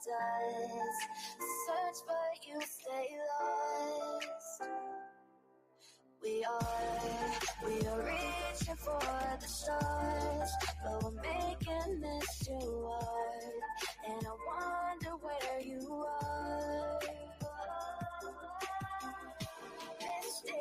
does. Search but you stay lost. We are reaching for the stars, but we're making this too hard. And I wonder where you are. Mysterious,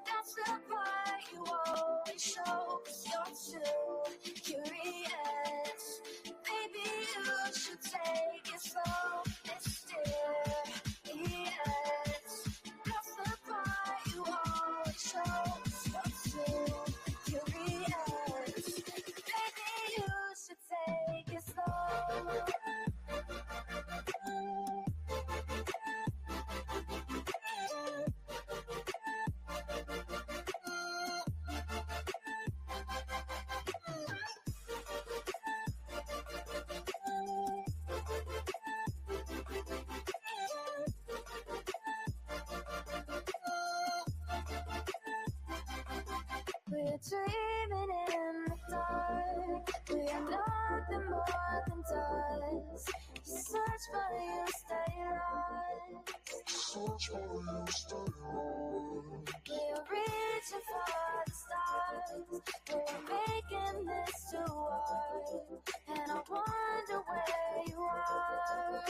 that's the part you always show, 'cause you're too curious. Maybe you should take it slow. Mysterious, that's the part you always show, 'cause you're too curious. Maybe you should take it slow. We're dreaming in the dark. We're nothing more than dust. You search but you stay lost. We're reaching for the stars. We're making this too hard. And I wonder where you are.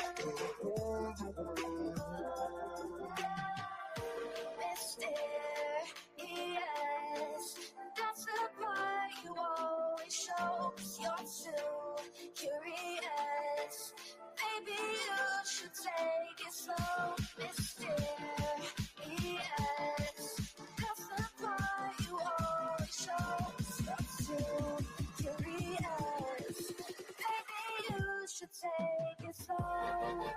Mysterious, that's the part you always show, 'cause you're too curious. Maybe you should take it slow. Mysterious, that's the part you always show, 'cause you're too curious. Maybe you should take it slow.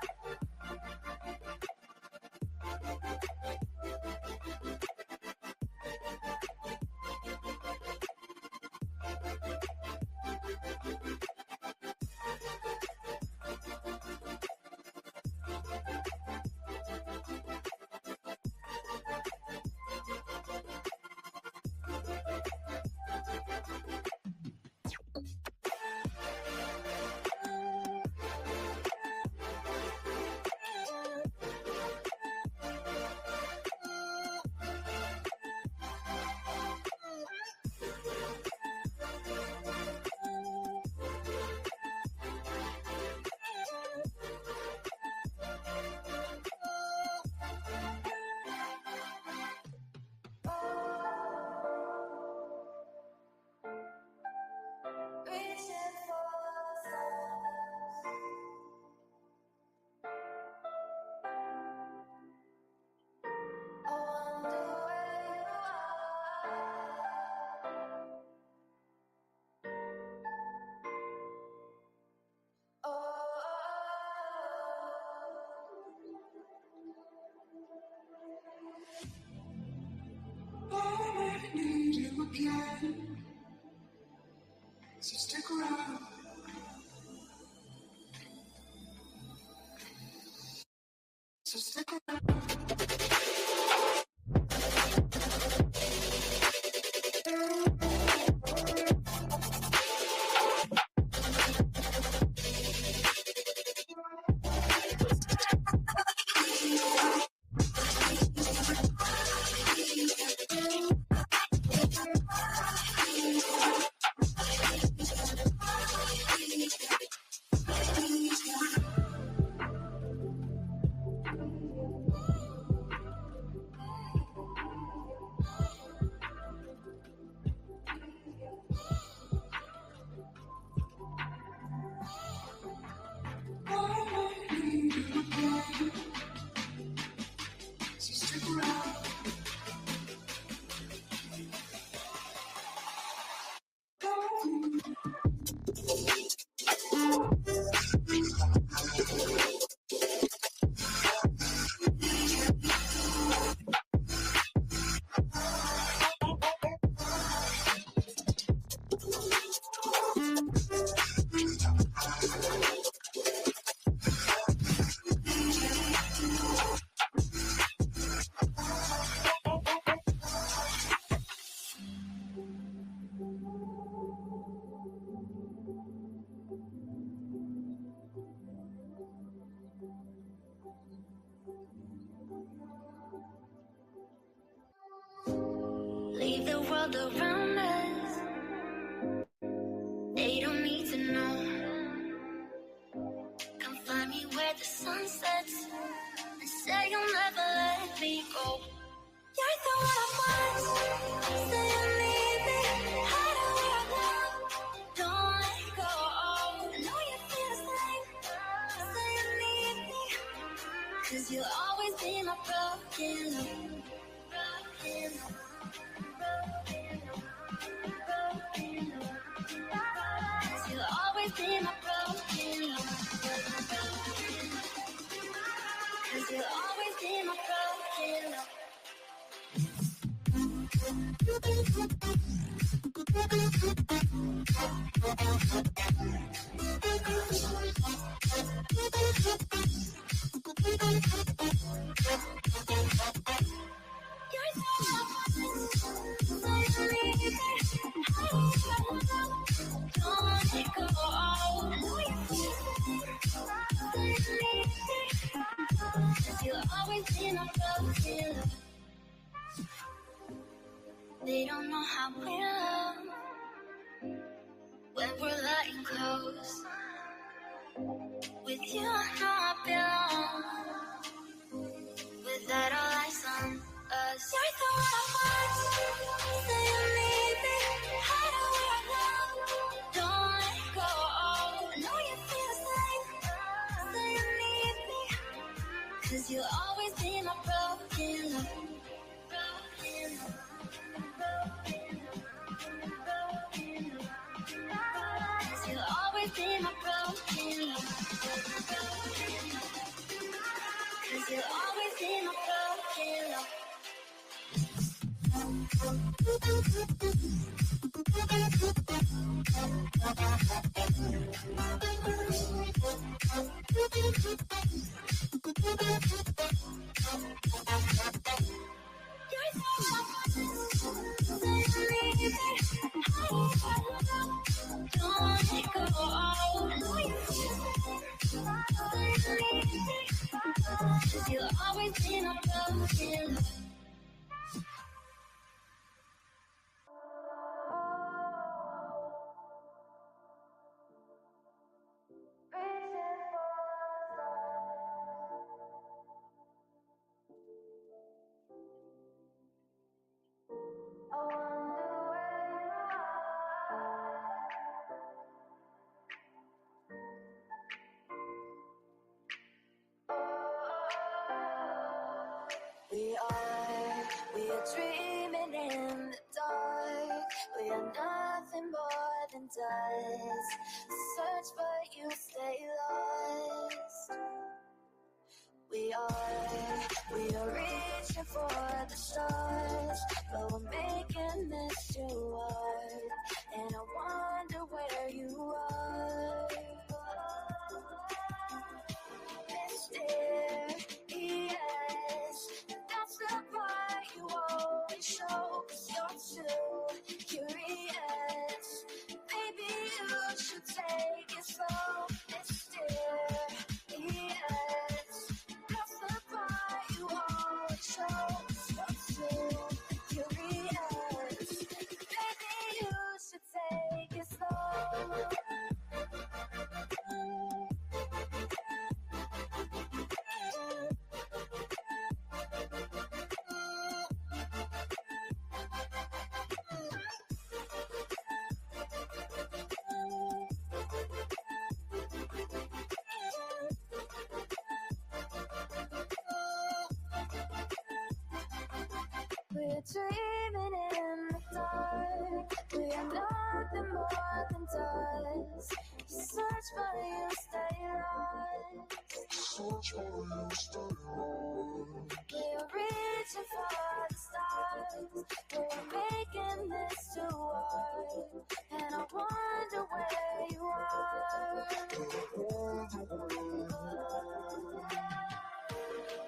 world around us. They don't need to know. Come find me where the sun sets and say you'll never let me go. You're the one I want. Say you need me. Hide where I belong. Don't let go. I know you feel the same. Say you need me. 'Cause you'll always be my broken love. Broken love. Broken love. Broken love. 'Cause you'll always be my broken love. 'Cause you'll always be my broken love. They don't know how we love when we're letting close. With you, I know I belong. Without all eyes on us, you're the one I want. Say you need me. Hide where I belong. Don't let go. I know you feel the same. Say you need me. 'Cause you'll always be my broken love. Broken love. You'll always be my broken love. 'Cause you'll always be my broken love. You'll always be my broken love. We are dreaming in the dark. We are nothing more than dust. Search but you stay lost. We are reaching for the stars, but we're making this too hard. And I wonder where you are. Mysterious, that's the part you always show. 'Cause you're too curious. Maybe you should take it slow. Mysterious, that's the part you always show. 'Cause you're too curious. Maybe you should take it slow. We're dreaming in the dark. We are nothing more than dust. Search but you stay lost. Search but you stay lost. We're reaching for the stars. We're making this too hard. And I wonder where you are.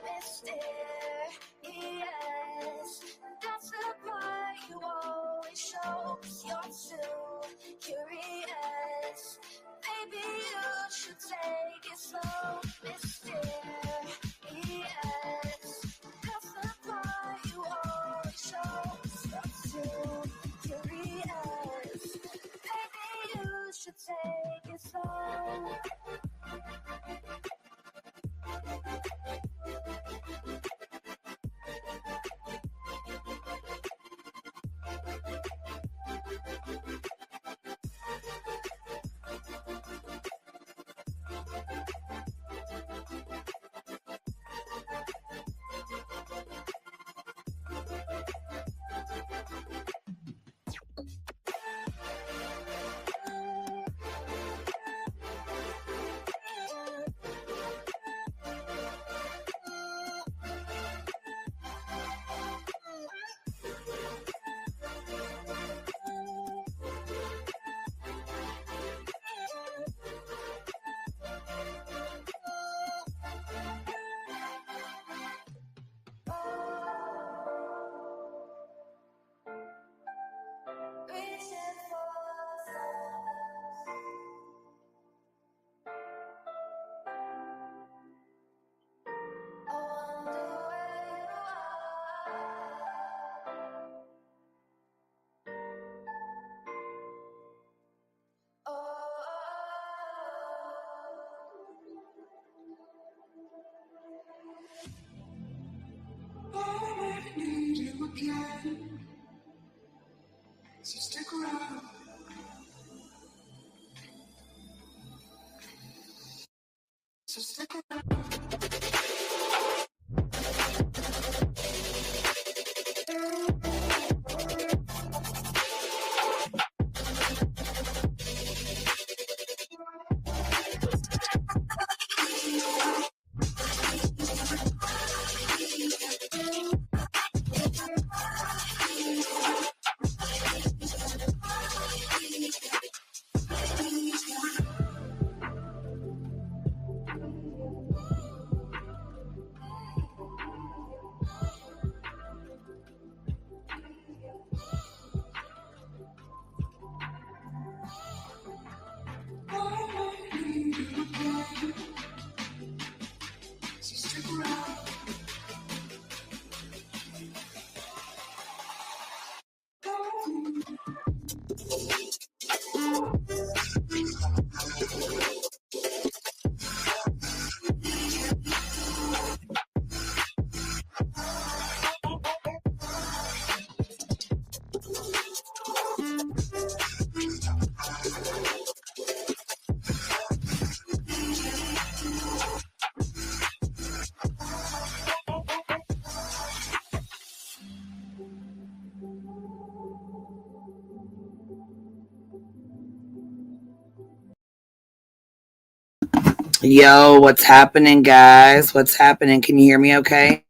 Mysterious, that's the part you always show. 'Cause you're too curious. Maybe you should take it slow. Mysterious, that's the again. So stick around. So stick around. So stick around. Yo, what's happening, guys? What's happening? Can you hear me okay?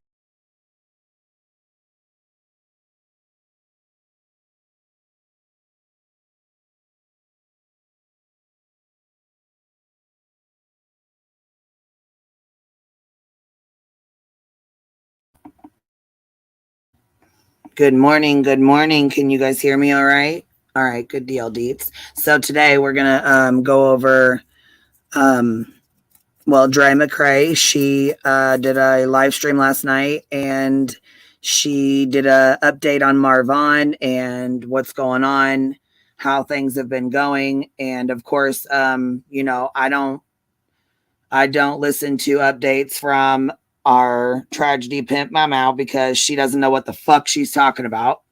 Good morning. Good morning. Can you guys hear me all right? All right, good deal, Deeps. So today we're going to go over Dre McCray. She did a live stream last night, and she did a update on Marvon and what's going on, how things have been going. And of course, I don't listen to updates from our tragedy pimp Mama because she doesn't know what the fuck she's talking about.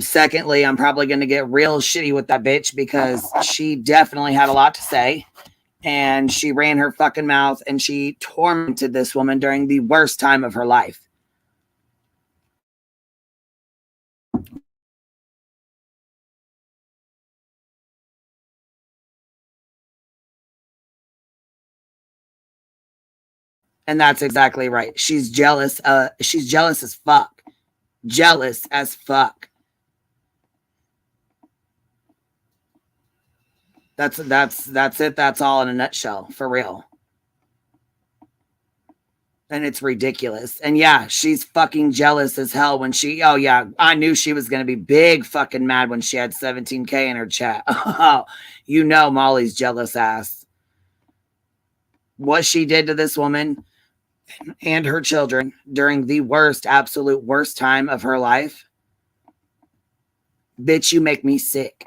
Secondly, I'm probably going to get real shitty with that bitch because she definitely had a lot to say, and she ran her fucking mouth and she tormented this woman during the worst time of her life. And that's exactly right. She's jealous. She's jealous as fuck. Jealous as fuck. That's it. That's all in a nutshell, for real. And it's ridiculous. And yeah, she's fucking jealous as hell when I knew she was going to be big fucking mad when she had 17K in her chat. Oh, Molly's jealous ass. What she did to this woman and her children during the absolute worst time of her life. Bitch, you make me sick.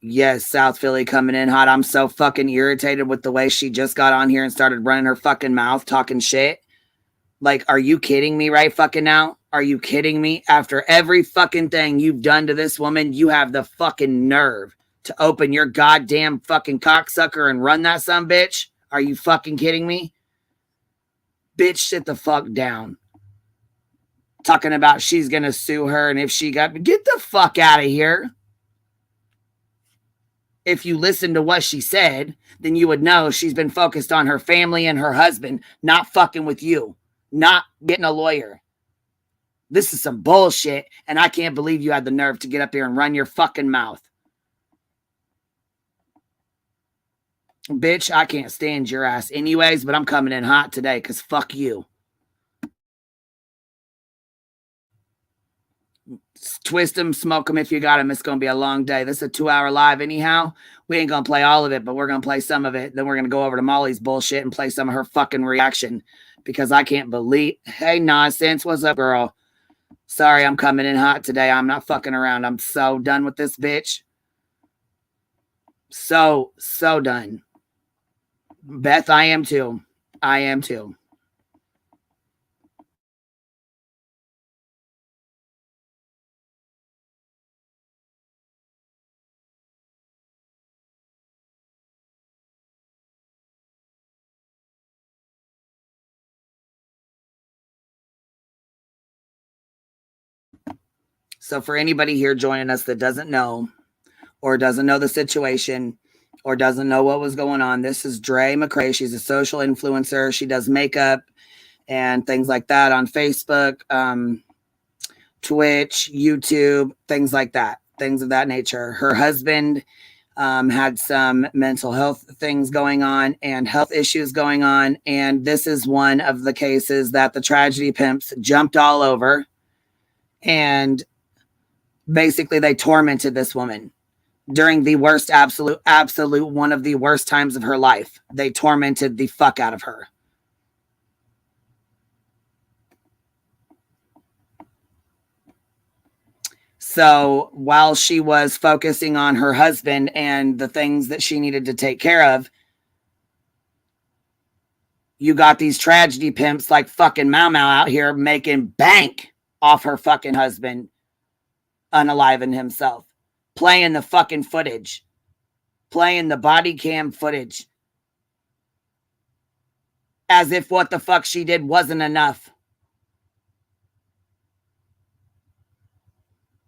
Yes, South Philly coming in hot. I'm so fucking irritated with the way she just got on here and started running her fucking mouth, talking shit. Like, are you kidding me right fucking now? Are you kidding me? After every fucking thing you've done to this woman, you have the fucking nerve to open your goddamn fucking cocksucker and run that sumbitch? Are you fucking kidding me? Bitch, sit the fuck down. Talking about she's gonna sue her, and if she get the fuck out of here. If you listen to what she said, then you would know she's been focused on her family and her husband, not fucking with you, not getting a lawyer. This is some bullshit, and I can't believe you had the nerve to get up here and run your fucking mouth. Bitch, I can't stand your ass anyways, but I'm coming in hot today because fuck you. Twist them, smoke them if you got them. It's going to be a long day. This is a 2-hour live anyhow. We ain't going to play all of it, but we're going to play some of it. Then we're going to go over to Molly's bullshit and play some of her fucking reaction because I can't believe. Hey, Nonsense. What's up, girl? Sorry, I'm coming in hot today. I'm not fucking around. I'm so done with this bitch. So done. Beth, I am too. I am too. So for anybody here joining us that doesn't know or doesn't know the situation or doesn't know what was going on, this is Dre McCray. She's a social influencer. She does makeup and things like that on Facebook, Twitch, YouTube, things like that, things of that nature. Her husband had some mental health things going on and health issues going on. And this is one of the cases that the tragedy pimps jumped all over. And basically, they tormented this woman during the worst, absolute one of the worst times of her life. They tormented the fuck out of her. So while she was focusing on her husband and the things that she needed to take care of, you got these tragedy pimps like fucking Mau Mau out here making bank off her fucking husband unaliving himself, playing the fucking footage, playing the body cam footage as if what the fuck she did wasn't enough.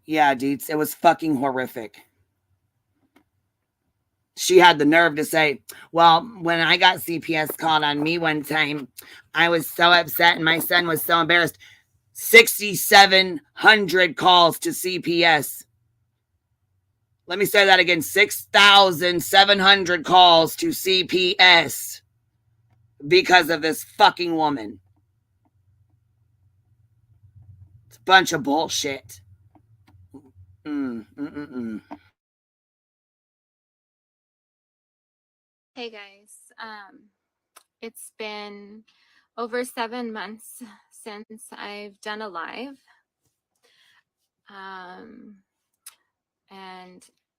Yeah, dudes, it was fucking horrific. She had the nerve to say, well, when I got CPS called on me one time, I was so upset and my son was so embarrassed. 6,700 calls to CPS. Let me say that again. 6,700 calls to CPS because of this fucking woman. It's a bunch of bullshit. Hey guys, it's been over 7 months since I've done a live, and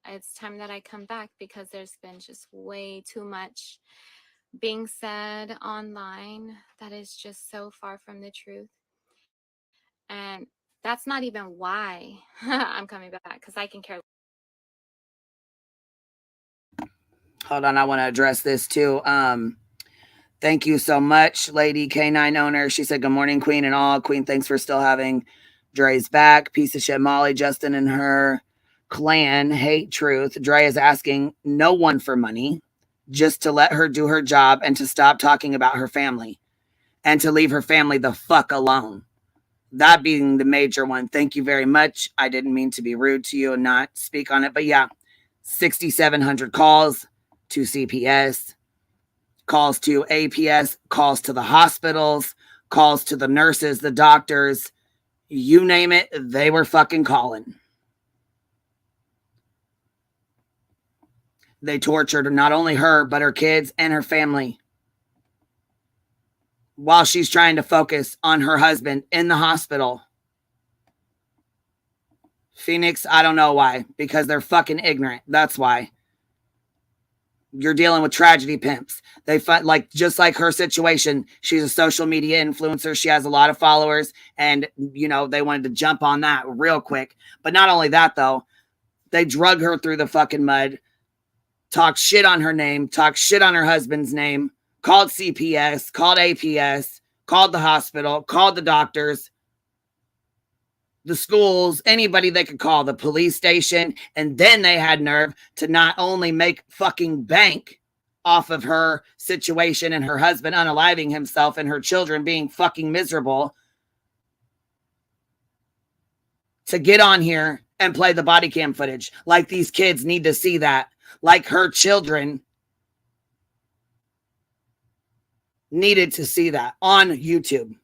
it's time that I come back because there's been just way too much being said online that is just so far from the truth. And that's not even why I'm coming back, because I can care. Hold on, I want to address this too. Thank you so much, Lady K9 owner. She said, good morning, Queen and all. Queen, thanks for still having Dre's back. Piece of shit Molly, Justin, and her clan hate truth. Dre is asking no one for money, just to let her do her job and to stop talking about her family and to leave her family the fuck alone. That being the major one. Thank you very much. I didn't mean to be rude to you and not speak on it, but yeah, 6,700 calls to CPS, calls to APS, calls to the hospitals, calls to the nurses, the doctors, you name it, they were fucking calling. They tortured not only her, but her kids and her family while she's trying to focus on her husband in the hospital. Phoenix, I don't know why, because they're fucking ignorant. That's why. You're dealing with tragedy pimps. They like, just like her situation. She's a social media influencer. She has a lot of followers, and you know they wanted to jump on that real quick. But not only that, though, they drug her through the fucking mud, talked shit on her name, talked shit on her husband's name, called CPS, called APS, called the hospital, called the doctors, the schools, anybody they could call, the police station. And then they had nerve to not only make fucking bank off of her situation and her husband unaliving himself and her children being fucking miserable, to get on here and play the body cam footage. Like these kids need to see that. Like her children needed to see that on YouTube.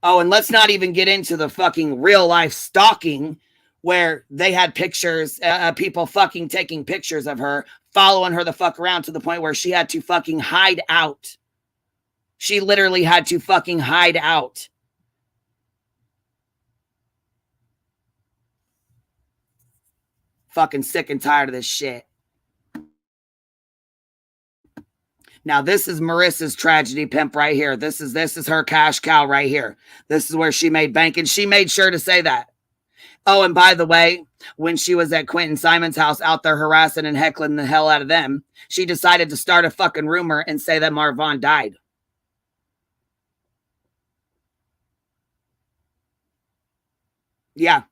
Oh, and let's not even get into the fucking real life stalking where they had pictures, people fucking taking pictures of her, following her the fuck around to the point where she had to fucking hide out. She literally had to fucking hide out. Fucking sick and tired of this shit. Now, this is Marissa's tragedy pimp right here. This is her cash cow right here. This is where she made bank, and she made sure to say that. Oh, and by the way, when she was at Quentin Simon's house out there harassing and heckling the hell out of them, she decided to start a fucking rumor and say that Marvon died. Yeah.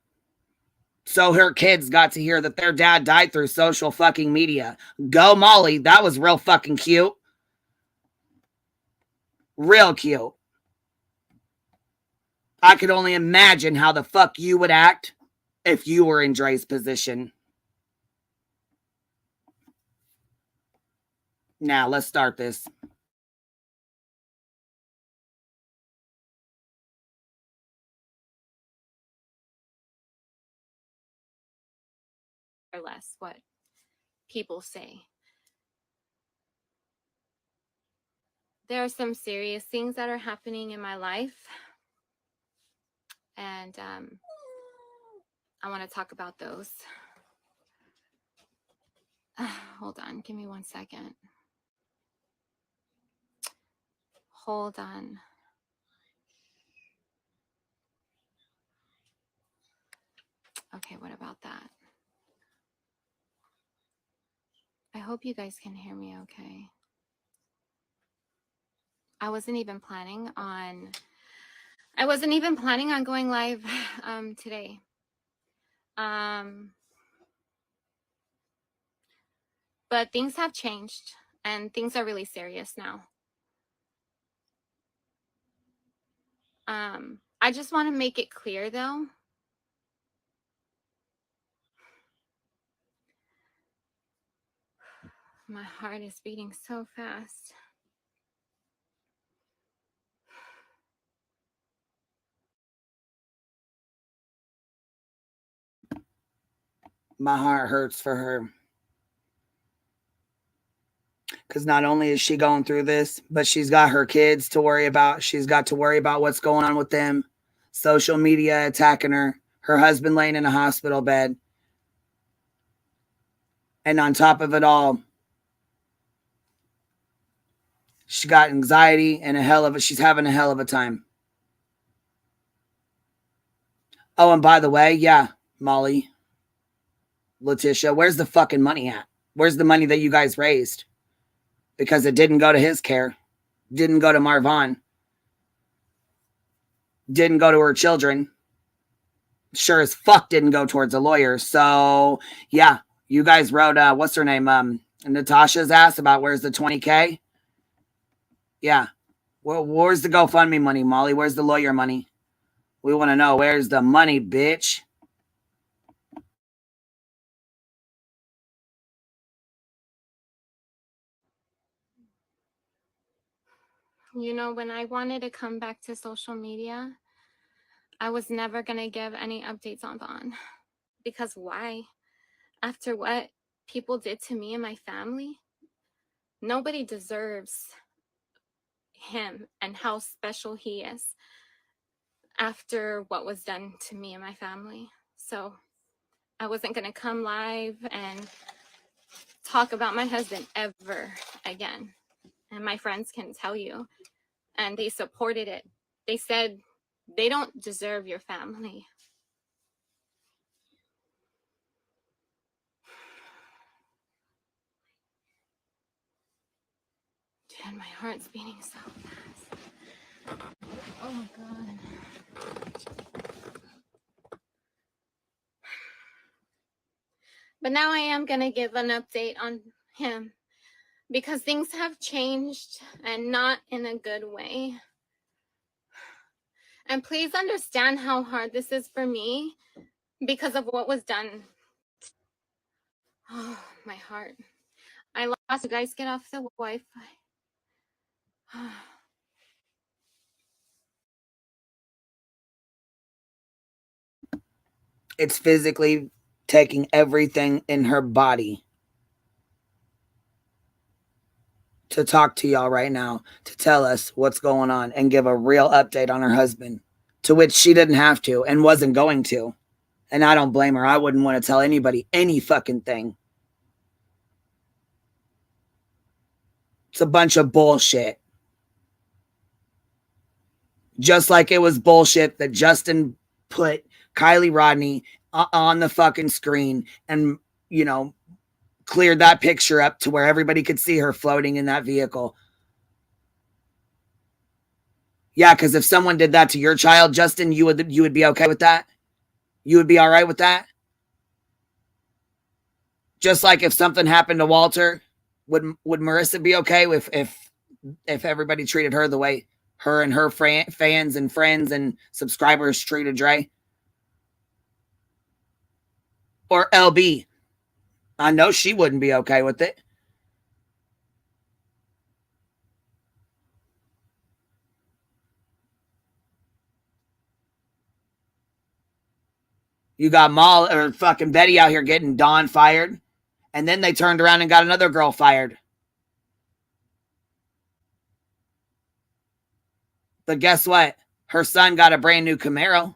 So her kids got to hear that their dad died through social fucking media. Go Molly. That was real fucking cute. Real cute. I could only imagine how the fuck you would act if you were in Dre's position. Now, let's start this. Or less what people say. There are some serious things that are happening in my life, and I want to talk about those. Hold on, give me 1 second. Hold on. Okay, what about that? I hope you guys can hear me okay. I wasn't even planning on going live today. But things have changed and things are really serious now. I just want to make it clear though. My heart is beating so fast. My heart hurts for her. Because not only is she going through this, but she's got her kids to worry about. She's got to worry about what's going on with them. Social media attacking her. Her husband laying in a hospital bed. And on top of it all, she got anxiety and she's having a hell of a time. Oh, and by the way, yeah, Molly, Letitia, where's the fucking money at? Where's the money that you guys raised? Because it didn't go to his care. Didn't go to Marvonne. Didn't go to her children. Sure as fuck didn't go towards a lawyer. So, yeah, you guys wrote, what's her name? Natasha's ass about where's the $20K? Yeah. Well, where's the GoFundMe money, Molly? Where's the lawyer money? We want to know where's the money, bitch. You know, when I wanted to come back to social media, I was never going to give any updates on Vaughn. Because why? After what people did to me and my family, nobody deserves him and how special he is after what was done to me and my family. So I wasn't going to come live and talk about my husband ever again. And my friends can tell you. And they supported it. They said they don't deserve your family. Dude, my heart's beating so fast. Oh my God. But now I am going to give an update on him because things have changed and not in a good way. And please understand how hard this is for me because of what was done. Oh, my heart. I lost. You guys get off the Wi-Fi. It's physically taking everything in her body to talk to y'all right now, to tell us what's going on and give a real update on her husband, to which she didn't have to and wasn't going to. And I don't blame her. I wouldn't want to tell anybody any fucking thing. It's a bunch of bullshit. Just like it was bullshit that Justin put Kylie Rodney on the fucking screen and, you know, cleared that picture up to where everybody could see her floating in that vehicle. Yeah, because if someone did that to your child, Justin, you would be okay with that? You would be all right with that? Just like if something happened to Walter, would Marissa be okay with if everybody treated her the way her and her fans and friends and subscribers treated Dre? Or LB? I know she wouldn't be okay with it. You got Mal or fucking Betty out here getting Dawn fired. And then they turned around and got another girl fired. But guess what? Her son got a brand new Camaro.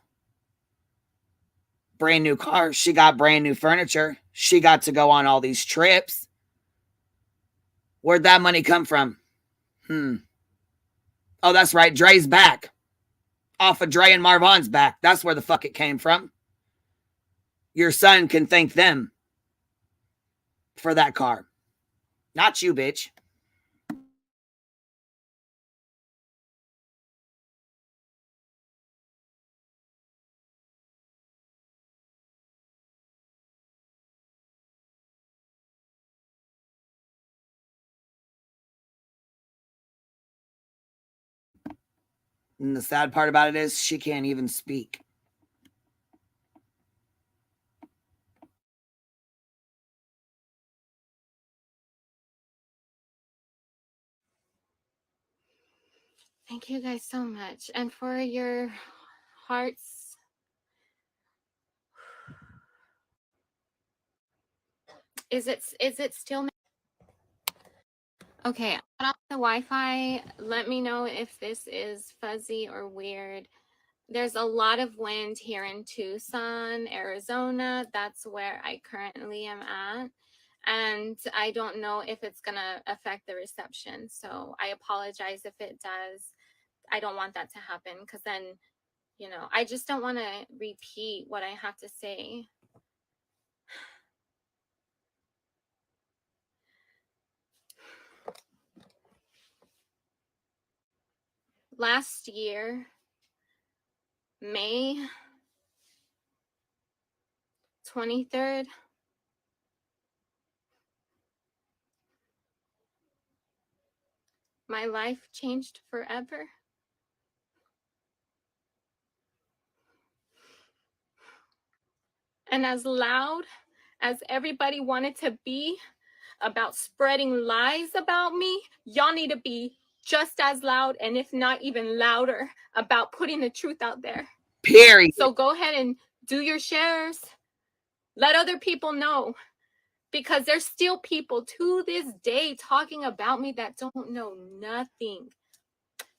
Brand new car. She got brand new furniture. She got to go on all these trips. Where'd that money come from? Oh, that's right. Dre's back. Off of Dre and Marvon's back. That's where the fuck it came from. Your son can thank them for that car. Not you, bitch. And the sad part about it is she can't even speak. Thank you guys so much. And for your hearts. Is it still? Okay, cut off the Wi-Fi. Let me know if this is fuzzy or weird. There's a lot of wind here in Tucson, Arizona. That's where I currently am at. And I don't know if it's going to affect the reception. So I apologize if it does. I don't want that to happen because then, you know, I just don't want to repeat what I have to say. Last year, May 23rd, my life changed forever. And as loud as everybody wanted to be about spreading lies about me, y'all need to be just as loud, and if not even louder, about putting the truth out there. Period. So go ahead and do your shares. Let other people know, because there's still people to this day talking about me that don't know nothing.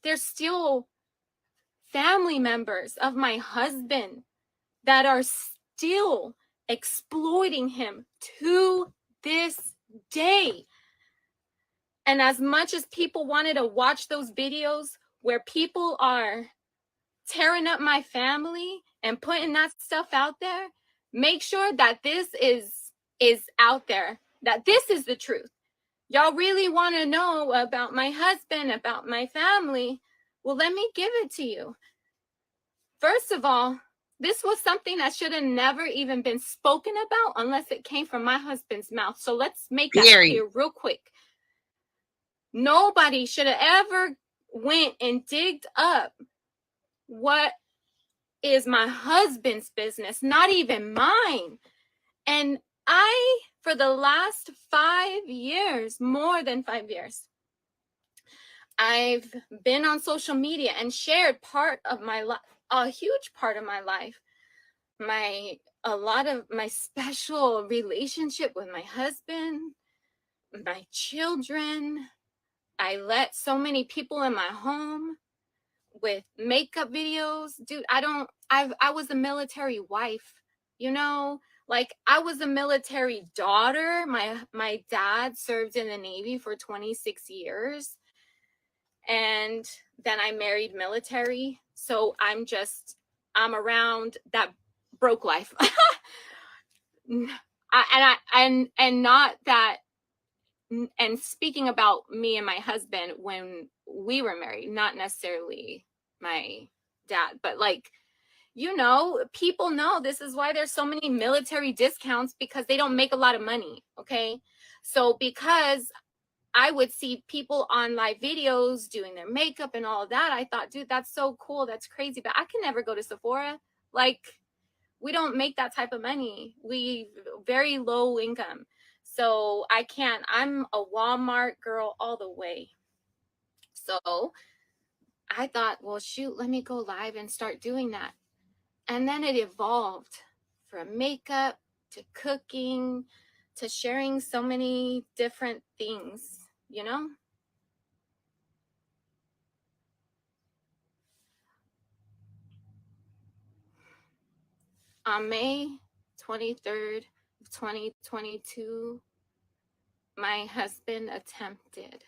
There's still family members of my husband that are still exploiting him to this day. And as much as people wanted to watch those videos where people are tearing up my family and putting that stuff out there, make sure that this is out there, that this is the truth. Y'all really want to know about my husband, about my family? Well, let me give it to you. First of all, this was something that should have never even been spoken about unless it came from my husband's mouth. So let's make that clear real quick. Nobody should have ever went and digged up what is my husband's business, not even mine. And I, for the last 5 years, more than 5 years, I've been on social media and shared part of my life, a huge part of my life, a lot of my special relationship with my husband, my children. I let so many people in my home with makeup videos. Dude, I was a military wife. You know, like I was a military daughter. My dad served in the Navy for 26 years. And then I married military. So I'm around that broke life. And not that, and speaking about me and my husband when we were married, not necessarily my dad, but like, you know, people know this is why there's so many military discounts, because they don't make a lot of money. Okay. So because I would see people on live videos doing their makeup and all of that, I thought, dude, that's so cool. That's crazy. But I can never go to Sephora. Like, we don't make that type of money. We very low income. So I can't. I'm a Walmart girl all the way. So I thought, well, shoot, let me go live and start doing that. And then it evolved from makeup to cooking to sharing so many different things, you know? On May 23rd, 2022, my husband attempted.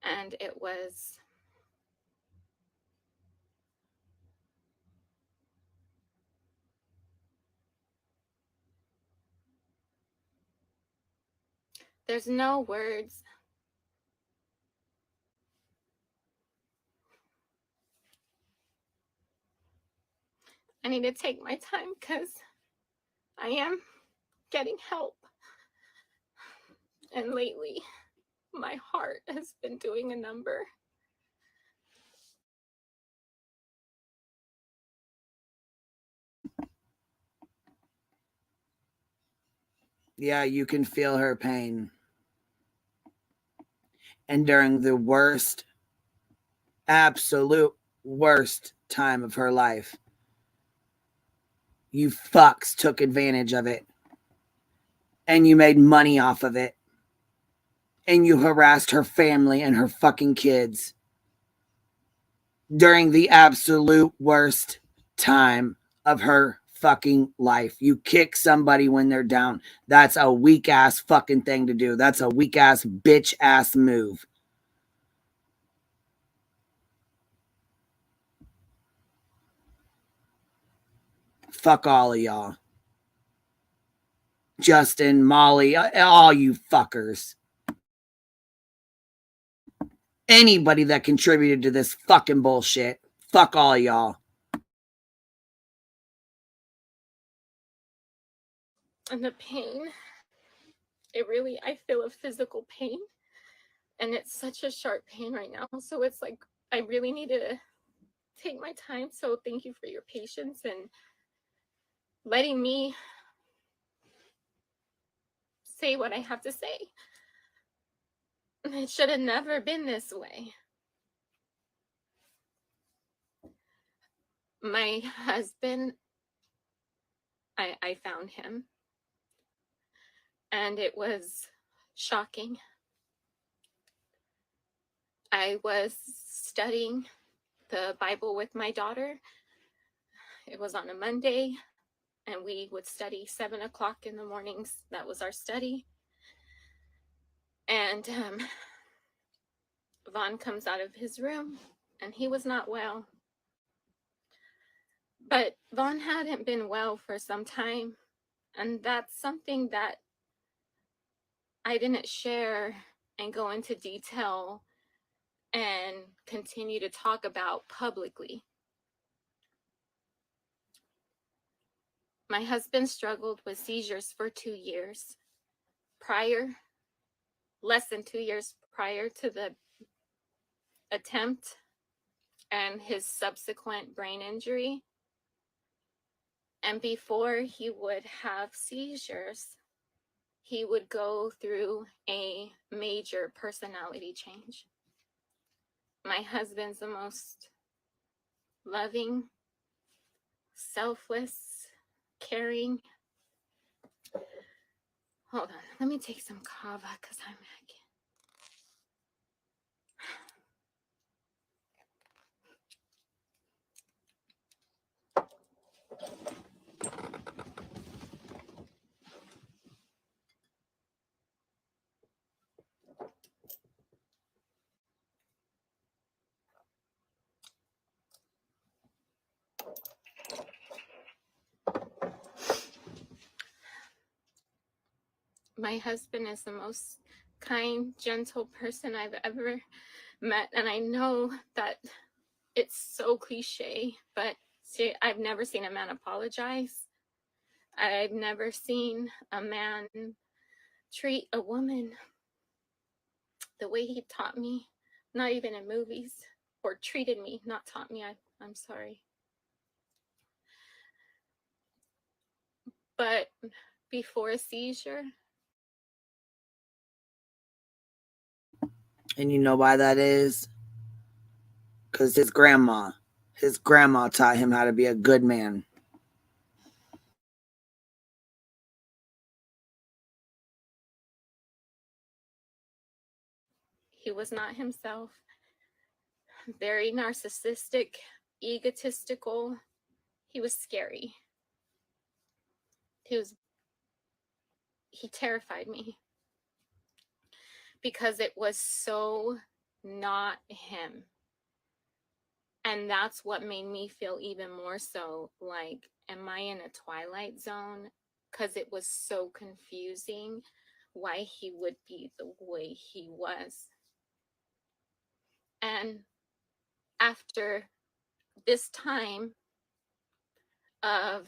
And it was there's no words. I need to take my time because I am getting help. And lately, my heart has been doing a number. Yeah, you can feel her pain. And during the worst, absolute worst time of her life, you fucks took advantage of it. And you made money off of it. And you harassed her family and her fucking kids. During the absolute worst time of her fucking life. You kick somebody when they're down. That's a weak ass fucking thing to do. That's a weak ass bitch ass move. Fuck all of y'all. Justin, Molly, all you fuckers. Anybody that contributed to this fucking bullshit. Fuck all of y'all. And the pain, I feel a physical pain. And it's such a sharp pain right now. So it's like, I really need to take my time. So thank you for your patience and letting me say what I have to say. It should have never been this way. My husband, I found him, and it was shocking. I was studying the Bible with my daughter. It was on a Monday, and we would study 7 o'clock in the mornings. That was our study. And Vaughn comes out of his room, and he was not well. But Vaughn hadn't been well for some time, and that's something that I didn't share and go into detail and continue to talk about publicly. My husband struggled with seizures for 2 years less than 2 years prior to the attempt and his subsequent brain injury. And before he would have seizures, he would go through a major personality change. My husband's the most loving, selfless, caring. Hold on, let me take some kava because I'm hacking. My husband is the most kind, gentle person I've ever met. And I know that it's so cliche, but see, I've never seen a man apologize. I've never seen a man treat a woman the way he taught me, not even in movies, or treated me, not taught me. I'm sorry. But before a seizure. And you know why that is? Because his grandma taught him how to be a good man. He was not himself. Very narcissistic, egotistical. He was scary. He terrified me because it was so not him. And that's what made me feel even more so like, am I in a twilight zone? Because it was so confusing why he would be the way he was. And after this time of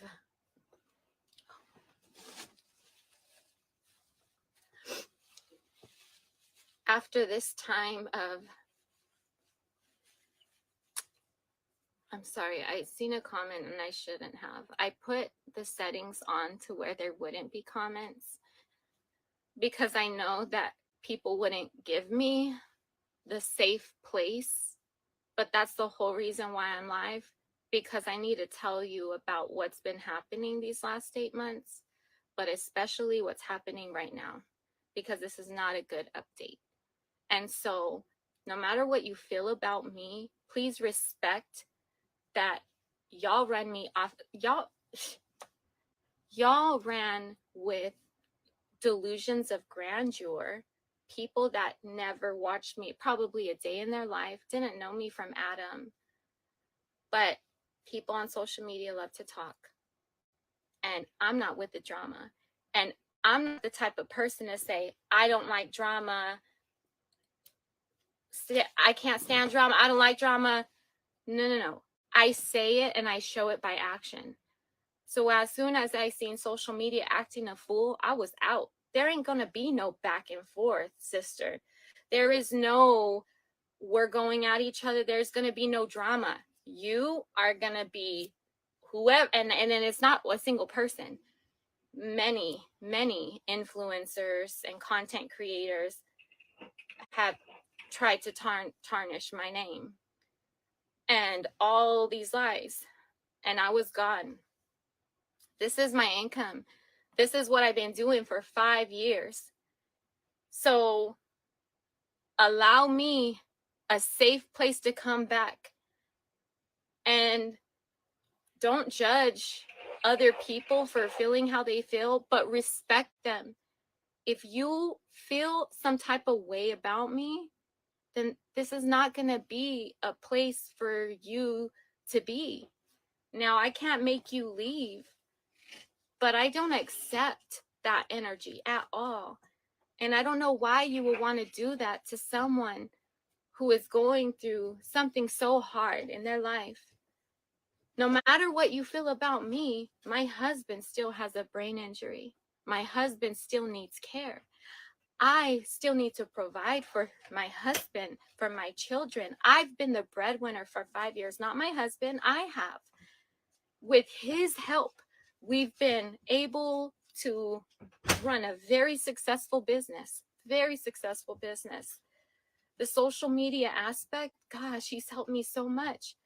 I'm sorry, I seen a comment and I shouldn't have. I put the settings on to where there wouldn't be comments because I know that people wouldn't give me the safe place. But that's the whole reason why I'm live, because I need to tell you about what's been happening these last 8 months, but especially what's happening right now, because this is not a good update. And so no matter what you feel about me, please respect that y'all ran me off. Y'all ran with delusions of grandeur. People that never watched me probably a day in their life, didn't know me from Adam. But people on social media love to talk. And I'm not with the drama. And I'm not the type of person to say, I don't like drama. I can't stand drama. I don't like drama. No. I say it and I show it by action. So as soon as I seen social media acting a fool, I was out. There ain't going to be no back and forth, sister. There is no, we're going at each other. There's going to be no drama. You are going to be whoever, and then it's not a single person. Many influencers and content creators have tried to tarnish my name and all these lies. And I was gone. This is my income. This is what I've been doing for 5 years. So allow me a safe place to come back. And don't judge other people for feeling how they feel, but respect them. If you feel some type of way about me, then this is not going to be a place for you to be. Now, I can't make you leave, but I don't accept that energy at all. And I don't know why you would want to do that to someone who is going through something so hard in their life. No matter what you feel about me, my husband still has a brain injury. My husband still needs care. I still need to provide for my husband, for my children. I've been the breadwinner for 5 years, not my husband. I have. With his help, we've been able to run a very successful business. The social media aspect, gosh, he's helped me so much.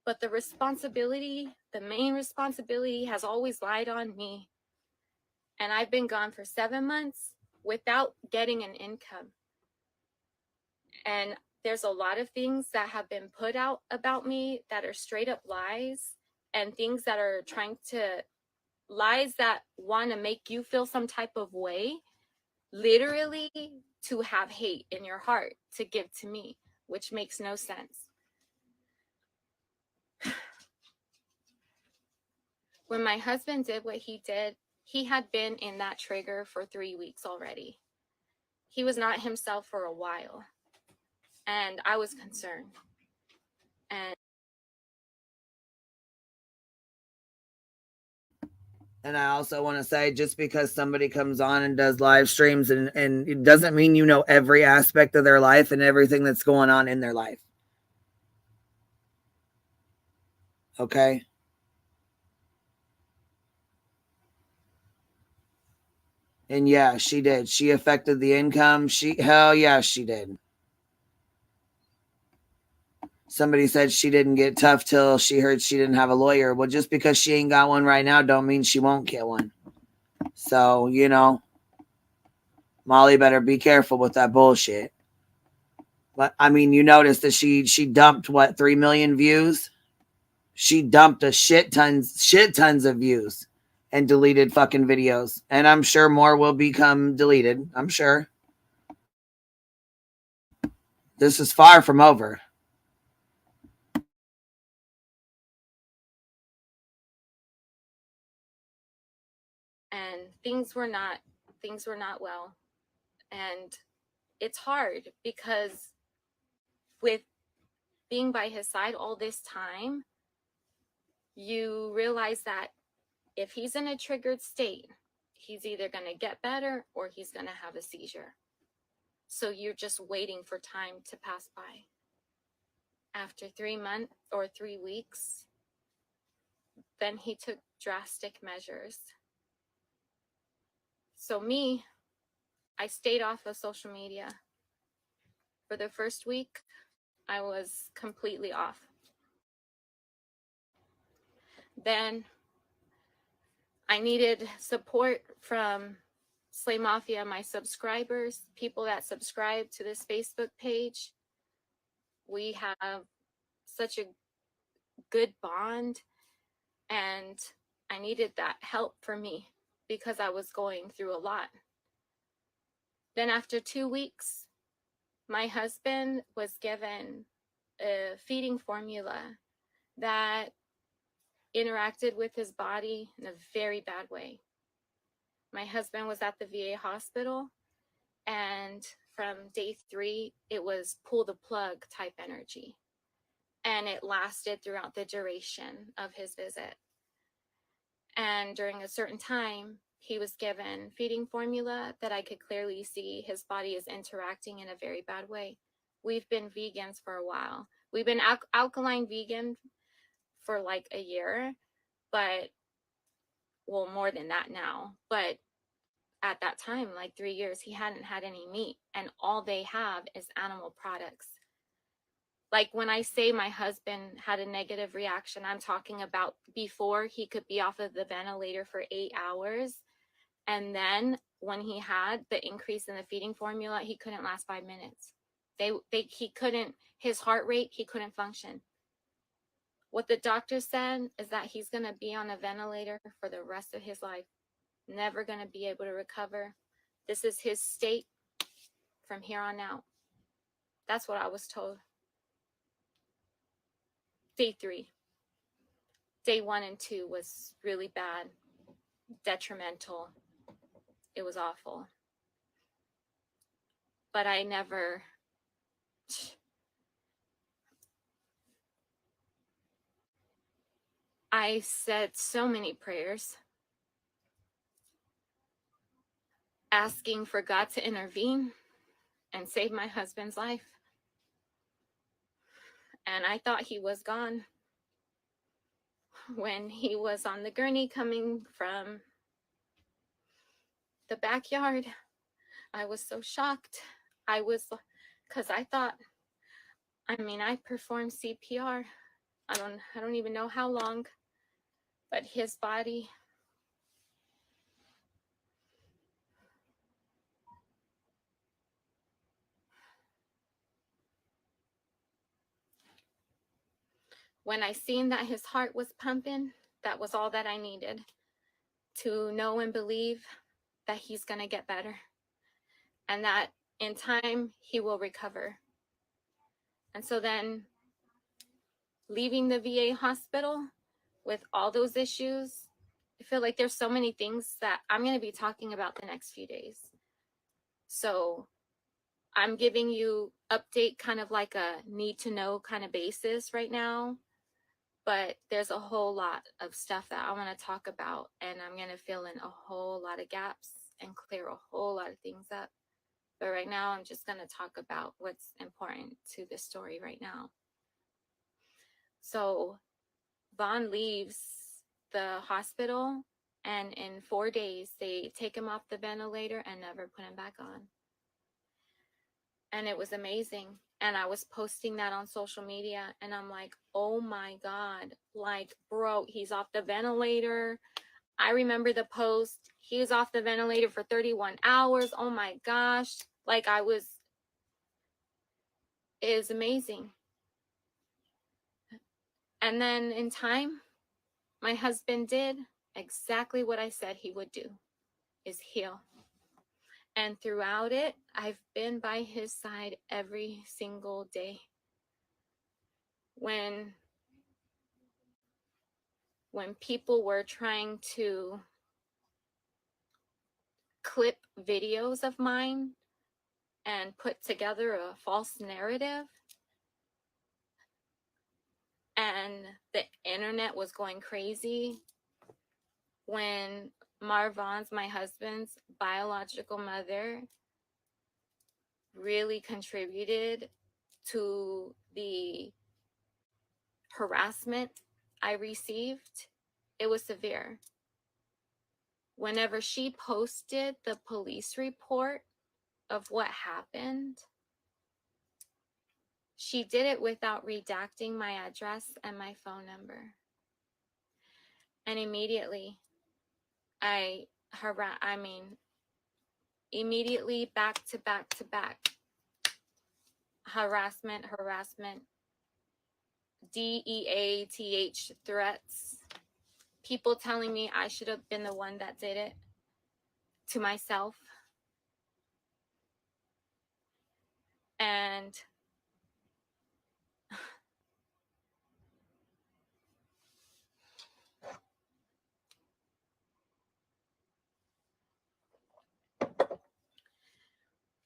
But the responsibility, the main responsibility has always lied on me. And I've been gone for 7 months without getting an income. And there's a lot of things that have been put out about me that are straight up lies, and things that are lies that want to make you feel some type of way, literally to have hate in your heart to give to me, which makes no sense. When my husband did what he did, he had been in that trigger for 3 weeks already. He was not himself for a while. And I was concerned. And I also want to say, just because somebody comes on and does live streams and it doesn't mean you know every aspect of their life and everything that's going on in their life. Okay? And yeah, she did. She affected the income. Hell yeah, she did. Somebody said she didn't get tough till she heard she didn't have a lawyer. Well, just because she ain't got one right now don't mean she won't get one. So, you know, Molly better be careful with that bullshit. But I mean, you notice that she dumped what, 3 million views? She dumped a shit tons of views and deleted fucking videos. And I'm sure more will become deleted. I'm sure. This is far from over. And things were not well. And it's hard because with being by his side all this time, you realize that if he's in a triggered state, he's either going to get better or he's going to have a seizure. So you're just waiting for time to pass by. After 3 months or 3 weeks, then he took drastic measures. So me, I stayed off of social media. For the first week, I was completely off. Then I needed support from Slay Mafia, my subscribers, people that subscribe to this Facebook page. We have such a good bond, and I needed that help for me because I was going through a lot. Then after 2 weeks, my husband was given a feeding formula that interacted with his body in a very bad way. My husband was at the VA hospital, and from day 3, it was pull the plug type energy. And it lasted throughout the duration of his visit. And during a certain time, he was given feeding formula that I could clearly see his body is interacting in a very bad way. We've been vegans for a while. We've been alkaline vegan for like a year, but well, more than that now. But at that time, like 3 years, he hadn't had any meat, and all they have is animal products. Like when I say my husband had a negative reaction, I'm talking about before he could be off of the ventilator for 8 hours. And then when he had the increase in the feeding formula, he couldn't last 5 minutes. He couldn't, his heart rate, he couldn't function. What the doctor said is that he's going to be on a ventilator for the rest of his life, never going to be able to recover. This is his state from here on out. That's what I was told. Day 3. Day 1 and 2 was really bad, detrimental. It was awful. But I never... I said so many prayers, asking for God to intervene and save my husband's life. And I thought he was gone. When he was on the gurney coming from the backyard, I was so shocked. Because I thought, I performed CPR. I don't even know how long, but his body, when I seen that his heart was pumping, that was all that I needed to know and believe that he's going to get better and that in time he will recover. And so then leaving the VA hospital with all those issues, feel like there's so many things that I'm going to be talking about the next few days. So I'm giving you update kind of like a need to know kind of basis right now. But there's a whole lot of stuff that I want to talk about, and I'm going to fill in a whole lot of gaps and clear a whole lot of things up. But right now, I'm just going to talk about what's important to the story right now. So Vaughn leaves the hospital, and in 4 days, they take him off the ventilator and never put him back on. And it was amazing. And I was posting that on social media, and I'm like, oh my God, like, bro, he's off the ventilator. I remember the post, he was off the ventilator for 31 hours. Oh my gosh. Like, it was amazing. And then in time, my husband did exactly what I said he would do, is heal. And throughout it, I've been by his side every single day. When people were trying to clip videos of mine and put together a false narrative, and the internet was going crazy, when Marvon's, my husband's biological mother, really contributed to the harassment I received, it was severe. Whenever she posted the police report of what happened, she did it without redacting my address and my phone number. And immediately, immediately back to back, harassment, DEATH threats, people telling me I should have been the one that did it to myself. And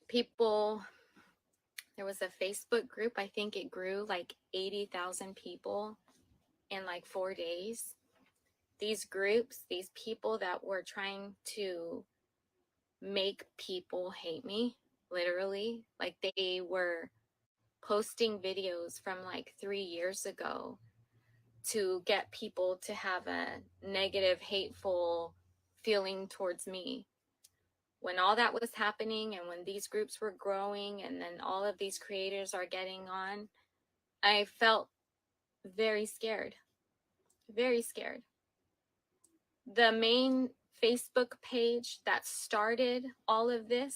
people, there was a Facebook group, I think it grew like 80,000 people in like 4 days. These groups, these people that were trying to make people hate me, literally, like they were posting videos from like 3 years ago to get people to have a negative, hateful feeling towards me. When all that was happening and when these groups were growing and then all of these creators are getting on, I felt very scared, very scared. The main Facebook page that started all of this,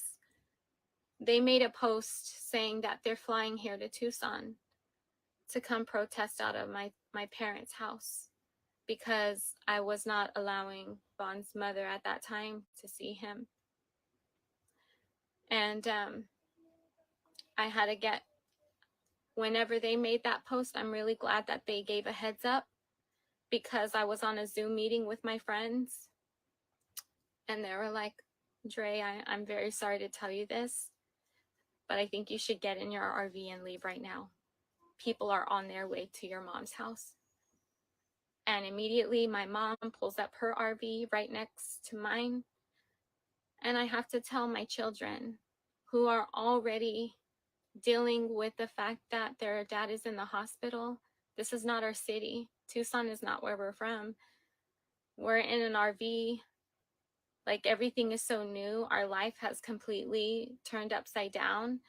they made a post saying that they're flying here to Tucson to come protest out of my parents' house because I was not allowing Vaughn's mother at that time to see him. And I had to get, whenever they made that post, I'm really glad that they gave a heads up, because I was on a Zoom meeting with my friends and they were like, Dre, I'm very sorry to tell you this, but I think you should get in your RV and leave right now. People are on their way to your mom's house. And immediately my mom pulls up her RV right next to mine. And I have to tell my children, who are already dealing with the fact that their dad is in the hospital, this is not our city. Tucson is not where we're from. We're in an RV. Like, everything is so new. Our life has completely turned upside down.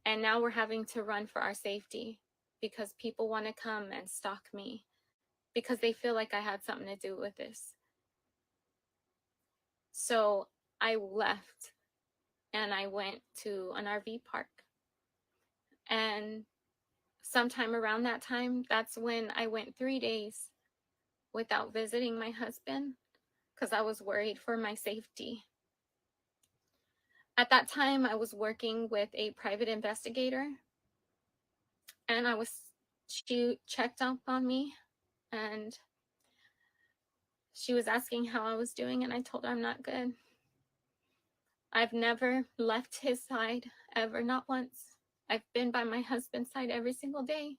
And now we're having to run for our safety because people want to come and stalk me because they feel like I had something to do with this. So I left and I went to an RV park. And sometime around that time, that's when I went 3 days without visiting my husband because I was worried for my safety. At that time, I was working with a private investigator, and she checked up on me, and She was asking how I was doing, and I told her I'm not good. I've never left his side, ever, not once. I've been by my husband's side every single day.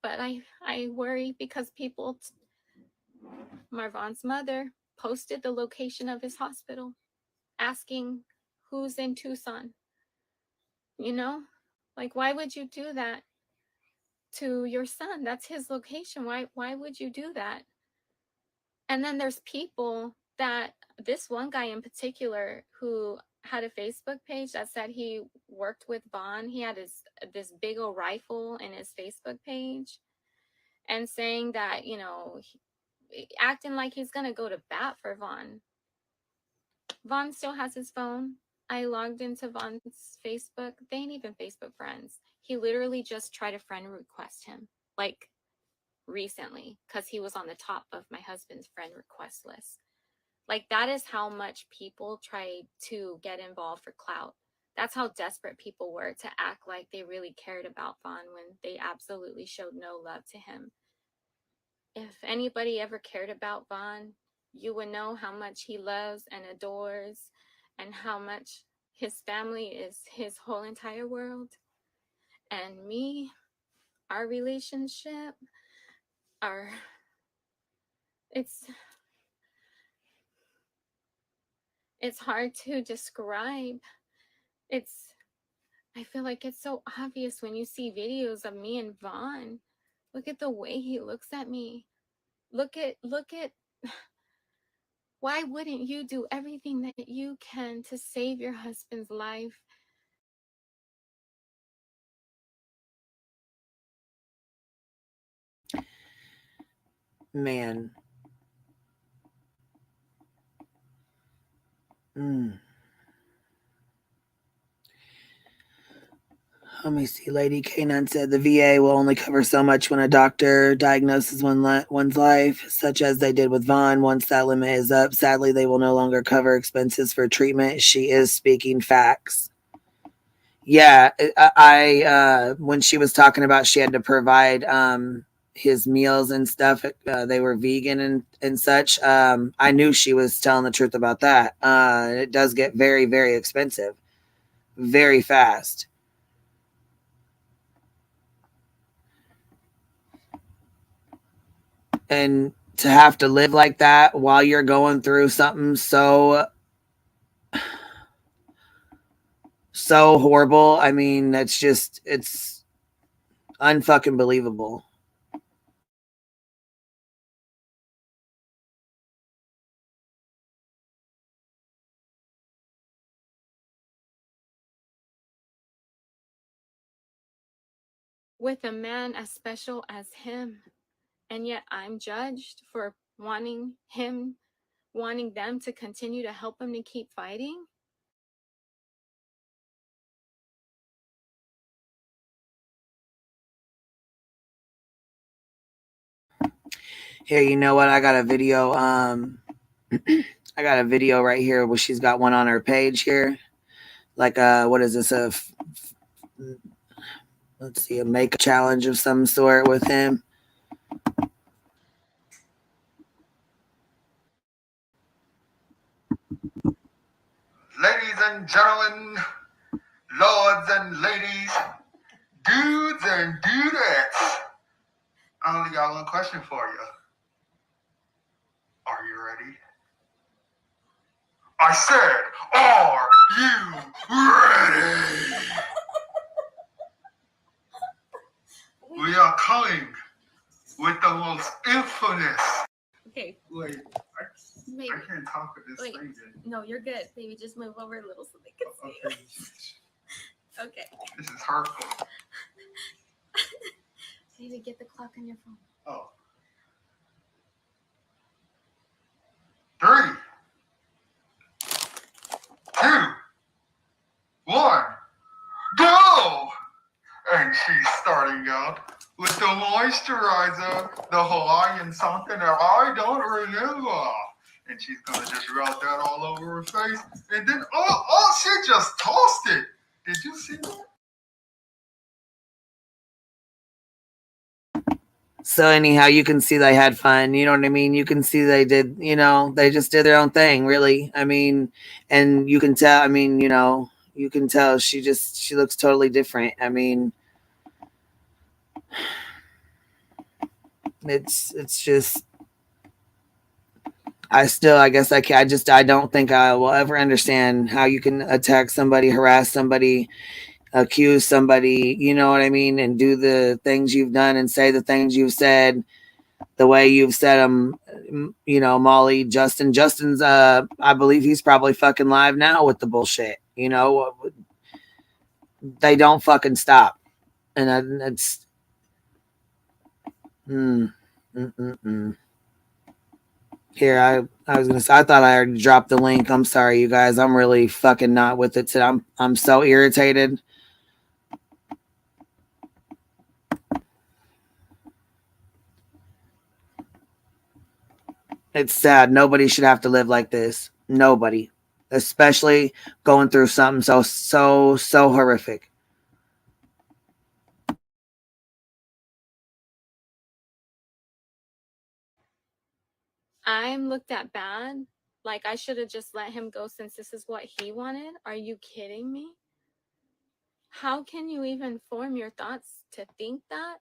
But I worry because people, Marvon's mother posted the location of his hospital, asking who's in Tucson. You know, like, why would you do that to your son? That's his location. Why would you do that? And then there's people that, this one guy in particular who had a Facebook page that said he worked with Vaughn. He had this big old rifle in his Facebook page, and saying that, you know, acting like he's gonna go to bat for Vaughn. Vaughn still has his phone. I logged into Vaughn's Facebook. They ain't even Facebook friends. He literally just tried to friend request him, like, recently, because he was on the top of my husband's friend request list. Like, that is how much people try to get involved for clout. That's how desperate people were to act like they really cared about Vaughn when they absolutely showed no love to him. If anybody ever cared about Vaughn, you would know how much he loves and adores, and how much his family is his whole entire world. And me, our relationship, it's hard to describe. I feel like it's so obvious when you see videos of me and Vaughn. Look at the way he looks at me. Look at why wouldn't you do everything that you can to save your husband's life? Man. Let me see. Lady K9 said the VA will only cover so much when a doctor diagnoses one's life, such as they did with Vaughn. Once that limit is up, sadly, they will no longer cover expenses for treatment. She is speaking facts. Yeah, I when she was talking about she had to provide his meals and stuff, they were vegan and such. I knew she was telling the truth about that. It does get very, very expensive, very fast. And to have to live like that while you're going through something so horrible. I mean, it's unfucking believable. With a man as special as him, and yet I'm judged for wanting them to continue to help him to keep fighting. Here, you know what? I got a video. I got a video right here where she's got one on her page here. Like, what is this? Let's see, a makeup challenge of some sort with him. Ladies and gentlemen, lords and ladies, dudes and dudettes, I only got one question for you. Are you ready? I said, are you ready? We are coming with the most infamous. Okay. Wait, I can't talk with this thing. No, you're good, baby. Just move over a little so they can see. Okay. Okay. This is hurtful. Baby, get the clock on your phone. Oh. 3, 2, 1, go! And she's starting out with the moisturizer, the Hawaiian something that I don't remember. And she's gonna just rub that all over her face. And then, oh, she just tossed it. Did you see that? So anyhow, you can see they had fun. You know what I mean? You can see they did, you know, they just did their own thing, really. I mean, and you can tell, I mean, you know, you can tell she looks totally different. I mean, it's just, I guess I can, I don't think I will ever understand how you can attack somebody, harass somebody, accuse somebody, you know what I mean? And do the things you've done and say the things you've said the way you've said them, you know, Molly, Justin's, I believe he's probably fucking live now with the bullshit, you know, they don't fucking stop. And it's, Here, I was gonna say, I thought I already dropped the link. I'm sorry, you guys. I'm really fucking not with it today. I'm so irritated. It's sad. Nobody should have to live like this. Nobody, especially going through something so horrific. I'm looked at bad. Like I should have just let him go since this is what he wanted. Are you kidding me? How can you even form your thoughts to think that,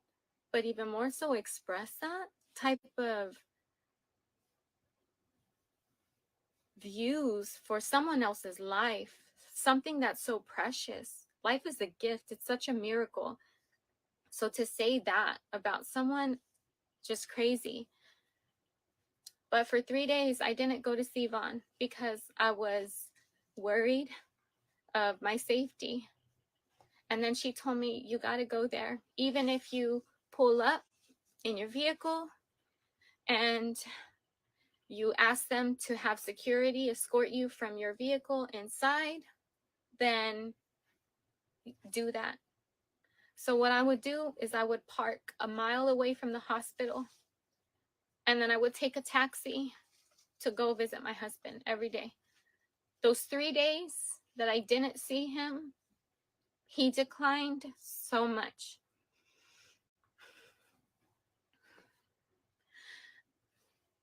but even more so express that type of views for someone else's life? Something that's so precious. Life is a gift. It's such a miracle. So to say that about someone, just crazy. But for 3 days, I didn't go to see Vaughn because I was worried of my safety. And then she told me, you got to go there. Even if you pull up in your vehicle and you ask them to have security escort you from your vehicle inside, then do that. So what I would do is I would park a mile away from the hospital, and then I would take a taxi to go visit my husband every day. Those 3 days that I didn't see him, he declined so much.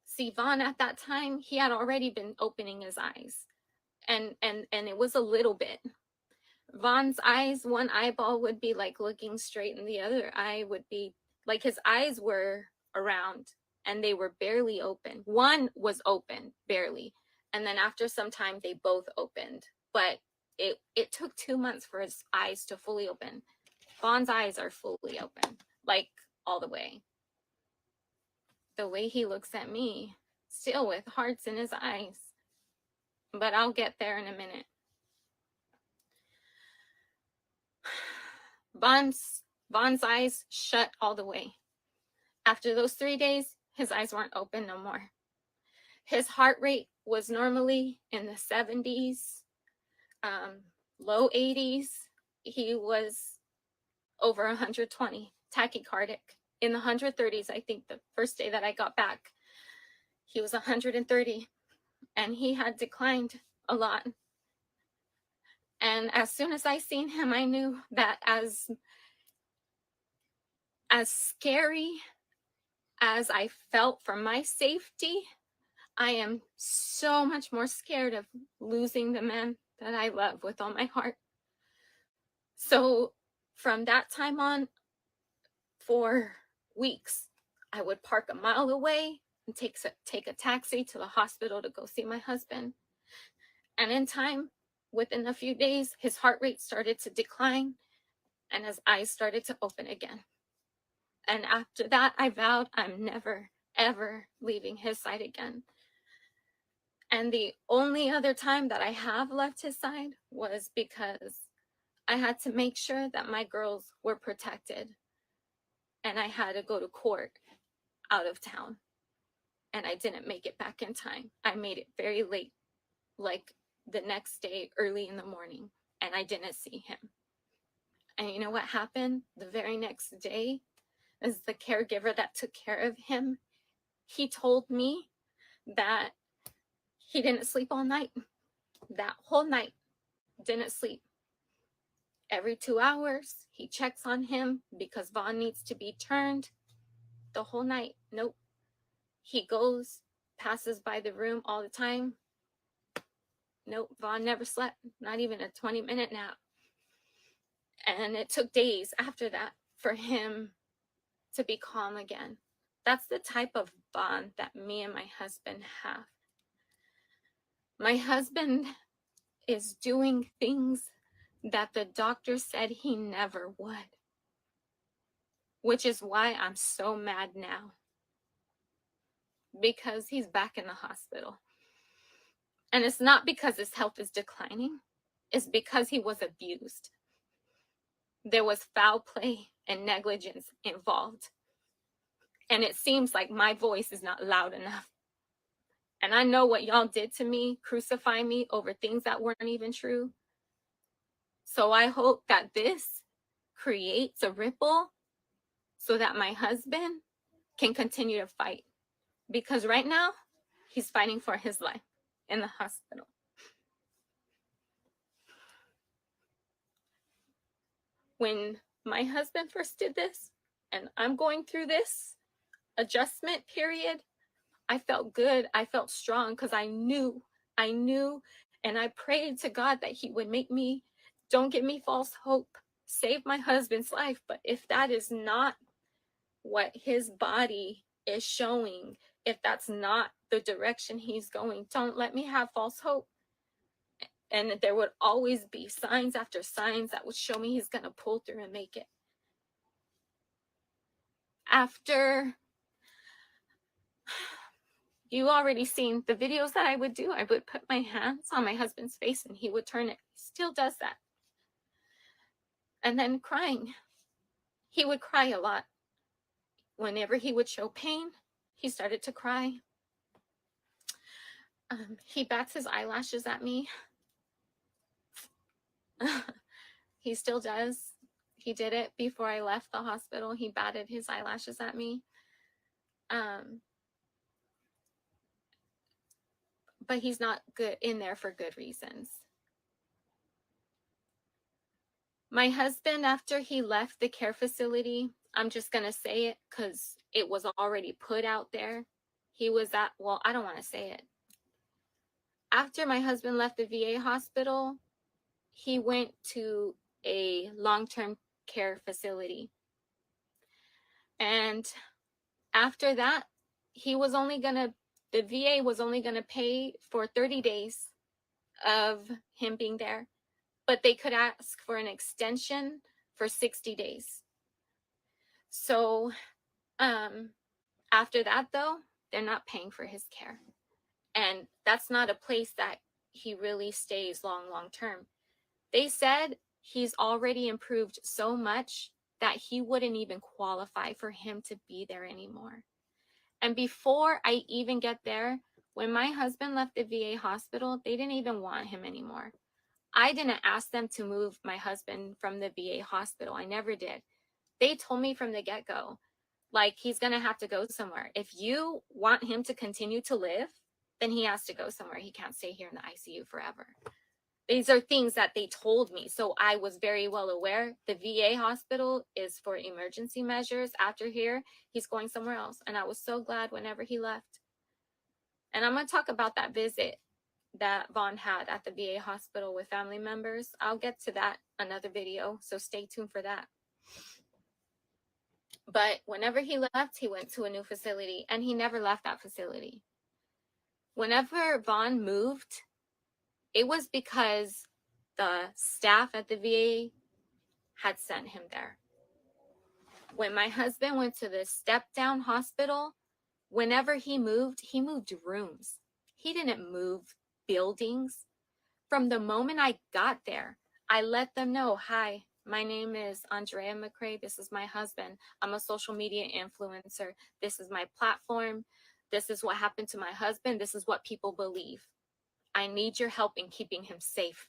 See, Vaughn at that time, he had already been opening his eyes. And it was a little bit. Vaughn's eyes, one eyeball would be like looking straight and the other eye would be like his eyes were around and they were barely open. One was open, barely. And then after some time, they both opened. But it took 2 months for his eyes to fully open. Vaughn's eyes are fully open, like all the way. The way he looks at me, still with hearts in his eyes. But I'll get there in a minute. Vaughn's eyes shut all the way. After those 3 days, his eyes weren't open no more. His heart rate was normally in the 70s, low 80s. He was over 120, tachycardic. In the 130s, I think the first day that I got back, he was 130, and he had declined a lot. And as soon as I seen him, I knew that as scary as I felt for my safety, I am so much more scared of losing the man that I love with all my heart. So from that time on, for weeks, I would park a mile away and take a taxi to the hospital to go see my husband. And in time, within a few days, his heart rate started to decline and his eyes started to open again. And after that, I vowed I'm never, ever leaving his side again. And the only other time that I have left his side was because I had to make sure that my girls were protected. And I had to go to court out of town. And I didn't make it back in time. I made it very late, like the next day, early in the morning, and I didn't see him. And you know what happened the very next day? As the caregiver that took care of him, he told me that he didn't sleep all night. That whole night, didn't sleep. Every 2 hours, he checks on him because Vaughn needs to be turned. the whole night. Nope. He goes, passes by the room all the time. Nope, Vaughn never slept, not even a 20-minute nap. And it took days after that for him to be calm again. That's the type of bond that me and my husband have. My husband is doing things that the doctor said he never would, which is why I'm so mad now, because he's back in the hospital. And it's not because his health is declining, it's because he was abused. There was foul play and negligence involved. And it seems like my voice is not loud enough. And I know what y'all did to me, crucify me over things that weren't even true. So I hope that this creates a ripple so that my husband can continue to fight. Because right now, he's fighting for his life in the hospital. When my husband first did this, and I'm going through this adjustment period, I felt good. I felt strong because I knew, and I prayed to God that he would make me, don't give me false hope, save my husband's life. But if that is not what his body is showing, if that's not the direction he's going, don't let me have false hope. And there would always be signs after signs that would show me he's going to pull through and make it. After, you already seen the videos that I would do, I would put my hands on my husband's face and he would turn it. He still does that. And then crying. He would cry a lot. Whenever he would show pain, he started to cry. He bats his eyelashes at me. He still does. He did it before I left the hospital. He batted his eyelashes at me. But he's not good in there for good reasons. My husband, after he left the care facility, I'm just going to say it because it was already put out there. He was at, well, I don't want to say it. After my husband left the VA hospital, he went to a long-term care facility. And after that, the VA was only going to pay for 30 days of him being there, but they could ask for an extension for 60 days. So after that, though, they're not paying for his care. And that's not a place that he really stays long term. They said he's already improved so much that he wouldn't even qualify for him to be there anymore. And before I even get there, when my husband left the VA hospital, they didn't even want him anymore. I didn't ask them to move my husband from the VA hospital. I never did. They told me from the get-go, like, he's going to have to go somewhere. If you want him to continue to live, then he has to go somewhere. He can't stay here in the ICU forever. These are things that they told me. So I was very well aware. The VA hospital is for emergency measures. After here, he's going somewhere else. And I was so glad whenever he left. And I'm going to talk about that visit that Vaughn had at the VA hospital with family members. I'll get to that another video, so stay tuned for that. But whenever he left, he went to a new facility, and he never left that facility. Whenever Vaughn moved, it was because the staff at the VA had sent him there. When my husband went to the step-down hospital, whenever he moved rooms. He didn't move buildings. From the moment I got there, I let them know, hi, my name is Dre McCray. This is my husband. I'm a social media influencer. This is my platform. This is what happened to my husband. This is what people believe. I need your help in keeping him safe.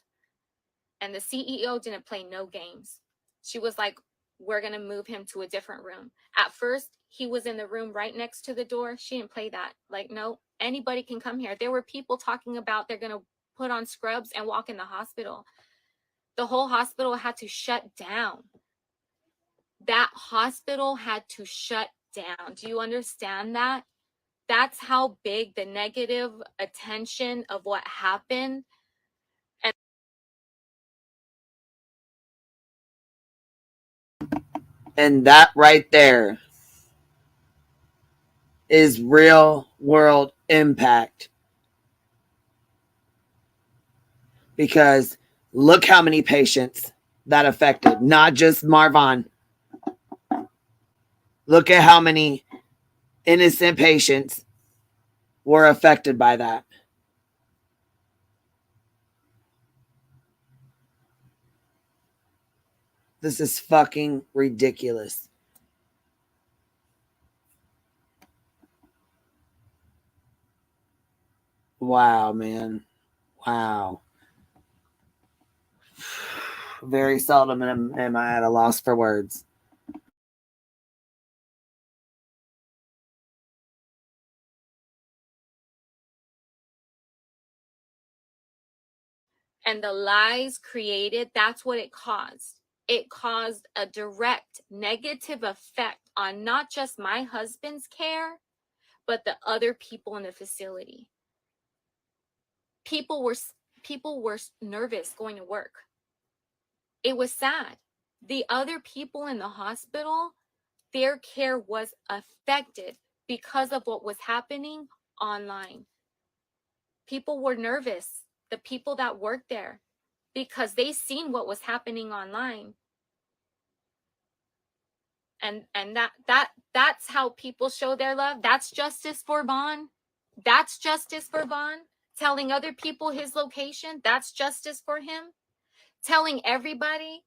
And the CEO didn't play no games. She was like, we're going to move him to a different room. At first, he was in the room right next to the door. She didn't play that. Like, no, anybody can come here. There were people talking about they're going to put on scrubs and walk in the hospital. The whole hospital had to shut down. That hospital had to shut down. Do you understand that? That's how big the negative attention of what happened. And that right there is real world impact. Because look how many patients that affected, not just Marvon. Look at how many innocent patients were affected by that. This is fucking ridiculous. Wow, man. Wow. Very seldom am I at a loss for words. And the lies created, that's what it caused. It caused a direct negative effect on not just my husband's care, but the other people in the facility. People were nervous going to work. It was sad. The other people in the hospital, their care was affected because of what was happening online. People were nervous, the people that worked there, because they seen what was happening online. And that's how people show their love. That's justice for Vaughn. That's justice for Vaughn. Telling other people his location, that's justice for him. Telling everybody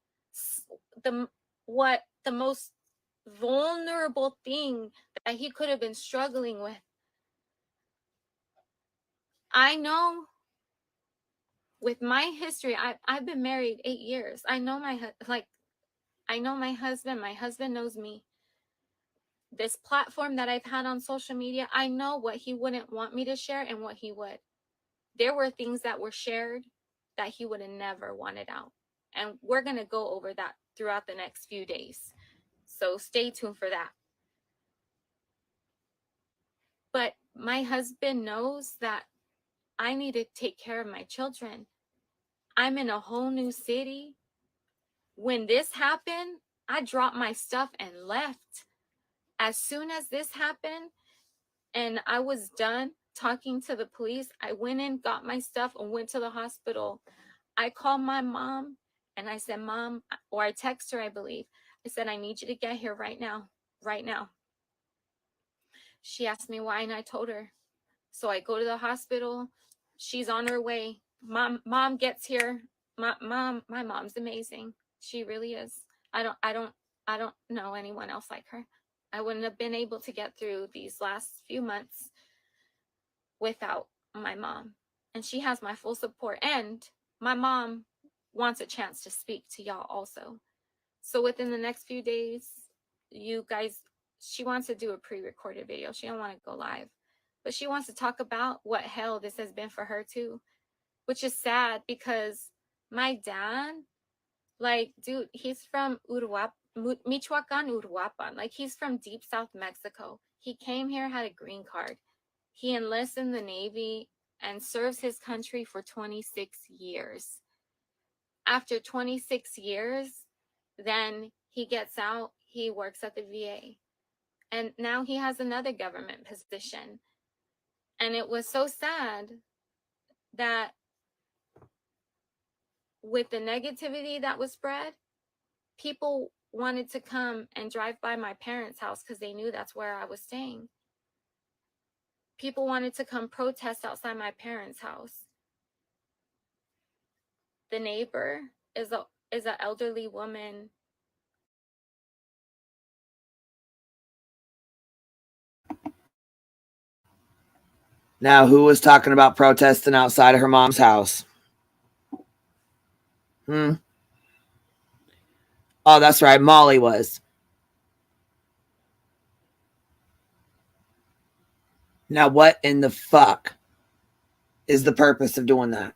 the most vulnerable thing that he could have been struggling with. I know with my history, I've been married 8 years. I know I know my husband. My husband knows me. This platform that I've had on social media, I know what he wouldn't want me to share and what he would. There were things that were shared that he would have never wanted out. And we're going to go over that throughout the next few days. So stay tuned for that. But my husband knows that I need to take care of my children. I'm in a whole new city. When this happened, I dropped my stuff and left. As soon as this happened and I was done talking to the police, I went in, got my stuff, and went to the hospital. I called my mom and I said, Mom, or I text her, I believe. I said, I need you to get here right now, right now. She asked me why, and I told her. So I go to the hospital. She's on her way. Mom gets here. My mom's amazing. She really is. I don't know anyone else like her. I wouldn't have been able to get through these last few months without my mom. And she has my full support. And my mom wants a chance to speak to y'all also. So within the next few days, you guys, she wants to do a pre-recorded video. She don't want to go live. But she wants to talk about what hell this has been for her too, which is sad because my dad, like, dude, he's from Michoacan, Uruapan. Like, he's from deep South Mexico. He came here, had a green card. He enlists in the Navy and serves his country for 26 years. After 26 years, then he gets out, he works at the VA. And now he has another government position. And it was so sad that with the negativity that was spread, people wanted to come and drive by my parents' house because they knew that's where I was staying. People wanted to come protest outside my parents' house. The neighbor is an elderly woman. Now, who was talking about protesting outside of her mom's house? Oh, that's right. Molly was. Now, what in the fuck is the purpose of doing that?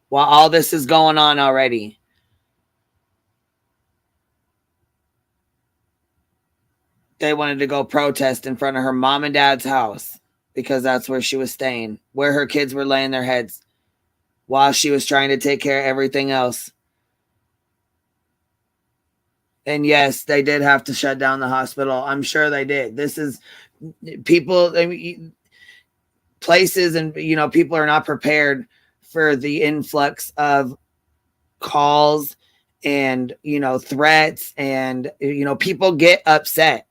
While all this is going on already. they wanted to go protest in front of her mom and dad's house because that's where she was staying, where her kids were laying their heads while she was trying to take care of everything else. And yes, they did have to shut down the hospital. I'm sure they did. This is people, I mean, places, and people are not prepared for the influx of calls and threats, and people get upset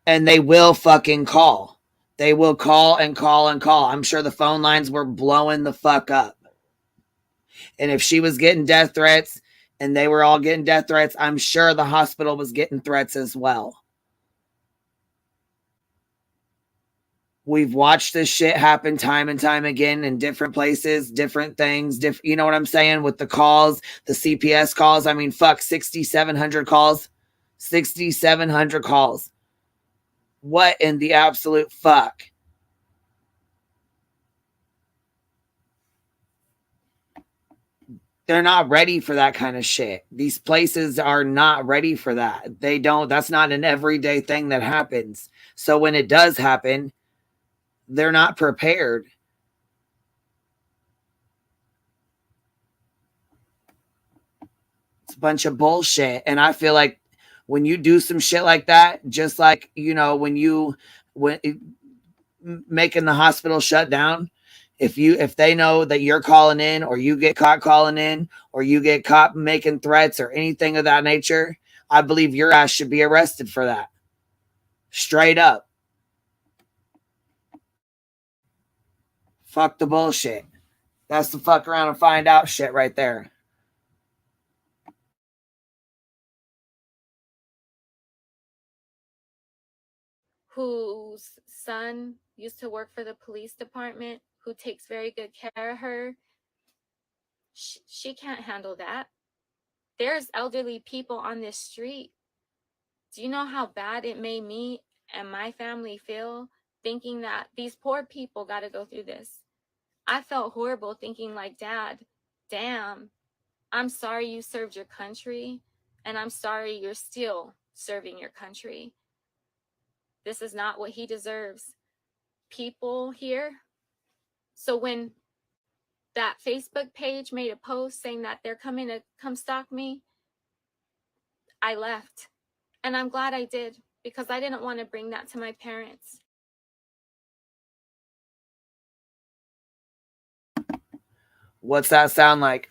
and they will fucking call. They will call and call and call. I'm sure the phone lines were blowing the fuck up. And if she was getting death threats and they were all getting death threats, I'm sure the hospital was getting threats as well. We've watched this shit happen time and time again in different places, different things, you know what I'm saying? With the calls, the CPS calls. I mean, fuck, 6,700 calls. 6,700 calls. What in the absolute fuck? They're not ready for that kind of shit. These places are not ready for that. That's not an everyday thing that happens. So when it does happen, they're not prepared. It's a bunch of bullshit. And I feel like when you do some shit like that, just like, when making the hospital shut down, if they know that you're calling in, or you get caught calling in, or you get caught making threats or anything of that nature, I believe your ass should be arrested for that. Straight up. Fuck the bullshit. That's the fuck around and find out shit right there. Whose son used to work for the police department, who takes very good care of her. She can't handle that. There's elderly people on this street. Do you know how bad it made me and my family feel, thinking that these poor people got to go through this? I felt horrible thinking like, Dad, damn, I'm sorry you served your country, and I'm sorry you're still serving your country. This is not what he deserves. People here. So when that Facebook page made a post saying that they're coming to come stalk me, I left. And I'm glad I did, because I didn't want to bring that to my parents. What's that sound like?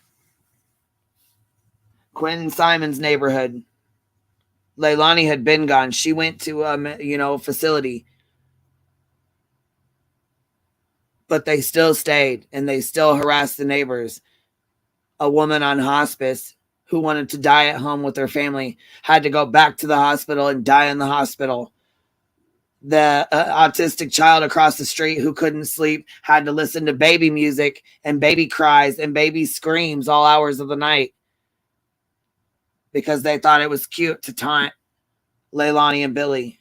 Quentin Simon's neighborhood. Leilani had been gone. She went to a facility. But they still stayed and they still harassed the neighbors. A woman on hospice who wanted to die at home with her family had to go back to the hospital and die in the hospital. The autistic child across the street who couldn't sleep had to listen to baby music and baby cries and baby screams all hours of the night because they thought it was cute to taunt Leilani and Billy.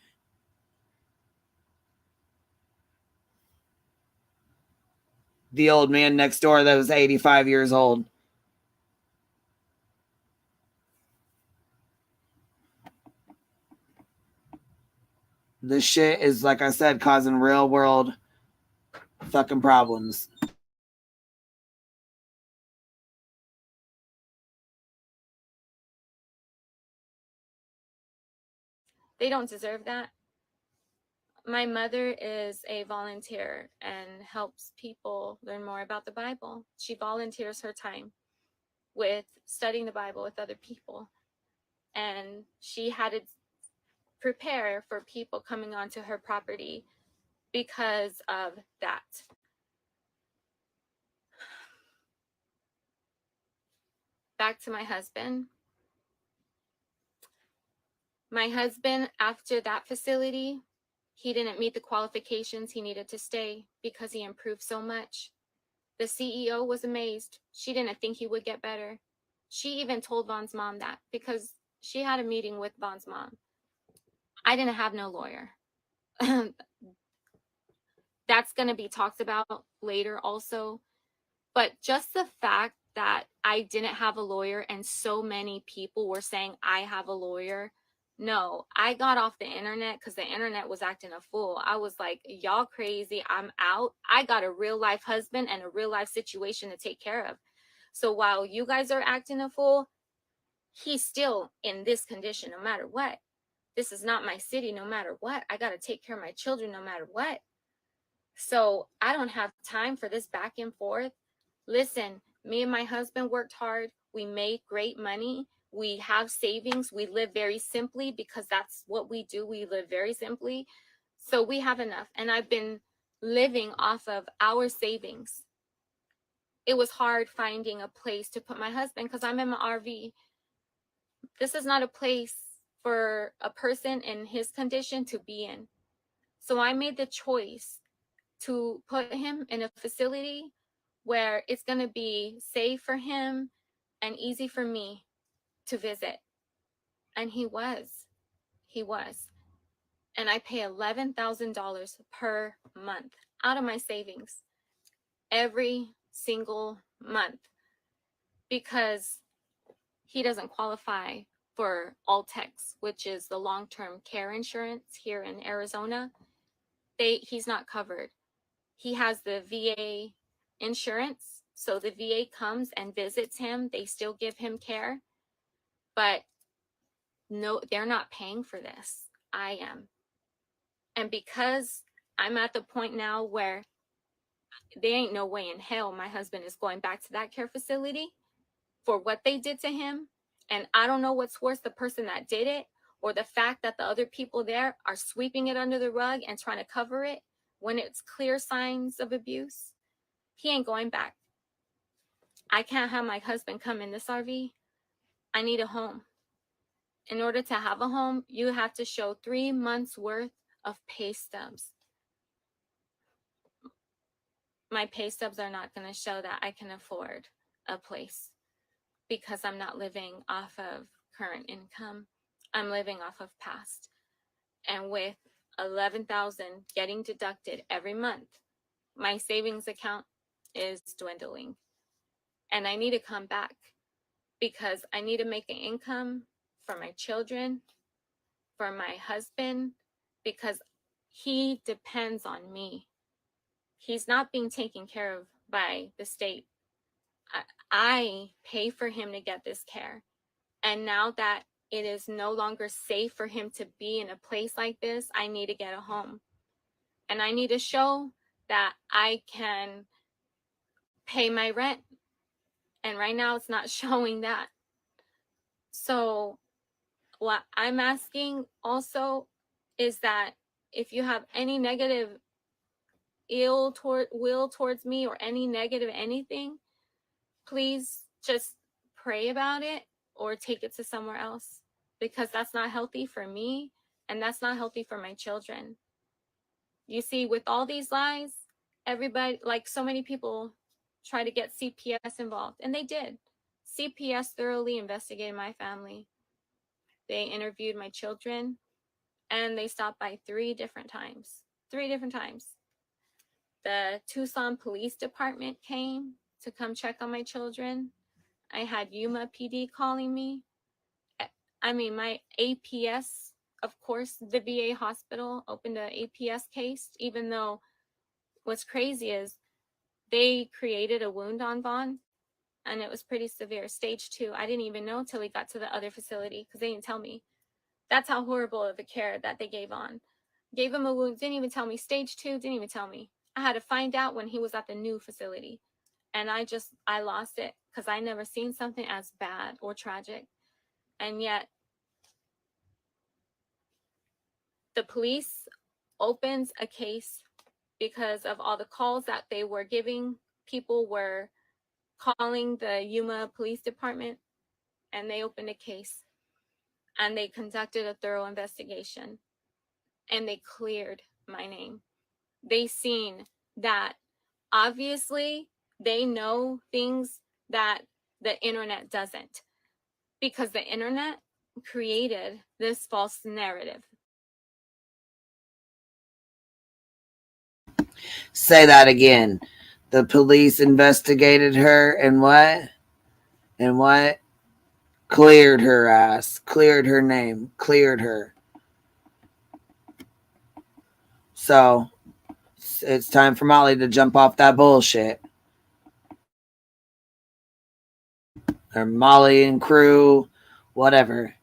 The old man next door that was 85 years old. This shit is, like I said, causing real world fucking problems. They don't deserve that. My mother is a volunteer and helps people learn more about the Bible. She volunteers her time with studying the Bible with other people. And she had to prepare for people coming onto her property because of that. Back to my husband. My husband, after that facility, he didn't meet the qualifications he needed to stay because he improved so much. The CEO was amazed. She didn't think he would get better. She even told Von's mom that because she had a meeting with Von's mom. I didn't have no lawyer. That's going to be talked about later also. But just the fact that I didn't have a lawyer and so many people were saying I have a lawyer No, I got off the internet because the internet was acting a fool. I was like, y'all crazy. I'm out. I got a real life husband and a real life situation to take care of. So while you guys are acting a fool, he's still in this condition no matter what. This is not my city no matter what. I got to take care of my children no matter what. So I don't have time for this back and forth. Listen, me and my husband worked hard. We made great money. We have savings. We live very simply because that's what we do. We live very simply. So we have enough. And I've been living off of our savings. It was hard finding a place to put my husband because I'm in my RV. This is not a place for a person in his condition to be in. So I made the choice to put him in a facility where it's going to be safe for him and easy for me to visit. And he was. And I pay $11,000 per month out of my savings every single month because he doesn't qualify for Altex, which is the long-term care insurance here in Arizona. He's not covered. He has the VA insurance. So the VA comes and visits him. They still give him care. But no, they're not paying for this. I am. And because I'm at the point now where there ain't no way in hell my husband is going back to that care facility for what they did to him. And I don't know what's worse, the person that did it or the fact that the other people there are sweeping it under the rug and trying to cover it when it's clear signs of abuse. He ain't going back. I can't have my husband come in this RV. I need a home. In order to have a home, you have to show 3 months worth of pay stubs. My pay stubs are not going to show that I can afford a place because I'm not living off of current income. I'm living off of past. And with $11,000 getting deducted every month, my savings account is dwindling. And I need to come back because I need to make an income for my children, for my husband, because he depends on me. He's not being taken care of by the state. I pay for him to get this care. And now that it is no longer safe for him to be in a place like this, I need to get a home. And I need to show that I can pay my rent. And right now it's not showing that. So what I'm asking also is that if you have any negative will towards me or any negative anything, please just pray about it or take it to somewhere else because that's not healthy for me and that's not healthy for my children. You see, with all these lies, everybody, like so many people try to get CPS involved, and they did. CPS thoroughly investigated my family. They interviewed my children, and they stopped by 3 different times. 3 different times. The Tucson Police Department came to come check on my children. I had Yuma PD calling me. I mean, my APS, of course, the VA hospital opened an APS case, even though what's crazy is they created a wound on Vaughn, and it was pretty severe, stage 2. I didn't even know until we got to the other facility because they didn't tell me. That's how horrible of the care that they gave on. Gave him a wound, didn't even tell me. Stage 2, didn't even tell me. I had to find out when he was at the new facility. And I lost it because I never seen something as bad or tragic. And yet, the police opens a case because of all the calls that they were giving. People were calling the Yuma Police Department, and they opened a case. And they conducted a thorough investigation. And they cleared my name. They seen that obviously they know things that the internet doesn't, because the internet created this false narrative. Say that again. The police investigated her and what? And what? Cleared her ass. Cleared her name. Cleared her. So it's time for Molly to jump off that bullshit. Or Molly and crew, whatever.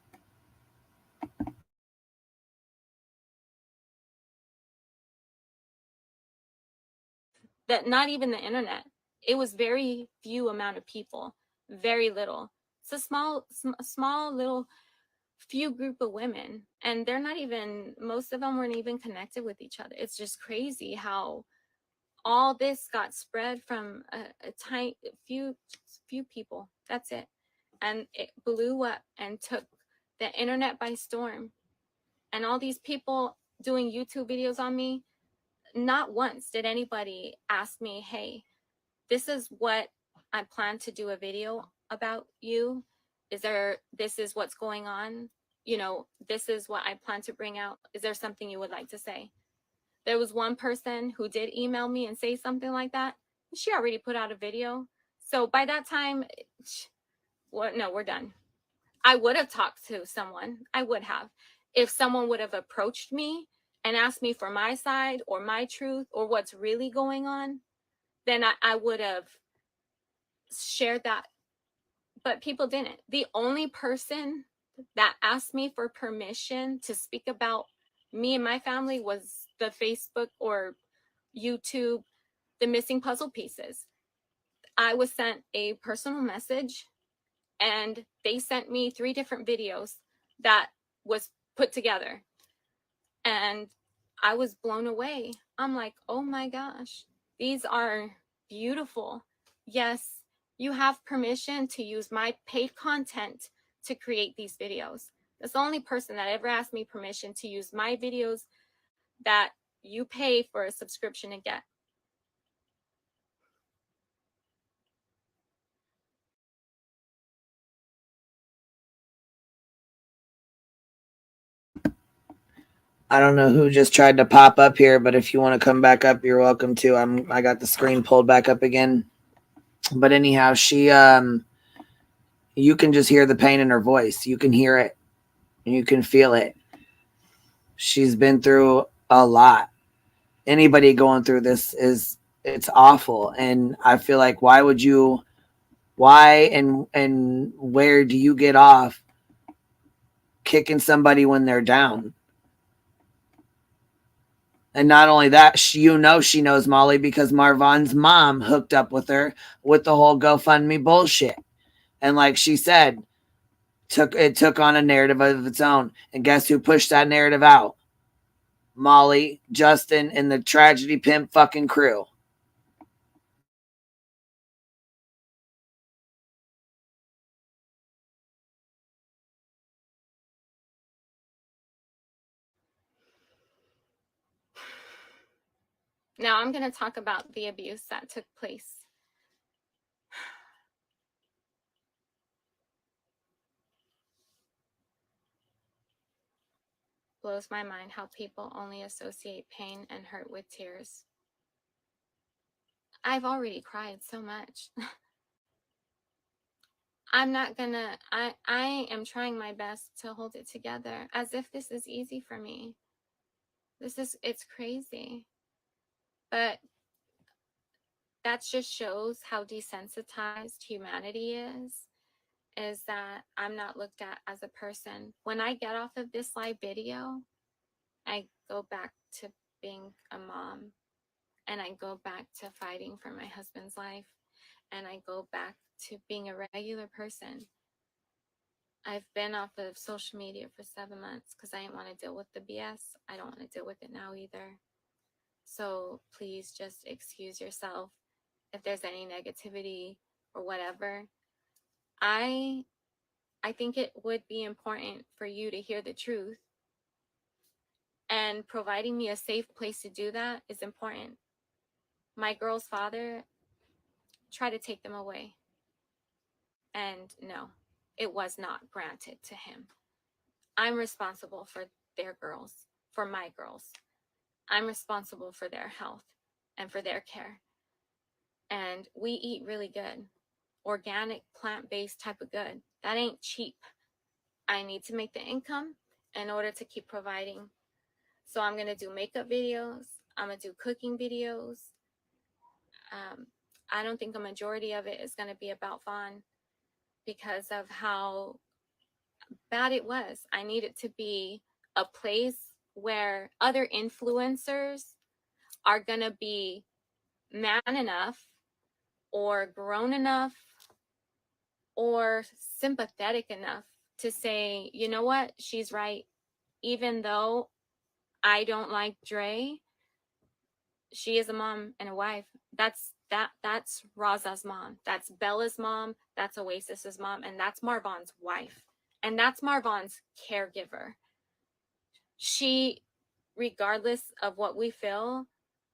That not even the internet. It was very few amount of people, very little. It's a small little few group of women, and they're not even, most of them weren't even connected with each other. It's just crazy how all this got spread from a tiny few people. That's it. And it blew up and took the internet by storm. And all these people doing YouTube videos on me, not once did anybody ask me, hey, this is what I plan to do a video about you. This is what's going on. You know, this is what I plan to bring out. Is there something you would like to say? There was one person who did email me and say something like that. She already put out a video. So by that time, no, we're done. I would have talked to someone. I would have. If someone would have approached me and asked me for my side or my truth or what's really going on, then I would have shared that. But people didn't. The only person that asked me for permission to speak about me and my family was the Facebook or YouTube, the missing puzzle pieces. I was sent a personal message and they sent me 3 different videos that was put together. And I was blown away. I'm like, oh my gosh, these are beautiful. Yes, you have permission to use my paid content to create these videos. That's the only person that ever asked me permission to use my videos that you pay for a subscription to get. I don't know who just tried to pop up here, but if you want to come back up, you're welcome to. I got the screen pulled back up again. But anyhow, she you can just hear the pain in her voice. You can hear it. You can feel it. She's been through a lot. Anybody going through this it's awful. And I feel like why and where do you get off kicking somebody when they're down? And not only that, she knows Molly because Marvon's mom hooked up with her with the whole GoFundMe bullshit. And like she said, took on a narrative of its own. And guess who pushed that narrative out? Molly, Justin, and the tragedy pimp fucking crew. Now I'm going to talk about the abuse that took place. Blows my mind how people only associate pain and hurt with tears. I've already cried so much. I'm not gonna, I am trying my best to hold it together as if this is easy for me. It's crazy. But that just shows how desensitized humanity is that I'm not looked at as a person. When I get off of this live video, I go back to being a mom, and I go back to fighting for my husband's life, and I go back to being a regular person. I've been off of social media for 7 months because I didn't want to deal with the BS. I don't want to deal with it now either. So please just excuse yourself if there's any negativity or whatever. I think it would be important for you to hear the truth, and providing me a safe place to do that is important. My girl's father tried to take them away, and no, it was not granted to him. I'm responsible for their girls, for my girls. I'm responsible for their health and for their care. And we eat really good. organic, plant-based type of good. That ain't cheap. I need to make the income in order to keep providing. So I'm going to do makeup videos. I'm going to do cooking videos. I don't think a majority of it is going to be about Vaughn because of how bad it was. I need it to be a place where other influencers are going to be man enough or grown enough or sympathetic enough to say, you know what, she's right. Even though I don't like Dre, she is a mom and a wife. That's Raza's mom. That's Bella's mom. That's Oasis's mom. And that's Marvon's wife. And that's Marvon's caregiver. She, regardless of what we feel,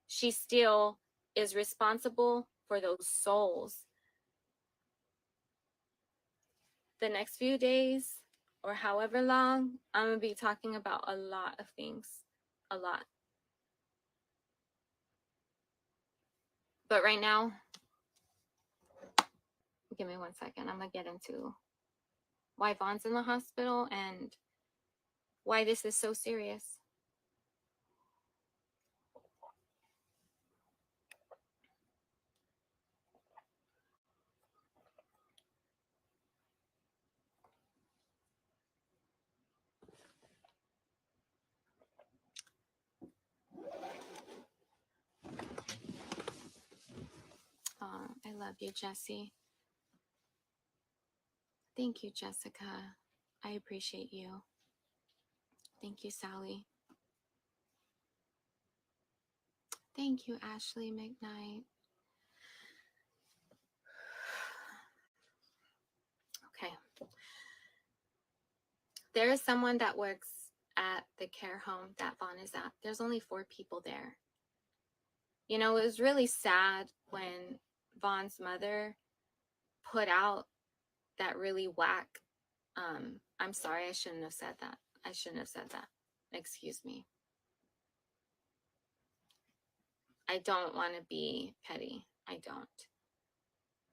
she still is responsible for those souls. The next few days or however long, I'm going to be talking about a lot of things. A lot. But right now, give me 1 second. I'm going to get into why Vaughn's in the hospital and why this is so serious. Oh, I love you, Jessie. Thank you, Jessica. I appreciate you. Thank you, Sally. Thank you, Ashley McKnight. Okay. There is someone that works at the care home that Vaughn is at. There's only 4 people there. You know, it was really sad when Vaughn's mother put out that really whack. I'm sorry, I shouldn't have said that. I shouldn't have said that. Excuse me. I don't want to be petty. I don't.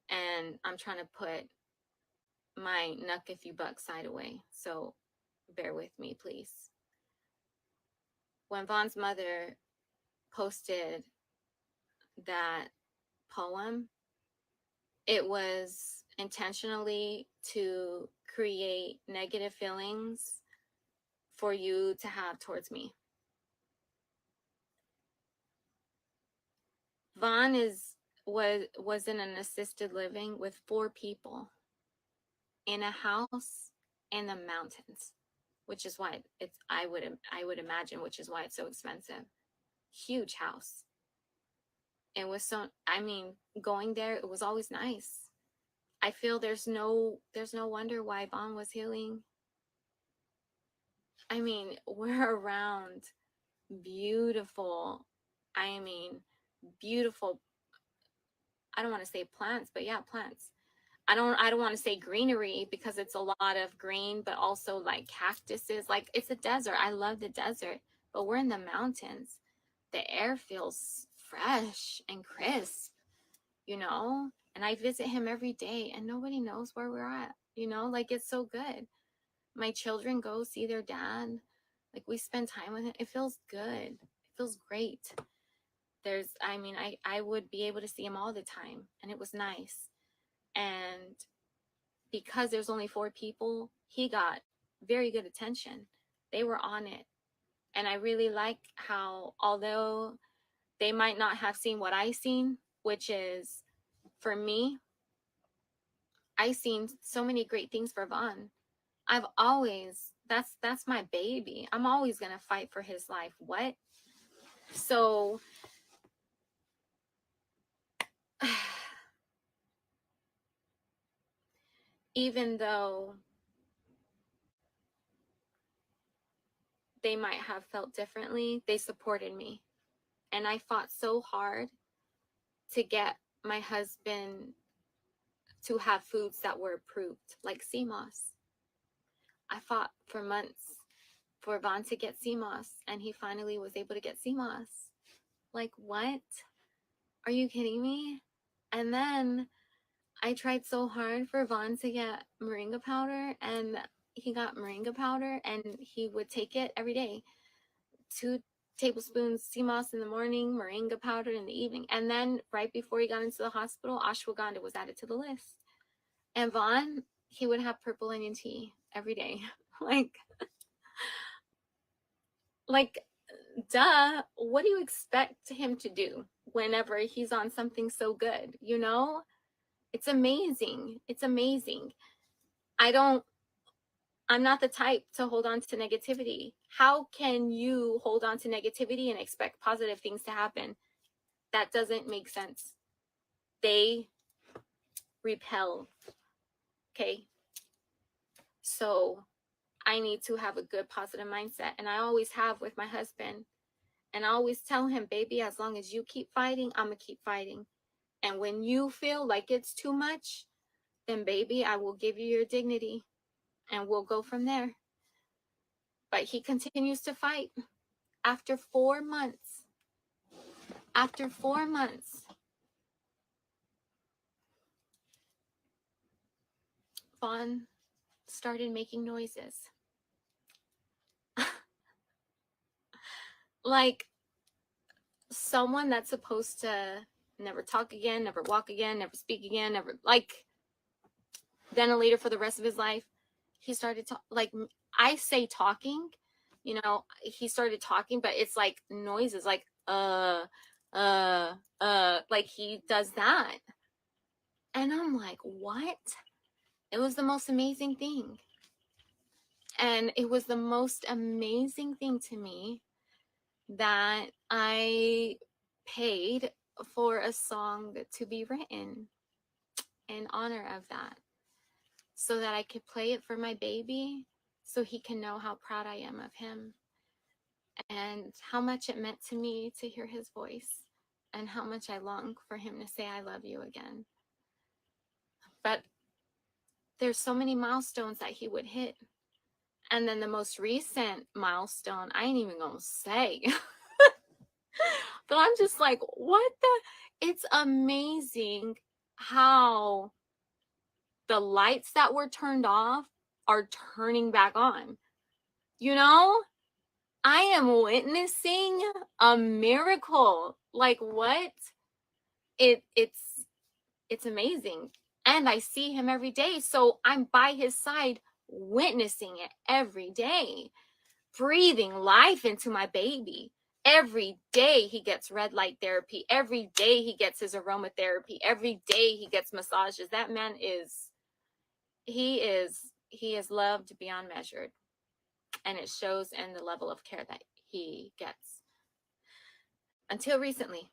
And I'm trying to put my nuck if you buck side away. So bear with me, please. When Vaughn's mother posted that poem, it was intentionally to create negative feelings for you to have towards me. Vaughn was in an assisted living with 4 people in a house in the mountains, which is why it's I would imagine, which is why it's so expensive. Huge house. It was so, I mean, going there, it was always nice. I feel there's no wonder why Vaughn was healing. I mean, we're around beautiful, beautiful, I don't want to say plants, but yeah, plants. I don't want to say greenery because it's a lot of green, but also like cactuses. Like, it's a desert. I love the desert, but we're in the mountains. The air feels fresh and crisp, you know? And I visit him every day and nobody knows where we're at, you know? Like, it's so good. My children go see their dad. Like, we spend time with him. It feels good. It feels great. I would be able to see him all the time, and it was nice. And because there's only 4 people, he got very good attention. They were on it. And I really like how, although they might not have seen what I seen, which is, for me, I seen so many great things for Vaughn. I've always, that's my baby. I'm always going to fight for his life. What? So even though they might have felt differently, they supported me. And I fought so hard to get my husband to have foods that were approved, like sea moss. I fought for months for Vaughn to get sea moss, and he finally was able to get sea moss. Like, what? Are you kidding me? And then I tried so hard for Vaughn to get moringa powder, and he got moringa powder, and he would take it every day. 2 tablespoons sea moss in the morning, moringa powder in the evening. And then right before he got into the hospital, ashwagandha was added to the list. And Vaughn, he would have purple onion tea every day. like, duh, what do you expect him to do whenever he's on something so good? You know, it's amazing. It's amazing. I'm not the type to hold on to negativity. How can you hold on to negativity and expect positive things to happen? That doesn't make sense. They repel. Okay. So I need to have a good positive mindset. And I always have with my husband. And I always tell him, baby, as long as you keep fighting, I'm going to keep fighting. And when you feel like it's too much, then baby, I will give you your dignity and we'll go from there. But he continues to fight. After 4 months, Vaughn started making noises. Like someone that's supposed to never talk again, never walk again, never speak again, never, like, ventilator for the rest of his life. He started to, like, I say talking, you know, he started talking, but it's like noises, like like he does that. And I'm like, what? It was the most amazing thing. And it was the most amazing thing to me that I paid for a song to be written in honor of that, so that I could play it for my baby, so he can know how proud I am of him and how much it meant to me to hear his voice and how much I long for him to say I love you again. But there's so many milestones that he would hit. And then the most recent milestone, I ain't even gonna say. But I'm just like, what the? It's amazing how the lights that were turned off are turning back on. You know, I am witnessing a miracle. Like, what? It's amazing. And I see him every day. So I'm by his side witnessing it every day, breathing life into my baby. Every day he gets red light therapy. Every day he gets his aromatherapy. Every day he gets massages. That man he is loved beyond measured. And it shows in the level of care that he gets. Until recently.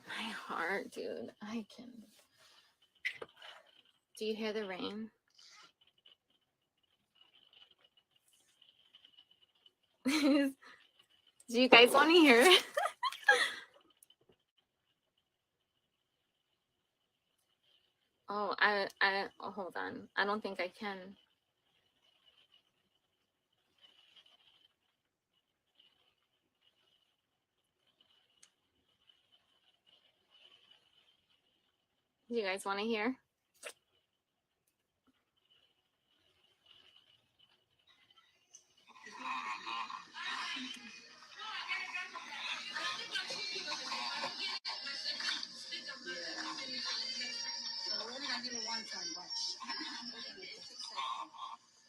My heart, dude. I can. Do you hear the rain? Do you guys want to hear it? Oh, oh, hold on. I don't think I can. Do you guys want to hear?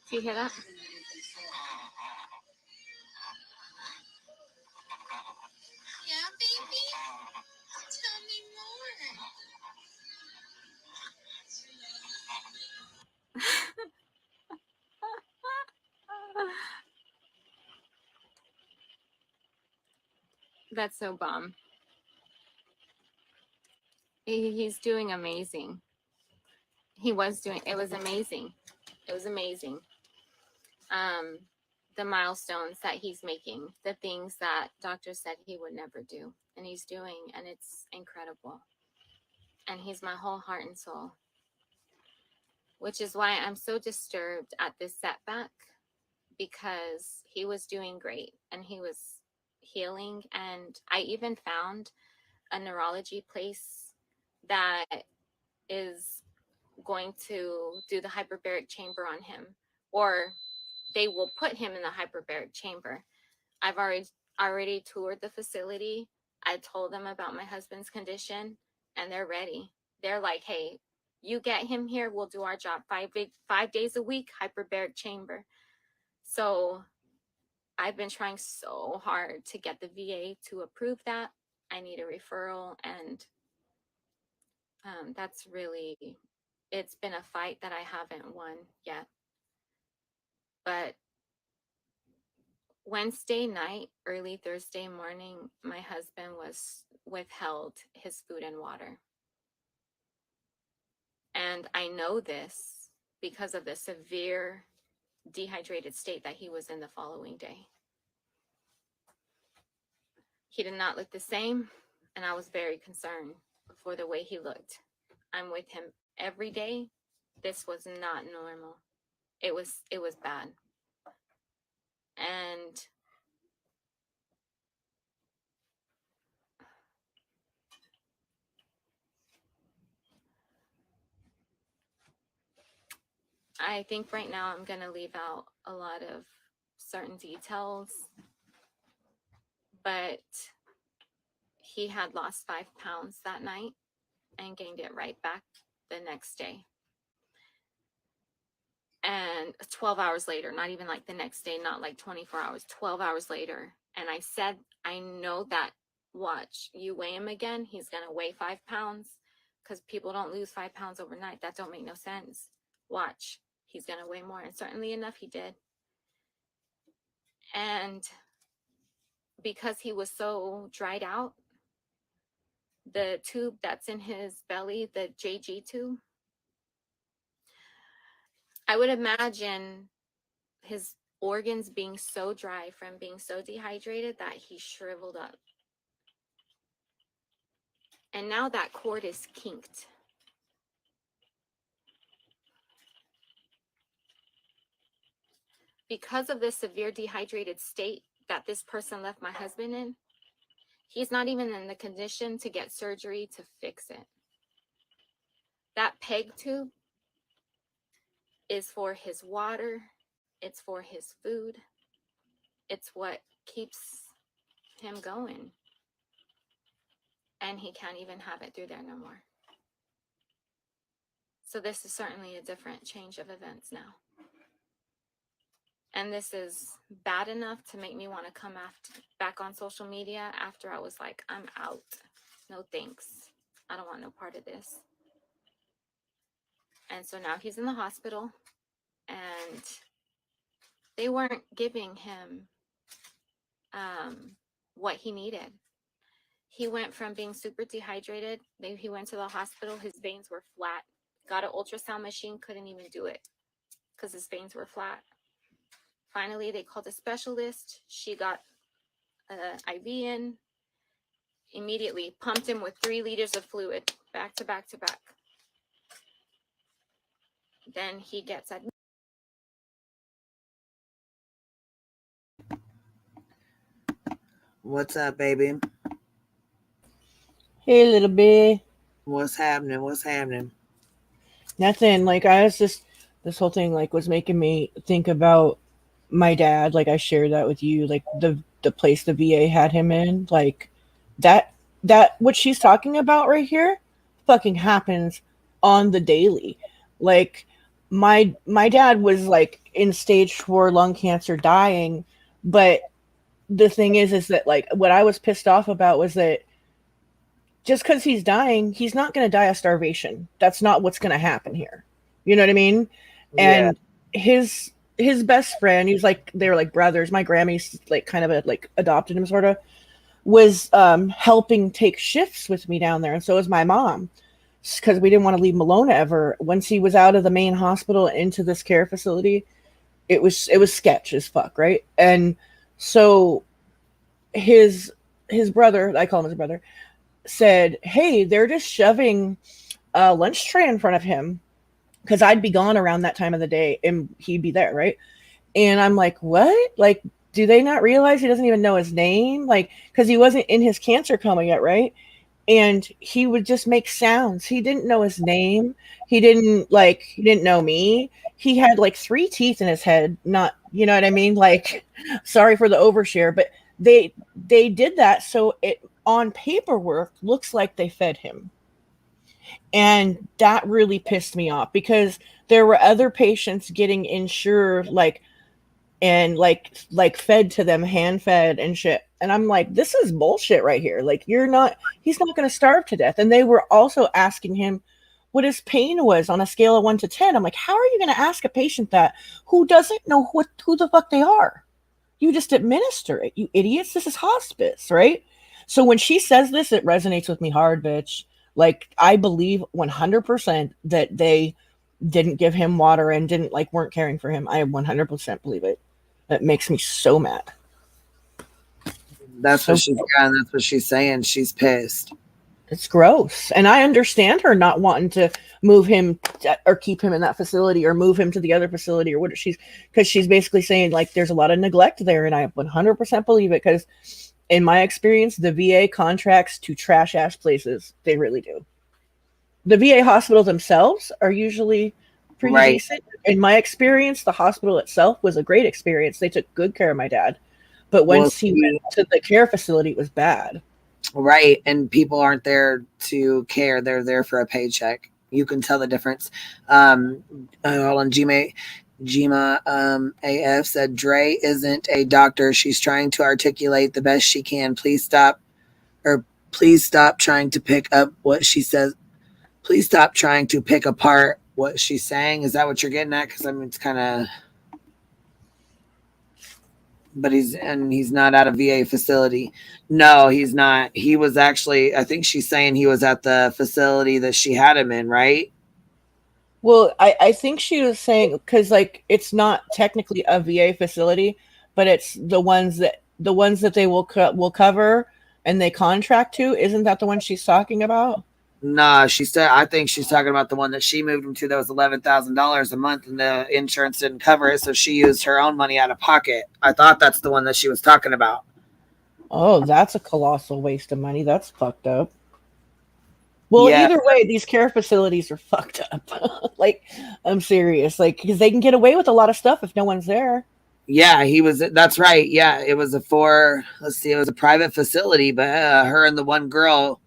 Do you hear that? Yeah, baby? Tell me more. That's so bomb. He's doing amazing. He was doing, it was amazing. It was amazing. The milestones that he's making, the things that doctors said he would never do, and he's doing, and it's incredible. And he's my whole heart and soul. which is why I'm so disturbed at this setback, because he was doing great and he was healing. And I even found a neurology place that is going to do the hyperbaric chamber on him, or they will put him in the hyperbaric chamber. I've already toured the facility. I told them about my husband's condition, and they're ready. They're like, hey, you get him here, we'll do our job. 5 days a week, hyperbaric chamber. So I've been trying so hard to get the VA to approve that. I need a referral, and that's really, it's been a fight that I haven't won yet. But Wednesday night, early Thursday morning, my husband was withheld his food and water. And I know this because of the severe dehydrated state that he was in the following day. He did not look the same, and I was very concerned for the way he looked. I'm with him every day. This was not normal. It was bad. And I think right now I'm going to leave out a lot of certain details, but he had lost 5 pounds that night and gained it right back the next day. And 12 hours later, not even like the next day, not like 24 hours, 12 hours later. And I said, I know that, watch, you weigh him again, he's going to weigh 5 pounds, because people don't lose 5 pounds overnight. That don't make no sense. Watch, he's going to weigh more. And certainly enough, he did. And because he was so dried out, the tube that's in his belly, the JG tube, I would imagine his organs being so dry from being so dehydrated that he shriveled up. And now that cord is kinked. Because of the severe dehydrated state that this person left my husband in, he's not even in the condition to get surgery to fix it. That peg tube is for his water, it's for his food, it's what keeps him going. And he can't even have it through there no more. So this is certainly a different change of events now. And this is bad enough to make me want to come back on social media after I was like, I'm out. No thanks. I don't want no part of this. And so now he's in the hospital, and they weren't giving him what he needed. He went from being super dehydrated. He went to the hospital. His veins were flat. Got an ultrasound machine, couldn't even do it because his veins were flat. Finally, they called a specialist. She got an IV in, immediately pumped him with 3 liters of fluid, back to back to back. Then he gets admitted. What's up, baby? Hey, little bit. What's happening? What's happening? Nothing. Like, I was just, this whole thing, like, was making me think about my dad. Like, I shared that with you, like, the place the VA had him in. Like, that, what she's talking about right here fucking happens on the daily. Like, my dad was, like, in stage 4 lung cancer, dying. But the thing is that, like, what I was pissed off about was that just because he's dying, he's not going to die of starvation. That's not what's going to happen here. You know what I mean? Yeah. And his best friend, he was like, they were like brothers. My Grammy's like kind of adopted him, sort of, was helping take shifts with me down there. And so was my mom, because we didn't want to leave him alone ever. Once he was out of the main hospital into this care facility, it was sketch as fuck, right? And so his brother, I call him his brother, said, hey, they're just shoving a lunch tray in front of him. because I'd be gone around that time of the day and he'd be there, right? And I'm like, what? Like, do they not realize he doesn't even know his name? Like, because he wasn't in his cancer coma yet, right? And he would just make sounds. He didn't know his name. He didn't know me. He had like 3 teeth in his head. Not, you know what I mean? Like, sorry for the overshare, but they did that so it on paperwork looks like they fed him. And that really pissed me off because there were other patients getting insured and fed to them, hand fed and shit. And I'm like, this is bullshit right here. Like, he's not going to starve to death. And they were also asking him what his pain was on a scale of 1 to 10. I'm like, how are you going to ask a patient that who doesn't know who the fuck they are? You just administer it, you idiots. This is hospice, right? So when she says this, it resonates with me hard, bitch. Like, I believe 100% that they didn't give him water and weren't caring for him. I 100% believe it. That makes me so mad. That's what she's saying. She's pissed. It's gross. And I understand her not wanting to move him or keep him in that facility or move him to the other facility or what because she's basically saying like there's a lot of neglect there. And I 100% believe it because in my experience, the VA contracts to trash ass places. They really do. The VA hospitals themselves are usually pretty decent. In my experience, the hospital itself was a great experience. They took good care of my dad. But once he went to the care facility, it was bad. Right. And people aren't there to care. They're there for a paycheck. You can tell the difference. Hold on. Jima AF said, Dre isn't a doctor. She's trying to articulate the best she can. Please stop trying to pick up what she says. Please stop trying to pick apart what she's saying. Is that what you're getting at? Because I mean, it's kind of... But he's not at a VA facility. No, he's not. He was actually, I think she's saying he was at the facility that she had him in, right? Well, I think she was saying, because like it's not technically a VA facility, but it's the ones that they will cover and they contract to. Isn't that the one she's talking about? Nah, I think she's talking about the one that she moved him to that was $11,000 a month and the insurance didn't cover it, so she used her own money out of pocket. I thought that's the one that she was talking about. Oh, that's a colossal waste of money. That's fucked up. Well, yeah. Either way, these care facilities are fucked up. Like, I'm serious. Like, because they can get away with a lot of stuff if no one's there. Yeah, that's right. Yeah, it was it was a private facility, but her and the one girl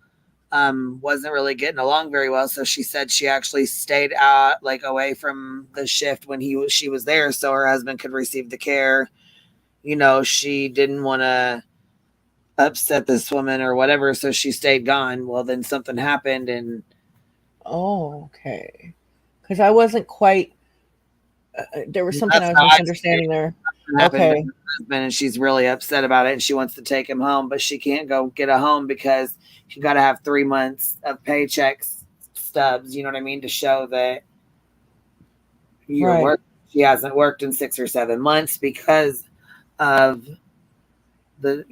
wasn't really getting along very well. So she said she actually stayed out, like away from the shift when she was there, so her husband could receive the care. You know, she didn't want to upset this woman or whatever, so she stayed gone. Well, then something happened, and okay, because I wasn't quite. There was something I was misunderstanding there. Okay, and she's really upset about it, and she wants to take him home, but she can't go get a home because she got to have 3 months of paychecks stubs. You know what I mean, to show that you're working. She hasn't worked in 6 or 7 months because of the,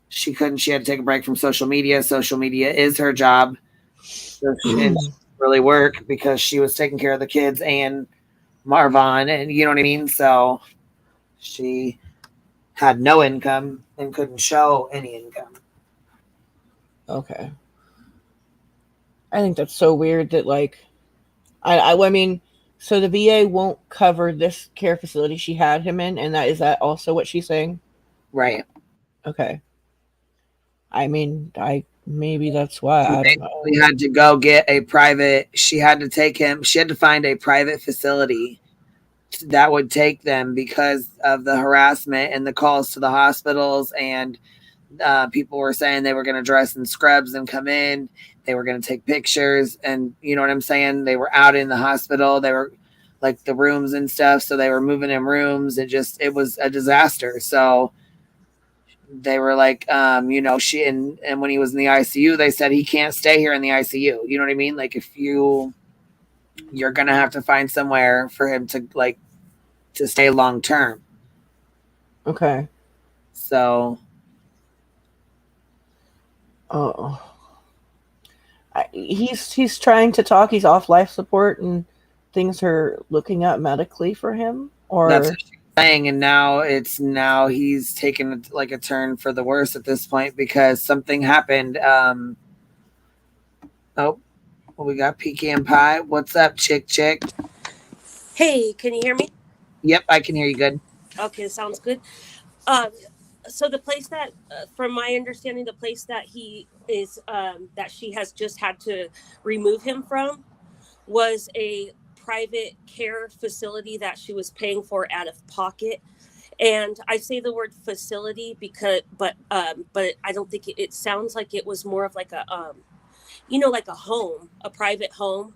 she had to take a break from social media. Social media is her job. So she didn't really work because she was taking care of the kids and Marvon, and you know what I mean? So she had no income and couldn't show any income. Okay. I think that's so weird that, like, I mean, so the VA won't cover this care facility she had him in, and is that also what she's saying? Right. Okay. I mean, maybe that's why. I don't know. We had to go get she had to find a private facility that would take them because of the harassment and the calls to the hospitals, and people were saying they were going to dress in scrubs and come in. They were going to take pictures, and you know what I'm saying? They were out in the hospital. They were like the rooms and stuff. So they were moving in rooms. It was a disaster. So they were like, she, and when he was in the ICU, they said he can't stay here in the ICU. You know what I mean? Like, if you're going to have to find somewhere for him to stay long term. Okay. So. Oh. he's trying to talk. He's off life support, and things are looking up medically for him. Or That's what she's saying, and now he's taken like a turn for the worse at this point because something happened. We got pecan pie. What's up, chick? Hey, can you hear me? Yep, I can hear you good. Okay, sounds good. So the place that, from my understanding, the place that he is, that she has just had to remove him from was a private care facility that she was paying for out of pocket. And I say the word facility because, but I don't think it sounds like it was more of like a, like a home, a private home.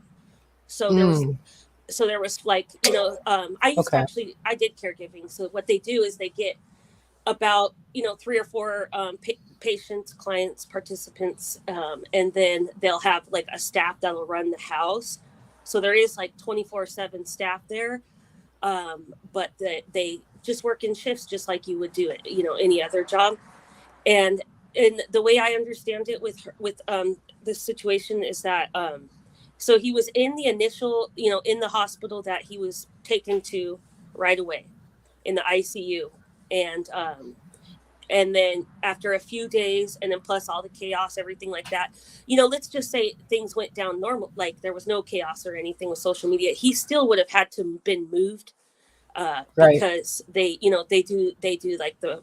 So there was like, I used to actually, I did caregiving. So what they do is they get about, 3 or 4 patients, clients, participants, and then they'll have like a staff that'll run the house. So there is like 24/7 staff there, but they just work in shifts just like you would do it, any other job. And the way I understand it with this situation is that so he was in the initial, in the hospital that he was taken to right away in the ICU. And then after a few days, and then plus all the chaos, everything like that, let's just say things went down normal, like there was no chaos or anything with social media. He still would have had to been moved because they do like the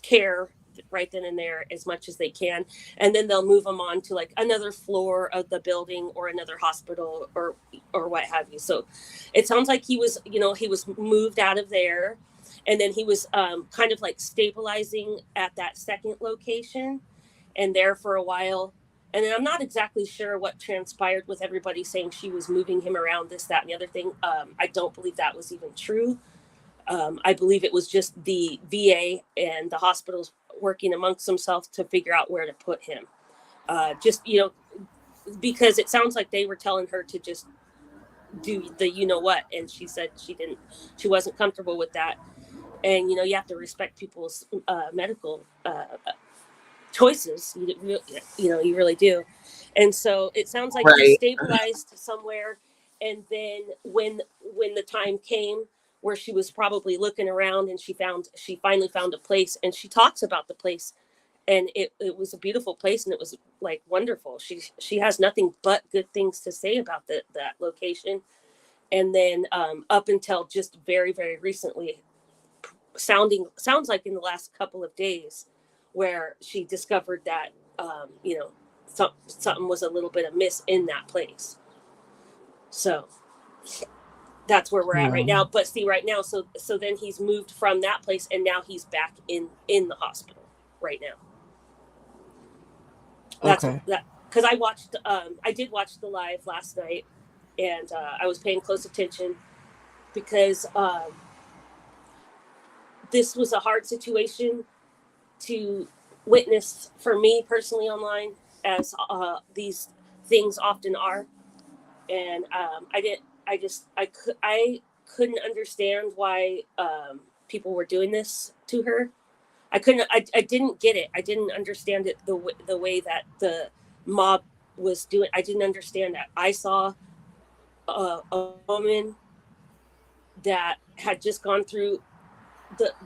care right then and there as much as they can, and then they'll move them on to like another floor of the building or another hospital or what have you. So it sounds like he was moved out of there, and then he was kind of like stabilizing at that second location and there for a while. And then I'm not exactly sure what transpired with everybody saying she was moving him around, this, that, and the other thing. I don't believe that was even true. I believe it was just the VA and the hospitals working amongst themselves to figure out where to put him. Because it sounds like they were telling her to just do the what, and she said she wasn't comfortable with that. And you have to respect people's medical choices. You really do. And so it sounds like he stabilized somewhere, and then when the time came where she was probably looking around, and she finally found a place, and she talks about the place, and it was a beautiful place, and it was like wonderful. She has nothing but good things to say about that location. And then up until just very, very recently, sounds like in the last couple of days, where she discovered that something was a little bit amiss in that place. So that's where we're at right now. But see, right now, so then he's moved from that place, and now he's back in the hospital right now. That's that, because I did watch the live last night, and I was paying close attention because this was a hard situation to witness for me personally online, as these things often are. And I couldn't understand why people were doing this to her. I didn't get it. I didn't understand it the way that the mob was doing. I didn't understand that. I saw a woman that had just gone through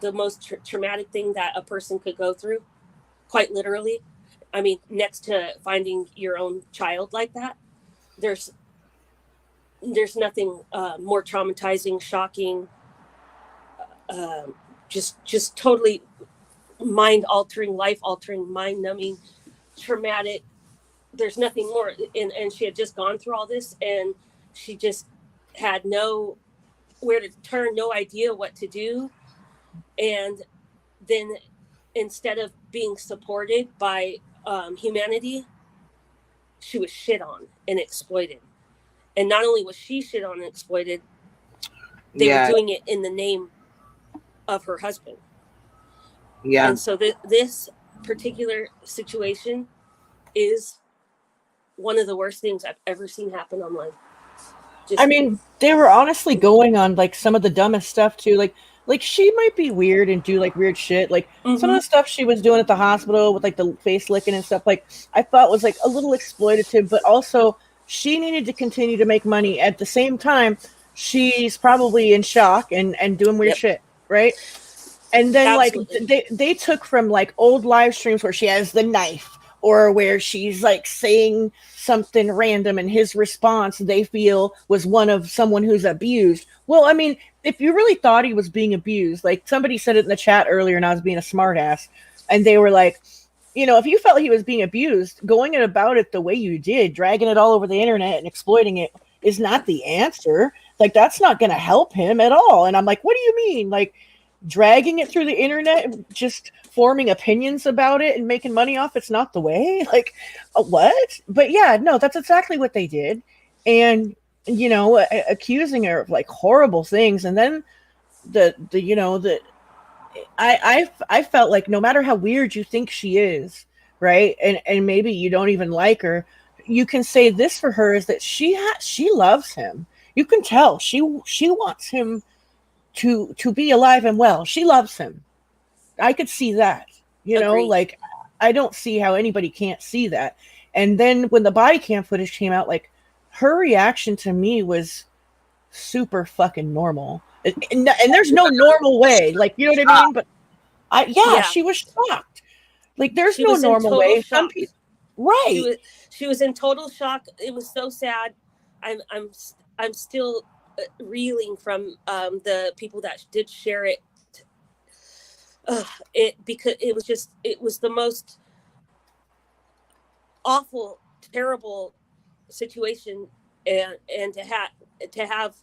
the most traumatic thing that a person could go through, quite literally. I mean, next to finding your own child like that, there's nothing more traumatizing, shocking, just totally mind-altering, life-altering, mind-numbing, traumatic. There's nothing more. And she had just gone through all this, and she just had no where to turn, no idea what to do. And then instead of being supported by humanity, she was shit on and exploited. And not only was she shit on and exploited, they were doing it in the name of her husband. Yeah. And so this particular situation is one of the worst things I've ever seen happen online. I mean, they were honestly going on like some of the dumbest stuff too. Like like she might be weird and do like weird shit. Like some of the stuff she was doing at the hospital with like the face licking and stuff, like I thought was like a little exploitative, but also she needed to continue to make money. At the same time, she's probably in shock and doing weird shit, right? And then Absolutely. like they took from like old live streams where she has the knife or where she's like saying something random and his response they feel was one of someone who's abused. Well, I mean, if you really thought he was being abused, like somebody said it in the chat earlier and I was being a smartass, and they were like, you know, if you felt he was being abused, going about it the way you did, dragging it all over the internet and exploiting it is not the answer. Like that's not going to help him at all. And I'm like, what do you mean? Like dragging it through the internet and just forming opinions about it and making money off it's not the way? Like what? But yeah, no, that's exactly what they did. And you know, accusing her of like horrible things. And then the you know, the I felt like no matter how weird you think she is, right, and maybe you don't even like her, you can say this for her is that she loves him. You can tell she wants him to be alive and well. She loves him. I could see that. You know, Agreed. like I don't see how anybody can't see that. And then when the body cam footage came out, like her reaction to me was super fucking normal. And there's no normal way, like, you know what I mean? But she was shocked. Like there's She no was in normal total way. Some shock. people, right? She was in total shock. It was so sad. I'm still reeling from the people that did share it. Because it was the most awful, terrible situation, and to have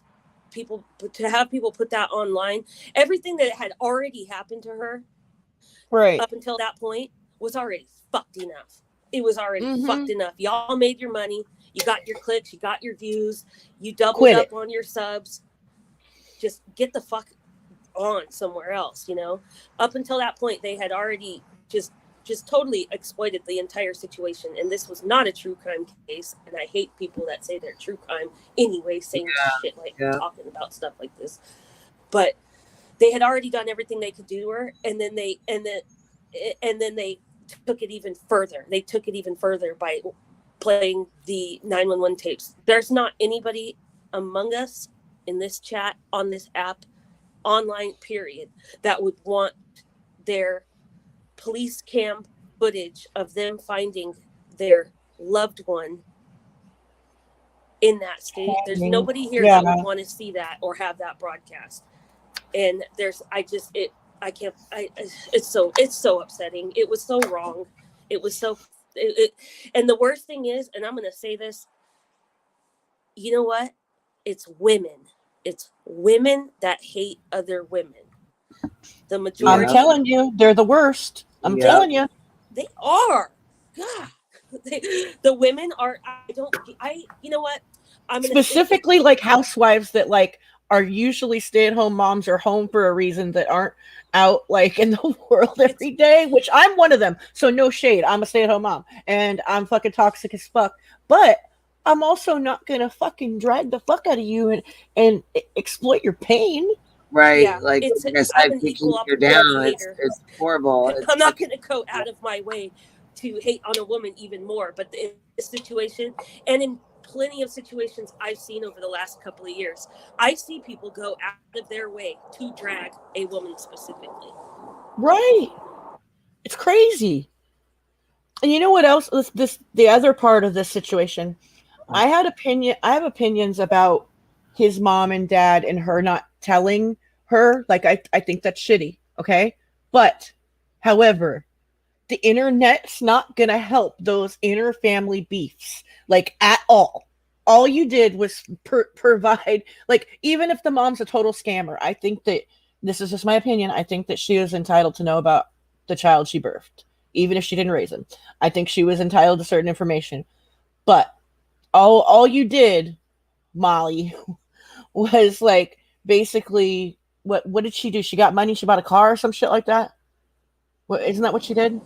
people put that online. Everything that had already happened to her, Right, up until that point, was already fucked enough. It was already Mhm. fucked enough. Y'all made your money. You got your clicks. You got your views. You doubled Quit up it. on your subs. Just get the fuck on somewhere else, you know? Up until that point, they had already just totally exploited the entire situation. And this was not a true crime case. And I hate people that say they're true crime anyway, saying shit like talking about stuff like this. But they had already done everything they could do to her, and then they took it even further. They took it even further by playing the 911 tapes. There's not anybody among us in this chat, on this app, online period, that would want their police cam footage of them finding their loved one in that state. There's nobody here that would want to see that or have that broadcast. And it's so upsetting. It was so wrong. It was so, and the worst thing is, and I'm going to say this, you know what? It's women. It's women that hate other women. The majority. I'm telling you, they're the worst. I'm telling you. They are. God. The women are, you know what? I'm gonna specifically like housewives that like are usually stay-at-home moms or home for a reason, that aren't out like in the world every day, which I'm one of them. So no shade. I'm a stay-at-home mom and I'm fucking toxic as fuck. But I'm also not gonna fucking drag the fuck out of you and exploit your pain. Right. Yeah, like I'm an equal opportunity hater. It's horrible. I'm not gonna go out of my way to hate on a woman even more. But in this situation, and in plenty of situations I've seen over the last couple of years, I see people go out of their way to drag a woman specifically. Right. It's crazy. And you know what else? The other part of this situation, I have opinions about his mom and dad and her not telling her. Like I think that's shitty. Okay. But however, the internet's not gonna help those inner family beefs, like, at all. All you did was provide, like, even if the mom's a total scammer, I think that, this is just my opinion, I think that she was entitled to know about the child she birthed, even if she didn't raise him. I think she was entitled to certain information. But all you did, Molly, was like basically, what did she do? She got money, she bought a car or some shit like that. Isn't that what she did?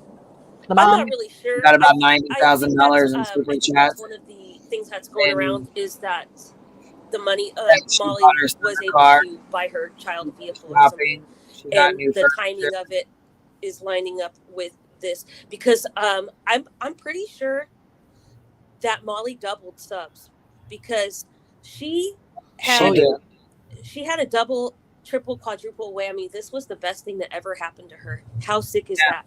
I'm not really sure. Got about $90,000 in super chat. One of the things that's going around is that the money. She Molly bought her son was a able car. to buy her child a vehicle or something, Shopping. She got and new the furniture. timing of it is lining up with this because I'm pretty sure that Molly doubled subs because she had a double, triple, quadruple whammy. This was the best thing that ever happened to her. How sick is that?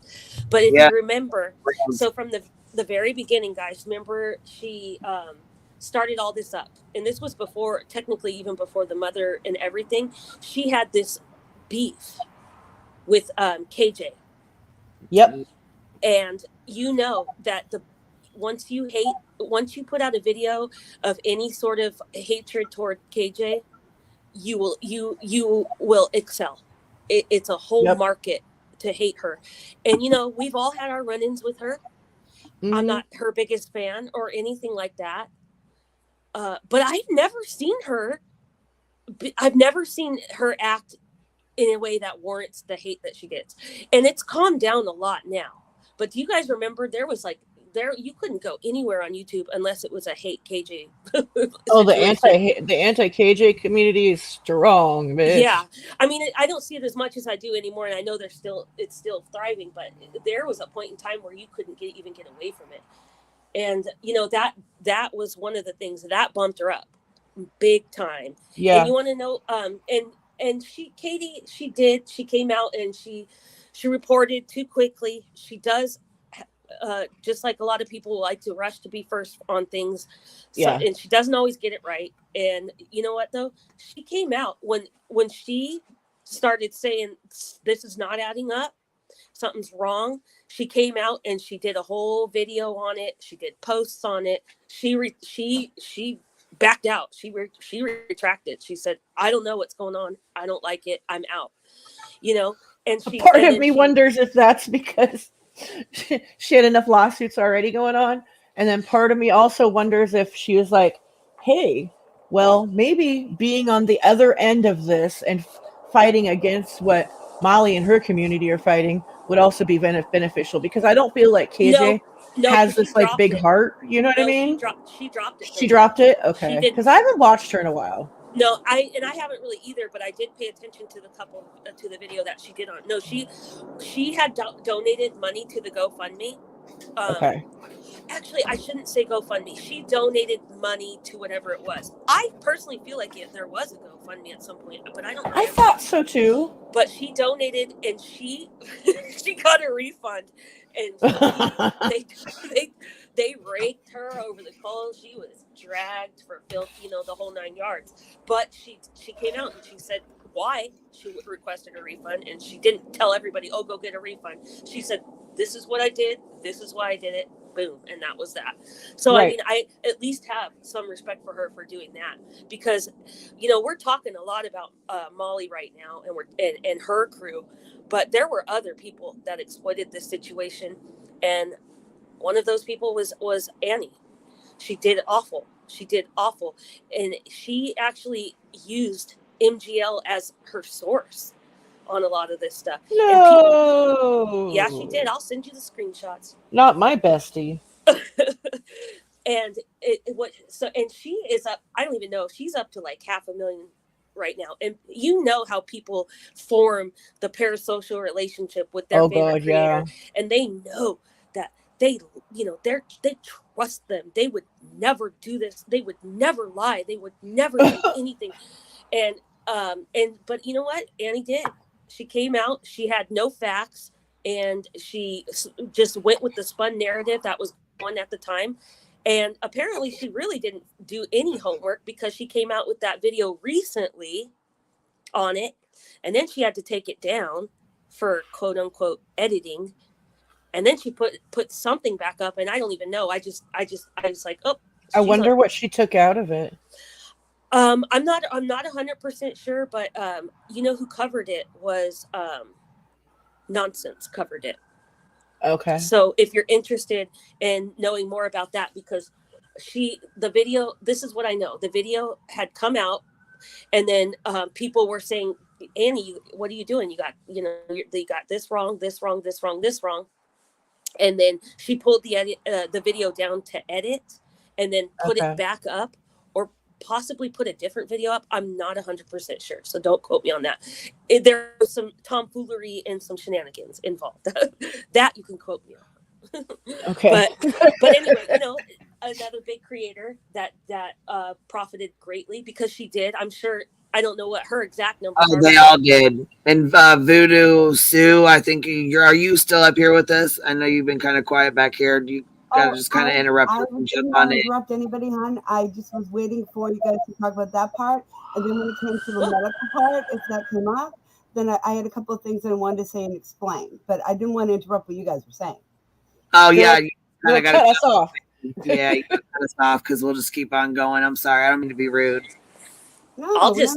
But if you remember, so from the very beginning, guys, remember she started all this up, and this was before, technically even before the mother and everything. She had this beef with KJ. Yep. And you know that once you put out a video of any sort of hatred toward KJ, you will excel. It's a whole market to hate her. And you know, we've all had our run-ins with her. I'm not her biggest fan or anything like that. But I've never seen her act in a way that warrants the hate that she gets. And it's calmed down a lot now. But do you guys remember you couldn't go anywhere on YouTube unless it was a hate KJ. Oh, the anti KJ community is strong, bitch. Yeah, I mean, I don't see it as much as I do anymore, and I know it's still thriving. But there was a point in time where you couldn't even get away from it, and you know that was one of the things that bumped her up big time. Yeah, and you want to know, and she came out and she reported too quickly. She does. Just like a lot of people like to rush to be first on things. And she doesn't always get it right. And you know what though? She came out when she started saying this is not adding up, something's wrong. She came out and she did a whole video on it. She did posts on it. She backed out. She retracted. She said, I don't know what's going on. I don't like it. I'm out. You know, and part of me wonders if that's because she had enough lawsuits already going on. And then part of me also wonders if she was like, hey, well, maybe being on the other end of this and fighting against what Molly and her community are fighting would also be beneficial, because I don't feel like KJ has this like big heart. You know what I mean? She dropped it. She dropped it? Okay. Because I haven't watched her in a while. No, I haven't really either, but I did pay attention to the video that she did on. No, she had donated money to the GoFundMe. Okay. Actually, I shouldn't say GoFundMe. She donated money to whatever it was. I personally feel like there was a GoFundMe at some point, but I don't know. I thought so too. But she donated and she got a refund, and they raked her over the coals. She was dragged for filth, the whole 9 yards. But she came out and she said why she requested a refund, and she didn't tell everybody, oh, go get a refund. She said, this is what I did. This is why I did it. Boom. And that was that. So, right. I mean, I at least have some respect for her for doing that, because, we're talking a lot about Molly right now and her crew, but there were other people that exploited this situation. And one of those people was Annie. She did awful. And she actually used MGL as her source on a lot of this stuff. No. Yeah, she did. I'll send you the screenshots. Not my bestie. And and she is up. I don't even know. She's up to like 500,000 right now. And you know how people form the parasocial relationship with their favorite creator, and they know that they trust them. They would never do this. They would never lie. They would never do anything. But you know what? Annie did. She came out. She had no facts, and she just went with the spun narrative that was on at the time. And apparently, she really didn't do any homework, because she came out with that video recently on it, and then she had to take it down for quote unquote editing, and then she put something back up, and I don't even know. I was like, oh. I wonder what she took out of it. I'm not 100% sure, but who covered it was Nonsense covered it. Okay. So if you're interested in knowing more about that, because the video, this is what I know. The video had come out, and then people were saying, Annie, what are you doing? You got, you got this wrong, this wrong, this wrong, this wrong. And then she pulled the video down to edit, and then put it back up, or possibly put a different video up. I'm not 100% sure, so don't quote me on that. There was some tomfoolery and some shenanigans involved. That you can quote me on. Okay. But anyway, you know, another big creator that profited greatly because she did. I'm sure. I don't know what her exact numbers are. They all did. And Voodoo Sue, I think are you still up here with us? I know you've been kind of quiet back here. Do you gotta just kind of interrupt us and jump on it? Interrupt anybody, hon. I just was waiting for you guys to talk about that part, and then when it came to the medical part, if that came up, then I had a couple of things that I wanted to say and explain, but I didn't want to interrupt what you guys were saying. Oh yeah, you kind of got cut us off. Yeah, you cut us off because we'll just keep on going. I'm sorry, I don't mean to be rude. No, I'll it's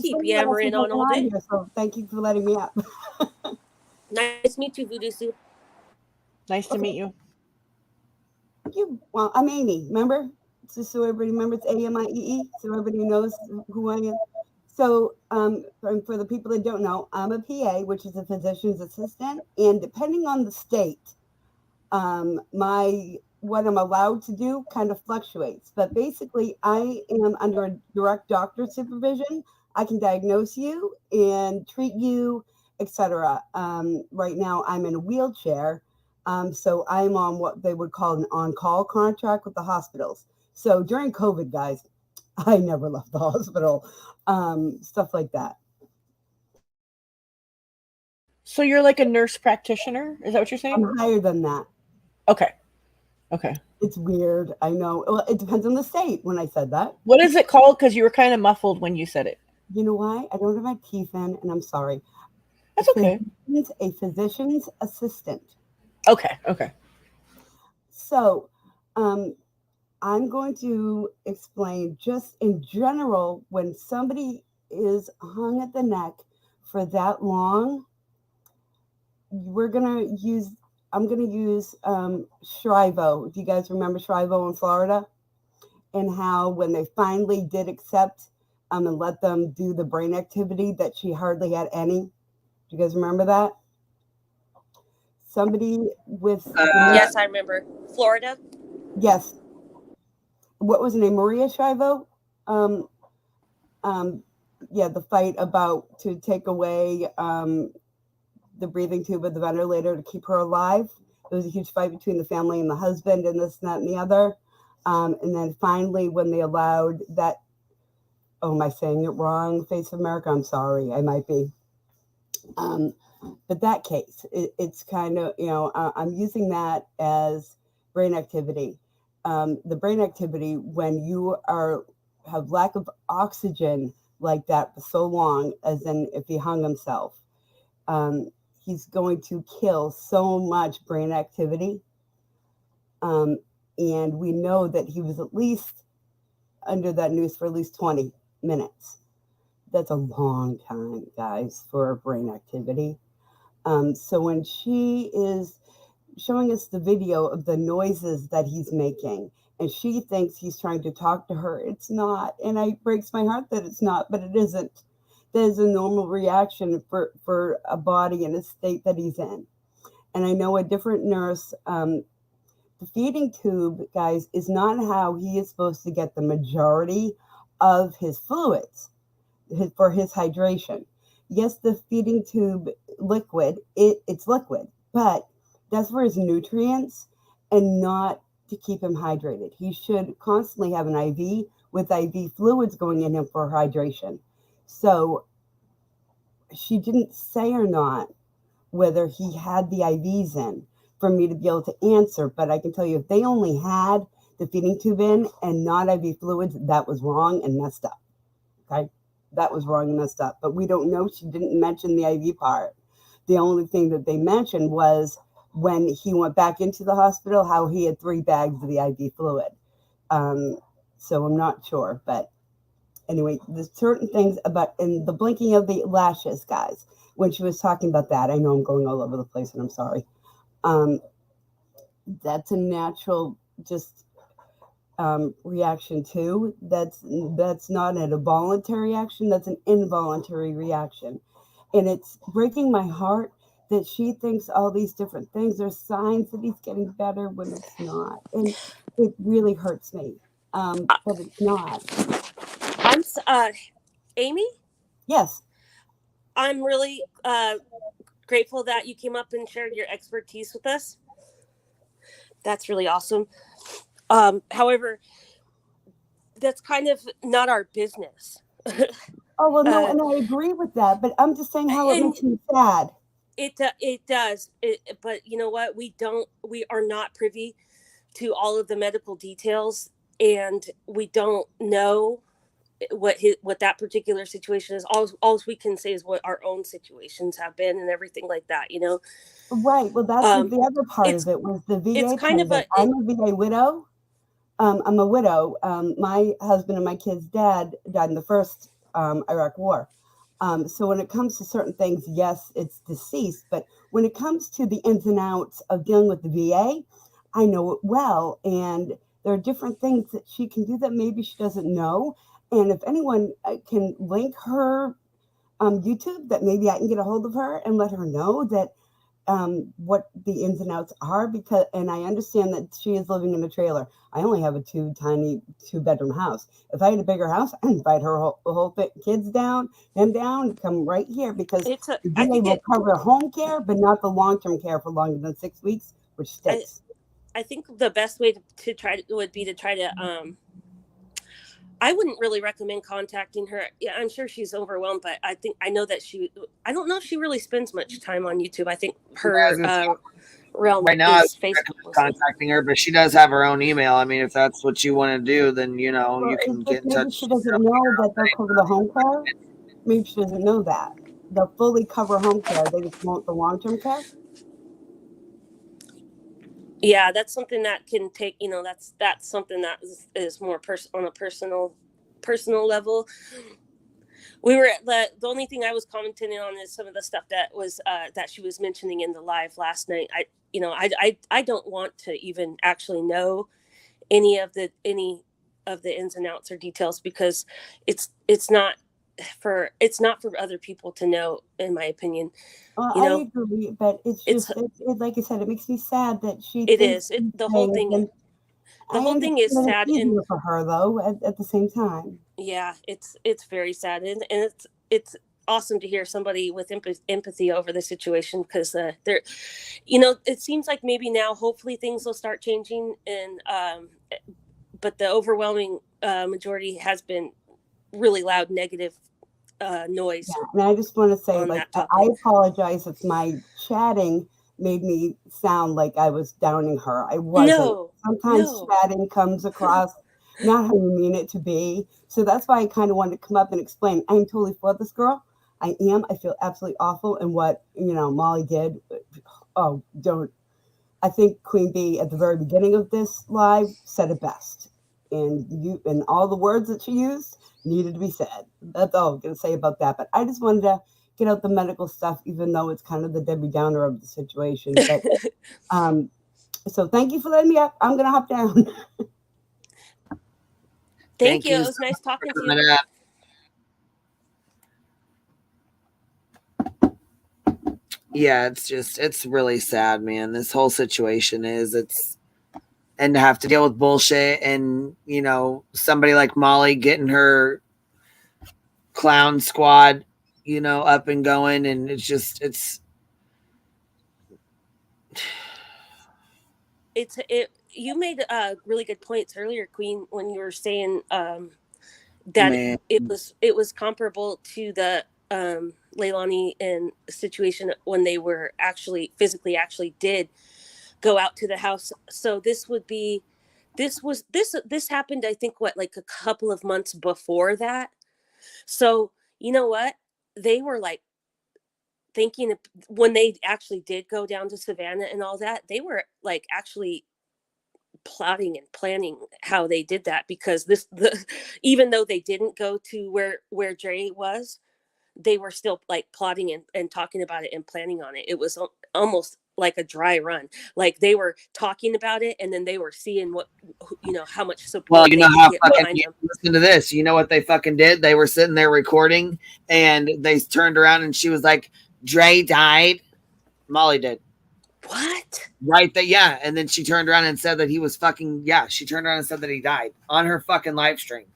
keep funny yammering on all day. Here, so thank you for letting me up. Nice to meet you, Voodoo Sue. Nice to meet you. Well, I'm Amy. Remember, just so everybody remembers, AMIEE, so everybody knows who I am. So, for the people that don't know, I'm a PA, which is a physician's assistant, and depending on the state, what I'm allowed to do kind of fluctuates. But basically, I am under a direct doctor supervision. I can diagnose you and treat you, etc. Right now, I'm in a wheelchair. So I'm on what they would call an on-call contract with the hospitals. So during COVID, guys, I never left the hospital, stuff like that. So you're like a nurse practitioner? Is that what you're saying? I'm higher than that. Okay. It's weird. I know. Well, it depends on the state when I said that. What is it called? Because you were kind of muffled when you said it. You know why? I don't have my teeth in, and I'm sorry. That's okay. It's a physician's assistant. Okay. So, I'm going to explain just in general, when somebody is hung at the neck for that long, I'm going to use Shrivo. Do you guys remember Shrivo in Florida? And how when they finally did accept and let them do the brain activity that she hardly had any. Do you guys remember that? Somebody with yes, I remember. Florida. Yes. What was her name? Maria Shrivo? The fight about to take away the breathing tube of the ventilator to keep her alive. It was a huge fight between the family and the husband and this, and that, and the other. And then finally, when they allowed that, oh, am I saying it wrong? Face of America? I'm sorry, I might be. But that case, it's kind of, I'm using that as brain activity. The brain activity, when you have lack of oxygen like that for so long, as in if he hung himself, he's going to kill so much brain activity. And we know that he was at least under that noose for at least 20 minutes. That's a long time, guys, for brain activity. So when she is showing us the video of the noises that he's making, and she thinks he's trying to talk to her, it's not. And it breaks my heart that it's not, but it isn't. There's a normal reaction for a body in a state that he's in. And I know a different nurse, the feeding tube, guys, is not how he is supposed to get the majority of his fluids for his hydration. Yes, the feeding tube liquid, it's liquid, but that's for his nutrients and not to keep him hydrated. He should constantly have an IV with IV fluids going in him for hydration. So she didn't say or not whether he had the IVs in for me to be able to answer, but I can tell you if they only had the feeding tube in and not IV fluids, that was wrong and messed up. Okay? That was wrong and messed up. But we don't know. She didn't mention the IV part. The only thing that they mentioned was when he went back into the hospital, how he had 3 bags of the IV fluid. So I'm not sure. But anyway, there's certain things about in the blinking of the lashes, guys, when she was talking about that. I know I'm going all over the place and I'm sorry. That's a natural just reaction too. That's not a voluntary action. That's an involuntary reaction. And it's breaking my heart that she thinks all these different things are signs that he's getting better when it's not. And it really hurts me. but it's not. I'm Amy. Yes. I'm really grateful that you came up and shared your expertise with us. That's really awesome. However, that's kind of not our business. Oh, well, no, and I agree with that, but I'm just saying how it makes me sad. It does. But you know what? We are not privy to all of the medical details, and we don't know what that particular situation is. All we can say is what our own situations have been and everything like that, you know. Right. Well, that's the other part of it was the VA part of it. I'm a VA widow. I'm a widow. My husband and my kid's dad died in the first Iraq War. So when it comes to certain things, yes, it's deceased. But when it comes to the ins and outs of dealing with the VA, I know it well. And there are different things that she can do that maybe she doesn't know. And if anyone can link her YouTube, that maybe I can get a hold of her and let her know that what the ins and outs are, and I understand that she is living in a trailer. I only have a tiny 2-bedroom house. If I had a bigger house, I'd invite her whole kids down, come right here, because the VA will cover home care, but not the long-term care for longer than 6 weeks, which stinks. I think the best way to try would be to try to I wouldn't really recommend contacting her. Yeah, I'm sure she's overwhelmed, but I know that I don't know if she really spends much time on YouTube. I think her realm right now is Facebook. Contacting her, but she does have her own email. I mean, if that's what you want to do, then you can get in touch. Maybe she doesn't know that they'll cover the home care. Maybe she doesn't know that they'll fully cover home care. They just want the long-term care. Yeah, that's something that can take, that's something that is more on a personal level. We were the only thing I was commenting on is some of the stuff that was that she was mentioning in the live last night. I don't want to even actually know any of the ins and outs or details, because it's not for other people to know, in my opinion. Well, I agree, but it's just like I said, it makes me sad that she. The whole thing is sad, and for her though. At the same time, yeah, it's very sad, and it's awesome to hear somebody with empathy over the situation, because they're, it seems like maybe now hopefully things will start changing, and but the overwhelming majority has been really loud negative noise. Yeah, and I just want to say, like, I apologize if my chatting made me sound like I was downing her. I wasn't. No, sometimes chatting comes across not how you mean it to be. So that's why I kind of wanted to come up and explain. I'm totally for this girl. I am. I feel absolutely awful. And what, Molly did. Oh, don't. I think Queen Bee at the very beginning of this live said it best. And all the words that she used needed to be said. That's all I'm going to say about that. But I just wanted to get out the medical stuff, even though it's kind of the Debbie Downer of the situation. But so thank you for letting me up. I'm going to hop down. Thank you. It was nice talking to you. Yeah, it's really sad, man. This whole situation and to have to deal with bullshit, and somebody like Molly getting her clown squad up and going, and you made really good points earlier, Queen, when you were saying that it was comparable to the Leilani and situation when they were physically did go out to the house. So this happened, I think, like a couple of months before that. So you know what, they were like thinking when they actually did go down to Savannah and all that, they were like actually plotting and planning how they did that, because even though they didn't go to where Dre was, they were still like plotting and talking about it and planning on it. It was almost like a dry run. Like they were talking about it, and then they were seeing how much support. Well, how fucking listen to this. You know what they fucking did? They were sitting there recording, and they turned around, and she was like, "Dre died." Molly did. What? Right there, yeah. And then she turned around and said that he was fucking, yeah, she turned around and said that he died on her fucking live stream.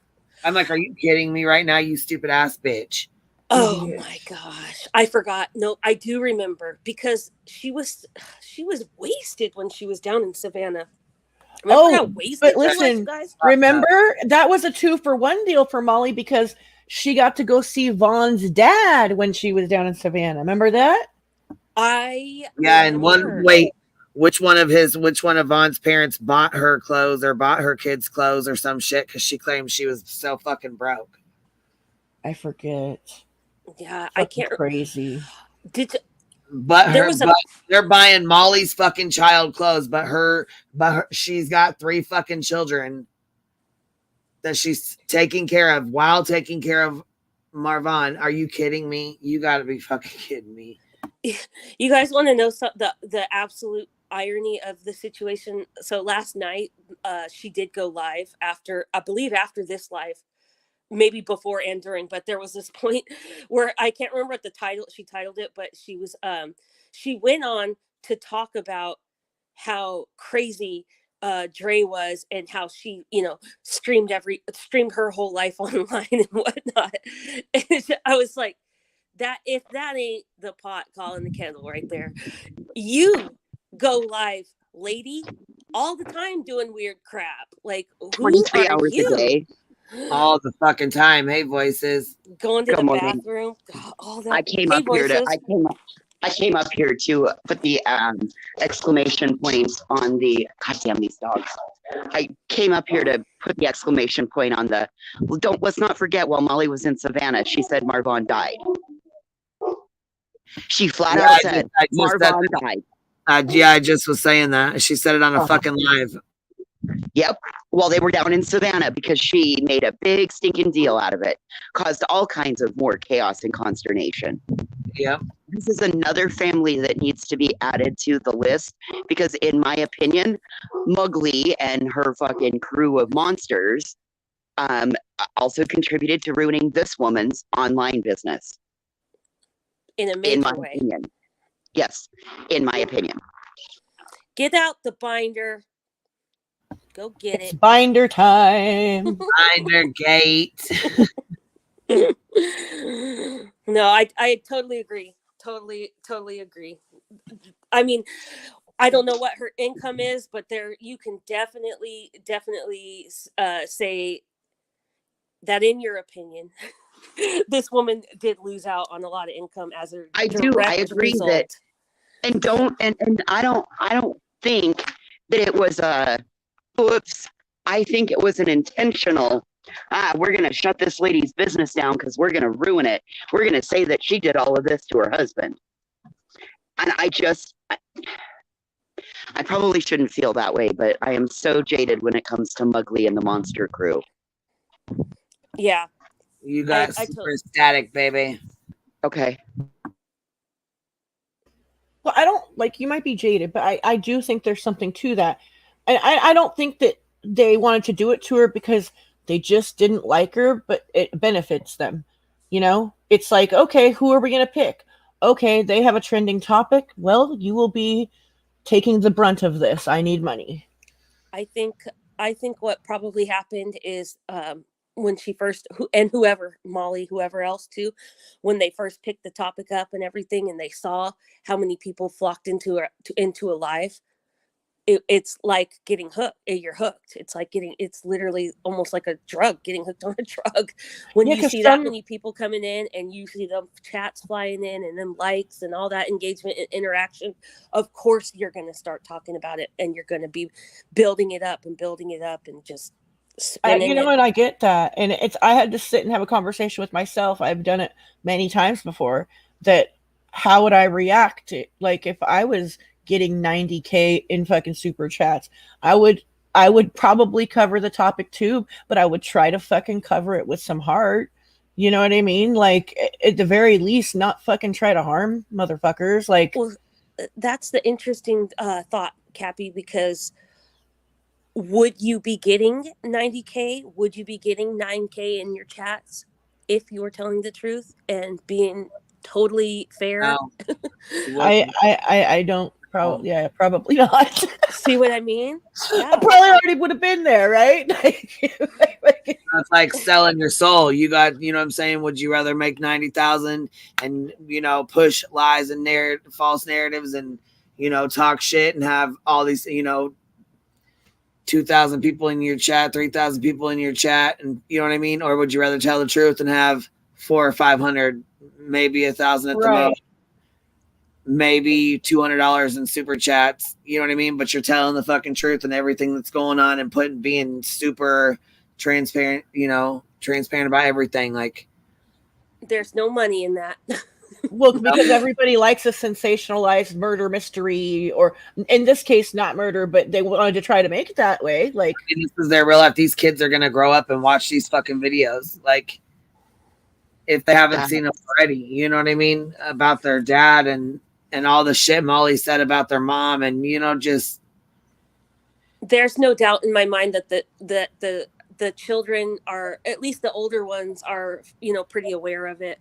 I'm like, are you kidding me right now, you stupid ass bitch? Oh Idiot. my gosh. I forgot. No, I do remember because she was wasted when she was down in Savannah. Remember how wasted but she was, listen, you guys? remember that was a 2-for-1 deal for Molly because she got to go see Vaughn's dad when she was down in Savannah. Remember that? And which one of Vaughn's parents bought her clothes or bought her kids clothes or some shit because she claimed she was so fucking broke. I forget. Yeah, Fucking I can't. Crazy. But they're buying Molly's fucking child clothes, but she's got 3 fucking children that she's taking care of while taking care of Marvon. Are you kidding me? You got to be fucking kidding me. You guys want to know the absolute irony of the situation? So last night, she did go live after this live, maybe before and during, but there was this point where I can't remember what she titled it, but she was she went on to talk about how crazy Dre was and how she, streamed her whole life online and whatnot. And I was like, if that ain't the pot calling the kettle right there. You go live, lady, all the time doing weird crap. Like, who 23 are hours you? a day. All the fucking time. Hey, Voices. Going to Good the morning. bathroom. All that. I came Hey, up here Voices. I came up here to put the exclamation point on the, goddamn these dogs. I came up here to put the exclamation point on the, let's not forget, while Molly was in Savannah, she said Marvon died. She flat out said Marvon died. I just was saying that. She said it on a fucking live. Yep. Well, they were down in Savannah because she made a big stinking deal out of it. Caused all kinds of more chaos and consternation. Yep. This is another family that needs to be added to the list because, in my opinion, Mugly and her fucking crew of monsters also contributed to ruining this woman's online business. In a major way. Opinion. Yes, in my opinion. Get out the binder. Go get It's it. binder time. Binder gate. No, I totally agree. Totally agree. I mean, I don't know what her income is, but you can definitely say that in your opinion, this woman did lose out on a lot of income as a I agree result. that, and I don't think that it was oops. I think it was an intentional, we're going to shut this lady's business down because we're going to ruin it. We're going to say that she did all of this to her husband. And I probably shouldn't feel that way, but I am so jaded when it comes to Mugly and the monster crew. Yeah. You got super static, baby. Okay. Well, I don't, you might be jaded, but I do think there's something to that. And I don't think that they wanted to do it to her because they just didn't like her, but it benefits them. It's like, okay, who are we going to pick? Okay, they have a trending topic. Well, you will be taking the brunt of this. I need money. I think what probably happened is when she first, Molly, whoever else too, when they first picked the topic up and everything, and they saw how many people flocked into a live, it's like getting hooked. You're hooked. It's literally almost like a drug, getting hooked on a drug. When you see that many people coming in and you see them chats flying in and them likes and all that engagement and interaction, of course you're going to start talking about it and you're going to be building it up and just spinning and I get that. And I had to sit and have a conversation with myself. I've done it many times before. That how would I react to, if I was getting 90K in fucking super chats, I would probably cover the topic too, but I would try to fucking cover it with some heart. You know what I mean? At the very least, not fucking try to harm motherfuckers. Well, that's the interesting thought, Cappy, because would you be getting 90K? Would you be getting 9K in your chats if you were telling the truth and being totally fair? No. I don't Probably, yeah, probably not. See what I mean? I Yeah. probably already would have been there, right? It's like selling your soul. You got, you know what I'm saying? Would you rather make 90,000 and, you know, push lies and false narratives and, you know, talk shit and have all these, you know, 2,000 people in your chat, 3,000 people in your chat, and you know what I mean? Or would you rather tell the truth and have 400 or 500, maybe 1,000 at the most, maybe $200 in super chats? You know what I mean? But you're telling the fucking truth and everything that's going on and being super transparent, you know, transparent about everything. Like, there's no money in that. Well, because everybody likes a sensationalized murder mystery, or in this case, not murder, but they wanted to try to make it that way. Like, I mean, this is their real life. These kids are gonna grow up and watch these fucking videos. Like, if they haven't seen them already, you know what I mean? About their dad and all the shit Molly said about their mom, and you know, just there's no doubt in my mind that the children are, at least the older ones are, you know, pretty aware of it.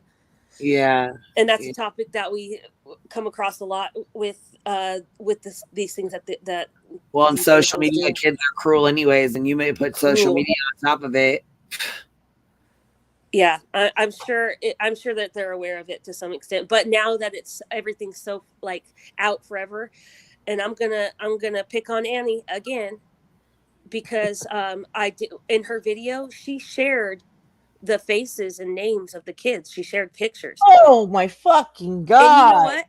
yeah. And that's a topic that we come across a lot with these things that well, on social media, kids are cruel anyways, and you may put social media on top of it. Yeah, I'm sure that they're aware of it to some extent, but now that everything's so like out forever, and I'm gonna pick on Annie again, because I did, in her video she shared the faces and names of the kids. She shared pictures. Oh my fucking god! And you know what?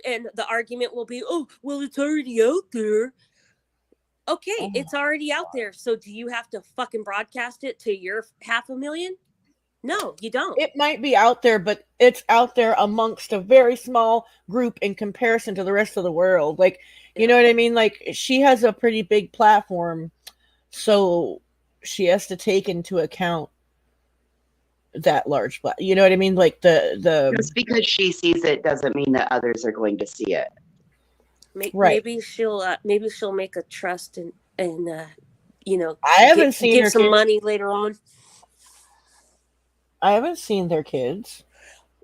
And the argument will be, oh, well, it's already out there. Okay, it's already out there. So do you have to fucking broadcast it to your 500,000? No, you don't. It might be out there, but it's out there amongst a very small group in comparison to the rest of the world. Like, you know what I mean? Like, she has a pretty big platform, so she has to take into account that large, you know what I mean? Like the just because she sees it doesn't mean that others are going to see it. Maybe she'll make a trust and you know, I haven't seen give her some kids. money later on. I haven't seen their kids.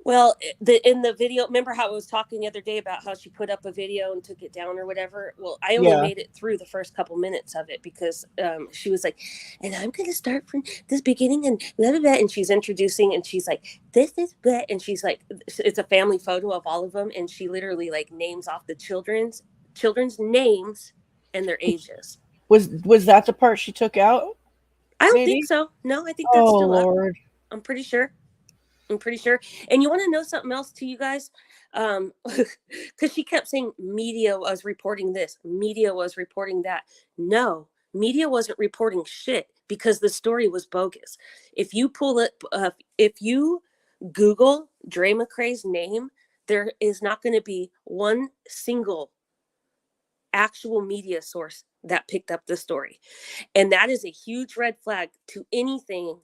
Well, in the video, remember how I was talking the other day about how she put up a video and took it down or whatever? Well, I only made it through the first couple minutes of it because she was like, and I'm going to start from this beginning and blah, blah, blah. And she's introducing and she's like, this is blah. And she's like, it's a family photo of all of them. And she literally like names off the children's names and their ages. Was that the part she took out? I don't think so. No, I think that's still Lord. up. I'm pretty sure. And you want to know something else to you guys? Because she kept saying media was reporting this, media was reporting that. No, media wasn't reporting shit because the story was bogus. If you pull it, if you Google Dre McCray's name, there is not going to be one single actual media source that picked up the story. And that is a huge red flag to anything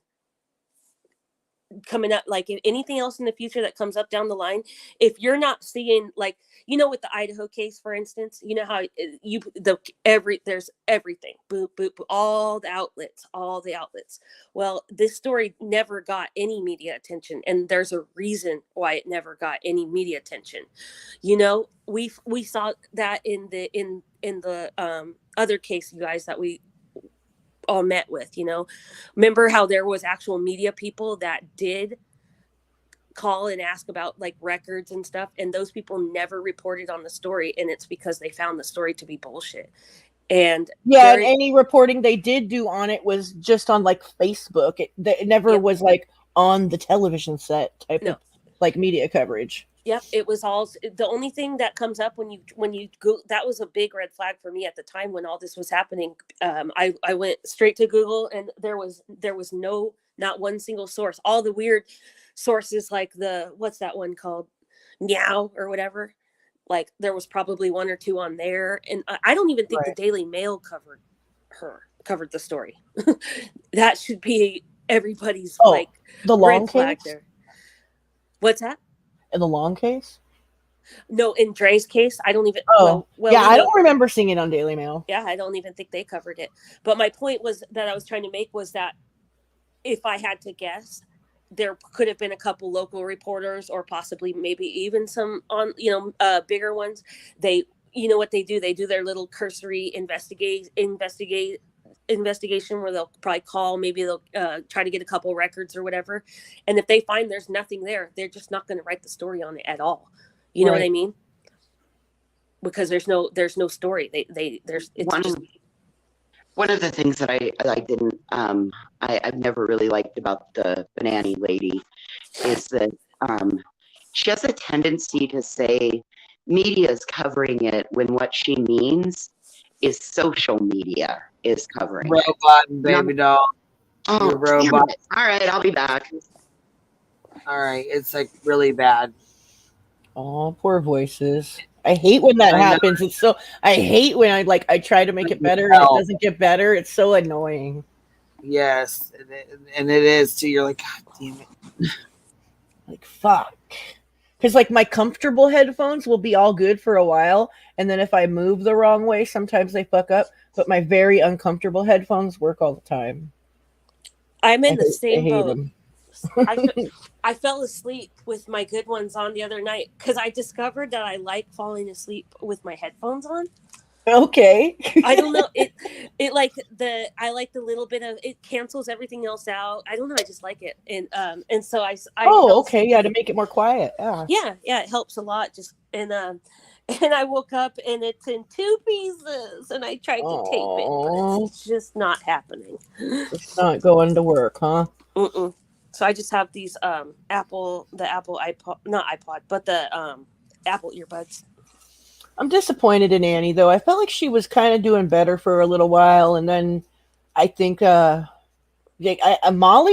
coming up, like anything else in the future that comes up down the line. If you're not seeing, like, you know, with the Idaho case, for instance, you know how there's everything, boop, boop, boop, all the outlets. Well, this story never got any media attention, and there's a reason why it never got any media attention. You know, we saw that in the other case, you guys, that we all met with, you know, remember how there was actual media people that did call and ask about like records and stuff, and those people never reported on the story, and it's because they found the story to be bullshit. And and any reporting they did do on it was just on like Facebook. It never was like on the television set type of like media coverage. Yep, it was all, the only thing that comes up when you go, that was a big red flag for me at the time when all this was happening. I went straight to Google, and there was not one single source. All the weird sources, like what's that one called, Meow or whatever, like there was probably one or two on there, and I don't even think the Daily Mail covered the story. That should be everybody's like the long red flag case there. What's that? In the long case? No, in Dre's case, I don't even. Well, I don't remember seeing it on Daily Mail. Yeah, I don't even think they covered it. But my point was that I was trying to make was that if I had to guess, there could have been a couple local reporters, or possibly maybe even some on, bigger ones. They you know what they do? They do their little cursory investigation where they'll probably call, maybe they'll try to get a couple records or whatever. And if they find there's nothing there, they're just not going to write the story on it at all. You know what I mean? Because there's no story. There's one of the things that I didn't I've never really liked about the Banani lady is that she has a tendency to say media is covering it when what she means is social media is covering Robot it. Baby doll. Oh, robot. All right, I'll be back. All right, it's like really bad. Oh, poor voices. I hate when that happens. It's so I hate when I try to make it better and it doesn't get better. It's so annoying. Yes, and it is too. You're like, God damn it. Like, fuck. Because like my comfortable headphones will be all good for a while, and then if I move the wrong way, sometimes they fuck up. But my very uncomfortable headphones work all the time. I'm in the same boat. Them. I fell asleep with my good ones on the other night because I discovered that I like falling asleep with my headphones on. Okay. I don't know. I like the little bit of it cancels everything else out. I don't know. I just like it. And so I okay. Yeah. To make it more quiet. Yeah. It helps a lot. And I woke up and it's in 2 pieces and I tried to tape it, but it's just not happening. It's not going to work, huh? Mm-mm. So I just have these Apple iPod, not iPod, but the Apple earbuds. I'm disappointed in Annie though. I felt like she was kind of doing better for a little while, and then I think Molly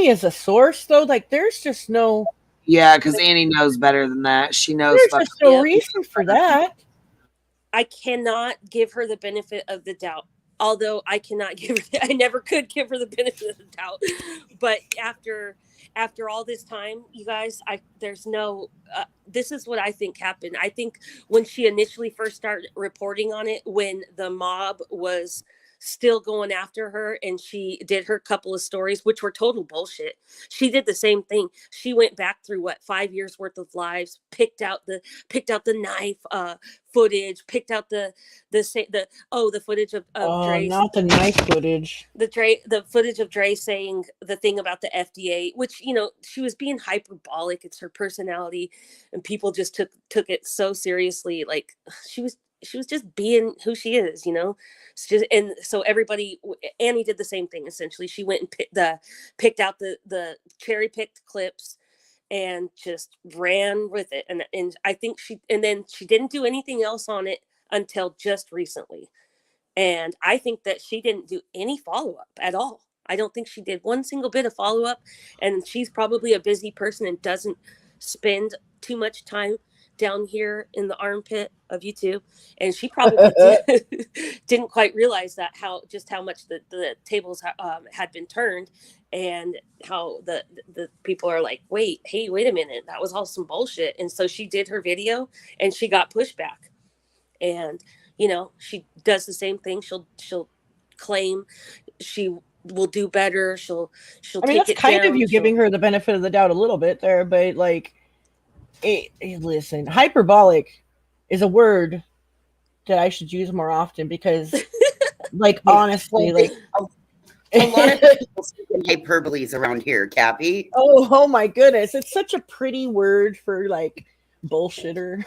is a source though. Like there's just no. Yeah, because Annie knows better than that. She knows. There's just no reason for that. I cannot give her the benefit of the doubt. Although I never could give her the benefit of the doubt. But after all this time, you guys, there's no, this is what I think happened. I think when she initially first started reporting on it, when the mob was still going after her and she did her couple of stories, which were total bullshit. She did the same thing. She went back through 5 years worth of lives, picked out the knife footage, picked out the footage of Dre. Not the knife footage. The footage of Dre saying the thing about the FDA, which, she was being hyperbolic. It's her personality, and people just took it so seriously. Like she was just being who she is, and so Annie did the same thing. Essentially, she went and picked out the cherry picked clips and just ran with it. And I think she didn't do anything else on it until just recently. And I think that she didn't do any follow-up at all. I don't think she did one single bit of follow-up. And she's probably a busy person and doesn't spend too much time down here in the armpit of YouTube. And she probably didn't quite realize that how much the tables had been turned, and how the people are like, wait a minute, that was all some bullshit. And so she did her video and she got pushback. And she does the same thing. She'll claim she will do better. She'll take that's it kind down. of you giving her the benefit of the doubt a little bit there, but listen, hyperbolic is a word that I should use more often because, honestly, a lot of people speak in hyperboles around here, Cappy. Oh my goodness, it's such a pretty word for bullshitter.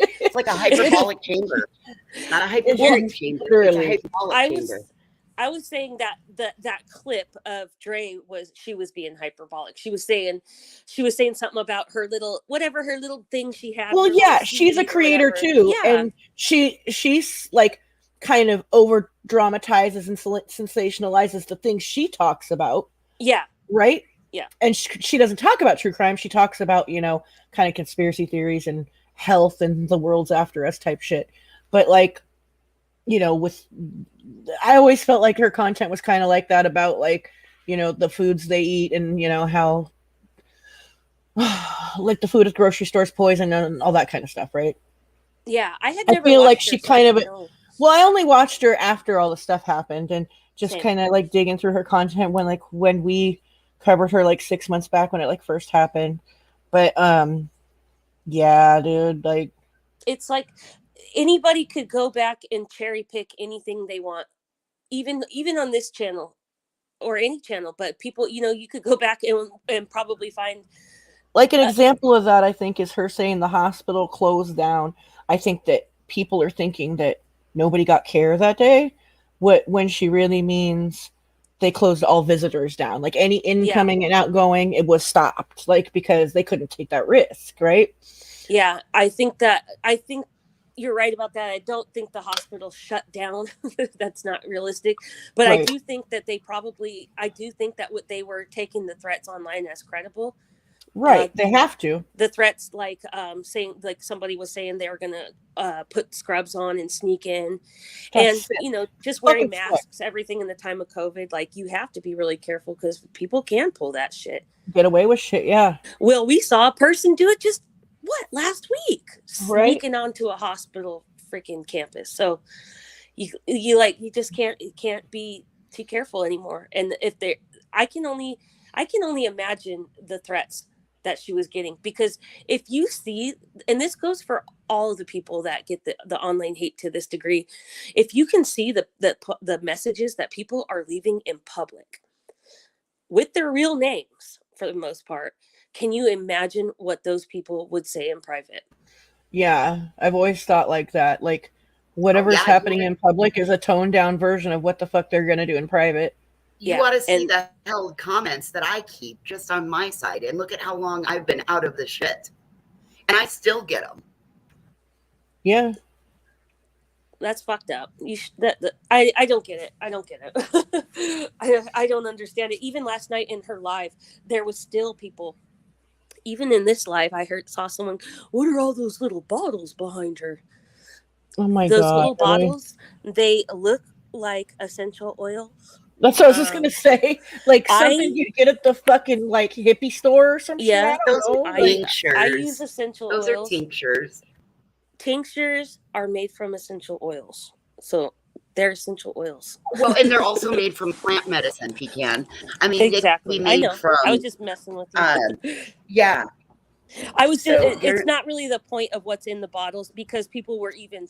It's like a hyperbolic chamber, not a hyperbolic chamber. It's a hyperbolic chamber. I was saying that clip of Dre was being hyperbolic. She was saying something about her little thing she had. Well, yeah, she's a creator too, yeah. And she's kind of over dramatizes and sensationalizes the things she talks about. Yeah. Right. Yeah. And she doesn't talk about true crime. She talks about kind of conspiracy theories and health and the world's after us type shit. But I always felt like her content was kind of like that about the foods they eat and how the food at grocery stores poison and all that kind of stuff, right? Yeah, I feel like she kind of well, I only watched her after all the stuff happened and just kind of digging through her content when we covered her 6 months back when it first happened. But yeah, dude, it's anybody could go back and cherry pick anything they want, even on this channel or any channel. But people, you could go back and probably find like an example of that. I think is her saying the hospital closed down. I think that people are thinking that nobody got care that day, when she really means they closed all visitors down, like any incoming and outgoing, it was stopped, like because they couldn't take that risk, right? Yeah, I think you're right about that. I don't think the hospital shut down. That's not realistic. But right. I do think that what they were taking the threats online as credible. Right. They have to. The threats, like saying, like somebody was saying they were going to put scrubs on and sneak in. That's and, just wearing masks, everything in the time of COVID. Like, you have to be really careful because people can pull that shit. Get away with shit, yeah. Well, we saw a person do it just, last week? Sneaking onto a hospital freaking campus. So you just can't be too careful anymore. And I can only imagine the threats that she was getting, because if you see, and this goes for all of the people that get the online hate to this degree, if you can see the messages that people are leaving in public with their real names for the most part, can you imagine what those people would say in private? Yeah, I've always thought like that. Like, whatever's happening in public is a toned down version of what the fuck they're going to do in private. You want to see the held comments that I keep just on my side, and look at how long I've been out of the shit, and I still get them. Yeah, that's fucked up. I don't get it. I don't get it. I don't understand it. Even last night in her live, there was still people. Even in this live, I saw someone. What are all those little bottles behind her? Oh my God! Those little bottles. They look like essential oils. That's what I was just gonna say. Like something you get at the fucking like hippie store or some shit. Those are tinctures. I use essential oils. Those are tinctures. Tinctures are made from essential oils, so they're essential oils. Well, and they're also made from plant medicine, Pecan. I mean, exactly. I know. I was just messing with you. Yeah. I was just, it's not really the point of what's in the bottles, because people were even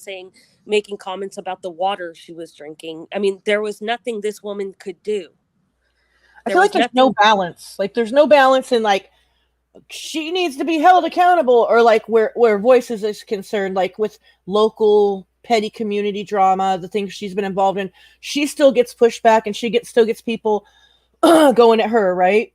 making comments about the water she was drinking. I mean, there was nothing this woman could do. I feel like there's no balance. Like, there's no balance in, like, she needs to be held accountable, or like where Voices is concerned, like with local petty community drama, the things she's been involved in, she still gets pushed back, and still gets people going at her, right?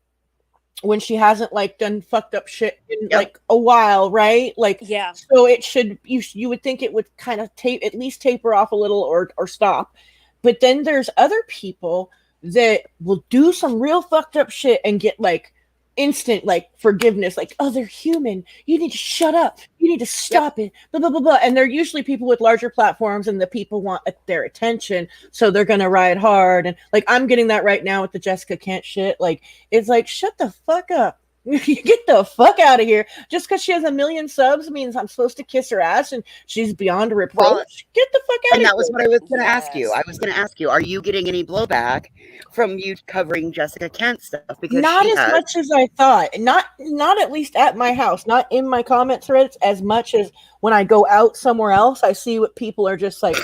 When she hasn't like done fucked up shit in like a while, right? Like, yeah. So it should, you would think it would kind of at least taper off a little or stop. But then there's other people that will do some real fucked up shit and get like instant like forgiveness, like, oh, they're human, you need to shut up, you need to stop it, blah blah blah blah. And they're usually people with larger platforms, and the people want their attention, so they're gonna ride hard. And like, I'm getting that right now with the Jessica Kent shit. Like, it's like, shut the fuck up. Get the fuck out of here. Just because she has 1 million subs means I'm supposed to kiss her ass and she's beyond a reproach. Well, get the fuck out of here. And that was what I was going to ask you. I was going to ask you, are you getting any blowback from you covering Jessica Kent stuff? Because not as much as I thought. Not at least at my house. Not in my comment threads as much as when I go out somewhere else. I see what people are just like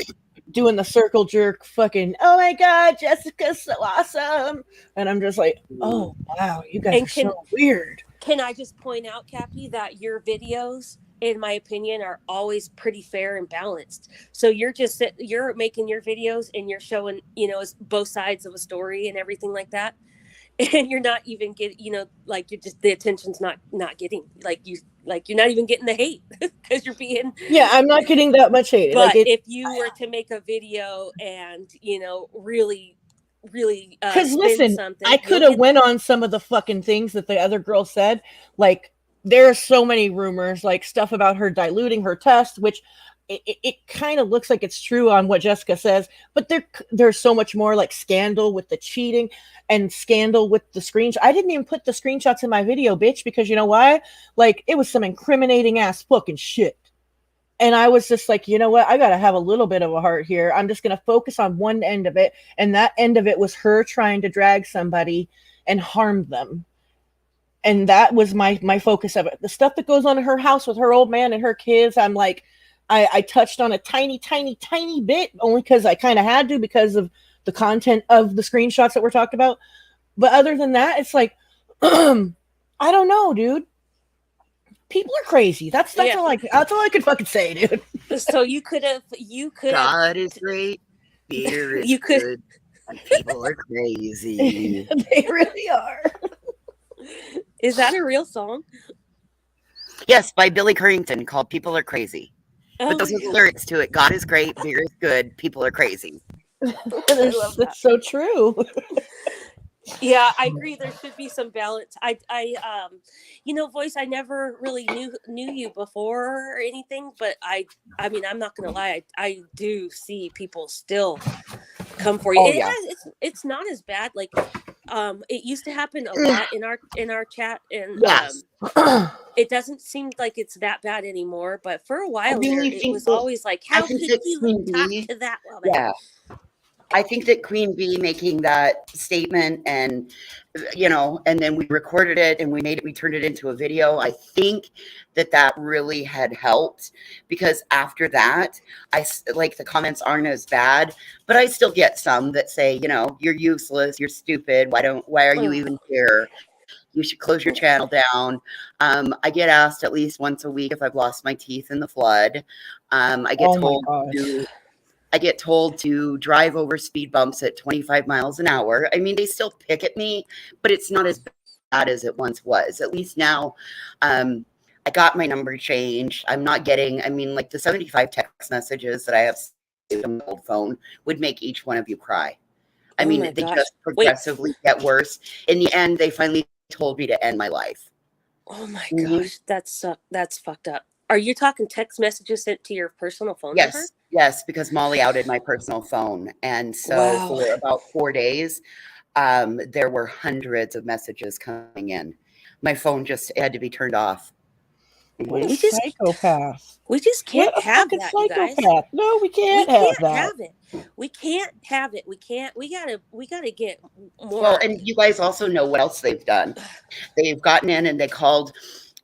doing the circle jerk fucking, oh my God, Jessica's so awesome. And I'm just like, oh, wow, you guys are so weird. Can I just point out, Cappy, that your videos, in my opinion, are always pretty fair and balanced. So you're making your videos and you're showing, both sides of a story and everything like that. And you're not even getting, like, you're just, the attention's not getting, you're not even getting the hate because you're being. Yeah, I'm not getting that much hate. But like if you were to make a video and, really, because listen, I could have went on some of the fucking things that the other girl said. Like, there are so many rumors, like stuff about her diluting her test, which it kind of looks like it's true on what Jessica says, but there's so much more, like scandal with the cheating and scandal with the screenshots. I didn't even put the screenshots in my video, bitch, because you know why? Like, it was some incriminating ass fucking shit. And I was just like, you know what? I got to have a little bit of a heart here. I'm just going to focus on one end of it. And that end of it was her trying to drag somebody and harm them. And that was my focus of it. The stuff that goes on in her house with her old man and her kids, I'm like, I touched on a tiny bit only because I kind of had to because of the content of the screenshots that were talked about. But other than that, it's like, I don't know, dude. People are crazy. That's all I could fucking say, dude. So you could have God is great. Beer is You could- good. And people are crazy. They really are. Is that a real song? Yes, by Billy Currington, called People Are Crazy. Oh But those my are the God. lyrics to it. God is great, beer is good, people are crazy. I love that. That's so true. Yeah, I agree. There should be some balance. Voice, I never really knew you before or anything, but I mean, I'm not gonna lie. I do see people still come for you. Oh, yeah. It's not as bad. Like, it used to happen a lot in our chat, and Yes. it doesn't seem like it's that bad anymore. But for a while there, really it think was that- always like, how could think that you Queen talk Bee- to that woman? Yeah. I think that Queen Bee making that statement and then we recorded it and we turned it into a video. I think that really had helped because after that, the comments aren't as bad, but I still get some that say, you're useless, you're stupid. Why are you even here? You should close your channel down. I get asked at least once a week if I've lost my teeth in the flood. I get told to drive over speed bumps at 25 miles an hour. I mean, they still pick at me, but it's not as bad as it once was. At least now, I got my number changed. I'm not getting, the 75 text messages that I have saved on my old phone would make each one of you cry. I mean, they just progressively get worse. In the end, they finally told me to end my life. Oh my gosh, that's fucked up. Are you talking text messages sent to your personal phone number? Yes, because Molly outed my personal phone. And so for about 4 days, there were hundreds of messages coming in. My phone just had to be turned off. What a psychopath. We just can't have that, you guys. No, we can't have that. We can't have it. We gotta get more. Well, and you guys also know what else they've done. They've gotten in and they called,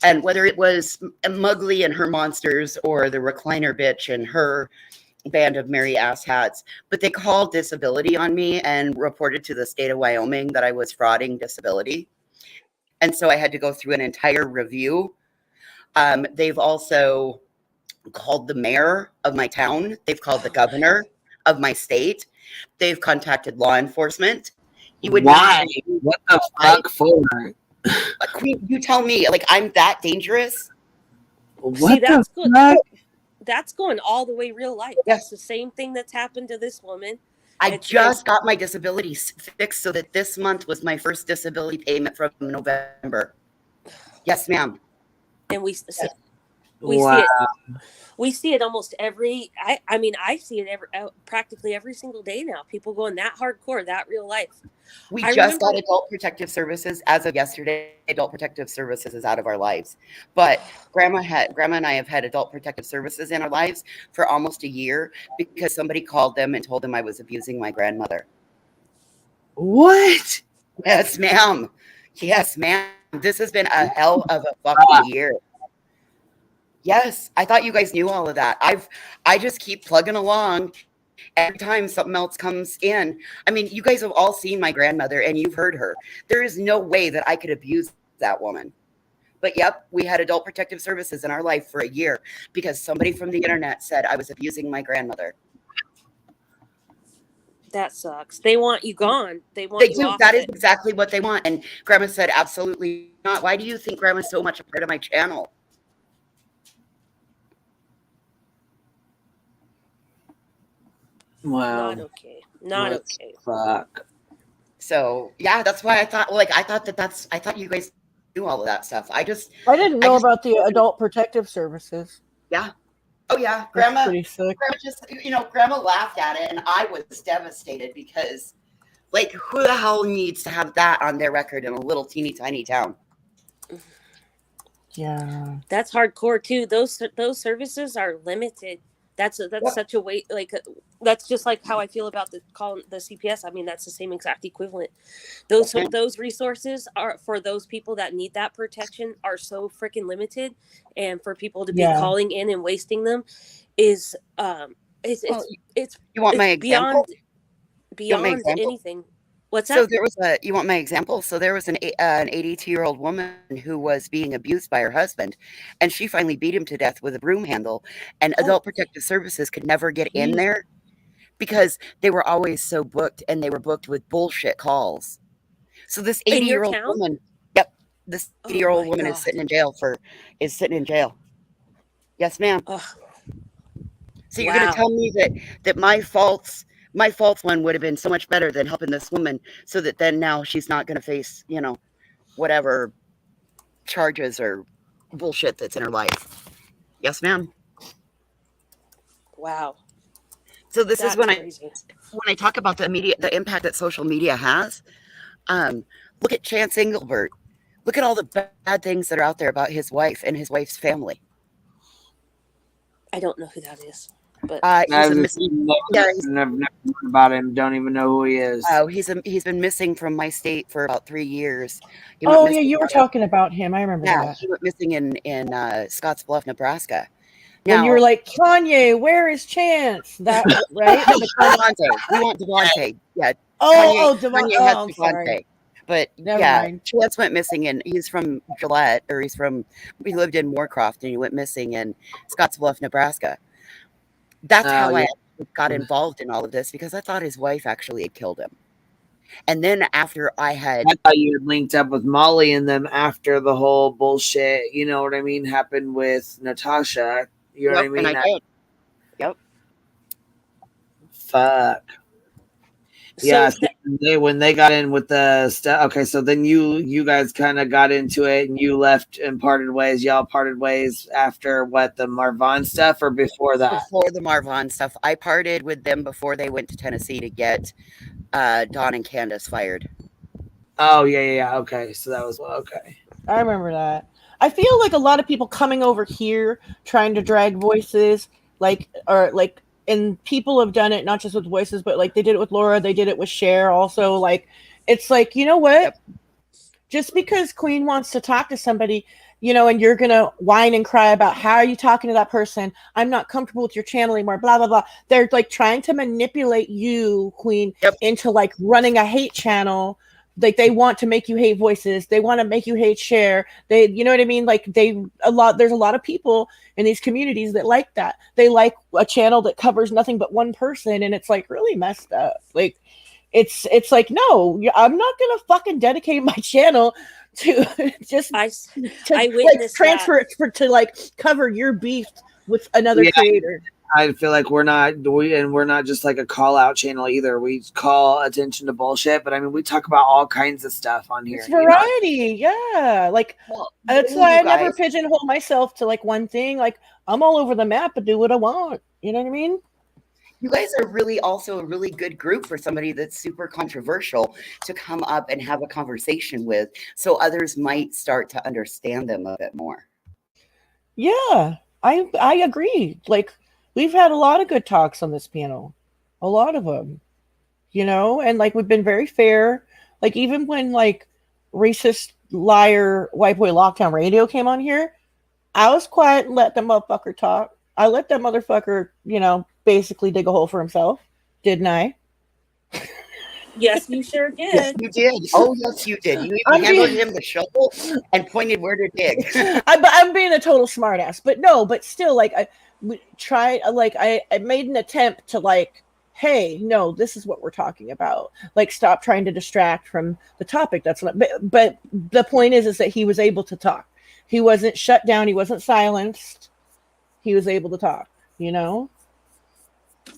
and whether it was Mugly and her monsters or the recliner bitch and her band of merry ass hats, but they called disability on me and reported to the state of Wyoming that I was frauding disability. And so I had to go through an entire review. They've also called the mayor of my town. They've called the governor of my state. They've contacted law enforcement. Why? What the fuck for? Queen, you tell me, I'm that dangerous? See, that's good. That's going all the way real life. That's the same thing that's happened to this woman. I just got my disability fixed so that this month was my first disability payment from November. Yes, ma'am. And we see it almost every. I see it practically every single day now. People going that hardcore, that real life. We just got Adult Protective Services as of yesterday. Adult Protective Services is out of our lives, but Grandma and I have had Adult Protective Services in our lives for almost a year because somebody called them and told them I was abusing my grandmother. What? Yes, ma'am. Yes, ma'am. This has been a hell of a fucking year. Yes, I thought you guys knew all of that. I just keep plugging along. Every time something else comes in. I mean, you guys have all seen my grandmother and you've heard her. There is no way that I could abuse that woman. But yep, we had Adult Protective Services in our life for a year because somebody from the internet said I was abusing my grandmother. That sucks. They want you gone. They do. That is exactly what they want. And Grandma said, absolutely not. Why do you think Grandma's so much a part of my channel? Wow. Not okay. Not okay. Fuck. So yeah, that's why I thought I thought you guys knew all of that stuff. I didn't know about the Adult Protective Services. Yeah. Oh yeah. Grandma just Grandma laughed at it and I was devastated because who the hell needs to have that on their record in a little teeny tiny town? Yeah. That's hardcore too. Those services are limited. That's such a way, that's just like how I feel about the CPS. I mean, that's the same exact equivalent. Those resources are for those people that need that protection are so freaking limited, and for people to be calling in and wasting them, is Well, it's you want my it's example? You want my beyond example? anything. What's So that? there was you want my example? So there was an 82-year-old woman who was being abused by her husband, and she finally beat him to death with a broom handle. And Oh, Adult Protective Services could never get in Jeez. there because they were always so booked, and they were booked with bullshit calls. So this in your 80-year-old town? woman, yep, this Oh 80-year-old my woman God. is sitting in jail. Yes, ma'am. Oh, So you're gonna wow. tell me that my faults one would have been so much better than helping this woman, so that then now she's not gonna face, whatever charges or bullshit that's in her life. Yes, ma'am. Wow. So this is That's crazy. when I talk about the impact that social media has. Look at Chance Engelbert. Look at all the bad things that are out there about his wife and his wife's family. I don't know who that is, but He's a missing. Yeah, Never heard about him. Don't even know who he is. he's been missing from my state for about 3 years. He went Oh yeah, missing you were talking about him. I remember Yeah, that. he went missing in Scottsbluff, Nebraska. When you Now, were like, Kanye, where is Chance? That right? no, Devontae. We want Devontae. Yeah, Kanye has I'm sorry. Devontae. But Never yeah, mind. Chance went missing, and he's from Gillette, or he lived in Moorcroft, and he went missing in Scottsbluff, Nebraska. That's how I got involved in all of this, because I thought his wife actually had killed him. And then after I thought you had linked up with Molly and them after the whole bullshit, you know what I mean, happened with Natasha. You know what I mean? And I did. Yep. Fuck. So Yeah, when they got in with the stuff. Okay, so then you guys kind of got into it, and you left and parted ways. Y'all parted ways after what, the Marvon stuff, or before that? Before the Marvon stuff. I parted with them before they went to Tennessee to get Dawn and Candace fired. Oh yeah. Okay, so that was okay. I remember that. I feel like a lot of people coming over here trying to drag voices, and people have done it not just with voices, but like they did it with Laura, they did it with Cher also. Like, it's like, you know what? Yep. Just because Queen wants to talk to somebody, and you're gonna whine and cry about how are you talking to that person? I'm not comfortable with your channel anymore, blah blah blah. They're like trying to manipulate you, Queen, into like running a hate channel. Like they want to make you hate voices. They want to make you hate Cher. They, you know what I mean? Like there's a lot of people in these communities that like that. They like a channel that covers nothing but one person. And it's like really messed up. Like it's like, no, I'm not going to fucking dedicate my channel to just I witnessed transfer it to like cover your beef with another creator. I feel like we're not just like a call out channel either. We call attention to bullshit, but I mean, we talk about all kinds of stuff on here. It's variety, yeah. Like that's why I never pigeonhole myself to like one thing. Like I'm all over the map, but do what I want. You know what I mean? You guys are really also a really good group for somebody that's super controversial to come up and have a conversation with, so others might start to understand them a bit more. Yeah, I agree. Like we've had a lot of good talks on this panel, a lot of them, and like we've been very fair. Like even when like racist liar white boy lockdown radio came on here, I was quiet and let the motherfucker talk. I let that motherfucker, basically dig a hole for himself, didn't I? Yes, you sure did. Yes, you did. Oh, yes, you did. You even handed him the shovel and pointed where to dig. I'm being a total smartass, but still, like I made an attempt to like, hey, no, this is what we're talking about. Like, stop trying to distract from the topic. That's not. But the point is that he was able to talk. He wasn't shut down. He wasn't silenced. He was able to talk.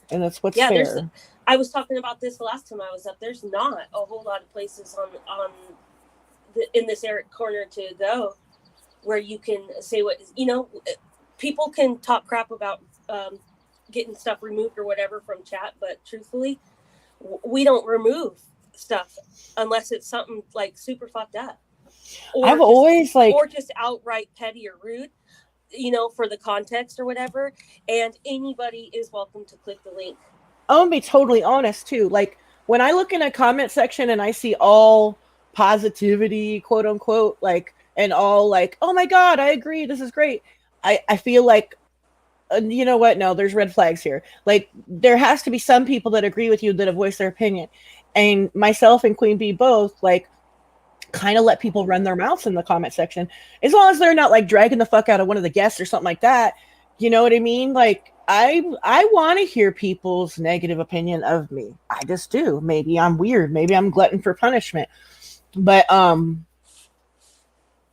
And that's what's fair. I was talking about this the last time I was up. There's not a whole lot of places in this corner to go where you can say what, people can talk crap about getting stuff removed or whatever from chat, but truthfully, we don't remove stuff unless it's something like super fucked up. Or just outright petty or rude, for the context or whatever. And anybody is welcome to click the link. I'm gonna be totally honest too. Like when I look in a comment section and I see all positivity, quote unquote, like, and all like, oh my God, I agree, this is great. I feel like you know what? No, there's red flags here. Like, there has to be some people that agree with you that have voiced their opinion. And myself and Queen Bee both, like, kind of let people run their mouths in the comment section. As long as they're not, like, dragging the fuck out of one of the guests or something like that. You know what I mean? Like, I want to hear people's negative opinion of me. I just do. Maybe I'm weird. Maybe I'm glutton for punishment. But,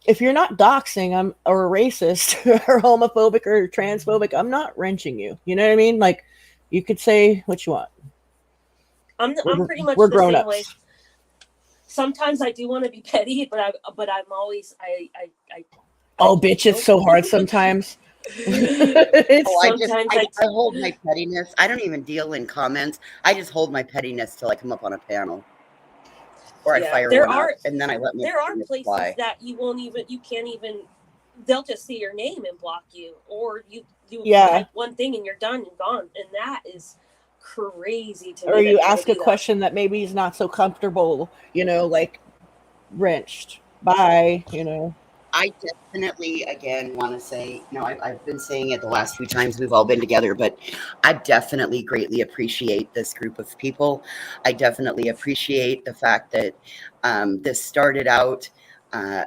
if you're not doxing or a racist or homophobic or transphobic, I'm not wrenching you. You know what I mean? Like, you could say what you want. I'm pretty much we're the same grown-ups. way. Sometimes I do want to be petty, but I'm always I oh, bitch, it's so hard sometimes. I hold my pettiness. I don't even deal in comments. I just hold my pettiness till I come up on a panel. Or I fire one up, and then I let my there are pettiness places fly. that you can't even, they'll just see your name and block you, or you type one thing and you're done and gone, and that is crazy to me. Or you ask a question that maybe is not so comfortable, you know, like wrenched. Bye, you know. I definitely, again, want to say, you know, I've been saying it the last few times we've all been together, but I definitely greatly appreciate this group of people. I definitely appreciate the fact that this started out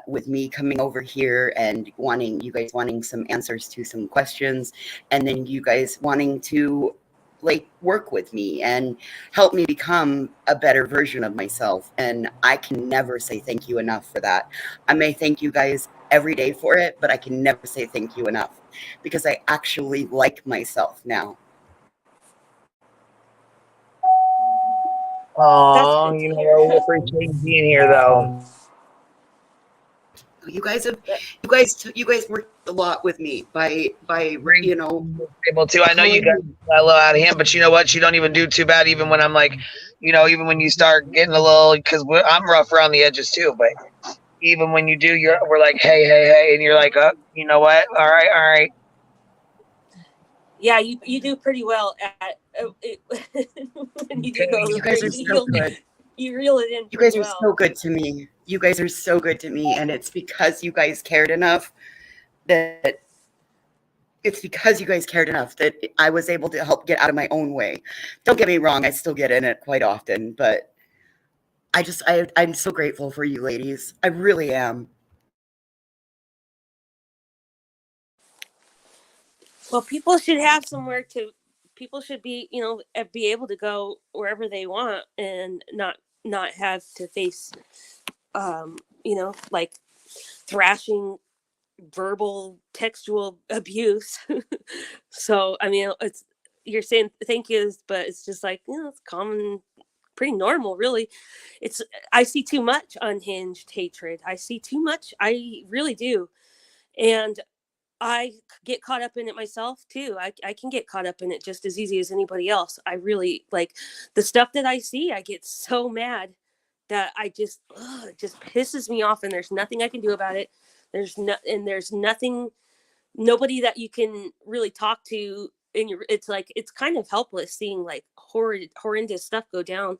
with me coming over here and you guys wanting some answers to some questions, and then you guys wanting to like work with me and help me become a better version of myself. And I can never say thank you enough for that. I may thank you guys every day for it, but I can never say thank you enough because I actually like myself now. Oh, you know, we appreciate you being here though. You guys worked a lot with me by you know, able to. I know you guys got a little out of hand, but you know what? You don't even do too bad. Even when I'm like, you know, even when you start getting a little, because I'm rough around the edges too. But even when you do, we're like, hey, and you're like, oh, you know what? All right. Yeah, you do pretty well at it. When you do go, you guys are so good. You reel it in. You guys are so good to me. You guys are so good to me, and it's because you guys cared enough that I was able to help get out of my own way. Don't get me wrong, I still get in it quite often, but I'm so grateful for you ladies. I really am. Well, people should have somewhere to. People should be, you know, be able to go wherever they want and not have to face, you know, like thrashing, verbal, textual abuse. So, I mean, you're saying thank yous, but it's just like, you know, it's common, pretty normal, really. I see too much unhinged hatred. I see too much. I really do. And I get caught up in it myself too. I can get caught up in it just as easy as anybody else. I really like the stuff that I see. I get so mad that it just pisses me off, and there's nothing I can do about it. There's nothing, nobody that you can really talk to. It's like, it's kind of helpless seeing like horrendous stuff go down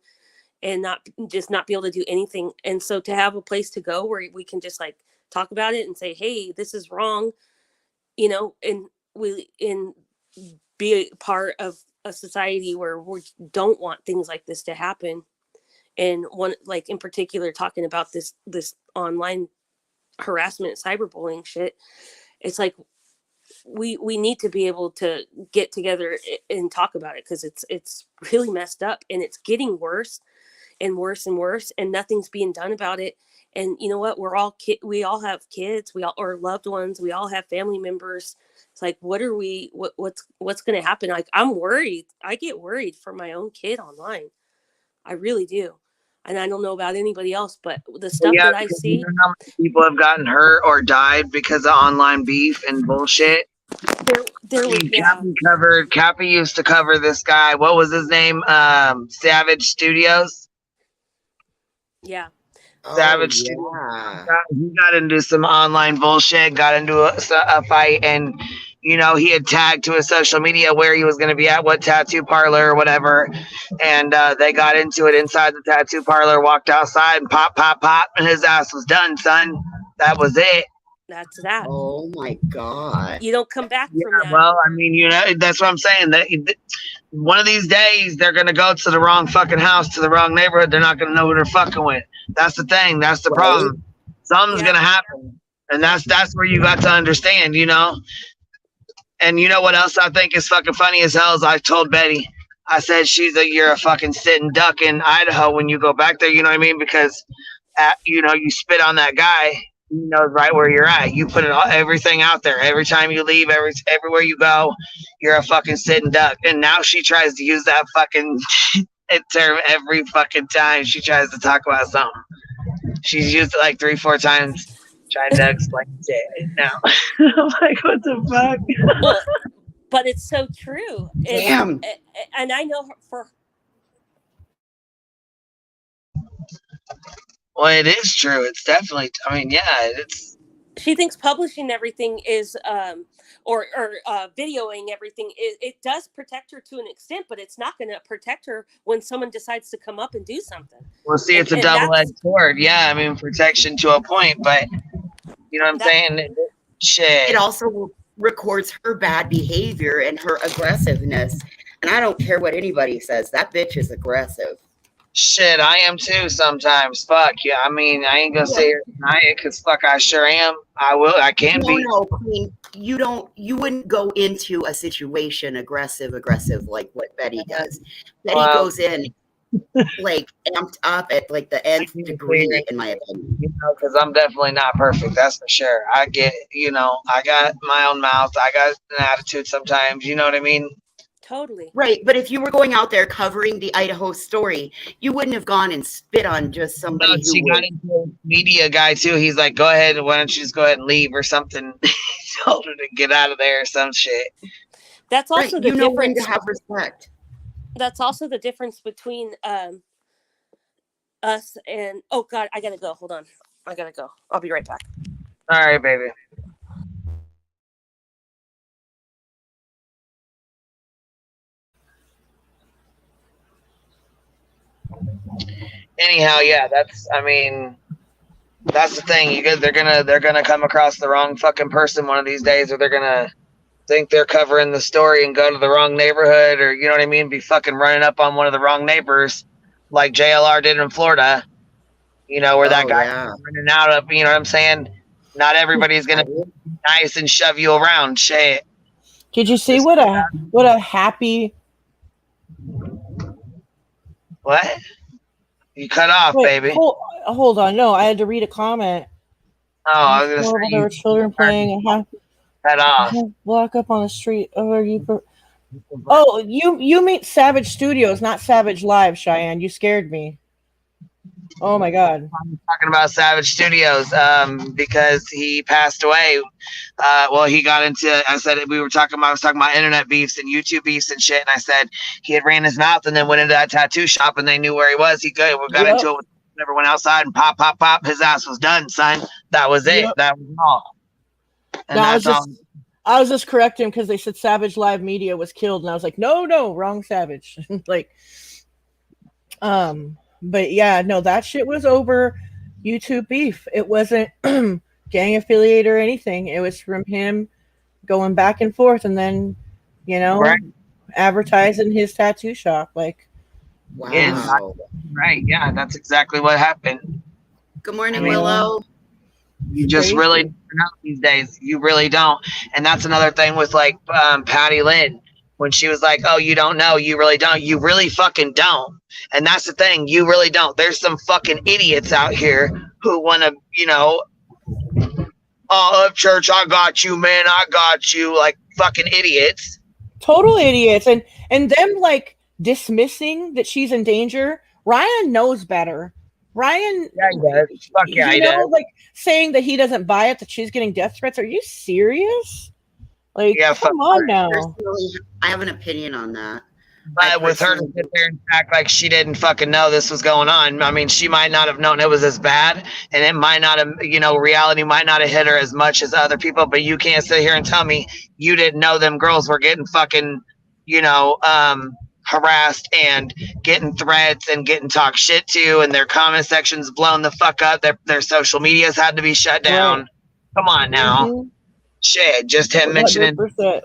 and not be able to do anything. And so to have a place to go where we can just like talk about it and say, hey, this is wrong, you know, and be a part of a society where we don't want things like this to happen. And one, like in particular, talking about this online harassment, cyberbullying shit, it's like we need to be able to get together and talk about it, because it's really messed up, and it's getting worse and worse and worse, and nothing's being done about it. And you know what? We all have kids, or loved ones. We all have family members. It's like, what's going to happen? Like, I'm worried. I get worried for my own kid online. I really do. And I don't know about anybody else, but the stuff that I see. You know how many people have gotten hurt or died because of online beef and bullshit? Cappy used to cover this guy. What was his name? Savage Studios. Yeah. Savage. Yeah. He got into some online bullshit, got into a fight, and you know, he had tagged to his social media where he was going to be at, what tattoo parlor or whatever, and they got into it inside the tattoo parlor, walked outside, and pop, and his ass was done, son. That was it. That's that. Oh my God. You don't come back from that. Well, I mean, you know, that's what I'm saying. That one of these days they're gonna go to the wrong fucking house, to the wrong neighborhood. They're not gonna know who they're fucking with. That's the thing. That's the problem. Something's gonna happen, and that's where you got to understand, you know. And you know what else I think is fucking funny as hell is I told Betty, I said you're a fucking sitting duck in Idaho when you go back there. You know what I mean? Because you know, you spit on that guy, he knows right where you're at. You put everything out there. Every time you leave, everywhere you go, you're a fucking sitting duck. And now she tries to use that fucking term every fucking time she tries to talk about something. She's used it like 3-4 times trying to explain it now. I'm like, what the fuck? Well, but it's so true. Damn. And I know for Well, it is true. It's definitely. I mean, yeah, it's. she thinks publishing everything is, or videoing everything. It does protect her to an extent, but it's not going to protect her when someone decides to come up and do something. Well, see, it's a double-edged sword. Yeah, I mean, protection to a point, but you know what I'm saying? Shit. It also records her bad behavior and her aggressiveness. And I don't care what anybody says. That bitch is aggressive. Shit, I am too sometimes. Fuck yeah. I mean, I ain't gonna say here tonight because fuck, I sure am. I will. I can be. No, Queen. You wouldn't go into a situation aggressive like what Betty does. Betty goes in like amped up at like the nth degree, in my opinion. You know, because I'm definitely not perfect. That's for sure. I get, you know, I got my own mouth. I got an attitude sometimes. You know what I mean? Totally. Right. But if you were going out there covering the Idaho story, you wouldn't have gone and spit on just somebody. No, she got into a media guy too. He's like, go ahead. Why don't you just go ahead and leave or something? He told her to get out of there or some shit. That's also the difference. difference. To have respect. That's also the difference between us and, oh God, I gotta go. Hold on. I gotta go. I'll be right back. All right, baby. Anyhow, yeah, that's the thing. They're gonna come across the wrong fucking person one of these days, or they're gonna think they're covering the story and go to the wrong neighborhood, or you know what I mean, be fucking running up on one of the wrong neighbors like JLR did in Florida, you know, where that guy running out of, you know what I'm saying? Not everybody's gonna be nice and shove you around. Shit. Did you see what a happy what? You cut off, baby. Hold on. No, I had to read a comment. Oh, I was gonna say there were children playing and cut off. Walk up on the street. Oh, you mean Savage Studios, not Savage Live, Cheyenne. You scared me. Oh my God. I'm talking about Savage Studios because he passed away. Well, he got into, I said, I was talking about internet beefs and YouTube beefs and shit. And I said he had ran his mouth and then went into that tattoo shop and they knew where he was. We got into it. Never went outside and pop. His ass was done, son. That was it. That was all. And I was just correcting because they said Savage Live Media was killed. And I was like, no, wrong Savage. Like, but yeah, no, that shit was over YouTube beef. It wasn't gang affiliate or anything. It was from him going back and forth and then, you know, advertising his tattoo shop. Like, wow. Right. Yeah, that's exactly what happened. Good morning, Willow. You just really don't know these days. You really don't. And that's another thing with like Patty Lynn. When she was like, oh, you don't know, you really don't. You really fucking don't. And that's the thing. You really don't. There's some fucking idiots out here who want to, you know, oh, church, I got you, man. I got you. Like fucking idiots. Total idiots. And them like dismissing that she's in danger. Ryan knows better. Ryan, yeah, he does. Fuck yeah, he does. Like saying that he doesn't buy it, that she's getting death threats. Are you serious? Like, yeah, come on now. I have an opinion on that. But with her to sit there and act like she didn't fucking know this was going on. I mean, she might not have known it was as bad, and it might not have, you know, reality might not have hit her as much as other people. But you can't sit here and tell me you didn't know them girls were getting fucking, you know, harassed and getting threats and getting talked shit to, and their comment sections blown the fuck up. Their social medias had to be shut down. Come on now. Mhm. Shit, just him mentioning 100%.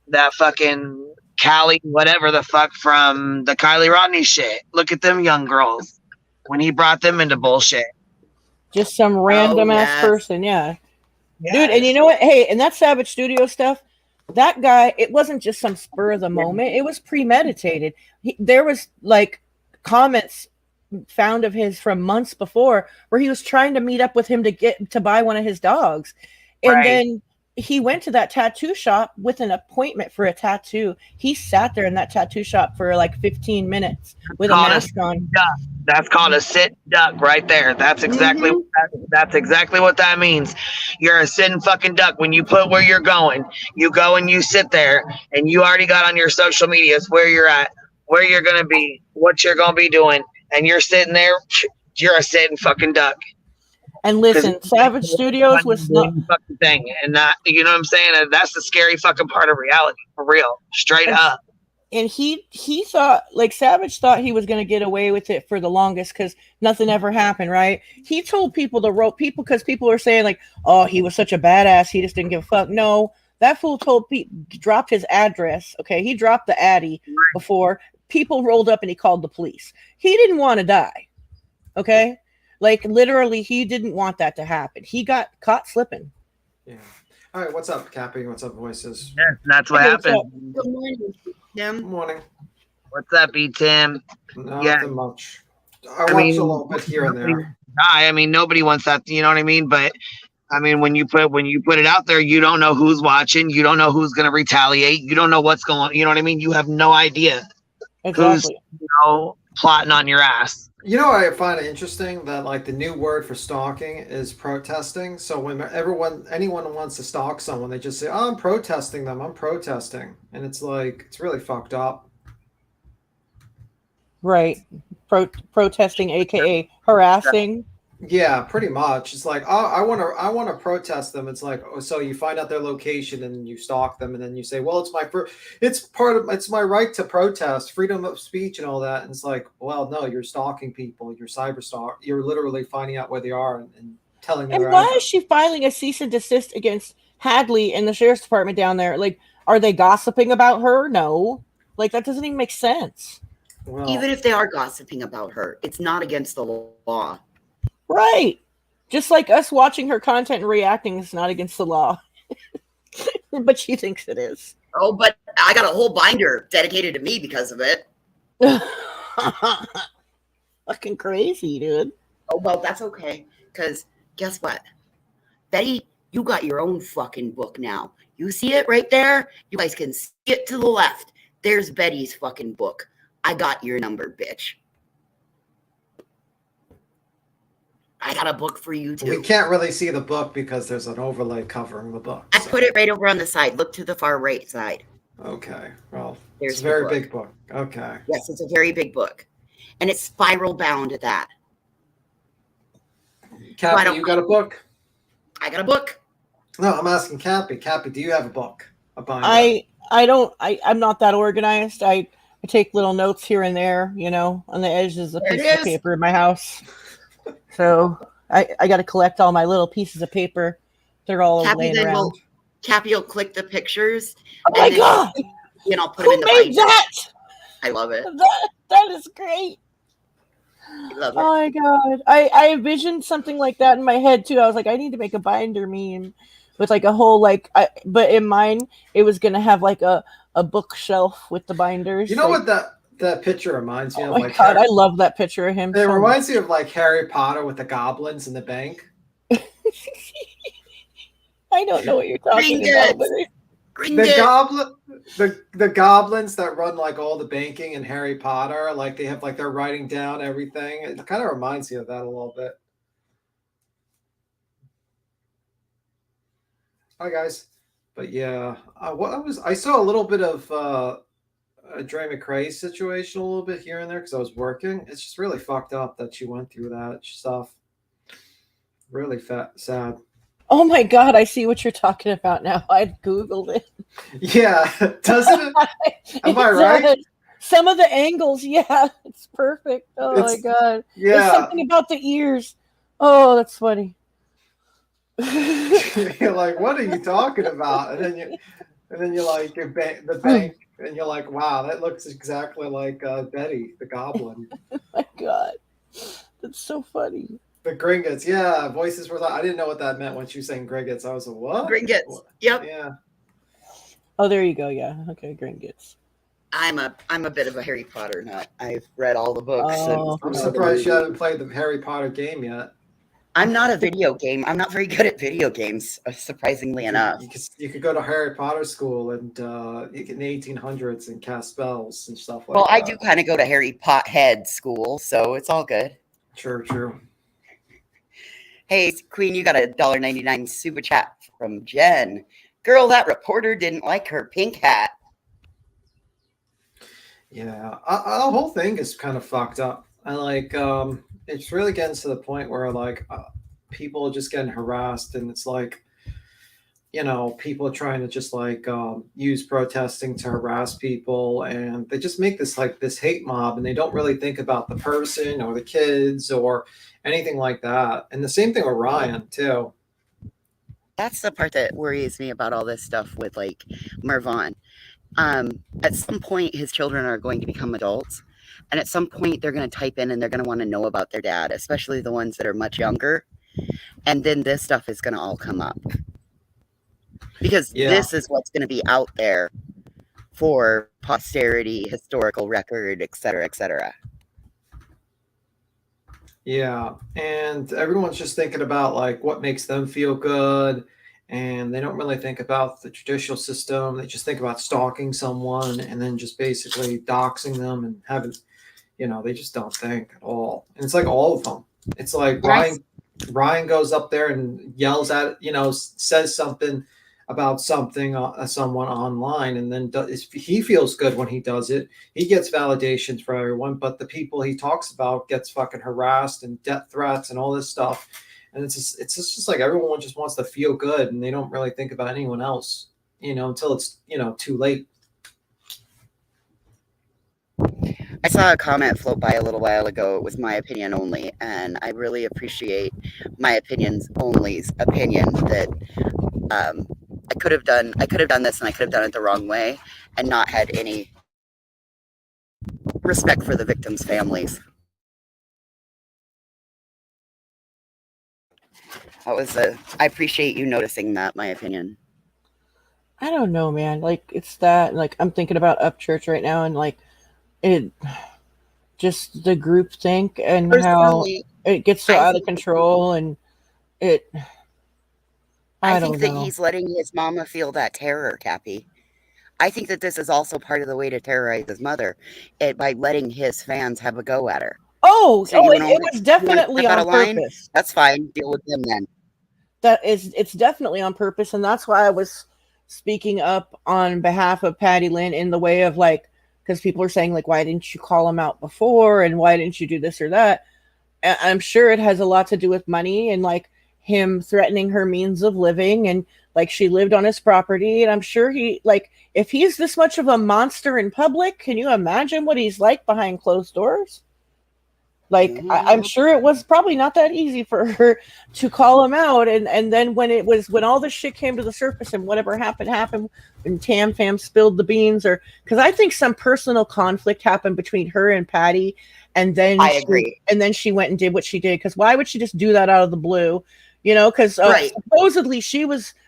that fucking Callie, whatever the fuck from the Kylie Rodney shit. Look at them young girls when he brought them into bullshit. Just some random ass person, yeah. Dude, and you Yes. know what? Hey, and that Savage Studio stuff, that guy, it wasn't just some spur of the moment. It was premeditated. There was like comments found of his from months before where he was trying to meet up with him to buy one of his dogs. And Right. then he went to that tattoo shop with an appointment for a tattoo. He sat there in that tattoo shop for like 15 minutes with a Called a mask on. duck. That's called a sit duck right there. That's exactly that's exactly what that means. You're a sitting fucking duck. When you put where you're going, you go and you sit there, and you already got on your social medias where you're at, where you're gonna be, what you're gonna be doing, and you're sitting there. You're a sitting fucking duck. And listen, Savage Studios was not fucking thing, and that, you know what I'm saying. And that's the scary fucking part of reality, for real, straight up. and he thought, like, Savage thought he was going to get away with it for the longest because nothing ever happened, right? He told people to rope people because people were saying like, oh, he was such a badass, he just didn't give a fuck. No, that fool told people, dropped his address. Okay, he dropped the Addy before people rolled up and he called the police. He didn't want to die. Okay, like literally, he didn't want that to happen. He got caught slipping. Yeah. All right. What's up, Cappy? What's up, voices? Yes, that's what Hey, what's happened. up? Good morning, Tim. Good morning. What's up, B Tim? Nothing much. I watched mean, a little bit here and there. I mean, nobody wants that. You know what I mean? But I mean, when you put it out there, you don't know who's watching. You don't know who's going to retaliate. You don't know what's going on. You know what I mean? You have no idea who's plotting on your ass. You know, I find it interesting that like the new word for stalking is protesting. So when anyone wants to stalk someone, they just say, "Oh, I'm protesting them. I'm protesting," and it's like it's really fucked up. Right, protesting, aka harassing. Yeah, pretty much. It's like, oh, I want to protest them. It's like, oh, so you find out their location and you stalk them, and then you say, well, it's my right to protest, freedom of speech, and all that. And it's like, well, no, you're stalking people. You're cyberstalk. You're literally finding out where they are and telling them. And why is she filing a cease and desist against Hadley and the sheriff's department down there? Like, are they gossiping about her? No, like that doesn't even make sense. Well, Even if they are gossiping about her, it's not against the law. Right. Just like us watching her content and reacting is not against the law. But she thinks it is. Oh, but I got a whole binder dedicated to me because of it. Fucking crazy, dude. Oh, well, that's okay. Because guess what? Betty, you got your own fucking book now. You see it right there? You guys can see it to the left. There's Betty's fucking book. I got your number, bitch. I got a book for you, too. we can't really see the book because there's an overlay covering the book. I put it right over on the side. Look to the far right side. Okay. Well, There's it's a the very book. big book. Okay. Yes, it's a very big book. And it's spiral bound at that. Cappy, you got a book? I got a book. No, I'm asking Cappy. Cappy, do you have a book? A binder? I'm not that organized. I take little notes here and there, you know, on the edges of There it pieces of is. paper in my house. So I got to collect all my little pieces of paper. They're all laying around. Cappy will click the pictures. Oh my God! And I'll put Who them in the made binder. that? I love it. That is great. I love it. Oh my God. I envisioned something like that in my head too. I was like, I need to make a binder meme with like a whole like but in mine it was gonna have like a bookshelf with the binders. You know like, what that picture reminds me oh of? my Like God, I love that picture of him. It so reminds much. me of like Harry Potter with the goblins in the bank. I don't know what you're talking about. But The goblins that run like all the banking in Harry Potter, like they have like they're writing down everything. It kind of reminds me of that a little bit. Hi guys, but yeah, I saw a little bit of a Dre McCray situation a little bit here and there because I was working. It's just really fucked up that she went through that stuff. Really sad. oh my God, I see what you're talking about now. I Googled it. Yeah, doesn't it? Am I It right? does. Some of the angles, yeah, it's perfect. Oh my God. Yeah. There's something about the ears. Oh, that's funny. You're like, what are you talking about? And then you're like, the bank, and you're like, wow, that looks exactly like Betty the Goblin. My God, that's so funny. The Gringotts, yeah, voices were. I didn't know what that meant when she was saying Gringotts. I was like, what? Gringotts. Yep. Yeah. Oh, there you go. Yeah. Okay, Gringotts. I'm a bit of a Harry Potter nut. I've read all the books. Oh, I'm surprised you haven't played the Harry Potter game yet. I'm not very good at video games, surprisingly enough. You could go to Harry Potter school and you get in the 1800s and cast spells and stuff like that. Well, I do kind of go to Harry Pothead school, so it's all good. True. Hey, Queen, you got a $1.99 super chat from Jen. Girl, that reporter didn't like her pink hat. Yeah, the whole thing is kind of fucked up. I like, it's really getting to the point where like people are just getting harassed, and it's like, people are trying to just like use protesting to harass people, and they just make this like this hate mob, and they don't really think about the person or the kids or anything like that. And the same thing with Ryan too. That's the part that worries me about all this stuff with like Marvon. At some point, his children are going to become adults. And at some point, they're going to type in and they're going to want to know about their dad, especially the ones that are much younger. And then this stuff is going to all come up. Because this is what's going to be out there for posterity, historical record, et cetera, et cetera. Yeah. And everyone's just thinking about like what makes them feel good. And they don't really think about the judicial system. They just think about stalking someone and then just basically doxing them and having, they just don't think at all. And it's like all of them. It's like Ryan goes up there and yells at, says something about someone online, and then he feels good when he does it. He gets validations for everyone, but the people he talks about gets fucking harassed and death threats and all this stuff. And it's just like everyone just wants to feel good, and they don't really think about anyone else, until it's, too late. I saw a comment float by a little while ago. It was my opinion only, and I really appreciate my opinions only's opinion that I could have done this and I could have done it the wrong way and not had any respect for the victims' families. I appreciate you noticing that, my opinion. I don't know, man. Like, it's that, like, I'm thinking about Upchurch right now, and like just the group think and how it gets so out of control, and I think that he's letting his mama feel that terror, Cappy. I think that this is also part of the way to terrorize his mother, by letting his fans have a go at her. It was definitely on purpose. That's fine. Deal with them then. It's definitely on purpose, and that's why I was speaking up on behalf of Patty Lynn in the way of like, because people are saying like, why didn't you call him out before, and why didn't you do this or that? And I'm sure it has a lot to do with money and like him threatening her means of living, and like she lived on his property, and I'm sure he like, if he's this much of a monster in public, can you imagine what he's like behind closed doors? Like, I'm sure it was probably not that easy for her to call him out. And then when all this shit came to the surface and whatever happened, and Tam Fam spilled the beans, or because I think some personal conflict happened between her and Patty. And then I agree. And then she went and did what she did. Because why would she just do that out of the blue? Because supposedly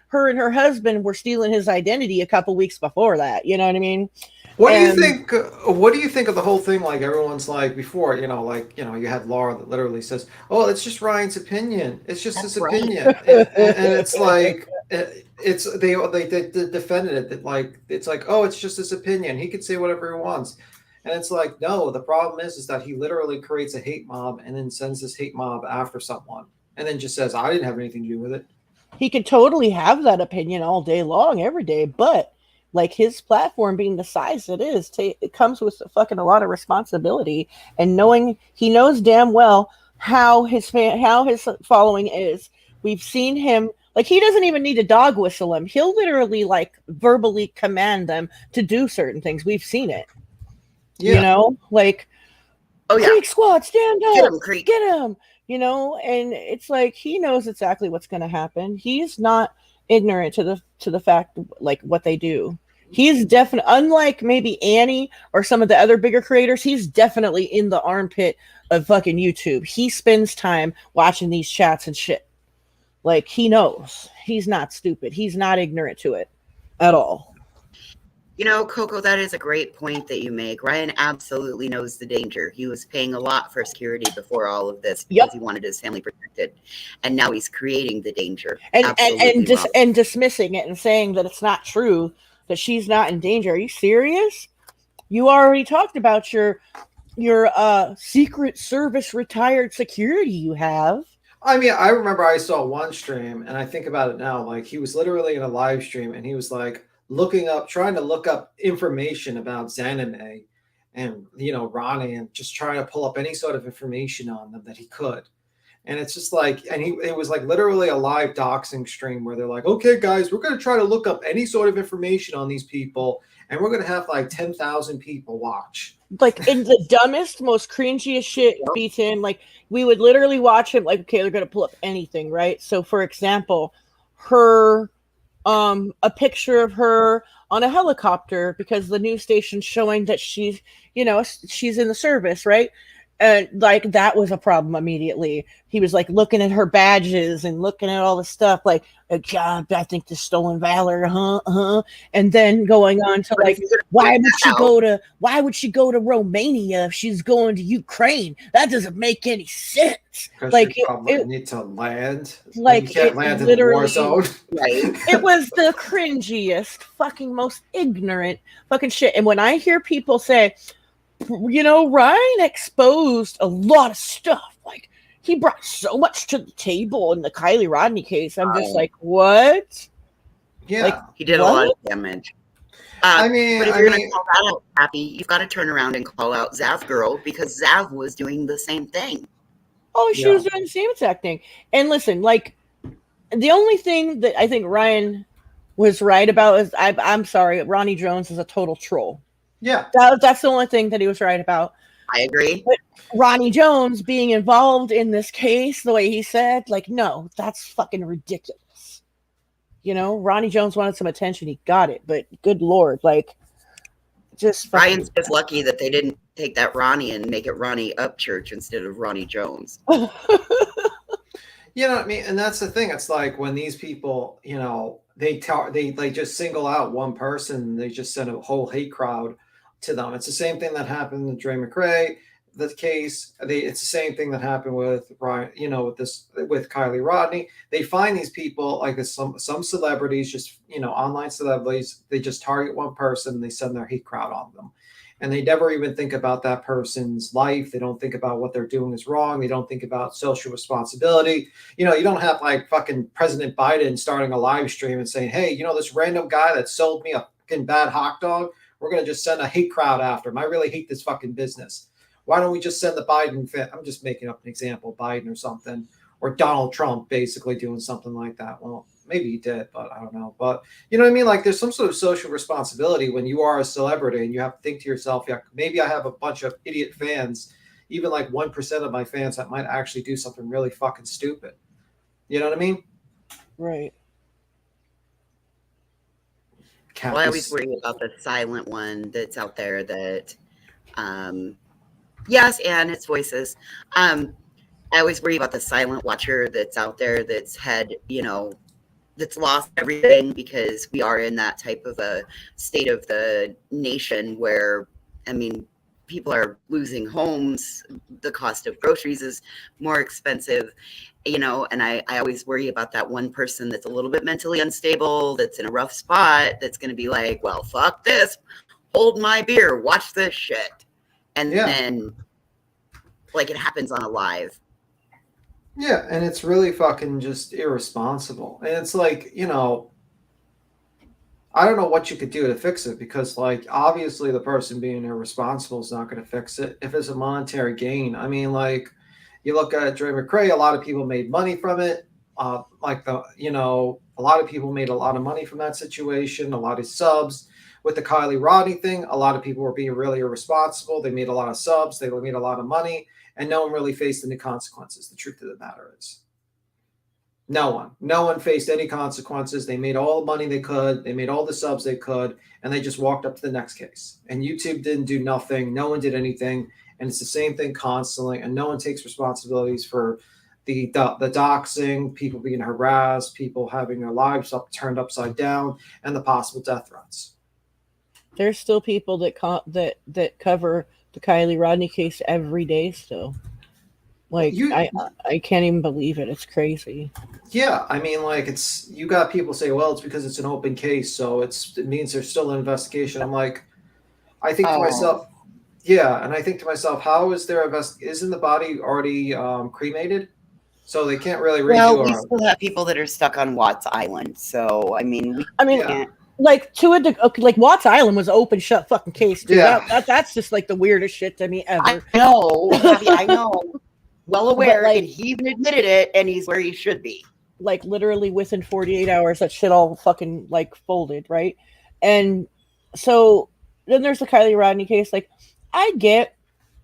her and her husband were stealing his identity a couple weeks before that. You know what I mean? What do you think? What do you think of the whole thing? Like everyone's like before, you had Laura that literally says, "Oh, it's just Ryan's opinion. It's just his opinion," and it's like they defended it that like it's like, oh, it's just his opinion. He could say whatever he wants, and it's like, no. The problem is that he literally creates a hate mob and then sends this hate mob after someone, and then just says, "I didn't have anything to do with it." He could totally have that opinion all day long, every day, but like his platform being the size it is, it comes with fucking a lot of responsibility, and he knows damn well how his following is. We've seen him, like, he doesn't even need to dog whistle them. He'll literally like verbally command them to do certain things. We've seen it. Yeah. Like, oh yeah, Creek squad, stand up, get him. you know, and it's like he knows exactly what's going to happen. He's not ignorant to the fact like what they do. He's definitely, unlike maybe Annie or some of the other bigger creators, he's definitely in the armpit of fucking YouTube. He spends time watching these chats and shit. Like he knows. He's not stupid. He's not ignorant to it at all. You know, Coco, that is a great point that you make. Ryan absolutely knows the danger. He was paying a lot for security before all of this because he wanted his family protected, and now he's creating the danger. And dismissing it and saying that it's not true, that she's not in danger. Are you serious? You already talked about your Secret Service retired security you have. I mean, I remember I saw one stream, and I think about it now. Like he was literally in a live stream, and he was like trying to look up information about Zanime and, you know, Ronnie, and just trying to pull up any sort of information on them that he could. And it's just like, and it was like literally a live doxing stream where they're like, okay, guys, we're going to try to look up any sort of information on these people, and we're going to have like 10,000 people watch. Like in the dumbest, most cringiest shit beat him. Like we would literally watch him like, okay, they're going to pull up anything, right? So for example, her, a picture of her on a helicopter because the news station's showing that she's, you know, she's in the service, right? And like that was a problem immediately. He was like looking at her badges and looking at all the stuff, like, God, I think the stolen valor, and then going on to like, why would she go to Romania if she's going to Ukraine? That doesn't make any sense. Like it need to land. Like you can't land in the war zone. Right. It was the cringiest, fucking most ignorant fucking shit. And when I hear people say, you know, Ryan exposed a lot of stuff. Like he brought so much to the table in the Kylie Rodney case. I'm just like, what? Yeah, like, he did a lot of damage. I mean, but if you're gonna call that out, Happy, you've got to turn around and call out Zav Girl because Zav was doing the same thing. Oh, she was doing the same exact thing. And listen, like the only thing that I think Ryan was right about is I'm sorry, Ronnie Jones is a total troll. Yeah, that's the only thing that he was right about. I agree. But Ronnie Jones being involved in this case, the way he said, like, no, that's fucking ridiculous. You know, Ronnie Jones wanted some attention. He got it. But good Lord, like, just fucking... Ryan's just lucky that they didn't take that Ronnie and make it Ronnie Upchurch instead of Ronnie Jones. You know what I mean? And that's the thing. It's like when these people, you know, they just single out one person. They just send a whole hate crowd to them. It's the same thing that happened with Dre McCray, the case. It's the same thing that happened with Ryan, you know, with Kylie Rodney. They find these people like some celebrities, just, you know, online celebrities. They just target one person and they send their hate crowd on them. And they never even think about that person's life. They don't think about what they're doing is wrong. They don't think about social responsibility. You know, you don't have like fucking President Biden starting a live stream and saying, hey, you know, this random guy that sold me a fucking bad hot dog, we're going to just send a hate crowd after him. I really hate this fucking business. Why don't we just send the Biden fan? I'm just making up an example, Biden or something, or Donald Trump basically doing something like that. Well, maybe he did, but I don't know. But you know what I mean? Like there's some sort of social responsibility when you are a celebrity and you have to think to yourself, yeah, maybe I have a bunch of idiot fans, even like 1% of my fans that might actually do something really fucking stupid. You know what I mean? Right. Well, I always worry about the silent one that's out there that, yes, and it's voices. I always worry about the silent watcher that's out there that's had, you know, that's lost everything because we are in that type of a state of the nation where, I mean, people are losing homes. The cost of groceries is more expensive, you know, and I always worry about that one person that's a little bit mentally unstable, that's in a rough spot, that's going to be like, well, fuck this, hold my beer, watch this shit. And then like it happens on a live. Yeah, and it's really fucking just irresponsible. And it's like, you know, I don't know what you could do to fix it because, like, obviously the person being irresponsible is not going to fix it if it's a monetary gain. I mean, like, you look at Dre McCray, a lot of people made money from it. A lot of people made a lot of money from that situation, a lot of subs. With the Kylie Rodney thing, a lot of people were being really irresponsible. They made a lot of subs. They made a lot of money. and no one really faced any consequences. The truth of the matter is. No one faced any consequences. They made all the money they could. They made all the subs they could, and they just walked up to the next case. And YouTube didn't do nothing. No one did anything. And it's the same thing constantly. And no one takes responsibilities for the doxing, people being harassed, people having their lives turned upside down, and the possible death threats. There's still people that cover the Kylie Rodney case every day still. Like, I can't even believe it. It's crazy. Yeah, I mean, like, you got people say, well, it's because it's an open case, so it means there's still an investigation. I'm like, I think to myself, yeah, and I think to myself, how is there isn't the body already cremated? So they can't really redo Well, we still have people that are stuck on Watts Island, so I mean, like like Watts Island was an open shut fucking case too. Yeah. That's just like the weirdest shit to me ever. I know, Abby, I know. Well aware, like, and he even admitted it, and he's where he should be. Like, literally within 48 hours, that shit all fucking, like, folded, right? And so then there's the Kylie Rodney case. Like, I get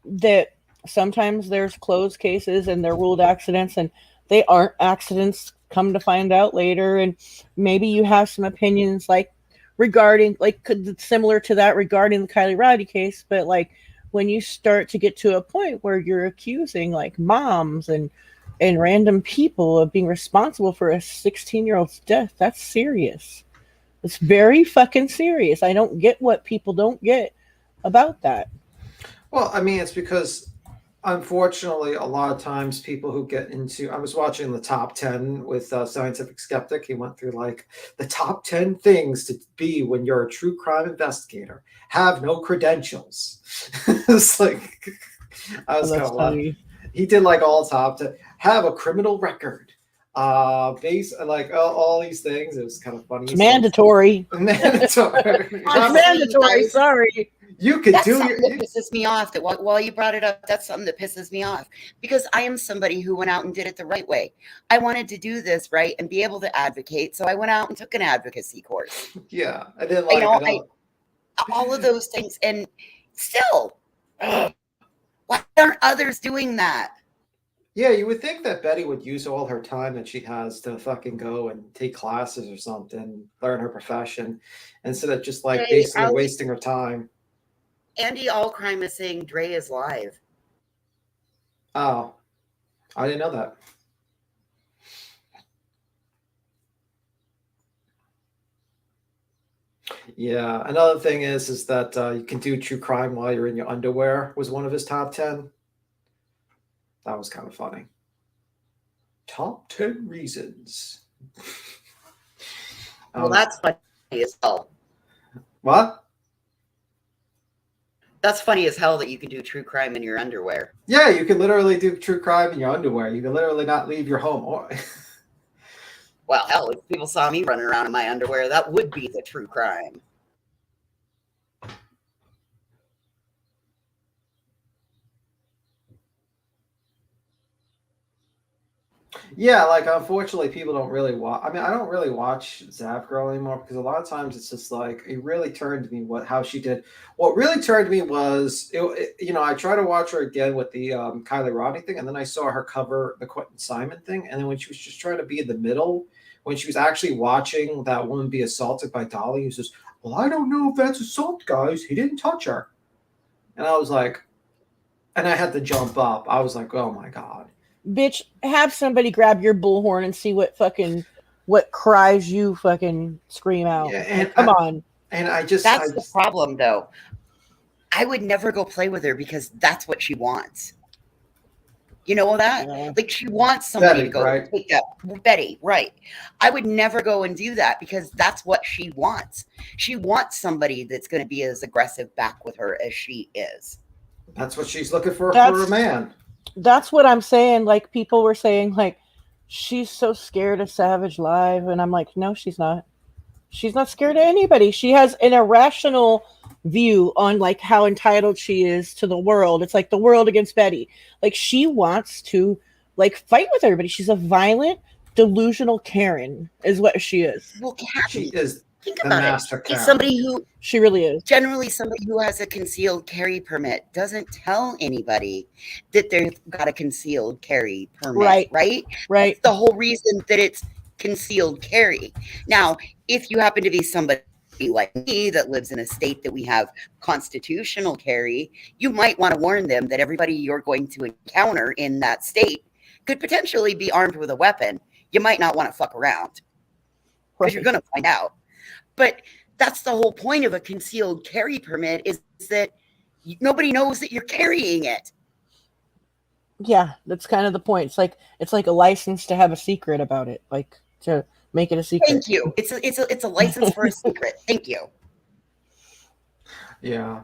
that sometimes there's closed cases and they're ruled accidents, and they aren't accidents, come to find out later. And maybe you have some opinions, like, regarding, like, similar to that regarding the Kylie Rodney case, but, like, when you start to get to a point where you're accusing like moms and random people of being responsible for a 16-year-old's death, that's serious. It's very fucking serious. I don't get what people don't get about that. Well, I mean, it's because unfortunately, a lot of times people who get into, I was watching the top 10 with Scientific Skeptic. He went through like the top 10 things to be when you're a true crime investigator. Have no credentials. It's like, I was kind of laughing. He did like all top 10. Have a criminal record. Like all these things. It was kind of funny. It's mandatory. Mandatory. It's mandatory. Sorry. You could that's do something that pisses me off. That while you brought it up, that's something that pisses me off because I am somebody who went out and did it the right way. I wanted to do this right and be able to advocate, so I went out and took an advocacy course. Yeah, I didn't like all of those things, and still, why aren't others doing that? Yeah, you would think that Betty would use all her time that she has to fucking go and take classes or something, learn her profession, instead of just like basically wasting her time. Andy Allcrime is saying Dre is live. Oh, I didn't know that. Yeah, another thing is that you can do true crime while you're in your underwear was one of his top 10. That was kind of funny. Top 10 reasons. Well, that's funny as hell. What? That's funny as hell that you can do true crime in your underwear. Yeah, you can literally do true crime in your underwear. You can literally not leave your home. Well, hell, if people saw me running around in my underwear, that would be the true crime. Yeah, like unfortunately, people don't really watch. I mean, I don't really watch Zap Girl anymore because a lot of times it's just like it really turned me how she did. What really turned me was, I tried to watch her again with the Kylie Rodney thing, and then I saw her cover the Quentin Simon thing, and then when she was just trying to be in the middle, when she was actually watching that woman be assaulted by Dolly, who says, "Well, I don't know if that's assault, guys. He didn't touch her," and I was like, and I had to jump up. I was like, "Oh my God." Bitch, have somebody grab your bullhorn and see what cries you fucking scream out. Yeah, and come on. And that's the problem, though. I would never go play with her because that's what she wants. You know that? Yeah. Like she wants somebody to go take that. Betty, right. I would never go and do that because that's what she wants. She wants somebody that's going to be as aggressive back with her as she is. That's what she's looking for a man. That's what I'm saying. Like people were saying, like, she's so scared of Savage Live. And I'm like, no, she's not. She's not scared of anybody. She has an irrational view on like how entitled she is to the world. It's like the world against Betty. Like she wants to like fight with everybody. She's a violent, delusional Karen is what she is. Well, she is. Think The about it. master He's cat. somebody who She really is. generally somebody who has a concealed carry permit doesn't tell anybody that they've got a concealed carry permit, right? Right. That's the whole reason that it's concealed carry. Now, if you happen to be somebody like me that lives in a state that we have constitutional carry, you might want to warn them that everybody you're going to encounter in that state could potentially be armed with a weapon. You might not want to fuck around because you're going to find out. But that's the whole point of a concealed carry permit is that nobody knows that you're carrying it. Yeah, that's kind of the point. It's like a license to have a secret about it, like to make it a secret. Thank you. It's a license for a secret. Thank you. Yeah.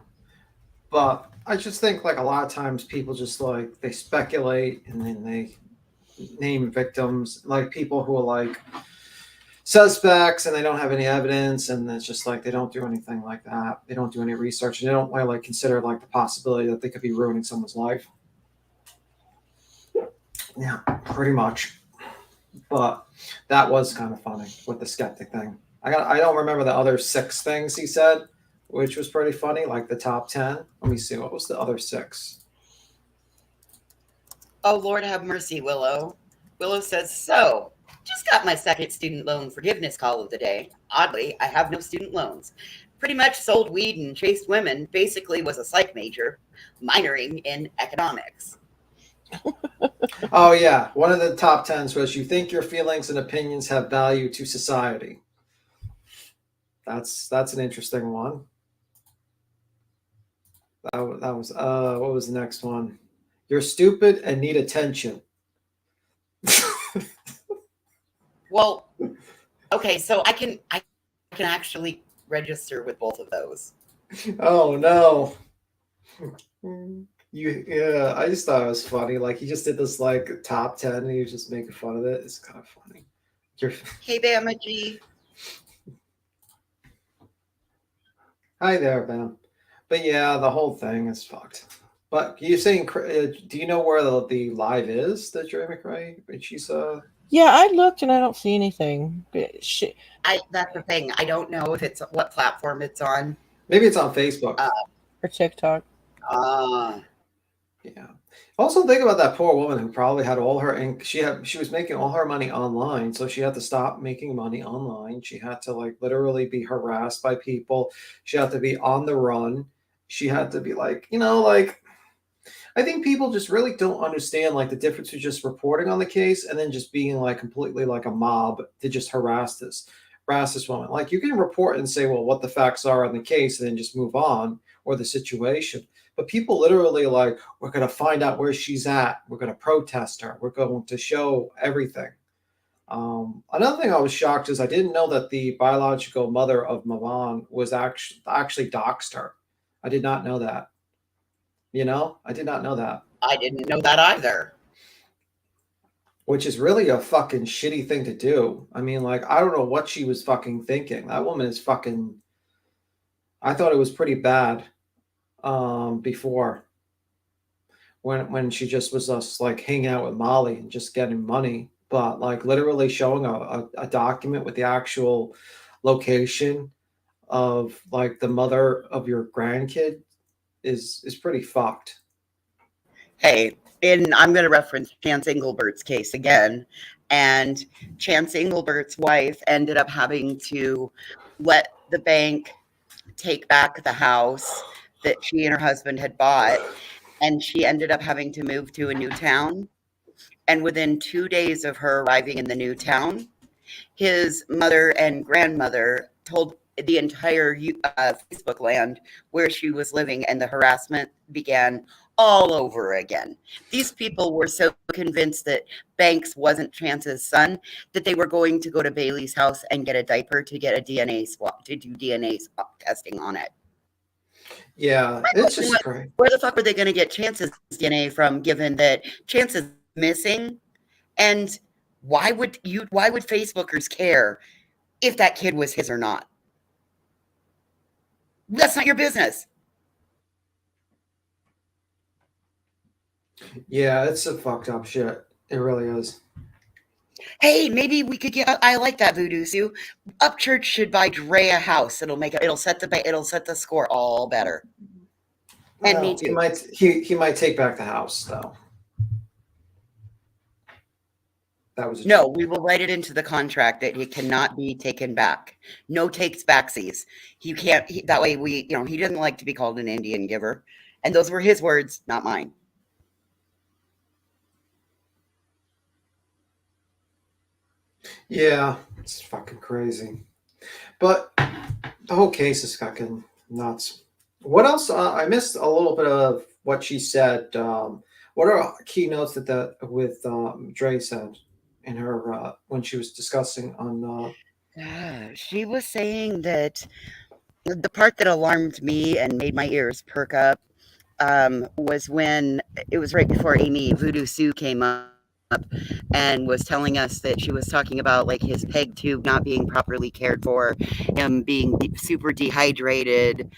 But I just think like a lot of times people just like they speculate and then they name victims, like people who are like suspects and they don't have any evidence, and it's just like they don't do anything like that. They don't do any research and they don't like consider like the possibility that they could be ruining someone's life. Yeah, pretty much. But that was kind of funny with the skeptic thing. I don't remember the other 6 things he said, which was pretty funny, like the top 10. Let me see, what was the other 6? Oh, Lord have mercy, Willow. Willow says, so, just got my second student loan forgiveness call of the day. Oddly, I have no student loans. Pretty much sold weed and chased women, basically was a psych major, minoring in economics. Oh, yeah. One of the top 10s was you think your feelings and opinions have value to society. That's an interesting one. That was what was the next one? You're stupid and need attention. Well, okay, so I can actually register with both of those. Oh no. Yeah, I just thought it was funny. Like he just did this like top 10 and he was just making fun of it. It's kind of funny. Hey, Bama G. Hi there, Bam. But yeah, the whole thing is fucked. But you're saying, do you know where the live is that Dre McCray? She's Yeah, I looked and I don't see anything. That's the thing. I don't know if it's what platform it's on. Maybe it's on Facebook or TikTok. Yeah. Also, think about that poor woman who probably had all her she was making all her money online, so she had to stop making money online. She had to like literally be harassed by people. She had to be on the run. She had to be like, like I think people just really don't understand like the difference between just reporting on the case and then just being like completely like a mob to just harass this woman. Like you can report and say, well, what the facts are on the case and then just move on or the situation. But people literally like, we're going to find out where she's at. We're going to protest her. We're going to show everything. Another thing I was shocked is I didn't know that the biological mother of Marvon was actually doxed her. I did not know that. I did not know that. I didn't know that either. Which is really a fucking shitty thing to do. I mean, like, I don't know what she was fucking thinking. That woman is fucking... I thought it was pretty bad before. When she just was just, like, hanging out with Molly and just getting money. But, like, literally showing a document with the actual location of, like, the mother of your grandkid is pretty fucked. Hey, and I'm going to reference Chance Engelbert's case again. And Chance Engelbert's wife ended up having to let the bank take back the house that she and her husband had bought. And she ended up having to move to a new town. And within 2 days of her arriving in the new town, his mother and grandmother told the entire Facebook land where she was living, and the harassment began all over again. These people were so convinced that Banks wasn't Chance's son that they were going to go to Bailey's house and get a diaper to get a DNA swab, to do DNA swab testing on it. Yeah, it's just crazy. Where the fuck were they going to get Chance's DNA from, given that Chance is missing? And why would Facebookers care if that kid was his or not? That's not your business. Yeah, it's some fucked up shit. It really is. Hey, maybe we could get. I like that, Voodoo Sue. Upchurch should buy Dre a house. It'll set the score all better. And me Well, too. He might take back the house though. That was a No, joke. we will write it into the contract that it cannot be taken back. No takes backsies. He can't. That way, he doesn't like to be called an Indian giver, and those were his words, not mine. Yeah, it's fucking crazy. But the whole case is fucking nuts. What else? I missed a little bit of what she said. What are keynotes with Dre said in her when she was discussing on? She was saying that the part that alarmed me and made my ears perk up was when it was right before Amy Voodoo Sue came up and was telling us that she was talking about like his peg tube not being properly cared for, him being super dehydrated,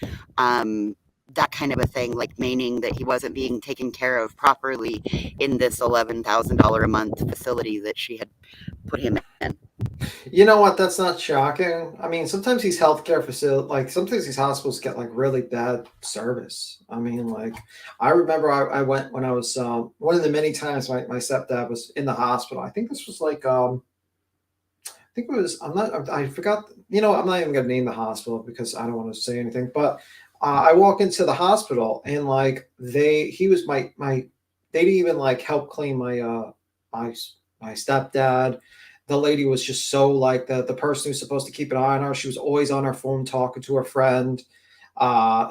that kind of a thing, like meaning that he wasn't being taken care of properly in this $11,000 a month facility that she had put him in. You know what? That's not shocking. I mean, sometimes these healthcare facilities, like sometimes these hospitals get like really bad service. I mean, like I remember I went when I was one of the many times my stepdad was in the hospital. I think this was like I think it was I forgot. You know, I'm not even gonna name the hospital because I don't want to say anything. But I walk into the hospital and like he was my they didn't even like help clean my my stepdad. The lady was just so like the person who's supposed to keep an eye on her. She was always on her phone talking to her friend.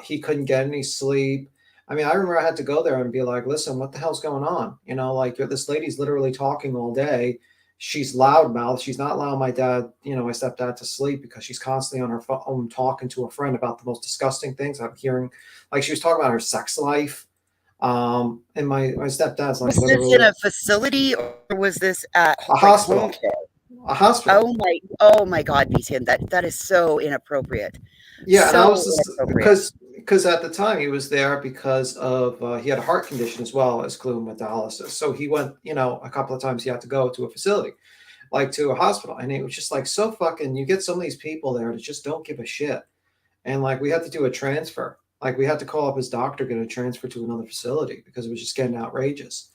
He couldn't get any sleep. I mean, I remember I had to go there and be like, listen, what the hell's going on? You know, like this lady's literally talking all day. She's loudmouth. She's not allowing my stepdad to sleep because she's constantly on her phone talking to a friend about the most disgusting things. I'm hearing, like she was talking about her sex life. And my stepdad's like Was this in literally a facility or was this at a like hospital. home care? A hospital. Oh my God, BTN, that is so inappropriate. Yeah, and I was So just inappropriate. because at the time he was there because of he had a heart condition as well as gloom dialysis. So he went, a couple of times he had to go to a facility, like to a hospital, and it was just like so fucking. You get some of these people there that just don't give a shit, and like we had to do a transfer. Like we had to call up his doctor, get a transfer to another facility because it was just getting outrageous.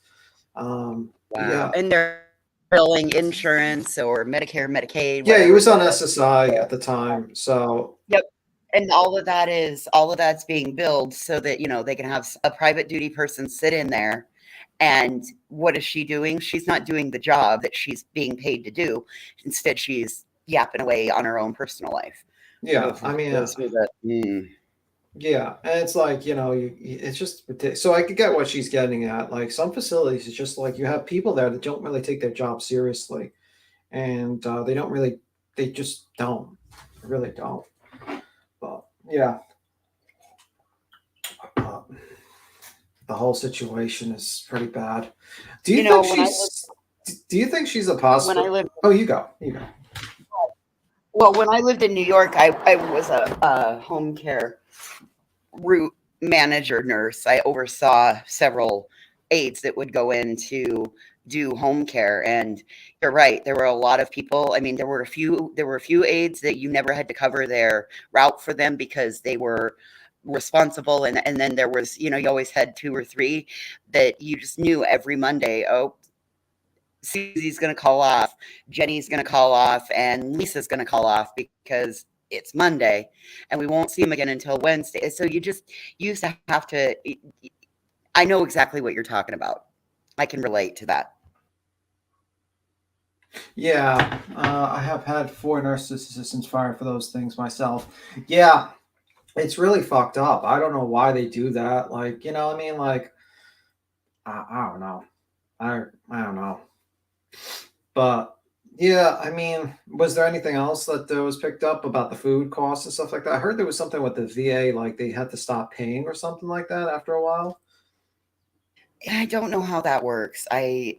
Wow. Yeah, And they're billing insurance or Medicare, Medicaid, yeah, he whatever was on the SSI at the time, so Yep. And all of that's being billed so that, they can have a private duty person sit in there. And what is she doing? She's not doing the job that she's being paid to do. Instead, she's yapping away on her own personal life. yeah, I mean. Those were the Yeah, and it's like it's just so I could get what she's getting at. Like some facilities, it's just like you have people there that don't really take their job seriously, and they just don't, they really don't. But yeah, uh, the whole situation is pretty bad. Do you think she's? Do you think she's a possible? when I lived Oh, you go. Well, when I lived in New York, I was a home care route manager nurse. I oversaw several aides that would go in to do home care. And you're right, there were a lot of people. I mean, there were a few aides that you never had to cover their route for them because they were responsible. And then there was, you always had 2 or 3 that you just knew every Monday, oh, Susie's going to call off, Jenny's going to call off, and Lisa's going to call off because it's Monday and we won't see them again until Wednesday. So you used to have to, I know exactly what you're talking about. I can relate to that. Yeah, I have had 4 nurse assistants fired for those things myself. Yeah, it's really fucked up. I don't know why they do that. Like, I mean, like, I don't know. I don't know. But yeah, I mean, was there anything else that was picked up about the food costs and stuff like that? I heard there was something with the VA, like they had to stop paying or something like that after a while. I don't know how that works. I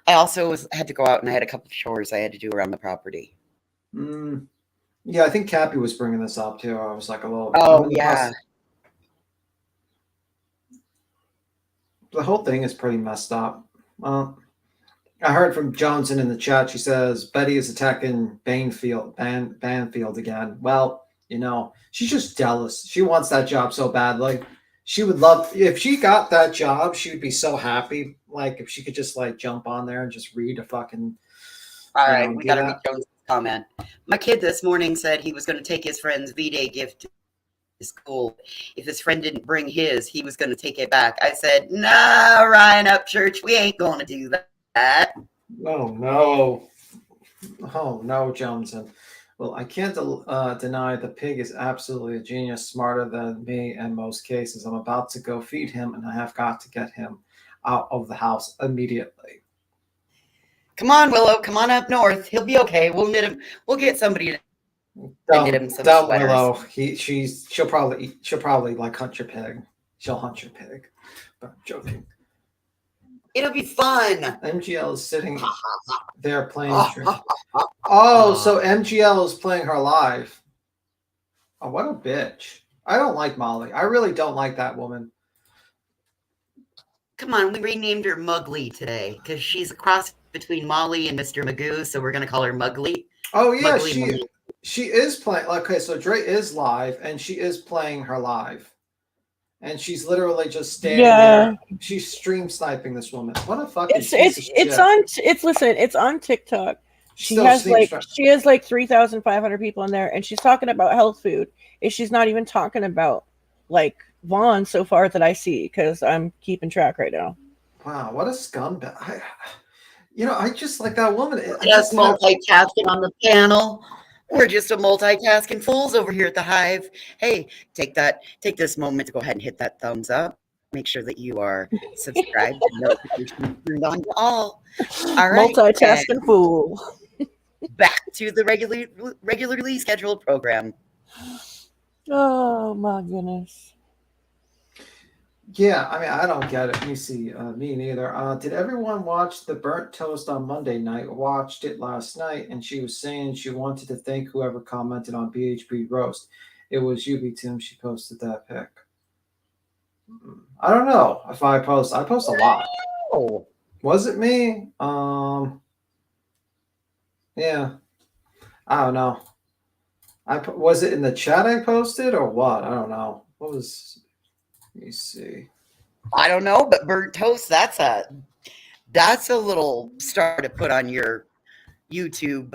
also had to go out and I had a couple of chores I had to do around the property. Yeah, I think Cappy was bringing this up too. I was like a little. Oh yeah. The whole thing is pretty messed up. I heard from Johnson in the chat. She says Betty is attacking Banfield again. Well, she's just jealous. She wants that job so bad. Like, she would love if she got that job. She would be so happy. Like, if she could just like jump on there and just read a fucking. All right, we got to read Jones' comment. My kid this morning said he was going to take his friend's V-Day gift to school. If his friend didn't bring his, he was going to take it back. I said, "No, Ryan Upchurch, we ain't going to do that." Oh no! Oh no, Johnson. Well, I can't deny the pig is absolutely a genius, smarter than me in most cases. I'm about to go feed him, and I have got to get him out of the house immediately. Come on, Willow. Come on up north. He'll be okay. We'll knit him. We'll get somebody to knit him some sweaters. Willow. She'll probably like hunt your pig. She'll hunt your pig. But I'm joking. It'll be fun. MGL is sitting there playing. Oh, so MGL is playing her live. Oh, what a bitch. I don't like Molly. I really don't like that woman. Come on, we renamed her Mugly today because she's a cross between Molly and Mr. Magoo, so we're going to call her Mugly. Oh, yeah, Mugly. She is playing. Okay, so Dre is live, and she is playing her live. And she's literally just standing there. She's stream sniping this woman. What a fucking it's on TikTok. She has like 3,500 people in there, and she's talking about health food. And she's not even talking about like Vaughn so far that I see, because I'm keeping track right now. Wow, what a scumbag! I just like that woman. Just multitasking on the panel. We're just a multitasking fools over here at the Hive. Hey, take this moment to go ahead and hit that thumbs up. Make sure that you are subscribed and notifications turned on to all. All right. Multitasking fool. Back to the regularly scheduled program. Oh my goodness. Yeah, I mean, I don't get it. Let me see. Me neither. Did everyone watch the burnt toast on Monday night? Watched it last night, and she was saying she wanted to thank whoever commented on BHB roast. It was you, Tim. She posted that pic. I don't know if I post. I post a lot. Oh, was it me? Yeah. I don't know. Was it in the chat I posted or what? I don't know. What was? Let me see. I don't know, but burnt toast, that's a little star to put on your YouTube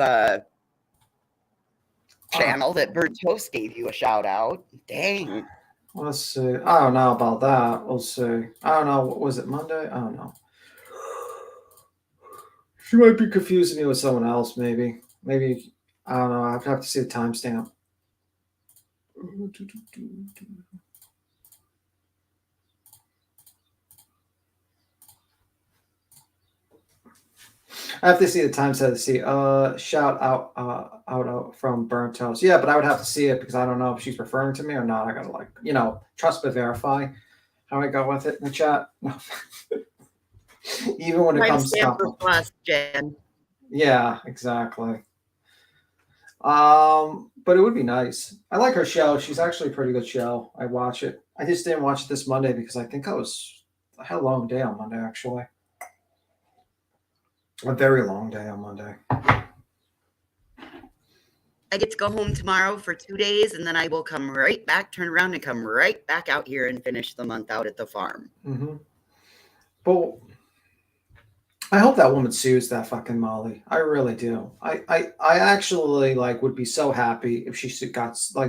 channel that burnt toast gave you a shout out. Dang. Let's see. I don't know about that. We'll see. I don't know. Was it Monday? I don't know. She might be confusing me with someone else, maybe. Maybe, I don't know. I have to see the timestamp. I have to see the timestamp to see. Shout out from Burnt Toast. Yeah, but I would have to see it because I don't know if she's referring to me or not. I gotta trust but verify. How I go with it in the chat. Even when it comes to Jen. Yeah, exactly. But it would be nice. I like her show. She's actually a pretty good show. I watch it. I just didn't watch it this Monday because I think I had a long day on Monday, actually. A very long day on Monday. I get to go home tomorrow for 2 days, and then I will come right back, turn around, and come right back out here and finish the month out at the farm. Mm-hmm. But I hope that woman sues that fucking Molly. I really do. I actually would be so happy if she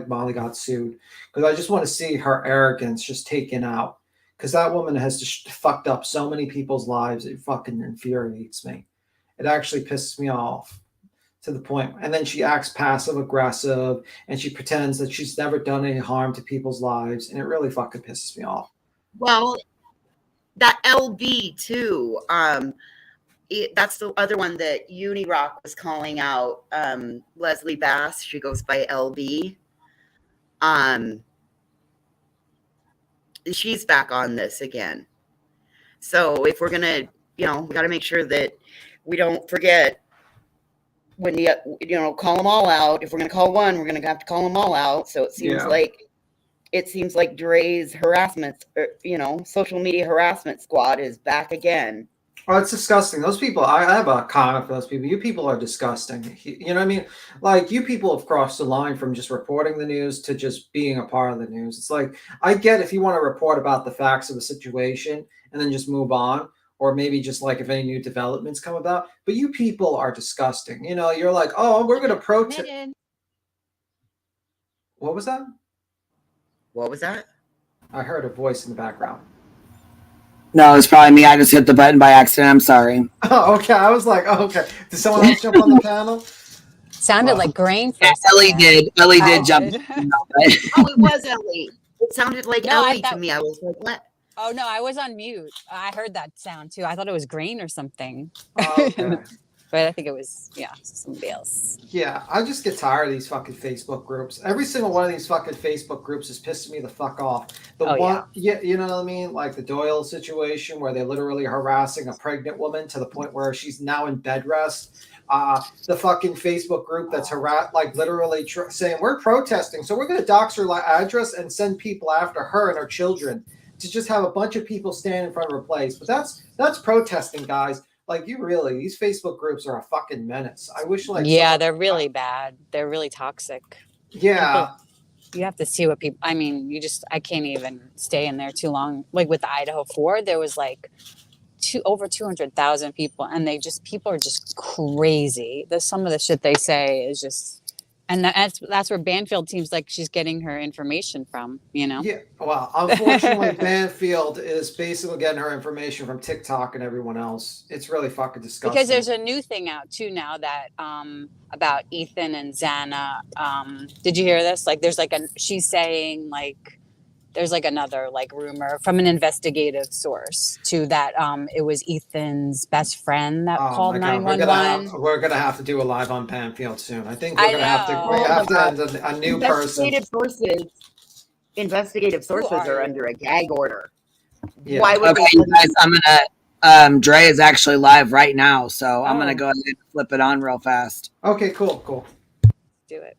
Molly got sued, because I just want to see her arrogance just taken out. Because that woman has just fucked up so many people's lives. It fucking infuriates me. It actually pisses me off to the point. And then she acts passive aggressive and she pretends that she's never done any harm to people's lives. And it really fucking pisses me off. Well, that LB too. That's the other one that Unirock was calling out. Leslie Bass. She goes by LB. She's back on this again. So if we're gonna, we got to make sure that we don't forget when you call them all out. If we're gonna call one, we're gonna have to call them all out. So it seems like Dre's harassment, social media harassment squad is back again. Oh, it's disgusting. Those people, I have a comment for those people. You people are disgusting. You know what I mean? Like, you people have crossed the line from just reporting the news to just being a part of the news. It's like, I get if you want to report about the facts of the situation and then just move on, or maybe just like if any new developments come about. But you people are disgusting. You know, you're like, oh, we're going to protest. Admitted. What was that? What was that? I heard a voice in the background. No, it's probably me. I just hit the button by accident. I'm sorry. Oh, okay. I was like, oh, okay. Did someone else jump on the panel? Sounded like grain for Yeah, a Ellie second. did. Ellie Oh, did jump. good. Oh, it was Ellie. It sounded like No, I Ellie to thought- me. I was like, what? Oh no, I was on mute. I heard that sound too. I thought it was grain or something. Oh, okay. But I think it was, somebody else. Yeah, I just get tired of these fucking Facebook groups. Every single one of these fucking Facebook groups is pissing me the fuck off. The Oh, one, yeah, you know what I mean? Like the Doyle situation where they're literally harassing a pregnant woman to the point where she's now in bed rest. The fucking Facebook group that's like literally saying we're protesting, so we're going to dox her address and send people after her and her children to just have a bunch of people stand in front of her place. But that's protesting, guys. Like, these Facebook groups are a fucking menace. I wish, like, They're really bad. They're really toxic. Yeah. You have to see what people, I can't even stay in there too long. Like with the Idaho 4, there was like over 200,000 people, and people are just crazy. Some of the shit they say is just, and that's where Banfield seems like she's getting her information from, Yeah, well, unfortunately, Banfield is basically getting her information from TikTok and everyone else. It's really fucking disgusting. Because there's a new thing out too now that about Ethan and Xana. Did you hear this? Like, there's like she's saying like there's like another like rumor from an investigative source too that it was Ethan's best friend that called 911. We're gonna have to do a live on Banfield soon. I think we're gonna have to end a new person. Investigative sources are under a gag order. Yeah. Why would Okay, you guys, I'm gonna Dre is actually live right now, so I'm gonna go ahead and flip it on real fast. Okay, cool. Do it.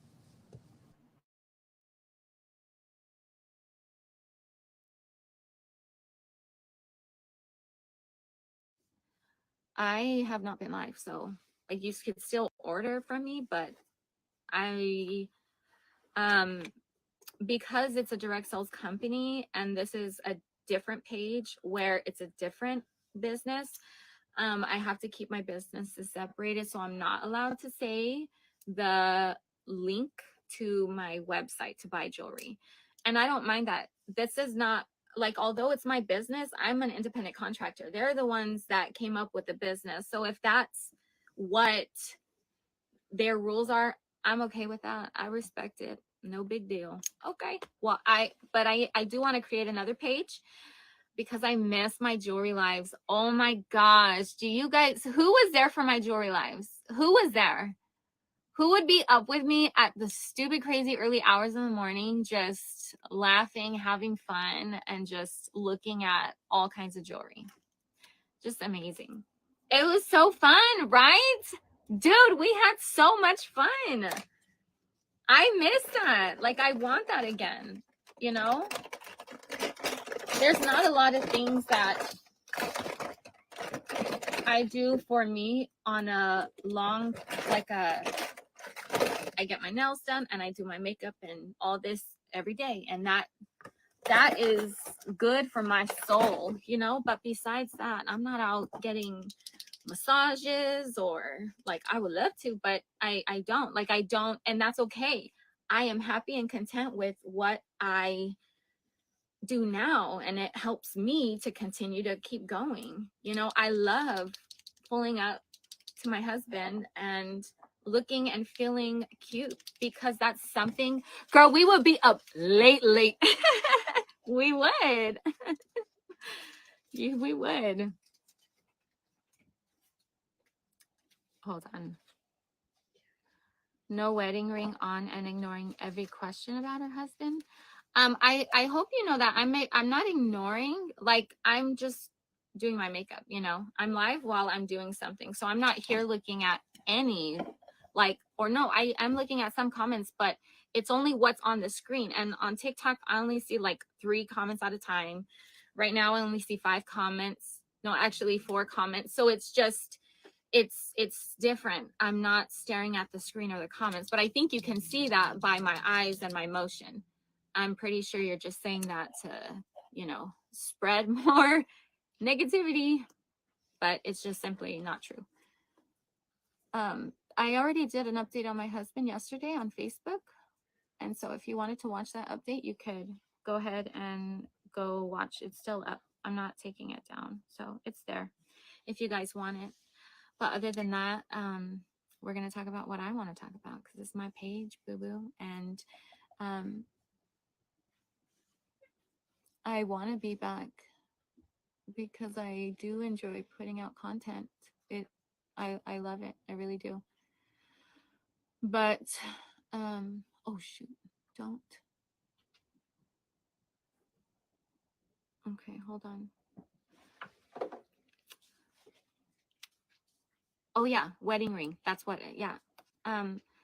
I have not been live, so like you could still order from me, but I because it's a direct sales company and this is a different page where it's a different business, I have to keep my businesses separated, so I'm not allowed to say the link to my website to buy jewelry. And I don't mind that. This is not like, although it's my business, I'm an independent contractor. They're the ones that came up with the business. So if that's what their rules are, I'm okay with that. I respect it. No big deal. Okay. Well, I do want to create another page because I miss my jewelry lives. Oh my gosh. Do you guys, who was there for my jewelry lives? Who was there? Who would be up with me at the stupid, crazy early hours in the morning, just laughing, having fun, and just looking at all kinds of jewelry? Just amazing. It was so fun, right? Dude, we had so much fun. I miss that. Like, I want that again, you know? There's not a lot of things that I do for me on a long, I get my nails done and I do my makeup and all this every day. And that is good for my soul, you know? But besides that, I'm not out getting massages or like I would love to, but I don't, and that's okay. I am happy and content with what I do now, and it helps me to continue to keep going. You know, I love pulling up to my husband and looking and feeling cute because that's something, girl, we would be up late. We would. We would. Hold on. No wedding ring on and ignoring every question about her husband. I hope you know that I'm not ignoring, like I'm just doing my makeup, you know. I'm live while I'm doing something. So I'm not here looking at any I'm looking at some comments, but it's only what's on the screen. And on TikTok, I only see like 3 comments at a time. Right now I only see 5 comments. no, actually 4 comments. So it's just, it's different. I'm not staring at the screen or the comments, but I think you can see that by my eyes and my motion. I'm pretty sure you're just saying that to, you know, spread more negativity, but it's just simply not true. I already did an update on my husband yesterday on Facebook. And so if you wanted to watch that update, you could go ahead and go watch. It's still up. I'm not taking it down. So it's there if you guys want it. But other than that, we're going to talk about what I want to talk about because it's my page, boo-boo. And I want to be back because I do enjoy putting out content. I love it. I really do. But, oh shoot, don't. Okay, hold on. Oh yeah, wedding ring. That's what, yeah.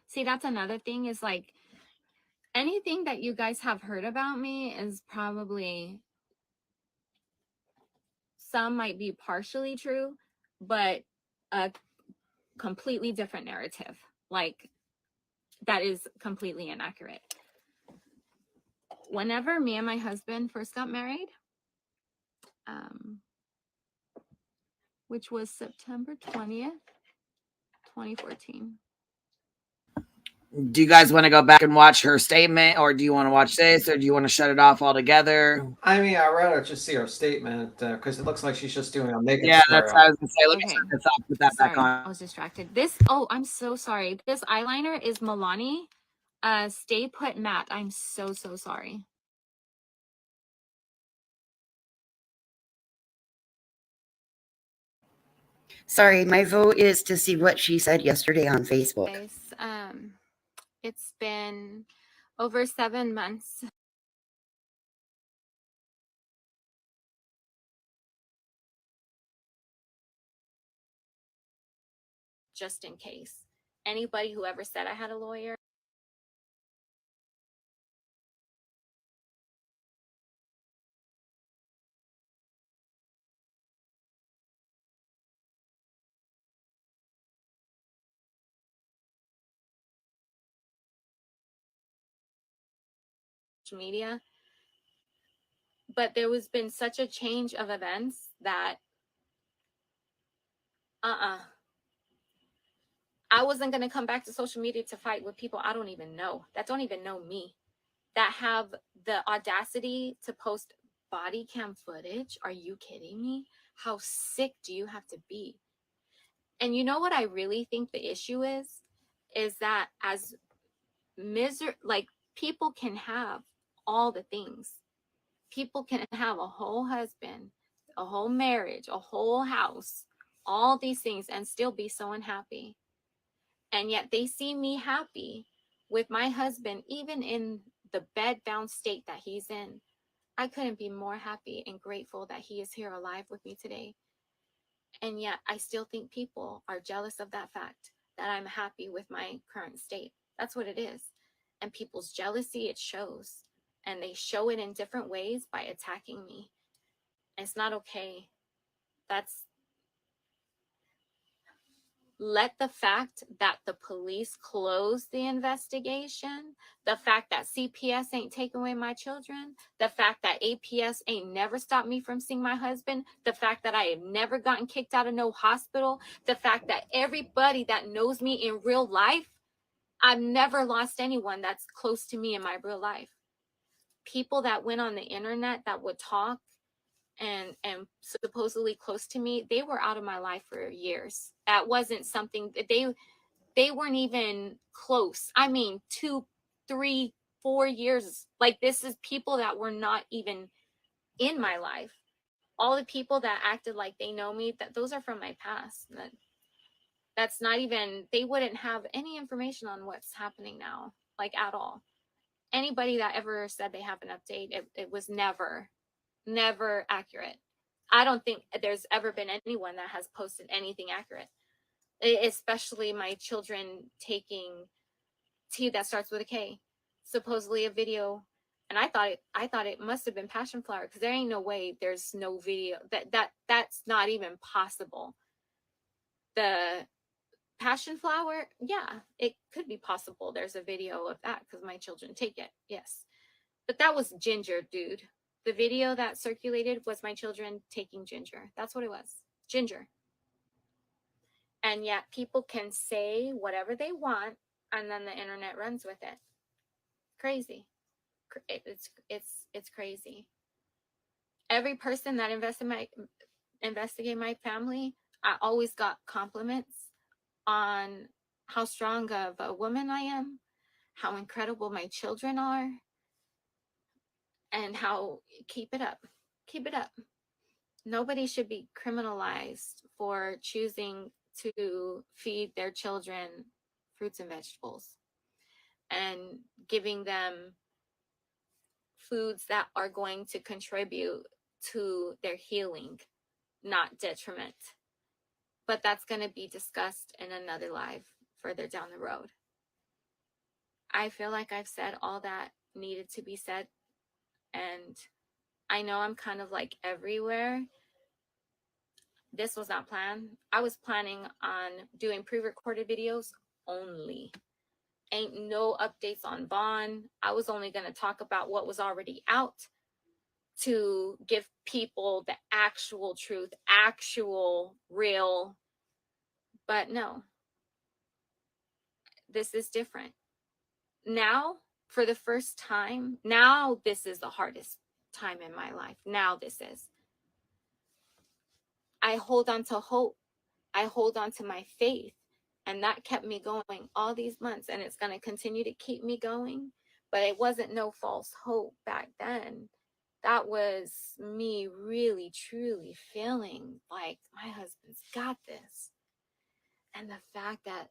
See, that's another thing is like anything that you guys have heard about me is probably, some might be partially true, but a completely different narrative. Like that is completely inaccurate. Whenever me and my husband first got married, which was September 20th, 2014. Do you guys want to go back and watch her statement, or do you want to watch this, or do you want to shut it off altogether? I mean, I'd rather just see her statement because it looks like she's just doing a makeup Yeah, tutorial. that's what I was going to say. Let me Okay. shut this off, put that back Sorry, on. I was distracted. This, oh, I'm so sorry. This eyeliner is Milani Stay Put Matte. I'm so sorry. Sorry, my vote is to see what she said yesterday on Facebook. Guys, it's been over 7 months. Just in case. Anybody who ever said I had a lawyer, media, but there was been such a change of events that I wasn't going to come back to social media to fight with people I don't even know, that don't even know me, that have the audacity to post body cam footage. Are you kidding me? How sick do you have to be? And you know what I really think the issue is that as like people can have all the things. People can have a whole husband, a whole marriage, a whole house, all these things and still be so unhappy. And yet they see me happy with my husband, even in the bed-bound state that he's in. I couldn't be more happy and grateful that he is here alive with me today. And yet I still think people are jealous of that fact that I'm happy with my current state. That's what it is. And people's jealousy, it shows. And they show it in different ways by attacking me. And it's not okay. Let the fact that the police closed the investigation, the fact that CPS ain't taking away my children, the fact that APS ain't never stopped me from seeing my husband, the fact that I have never gotten kicked out of no hospital, the fact that everybody that knows me in real life, I've never lost anyone that's close to me in my real life. People that went on the internet that would talk and supposedly close to me, they were out of my life for years. That wasn't something that they weren't even close. I mean, 2, 3, 4 years. Like, this is people that were not even in my life. All the people that acted like they know me, those are from my past. That's not even, they wouldn't have any information on what's happening now, like at all. Anybody that ever said they have an update, it was never accurate. I don't think there's ever been anyone that has posted anything accurate, especially my children taking T that starts with a K, supposedly a video And I thought it must have been passion flower, because there ain't no way there's no video. That's not even possible. The passion flower, yeah, it could be possible. There's a video of that because my children take it. Yes. But that was ginger, dude. The video that circulated was my children taking ginger. That's what it was. Ginger. And yet people can say whatever they want, and then the internet runs with it. Crazy. It's crazy. Every person that investigate my family, I always got compliments on how strong of a woman I am, how incredible my children are, and how keep it up. Nobody should be criminalized for choosing to feed their children fruits and vegetables and giving them foods that are going to contribute to their healing, not detriment. But that's going to be discussed in another live further down the road. I feel like I've said all that needed to be said, and I know I'm kind of like everywhere. This was not planned. I was planning on doing pre-recorded videos only. Ain't no updates on Vaughn. I was only going to talk about what was already out to give people the actual truth, actual, real. But no, this is different. Now, for the first time, now this is the hardest time in my life. Now this is. I hold on to hope. I hold on to my faith. And that kept me going all these months. And it's going to continue to keep me going. But it wasn't no false hope back then. That was me really, truly feeling like my husband's got this. And the fact that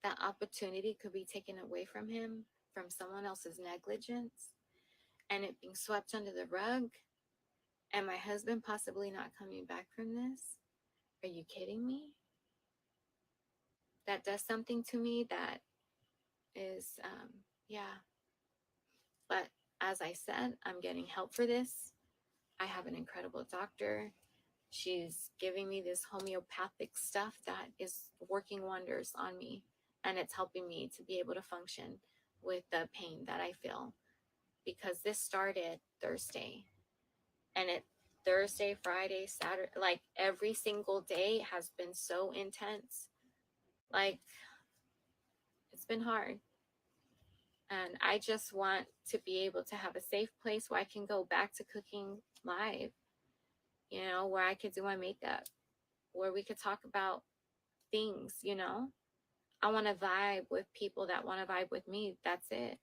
that opportunity could be taken away from him from someone else's negligence and it being swept under the rug and my husband possibly not coming back from this. Are you kidding me? That does something to me that is, yeah. But as I said, I'm getting help for this. I have an incredible doctor. She's giving me this homeopathic stuff that is working wonders on me. And it's helping me to be able to function with the pain that I feel. Because this started Thursday. And it Thursday, Friday, Saturday, like every single day has been so intense. Like, it's been hard. And I just want to be able to have a safe place where I can go back to cooking live, you know, where I could do my makeup, where we could talk about things, you know. I want to vibe with people that want to vibe with me. That's it.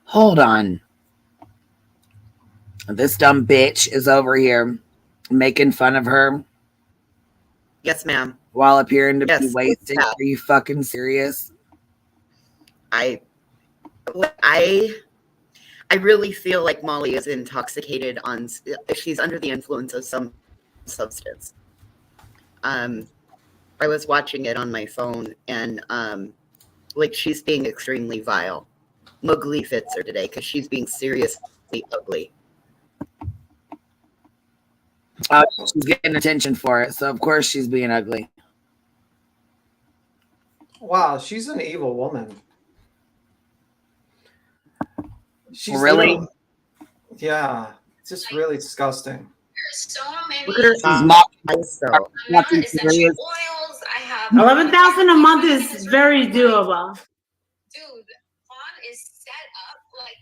Hold on. This dumb bitch is over here making fun of her. Yes, ma'am. While appearing to be Yes, wasted. yeah. Are you fucking serious? I really feel like Molly is intoxicated on. She's under the influence of some substance. I was watching it on my phone, and like she's being extremely vile. Mowgli fits her today because she's being seriously ugly. She's getting attention for it, so of course she's being ugly. Wow, she's an evil woman. She's really? Yeah, it's just really disgusting. So many. Look at her. She's mocking. Essential oils. I have 11,000 a month is very doable. Dude, Vaughn is set up like.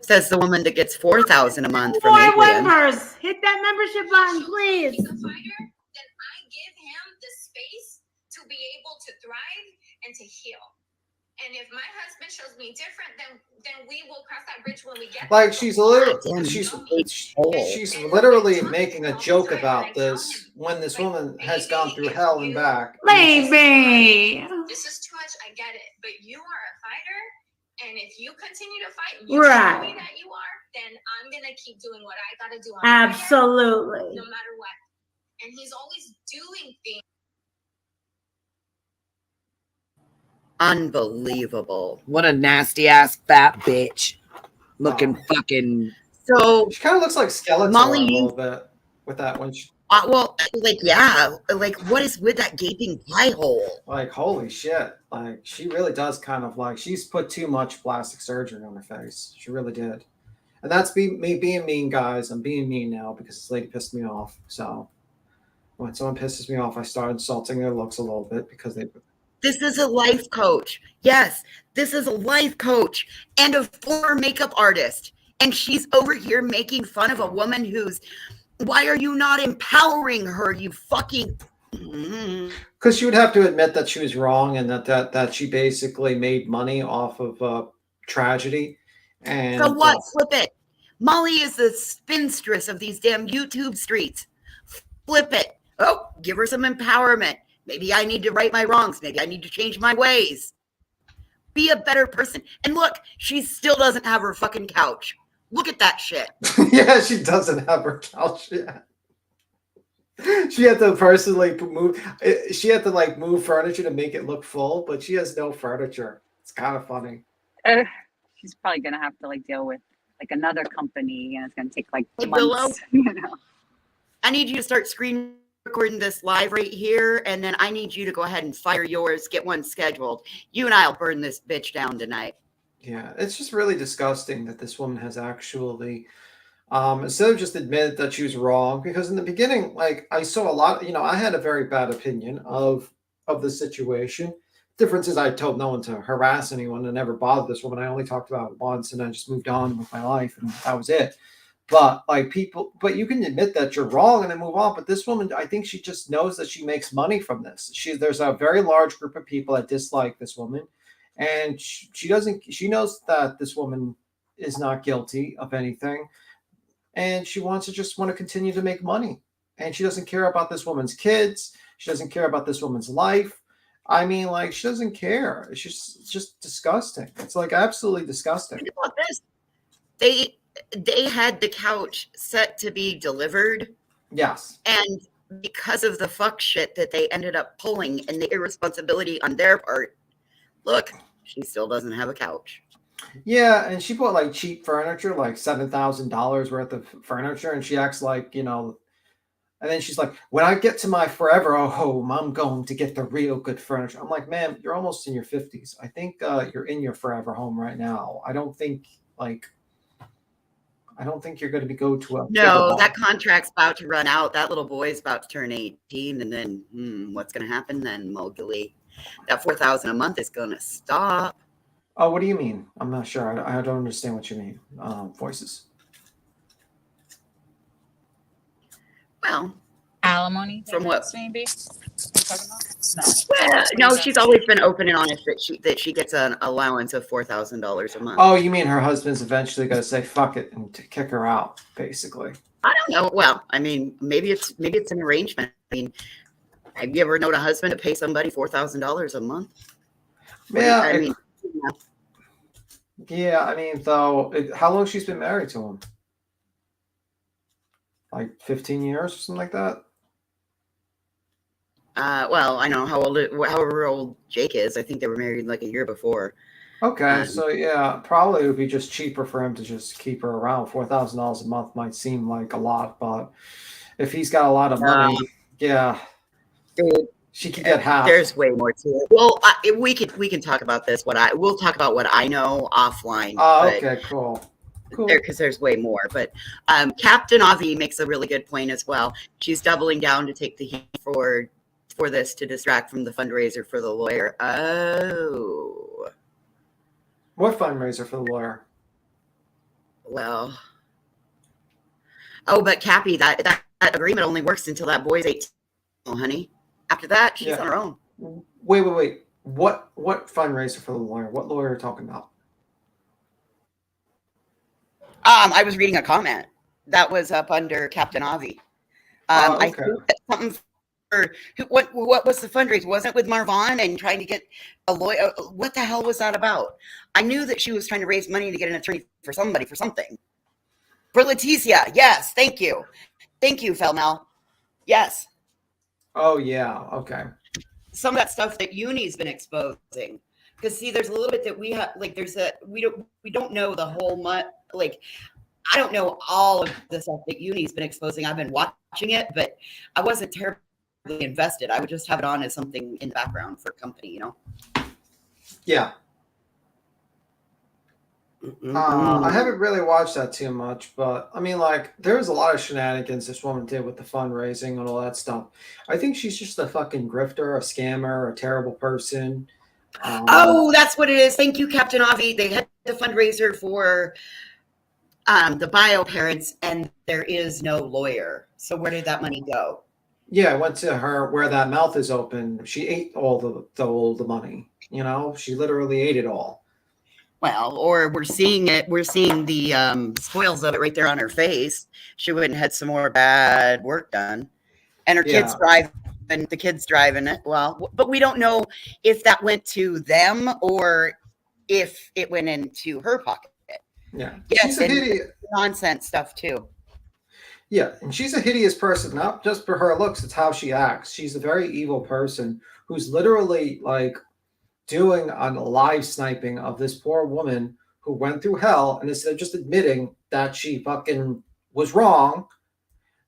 Says the woman that gets 4,000 a month from More Adrian. members. Hit that membership button, please. He's a fighter, then I give him the space to be able to thrive and to heal. And if my husband shows me different, then we will cross that bridge when we get Like there. she's literally making a joke about this when this woman has gone through hell and back. Baby. This is too much. I get it, but you are a fighter, and if you continue to fight, and you show me that you are, then I'm gonna keep doing what I gotta do. Absolutely. No matter what. And he's always doing things. Unbelievable. What a nasty ass fat bitch. Looking fucking. So She kind of looks like Skeletor Molly, a little bit with that one. well, like, yeah, like what is with that gaping pie hole? Like, holy shit. Like, she really does kind of like, she's put too much plastic surgery on her face. She really did. And that's me being mean, guys. I'm being mean now because this lady pissed me off. So when someone pisses me off, I start insulting their looks a little bit because they. This is a life coach. Yes, this is a life coach and a former makeup artist. And she's over here making fun of a woman who's, why are you not empowering her, you fucking... Because she would have to admit that she was wrong and that she basically made money off of tragedy. And so what? Flip it. Molly is the spinstress of these damn YouTube streets. Flip it. Oh, give her some empowerment. Maybe I need to right my wrongs. Maybe I need to change my ways. Be a better person. And look, she still doesn't have her fucking couch. Look at that shit. Yeah, she doesn't have her couch yet. She had to personally move. She had to like move furniture to make it look full, but she has no furniture. It's kind of funny. She's probably gonna have to like deal with like another company, and it's gonna take like Hey, months. Willow, You know. I need you to start screen recording this live right here, and then I need you to go ahead and fire yours, get one scheduled. You and I'll burn this bitch down tonight. Yeah, it's just really disgusting that this woman has actually, instead of just admit that she was wrong, because in the beginning, like I saw a lot, I had a very bad opinion of the situation. Difference is I told no one to harass anyone and never bothered this woman. I only talked about it once and I just moved on with my life and that was it. But but you can admit that you're wrong and then move on. But this woman, I think she just knows that she makes money from this. There's a very large group of people that dislike this woman. And she knows that this woman is not guilty of anything. And she want to continue to make money. And she doesn't care about this woman's kids. She doesn't care about this woman's life. I mean, like, she doesn't care. It's just disgusting. It's like absolutely disgusting. Think about this. They had the couch set to be delivered. Yes. And because of the fuck shit that they ended up pulling and the irresponsibility on their part, look, she still doesn't have a couch. Yeah, and she bought like cheap furniture, like $7,000 worth of furniture, and she acts like, and then she's like, when I get to my forever home, I'm going to get the real good furniture. I'm like, ma'am, you're almost in your 50s. I think you're in your forever home right now. I don't think you're going to go to a... No, that contract's about to run out. That little boy's about to turn 18, and then what's going to happen then, Mowgli? That $4,000 a month is going to stop. Oh, what do you mean? I'm not sure. I don't understand what you mean. Voices. Well, Alimony from what? Maybe. Well, no, she's always been open and honest that she gets an allowance of $4,000 a month. Oh, you mean her husband's eventually going to say fuck it and kick her out, basically? I don't know. Well, I mean, maybe it's an arrangement. I mean, have you ever known a husband to pay somebody $4,000 a month? Yeah, I mean, yeah. I mean, though, how long she's been married to him? Like 15 years or something like that. Well, I don't know however old Jake is. I think they were married like a year before. Okay, so yeah, probably it would be just cheaper for him to just keep her around. $4,000 a month might seem like a lot, but if he's got a lot of money, yeah, dude, she could get half. There's way more to it. Well, we can talk about this. We'll talk about what I know offline. Oh, okay, cool. Because there's way more. But Captain Avi makes a really good point as well. She's doubling down to take the heat for this to distract from the fundraiser for the lawyer. Oh. What fundraiser for the lawyer? Well. Oh, but Cappy, that agreement only works until that boy's 18, honey. After that, she's on her own. Wait. What fundraiser for the lawyer? What lawyer are you talking about? I was reading a comment that was up under Captain Avi. Okay. I think that something for what was the fundraiser? Wasn't it with Marvon and trying to get a lawyer? What the hell was that about? I knew that she was trying to raise money to get an attorney for somebody for something. For Leticia, yes, thank you, Felmel. Yes. Oh yeah. Okay. Some of that stuff that Uni's been exposing. Because see, there's a little bit that we have, like, we don't know the whole like, I don't know all of the stuff that Uni's been exposing. I've been watching it, but I wasn't terribly invested. I would just have it on as something in the background for company, you know? Yeah. I haven't really watched that too much, but I mean, like, there's a lot of shenanigans this woman did with the fundraising and all that stuff. I think she's just a fucking grifter, a scammer, a terrible person. Oh, that's what it is. Thank you, Captain Avi. They had the fundraiser for the bio parents, and there is no lawyer. So where did that money go? Yeah, I went to her where that mouth is open. She ate all the money. You know, she literally ate it all. Well, or we're seeing the spoils of it right there on her face. She went and had some more bad work done, and her kids driving it. Well, but we don't know if that went to them or if it went into her pocket. Yeah, yes, she's a hideous nonsense stuff too. Yeah, and she's a hideous person, not just for her looks, it's how she acts. She's a very evil person who's literally like doing a live sniping of this poor woman who went through hell, and instead of just admitting that she fucking was wrong,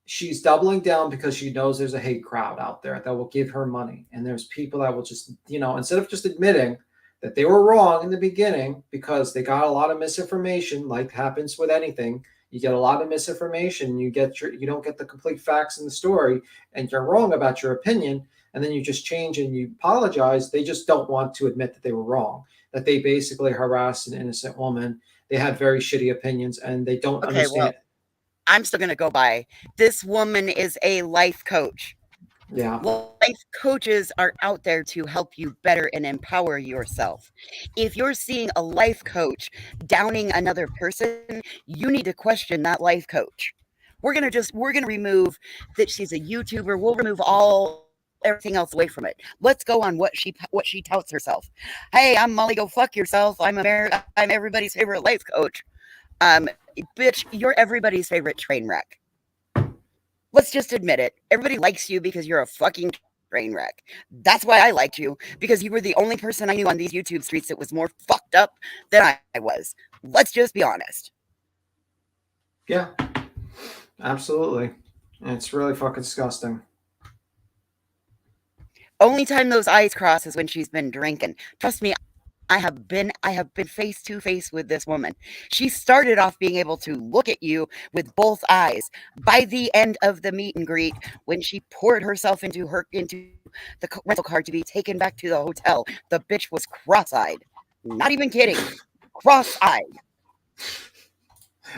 she's doubling down because she knows there's a hate crowd out there that will give her money. And there's people that will just, instead of just admitting that they were wrong in the beginning because they got a lot of misinformation, like happens with anything. You get a lot of misinformation, you don't get the complete facts in the story, and you're wrong about your opinion, and then you just change and you apologize. They just don't want to admit that they were wrong, that they basically harassed an innocent woman. They had very shitty opinions, and they don't understand. Well, I'm still going to go by. This woman is a life coach. Yeah. Life coaches are out there to help you better and empower yourself. If you're seeing a life coach downing another person, you need to question that life coach. We're going to remove that she's a YouTuber. We'll remove everything else away from it. Let's go on what she touts herself. Hey, I'm Molly, go fuck yourself. I'm everybody's favorite life coach. Bitch, you're everybody's favorite train wreck. Let's just admit it. Everybody likes you because you're a fucking train wreck. That's why I liked you, because you were the only person I knew on these YouTube streets that was more fucked up than I was. Let's just be honest. Yeah, absolutely. And it's really fucking disgusting. Only time those eyes cross is when she's been drinking. Trust me, I have been face to face with this woman. She started off being able to look at you with both eyes. By the end of the meet and greet, when she poured herself into the rental car to be taken back to the hotel, the bitch was cross-eyed. Not even kidding. Cross-eyed.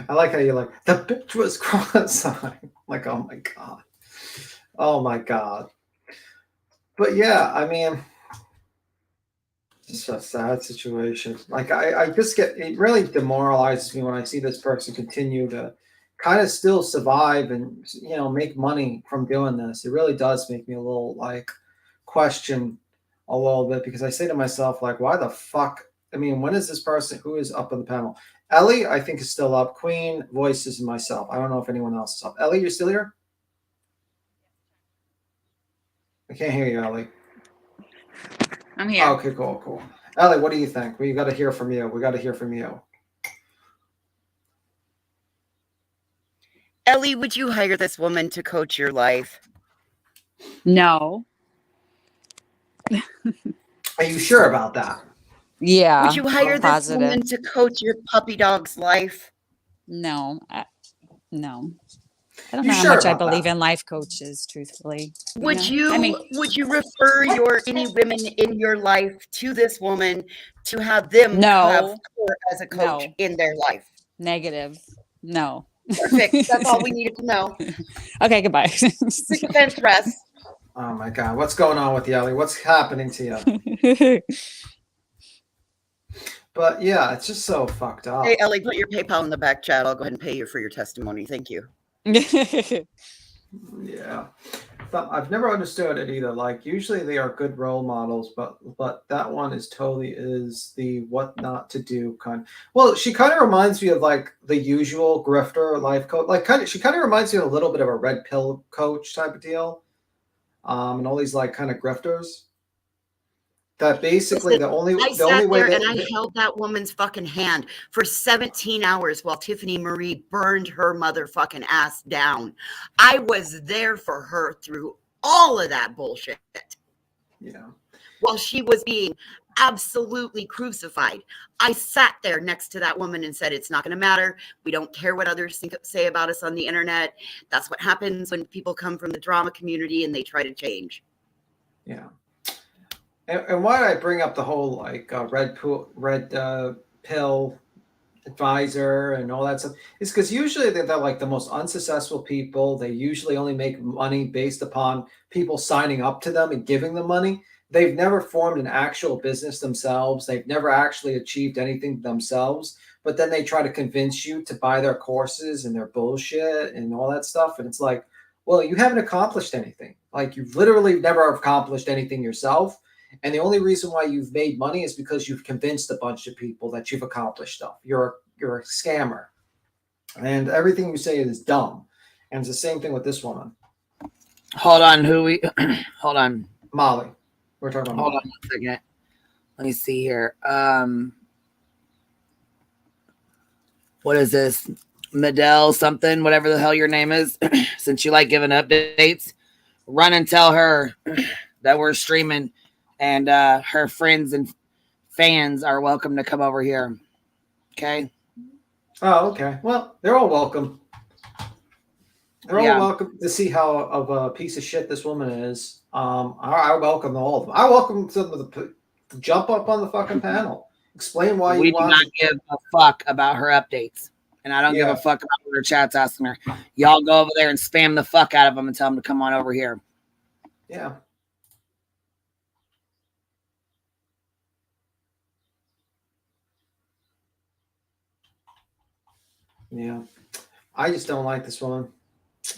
I like how you're like, the bitch was cross-eyed. Like, oh my God. Oh my God. But yeah, I mean, it's a sad situation. Like I just it really demoralizes me when I see this person continue to kind of still survive and make money from doing this. It really does make me a little like question a little bit, because I say to myself, like, why the fuck? I mean, when is this person who is up on the panel? Ellie, I think, is still up. Queen, Voices, and myself. I don't know if anyone else is up. Ellie, you're still here? I can't hear you, Ellie. I'm here. Okay, cool. Ellie, what do you think? We got to hear from you. Ellie, would you hire this woman to coach your life? No. Are you sure about that? Yeah. Would you hire this woman to coach your puppy dog's life? No. No. I don't know how much I believe in life coaches, truthfully. Would you refer any women in your life to this woman to have them have her as a coach in their life? Negative. No. Perfect. That's all we needed to know. Okay, goodbye. Defense rest. Oh my God. What's going on with you, Ellie? What's happening to you? But yeah, it's just so fucked up. Hey, Ellie, put your PayPal in the back chat. I'll go ahead and pay you for your testimony. Thank you. Yeah, but I've never understood it either. Like, usually they are good role models, but that one is the what not to do kind. Well, she kind of reminds me of like the usual grifter life coach. Like, she kind of reminds me of a little bit of a red pill coach type of deal. and all these like kind of grifters. That basically Listen, I the sat only way there that and I held that woman's fucking hand for 17 hours while Tiffany Marie burned her motherfucking ass down. I was there for her through all of that bullshit. Yeah. While she was being absolutely crucified, I sat there next to that woman and said, it's not going to matter. We don't care what others say about us on the internet. That's what happens when people come from the drama community and they try to change. Yeah. And why did I bring up the whole like red pill advisor and all that stuff? Is because usually they're like the most unsuccessful people. They usually only make money based upon people signing up to them and giving them money. They've never formed an actual business themselves. They've never actually achieved anything themselves. But then they try to convince you to buy their courses and their bullshit and all that stuff. And it's like, well, you haven't accomplished anything. Like you've literally never accomplished anything yourself. And the only reason why you've made money is because you've convinced a bunch of people that you've accomplished stuff. You're a scammer. And everything you say is dumb. And it's the same thing with this woman. Hold on, hold on. Molly. We're talking about Hold Molly. on 1 second. Let me see here. What is this? Medell something, whatever the hell your name is. Since you like giving updates, run and tell her that we're streaming. And her friends and fans are welcome to come over here. Okay? Oh, okay. Well, they're all welcome. They're all welcome to see how of a piece of shit this woman is. I welcome all of them. I welcome them to jump up on the fucking panel. Explain why we you want. We do not give a fuck about her updates. And I don't give a fuck about what her chat's asking her. Y'all go over there and spam the fuck out of them and tell them to come on over here. Yeah. Yeah. I just don't like this woman.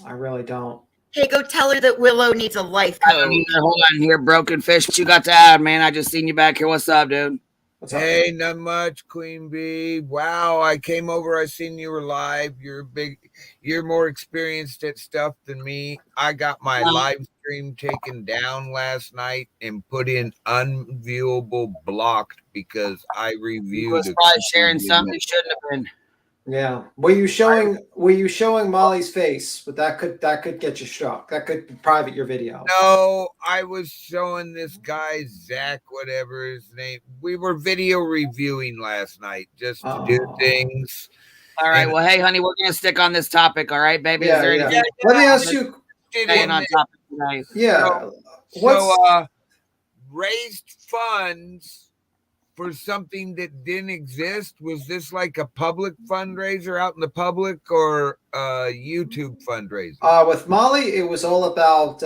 I really don't. Hey, go tell her that Willow needs a life coach. Hold on here, Broken Fish. What you got to add, man? I just seen you back here. What's up, dude? Hey, not much, Queen Bee. Wow, I came over. I seen you were live. You're more experienced at stuff than me. I got my live stream taken down last night and put in unviewable blocked because I reviewed. You was probably sharing something you shouldn't have been. Yeah. Were you showing Molly's face? But that could get you struck. That could private your video. No, I was showing this guy, Zach, whatever his name. We were video reviewing last night just to do things. All right. Well, hey, honey, we're gonna stick on this topic. All right, baby. Yeah, is there anything? Let me ask you. Staying on topic tonight. Yeah. So raised funds for something that didn't exist. Was this like a public fundraiser out in the public or a YouTube fundraiser? With Molly, it was all about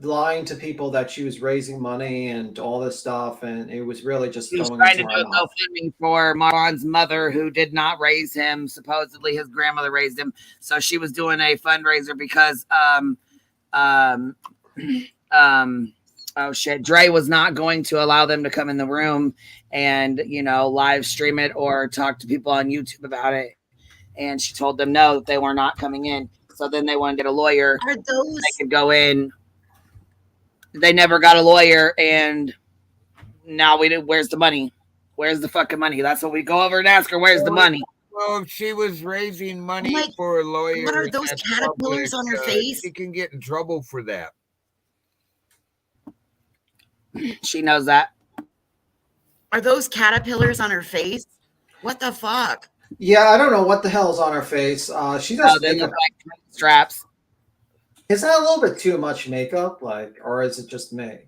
lying to people that she was raising money and all this stuff, and it was really just He was going trying to into do a GoFundMe for Marvon's mother, who did not raise him. Supposedly, his grandmother raised him, so she was doing a fundraiser because oh shit, Dre was not going to allow them to come in the room and, live stream it or talk to people on YouTube about it. And she told them no, that they were not coming in. So then they wanted to get a lawyer. Are those? They could go in. They never got a lawyer, and now where's the money? Where's the fucking money? That's what we go over and ask her. Where's the money? Well, if she was raising money for a lawyer, what are those caterpillars on her face? She can get in trouble for that. She knows that. Are those caterpillars on her face? What the fuck? Yeah, I don't know what the hell's on her face. She does. They look like straps. Is that a little bit too much makeup, or is it just me?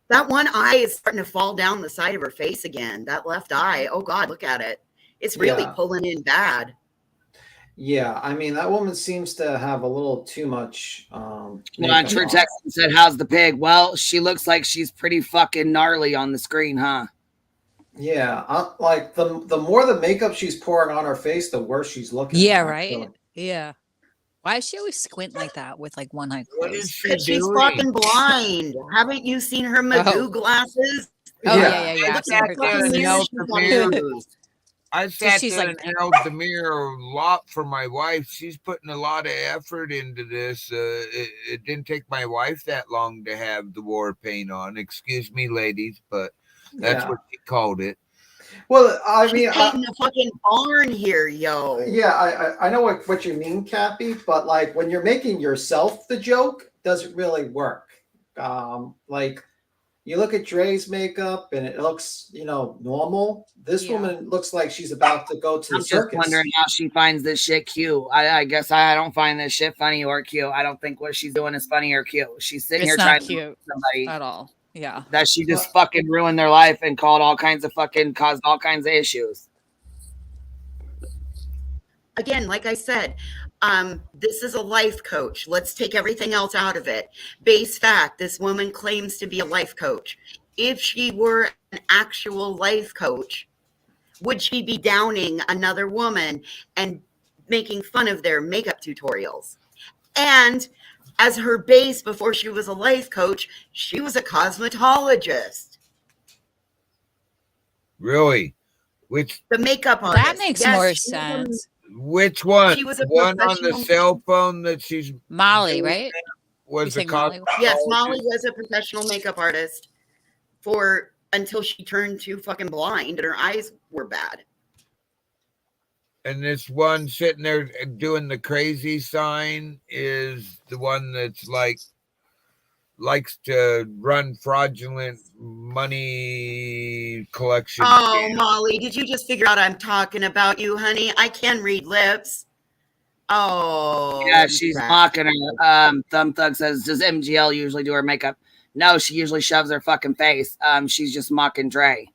That one eye is starting to fall down the side of her face again. That left eye. Oh God, look at it. It's really pulling in bad. Yeah, I mean, that woman seems to have a little too much. True Texan said, "How's the pig?" Well, she looks like she's pretty fucking gnarly on the screen, huh? Yeah, like the more the makeup she's pouring on her face, the worse she's looking. Yeah, right. Yeah. Why does she always squint like that with like one eye closed? What is she doing? She's fucking blind. Haven't you seen her Magoo glasses? Oh yeah. Look at I So sat she's there like, and held the mirror a lot for my wife. She's putting a lot of effort into this. It didn't take my wife that long to have the war paint on. Excuse me, ladies, but that's Yeah. what she called it. Well, I She's mean, painting a fucking barn here, yo. yeah, I know what you mean, Cappy, but like when you're making yourself the joke, doesn't really work. Like you look at Dre's makeup and it looks, normal. This Yeah. woman looks like she's about to go to the I'm just circus. wondering how she finds this shit cute. I guess I don't find this shit funny or cute. I don't think what she's doing is funny or cute. She's sitting here it's trying not to cute somebody at all. Yeah. that she just fucking ruined their life and caused all kinds of issues. Again, like I said, this is a life coach. Let's take everything else out of it. Base fact, this woman claims to be a life coach. If she were an actual life coach, would she be downing another woman and making fun of their makeup tutorials? And as her base before she was a life coach, she was a cosmetologist. Really? The makeup artist. That makes Yes, more she was sense. Which one? She was a One on the professional- cell phone that she's Molly, doing right? that was You a think Molly? Yes, Molly was a professional makeup artist until she turned too fucking blind and her eyes were bad. And this one sitting there doing the crazy sign is the one that's likes to run fraudulent money collection. Oh, Molly, did you just figure out I'm talking about you, honey? I can read lips. Oh. Yeah, she's mocking her. Thumb Thug says, does MGL usually do her makeup? No, she usually shoves her fucking face. She's just mocking Dre.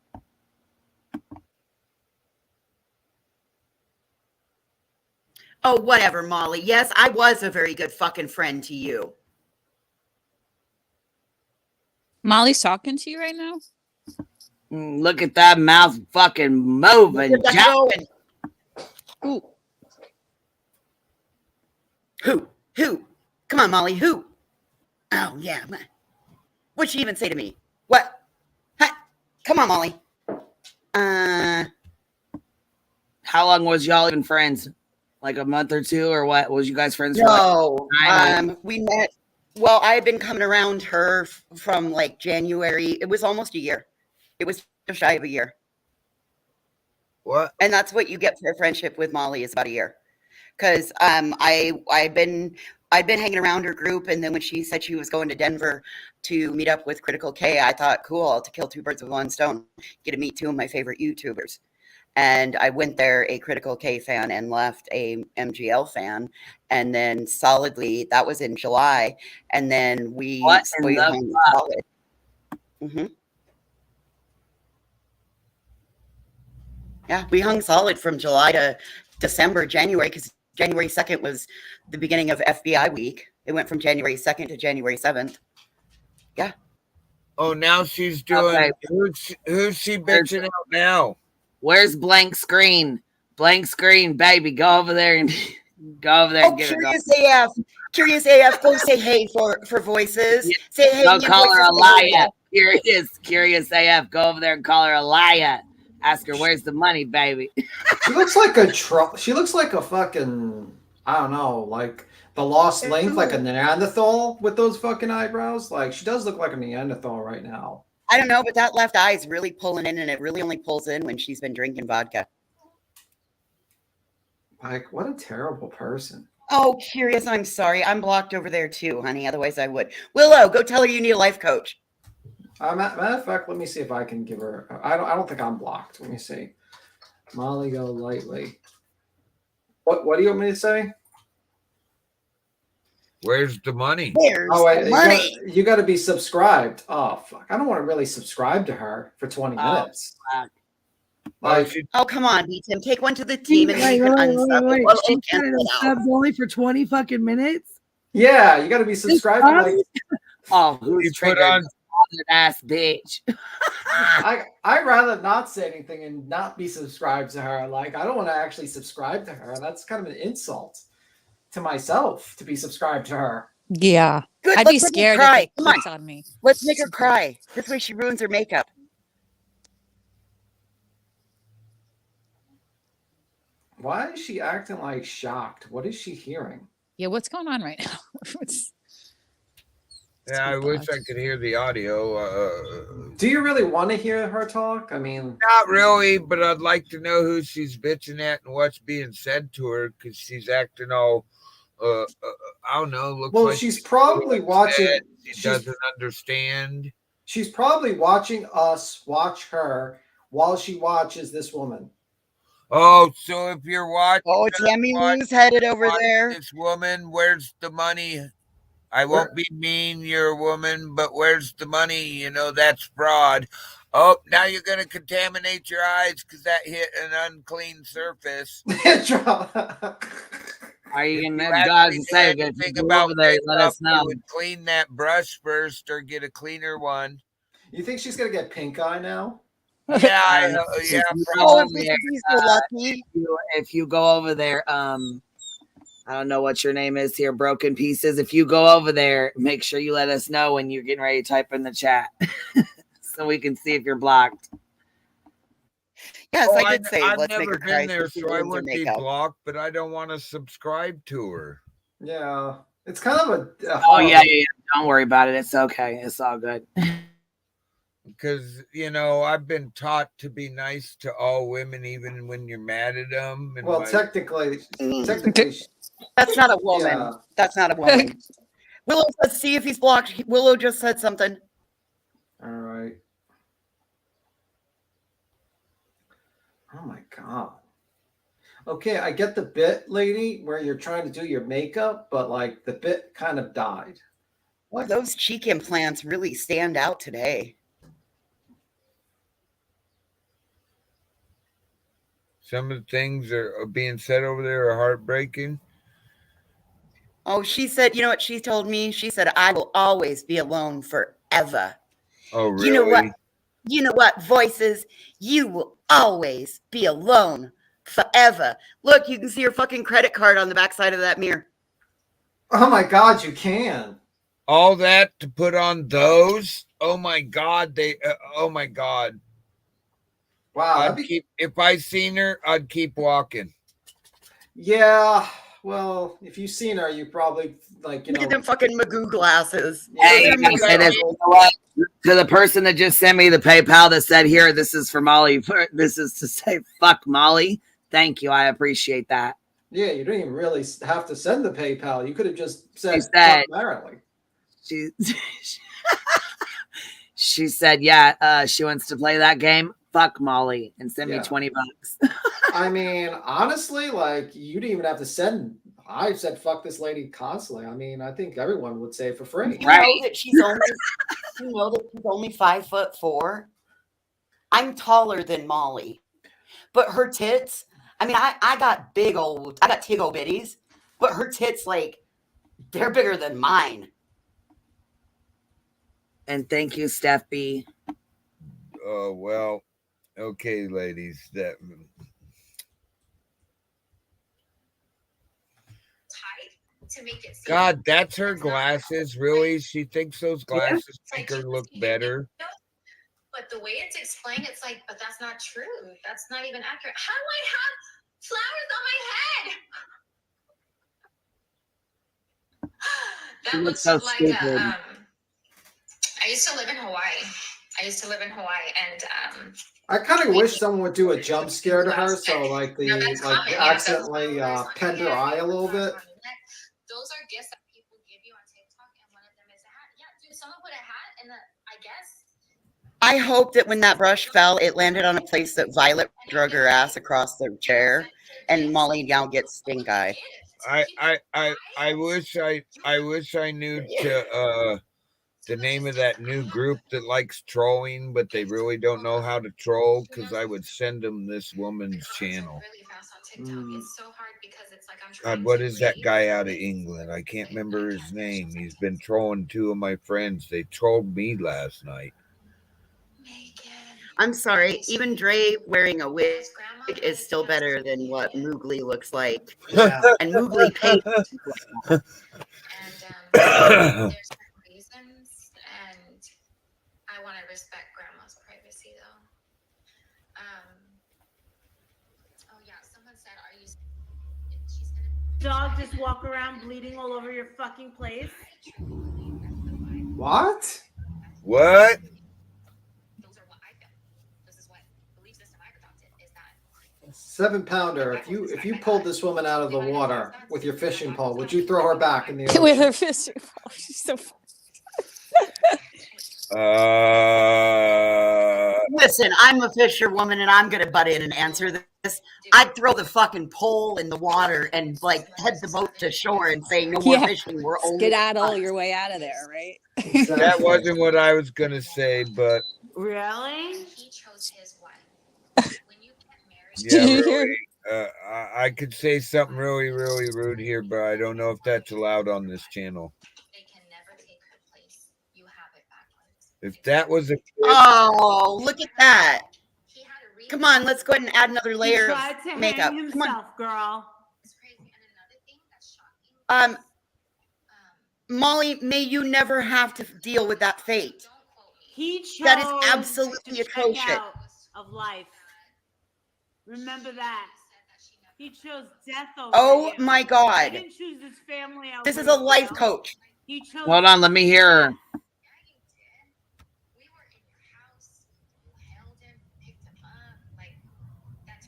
Oh, whatever, Molly. Yes, I was a very good fucking friend to you. Molly's talking to you right now? Look at that mouth fucking moving. Look at that going. Ooh. Who? Come on, Molly, who? Oh, yeah. What'd she even say to me? What? Hi. Come on, Molly. How long was y'all even friends? Like a month or two, or what? Was you guys friends? No, for we met. Well, I had been coming around her from like January. It was almost a year. It was just shy of a year. What? And that's what you get for a friendship with Molly is about a year. Because I'd been hanging around her group, and then when she said she was going to Denver to meet up with Critical K, I thought, cool, to kill two birds with one stone, get to meet two of my favorite YouTubers. And I went there a Critical K fan and left a MGL fan. And then solidly, that was in July. And then we hung solid. Mm-hmm. Yeah, we hung solid from July to December, January, because January 2nd was the beginning of FBI week. It went from January 2nd to January 7th. Yeah. Oh, now she's doing, Okay. who's she bitching out now? Where's blank screen? Blank screen, baby. Go over there and Oh, give Curious AF. Curious AF, go say hey for voices. Yeah. Say hey. Go me and call her a Voices say liar. Curious AF. Go over there and call her a liar. Ask her, where's the money, baby? She looks like a She looks like a fucking, I don't know, like the Lost Link, like a Neanderthal with those fucking eyebrows. Like she does look like a Neanderthal right now. I don't know, but that left eye is really pulling in, and it really only pulls in when she's been drinking vodka. Like, what a terrible person. Oh, Curious, I'm sorry. I'm blocked over there too, honey. Otherwise, I would. Willow, go tell her you need a life coach. Matter of fact, let me see if I can give her. I don't think I'm blocked. Let me see. Molly, go lightly. What do you want me to say? Where's the money? Where's the money? You got to be subscribed. Oh fuck! I don't want to really subscribe to her for 20 minutes. Like, oh, come on, B-Tim. Take one to the team and then you can unsub. Wait. She got subs only for 20 fucking minutes? Yeah, you got to be subscribed. Like, oh, who's triggered? Ass bitch. I'd rather not say anything and not be subscribed to her. Like, I don't want to actually subscribe to her. That's kind of an insult to myself to be subscribed to her. Yeah. Good, I'd be scared if it clicks on me. Let's make her cry. This way she ruins her makeup. Why is she acting like shocked? What is she hearing? Yeah, what's going on right now? Yeah, I wish I could hear the audio. Do you really want to hear her talk? I mean, not really, but I'd like to know who she's bitching at and what's being said to her because she's acting all, I don't know. Looks well, like she's probably watching. She doesn't understand. She's probably watching us watch her while she watches this woman. Oh, so if you're watching, Tammy Lou's headed over there. This woman, where's the money? I won't be mean, you're a woman, but where's the money? You know, that's fraud. Oh, now you're going to contaminate your eyes because that hit an unclean surface. Are you going to God to say if you go over there, let us know. Would clean that brush first or get a cleaner one. You think she's going to get pink eye now? Yeah, yeah. If you go over there, I don't know what your name is here, Broken Pieces. If you go over there, make sure you let us know when you're getting ready to type in the chat so we can see if you're blocked. Yes, I did say I've let's never make her been cry. there, so I wouldn't be blocked, but I don't want to subscribe to her. Yeah, it's kind of a oh yeah. Don't worry about it. It's okay. It's all good. Because, you know, I've been taught to be nice to all women, even when you're mad at them. And well, technically, that's not a woman. Yeah. That's not a woman. Willow, let's see if he's blocked. Willow just said something. All right. Oh my God. Okay, I get the bit, lady, where you're trying to do your makeup, but like the bit kind of died. Well, those cheek implants really stand out today. Some of the things are being said over there are heartbreaking. Oh, she said, you know what she told me? She said, I will always be alone forever. Oh, really? You know what? You know what, voices? You will always be alone forever. Look, you can see her fucking credit card on the backside of that mirror. Oh my God, you can. All that to put on those? Oh my God, oh my God. Wow. If I seen her, I'd keep walking. Yeah. Well, if you've seen her, you probably like, you Look at them fucking Magoo glasses. Hey, I gotta say this. You know what? To the person that just sent me the PayPal that said, here, this is for Molly. This is to say, fuck Molly. Thank you. I appreciate that. Yeah, you didn't even really have to send the PayPal. You could have just said, fuck Marilyn. She said, yeah, she wants to play that game. Fuck Molly and send me $20. I mean, honestly, like you didn't even have to send. I've said fuck this lady constantly. I mean, I think everyone would say it for free. You know that she's only 5'4". I'm taller than Molly, but her tits. I mean, I got tig old bitties, but her tits, like, they're bigger than mine. And thank you, Steph B. Oh, well, okay, ladies. God, that's her glasses. Really? She thinks those glasses make her look better. But the way it's explained, it's like, but that's not true. That's not even accurate. How do I have flowers on my head? That looks so like stupid. I used to live in Hawaii. And I kind of wish someone would do a jump scare to her, so like accidentally penned her eye a little bit. Those are gifts that people give you on TikTok, and one of them is a hat. Yeah, dude, someone put a hat in the, I guess. I hope that when that brush fell, it landed on a place that Violet drug her ass across the chair, and Molly now gets stink eye. I wish I knew the name of that new group that likes trolling, but they really don't know how to troll, because I would send them this woman's channel. God, what is that guy out of England? I can't remember his name. He's been trolling two of my friends. They trolled me last night. I'm sorry, even Dre wearing a wig is still better than what Moogly looks like. Yeah. And Moogly paint. And there's reasons, and I want to respect grandma's privacy, though. Oh yeah, someone said, "Are you dog just walk around bleeding all over your fucking place? What? What? 7-pounder. If you pulled this woman out of the water with your fishing pole, would you throw her back in the ocean? With her fishing pole. She's so Listen, I'm a fisherwoman and I'm gonna butt in and answer this. I'd throw the fucking pole in the water and like head the boat to shore and say no more fishing. We're only skedaddle your way out of there, right? That wasn't what I was gonna say, but Really? yeah, really. I could say something really, really rude here, but I don't know if that's allowed on this channel. If that was a Oh, look at that. Come on, let's go ahead and add another layer of makeup. Hang Come on. himself, girl. Molly, may you never have to deal with that fate. He chose That is absolutely to check atrocious. out of life. Remember that. He chose death over Oh you. my God. He didn't choose his family over This is a you, life girl. coach. He chose Hold on, let me hear her.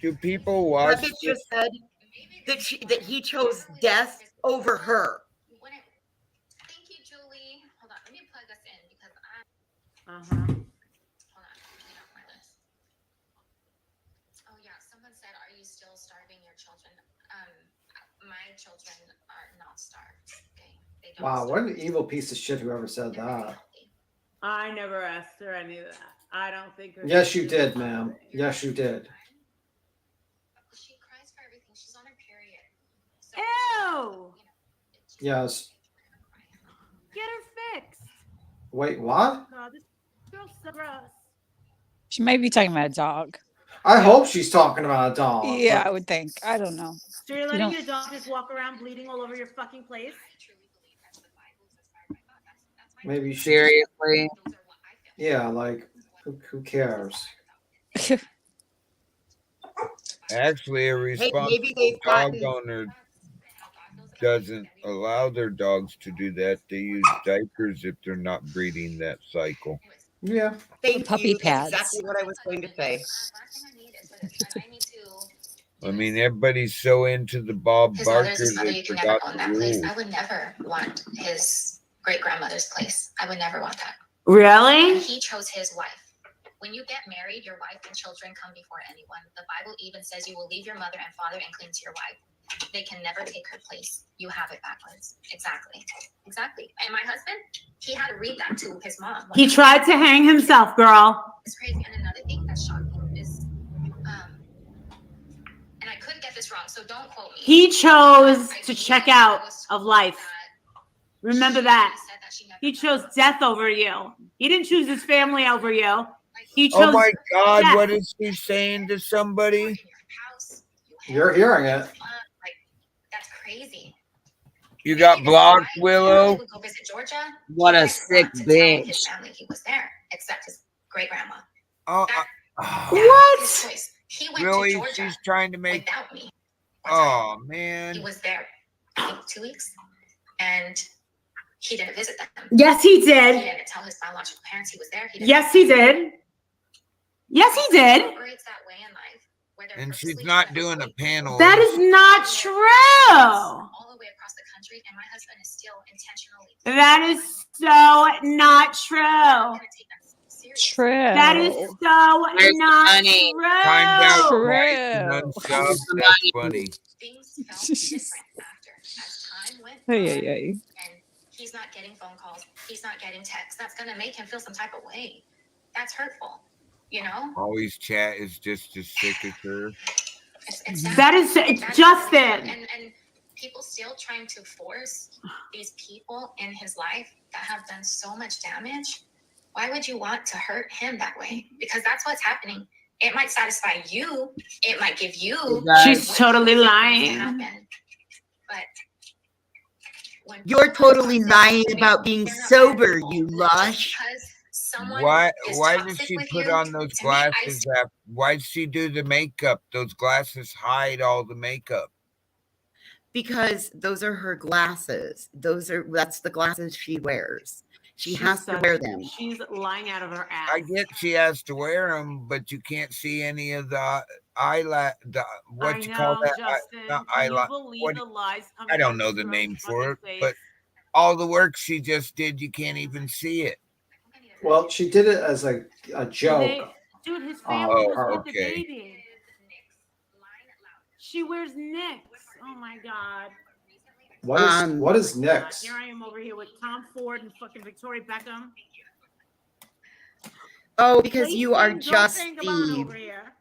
Do people watch? That bitch just said that he chose death over her. Thank you, Julie. Hold on, let me plug us in because Uh-huh. hold on, clean up my list. Oh yeah, someone said, "Are you still starving your children?" My children are not starved. Okay, they don't. Wow, what an evil piece of shit whoever said that. I never asked her any of that. I don't think her. Yes, you did, ma'am. Yes, you did. She cries for everything. She's on her period. Ew! Yes. Get her fixed. Wait, what? God, this girl's so gross. She might be talking about a dog. I hope she's talking about a dog. Yeah, I would think. I don't know. So you're letting your dog just walk around bleeding all over your fucking place? Maybe she Seriously? Yeah, like who cares? Actually, a maybe responsible they've dog gotten- owner doesn't allow their dogs to do that. They use diapers if they're not breeding that cycle. Yeah. Thank Puppy you. pads. Exactly what I was going to say. I mean, everybody's so into the Bob His Barker mother's his mother. they You can never forgot own the that place. rules. I would never want his great grandmother's place. I would never want that. Really? And he chose his wife. When you get married, your wife and children come before anyone. The Bible even says you will leave your mother and father and cling to your wife. They can never take her place. You have it backwards. Exactly. Exactly. And my husband, he had to read that to his mom. He tried to hang himself, girl. It's crazy. And another thing that's shocking is, and I could get this wrong, so don't quote me. He chose to check out of life. Remember that. He chose death over you. He didn't choose his family over you. He chose Oh my God, death. what is she saying to somebody? You're hearing it. Like, that's crazy. You got blocked, Willow? He would go visit Georgia. What a He sick forgot to tell bitch. His family he was there, except his great grandma. Oh, What? He went really? to Georgia She's trying to make. without me. Oh He man. was there, I think, 2 weeks, and he didn't visit them. Yes, he He did. didn't tell his biological parents he was there. He didn't Yes, he did. Yes, he did. operates that way in life, where they're And she's purposely not trying to doing a avoid panel. That is not true. all the way across the country, and my husband is still intentionally. That is so not true. Gonna take that seriously. True. That is so Where's the not money? Timed out true. twice and True. unsubbed. That's funny. Things felt different after as time went on, Ay, ay, ay. and he's not getting phone calls. He's not getting texts. That's gonna make him feel some type of way. That's hurtful, you know. Always chat is just as sick as her. It's sad. That is That's Justin. and people still trying to force these people in his life that have done so much damage. Why would you want to hurt him that way? Because that's what's happening. It might satisfy you. It might give you. She's totally what lying. happened. But when You're totally lying about being they're not sober, people, you just lush. because someone Why is does toxic she with put you, on those to me, I glasses? Why'd she do the makeup? Those glasses hide all the makeup. Because those are her glasses. That's the glasses she wears. She She's has to such- wear them. She's lying out of her ass. I get she has to wear them, but you can't see any of the eyelash. What I you know, call that? Justin. Not Can you eyelash. believe What? the lies coming I out don't of know this the girl's name for fucking it, face? but all the work she just did, you can't even see it. Well, she did it as a joke. Dude, his family was her. Okay. liquidating. She wears Nicks. Oh my god. What is God, next? here I am over here with Tom Ford and fucking Victoria Beckham. Oh, because you are Wasting just Dolce & Gabbana the over here.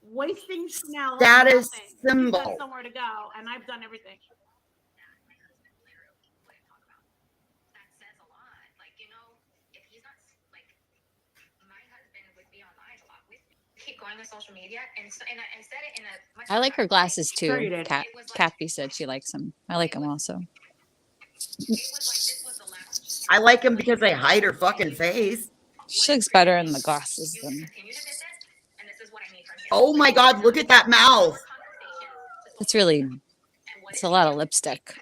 Wasting Chanel. status nothing. She's got symbol. somewhere to go, and I've done everything. Keep going on social media, and I said it in a much I like her glasses too. Sure you did. Kathy said she likes them. I like them also. I like him because they hide her fucking face. She looks better in the glasses than. Oh my god, look at that mouth. It's really. It's a lot of lipstick.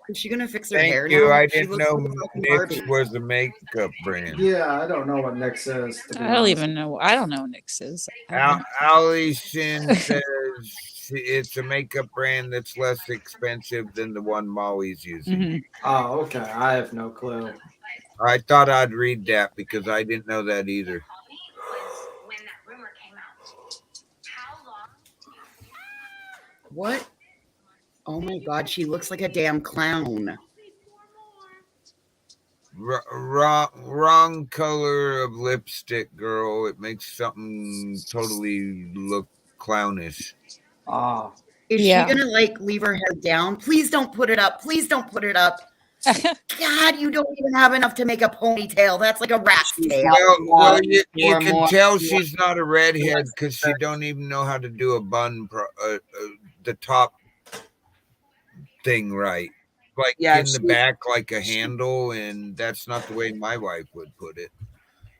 Is she gonna fix her Thank hair you. now? I She didn't looks know like a fucking NYX Barbie. was a makeup brand. Yeah, I don't know what Nyx is. To be I don't honest. even know. I don't know what NYX is. I don't know. Allison says it's a makeup brand that's less expensive than the one Molly's using. Mhm. Oh, okay. I have no clue. I thought I'd read that because I didn't know that either. What? Oh my god, she looks like a damn clown. Wrong color of lipstick, girl. It makes something totally look clownish. Ah. Is Yeah. she gonna like leave her hair down? Please don't put it up. Please don't put it up. God, you don't even have enough to make a ponytail. That's like a rat's tail. Well, you can tell she's not a redhead because she don't even know how to do a bun, the top thing right. Like Yeah, in the back, like a handle, and that's not the way my wife would put it.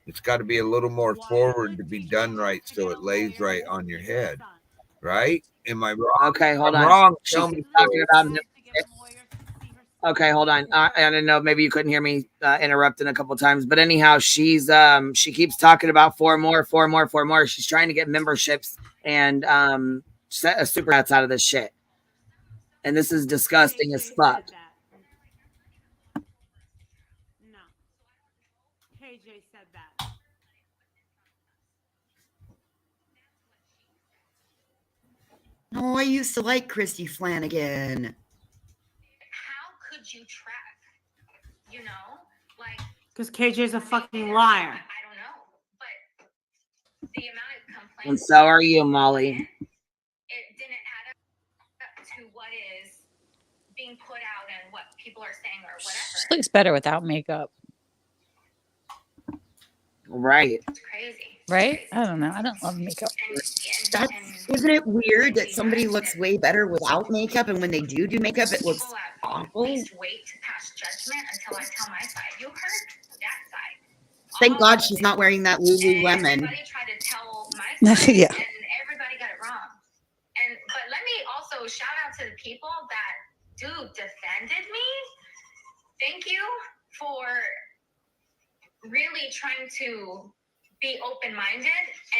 It's got to be a little more forward to be done right, so it lays right on your head. Right? Am I wrong? Okay, hold I'm on. wrong. She Tell me. keeps talking about him. Okay, hold on. I didn't know. Maybe you couldn't hear me interrupting a couple times, but anyhow, she keeps talking about four more. She's trying to get memberships and super chats out of this shit, and this is disgusting as fuck. No. KJ said that. Oh, I used to like Christy Flanagan. How could you track? You know, like Because KJ's a fucking liar. I don't know, but the amount of complaints. And so are you, Molly. It didn't add up to what is being put out and what people are saying or whatever. She looks better without makeup. Right. It's crazy. Right? I don't know. I don't love makeup. Isn't it weird that somebody looks way better without makeup, and when they do makeup, it looks awful? Please wait to pass judgment until I tell my side. You heard that side. Thank God she's not wearing that Lululemon. Everybody tried to tell my side, Yeah. and everybody got it wrong. But let me also shout out to the people that defended me. Thank you for really trying to be open-minded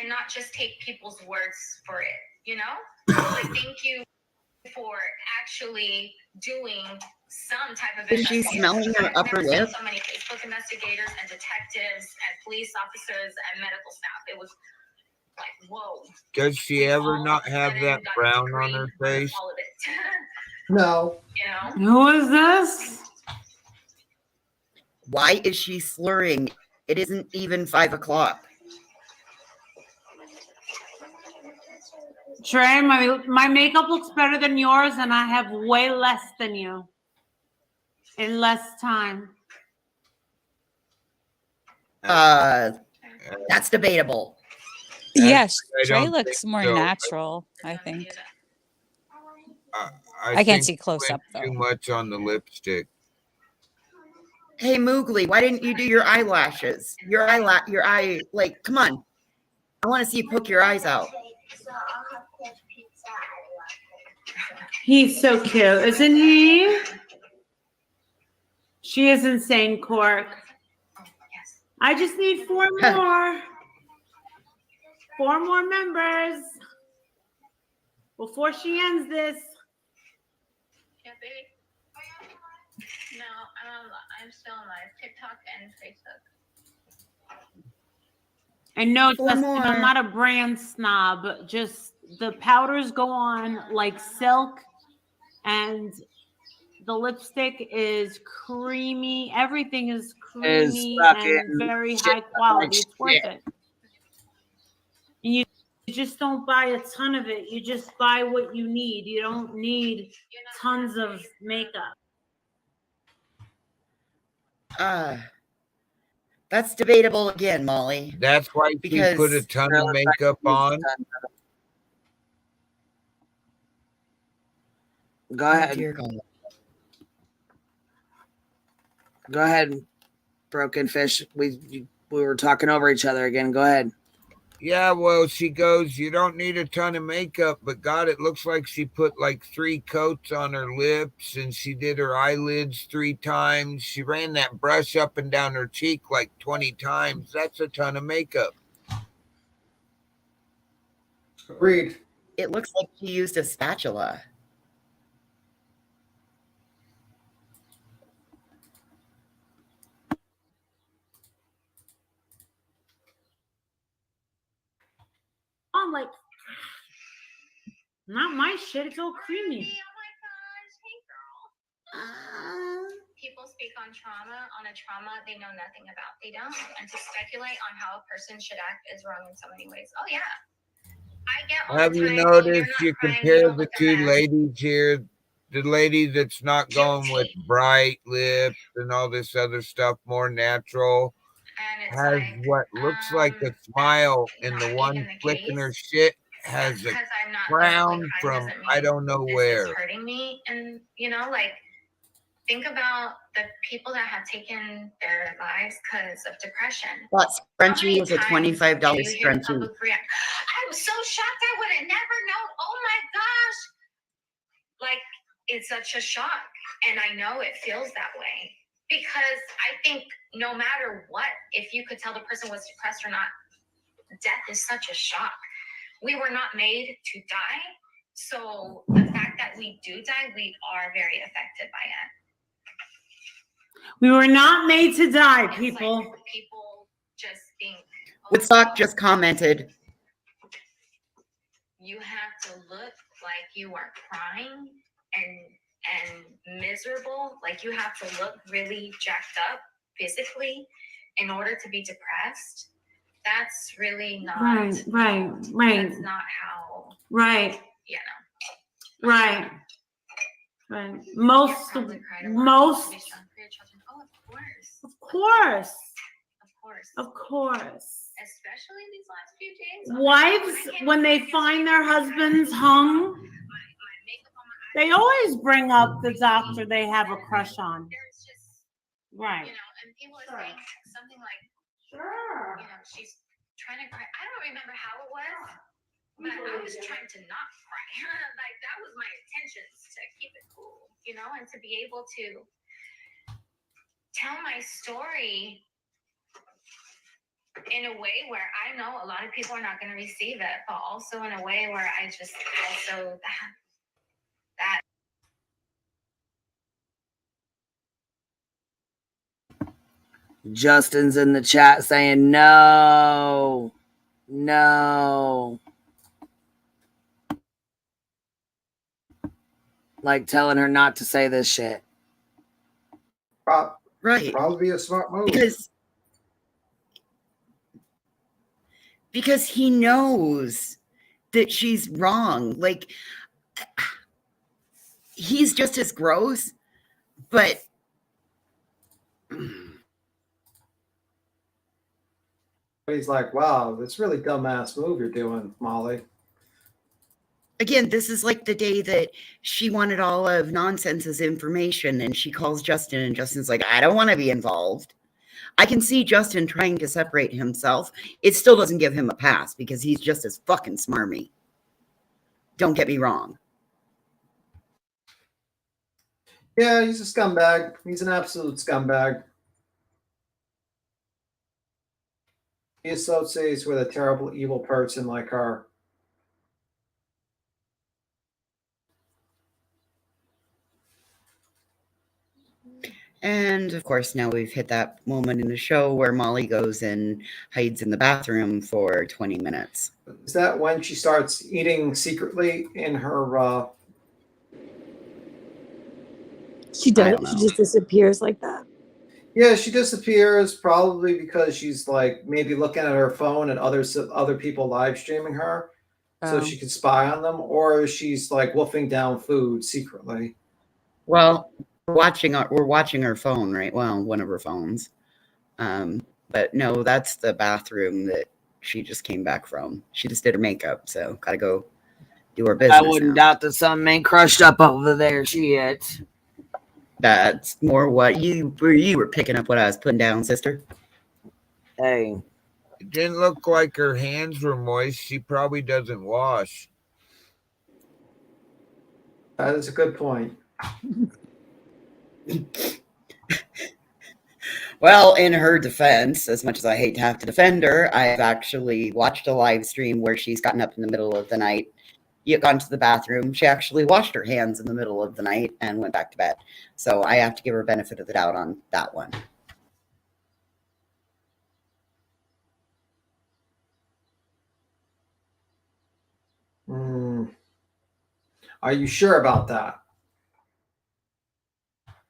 and not just take people's words for it, you know? Like, thank you for actually doing some type of Is she smelling her upper lip? So many Facebook investigators and detectives and police officers and medical staff. It was like, whoa. Does she ever not have that brown on her face? All of it. No. You know? Who is this? Why is she slurring? It isn't even 5 o'clock. Trey, my makeup looks better than yours, and I have way less than you in less time. That's debatable. Yes, I Trey don't looks think more so. natural, I think. I I can't think see close you up, went though. Too much on the lipstick. Hey Moogly, why didn't you do your eyelashes? Your eye, like, come on. I want to see you poke your eyes out. He's so cute, isn't he? She is insane, Cork. I just need 4 more. 4 more members before she ends this. Yeah, baby. No, I'm still on live TikTok and Facebook. And no, 4 Justin, more. I'm not a brand snob. Just the powders go on like silk, and the lipstick is creamy. Everything is creamy and very high quality. It's worth it. And you just don't buy a ton of it. You just buy what you need. You don't need tons of makeup. That's debatable again, Molly. That's why she put a ton of makeup on. Go ahead. Dear God. Go ahead, Broken Fish. We were talking over each other again. Go ahead. Yeah, well, she goes, you don't need a ton of makeup, but God, it looks like she put like 3 coats on her lips, and she did her eyelids 3 times. She ran that brush up and down her cheek like 20 times. That's a ton of makeup. Agreed. It looks like she used a spatula. I'm like, not my shit. It's all creamy. Oh my gosh, hey girl. People speak on trauma, on a trauma they know nothing about. They don't. And to speculate on how a person should act is wrong in so many ways. Oh yeah. I get all Have the you time, oh, you're noticed not you crying, you compare don't the look a 2 mess. ladies here? The lady that's not going with bright lips and all this other stuff, more natural, has what looks like a smile, and the one flicking her shit has a crown from I don't know where. This is hurting me. And you know, like, think about the people that have taken their lives because of depression. That scrunchie is a $25 scrunchie. I'm so shocked. I would have never known. Oh my gosh. Like, it's such a shock. And I know it feels that way. Because I think no matter what, if you could tell the person was depressed or not, death is such a shock. We were not made to die. So the fact that we do die, we are very affected by it. We were not made to die, people. Like people just think. Woodstock just commented. You have to look like you are crying and miserable. Like you have to look really jacked up physically in order to be depressed. That's really not Right. That's not how. Right. You know. Right. Most. Oh, Of course. Especially these last few days. Wives, when they find their husbands hung, they always bring up the doctor they have a crush on. Right. You know, and people are saying something like, you know, she's trying to cry. I don't remember how it was, but I was trying to not cry. Like, that was my intentions, to keep it cool, you know, and to be able to tell my story in a way where I know a lot of people are not going to receive it, but also in a way where I just also that Justin's in the chat saying no. Like telling her not to say this shit. Right. Probably a smart move. Because he knows that she's wrong. Like, he's just as gross, but he's like, wow, that's really dumbass move you're doing, Molly. again, this is like the day that she wanted all of Nonsense's information, and she calls Justin, and Justin's like, I don't want to be involved. I can see Justin trying to separate himself. It still doesn't give him a pass because he's just as fucking smarmy. Don't get me wrong. Yeah, he's a scumbag. He's an absolute scumbag. He associates with a terrible, evil person like her. And of course, now we've hit that moment in the show where Molly goes and hides in the bathroom for 20 minutes. Is that when she starts eating secretly in her? She does. She just disappears like that. Yeah, she disappears probably because she's like maybe looking at her phone and other people live streaming her, so she can spy on them, or she's like wolfing down food secretly. Well, we're watching her phone, right? Well, one of her phones. But no, that's the bathroom that she just came back from. She just did her makeup, so gotta go do her business. I wouldn't doubt that something ain't crushed up over there. Shit. That's more what you were picking up what I was putting down, sister. Hey. It didn't look like her hands were moist. She probably doesn't wash. That is a good point. Well, in her defense, as much as I hate to have to defend her, I've actually watched a live stream where she's gotten up in the middle of the night, gone to the bathroom. She actually washed her hands in the middle of the night and went back to bed. So I have to give her benefit of the doubt on that one. Are you sure about that?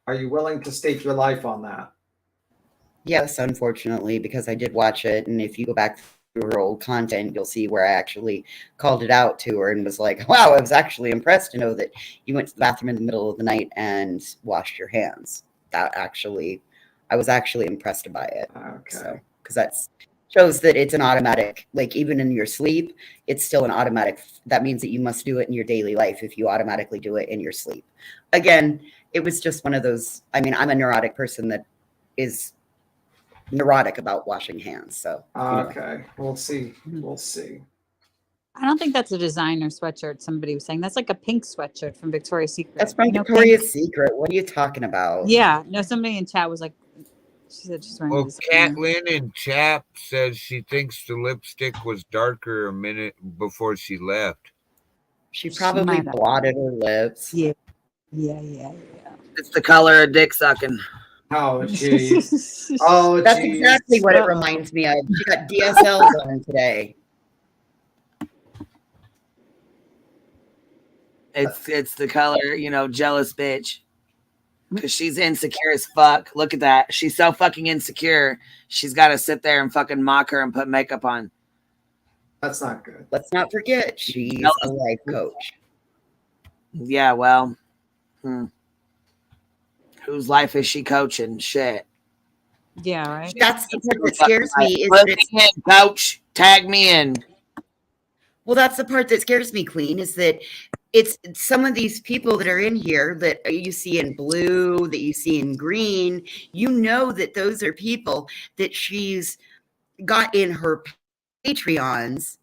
Are you willing to stake your life on that? Yes, unfortunately, because I did watch it. And if you go back through her old content, you'll see where I actually called it out to her and was like, wow, I was actually impressed to know that you went to the bathroom in the middle of the night and washed your hands. I was actually impressed by it. Okay. So, because that shows that it's an automatic, like even in your sleep, it's still an automatic. That means that you must do it in your daily life if you automatically do it in your sleep. Again, it was just one of those, I mean, I'm a neurotic person that is neurotic about washing hands. So okay, we'll see. We'll see. I don't think that's a designer sweatshirt. Somebody was saying that's like a pink sweatshirt from Victoria's Secret. That's from Victoria's Secret. What are you talking about? Yeah, no. Somebody in chat was like, she said she's wearing. Well, Catlin in chat says she thinks the lipstick was darker a minute before she left. She probably blotted her lips. Yeah. It's the color of dick sucking. Oh, jeez. Oh, that's geez. exactly what it reminds me of. She got DSLs on today. It's the color, jealous bitch. Because she's insecure as fuck. Look at that. She's so fucking insecure. She's got to sit there and fucking mock her and put makeup on. That's not good. Let's not forget, she's a life coach. Yeah, well. Whose life is she coaching? Shit. Yeah, right. That's the part that scares me. Is Put me in, coach. Tag me in. Well, that's the part that scares me, Queen, is that it's some of these people that are in here that you see in blue, that you see in green. You know that those are people that she's got in her Patreons.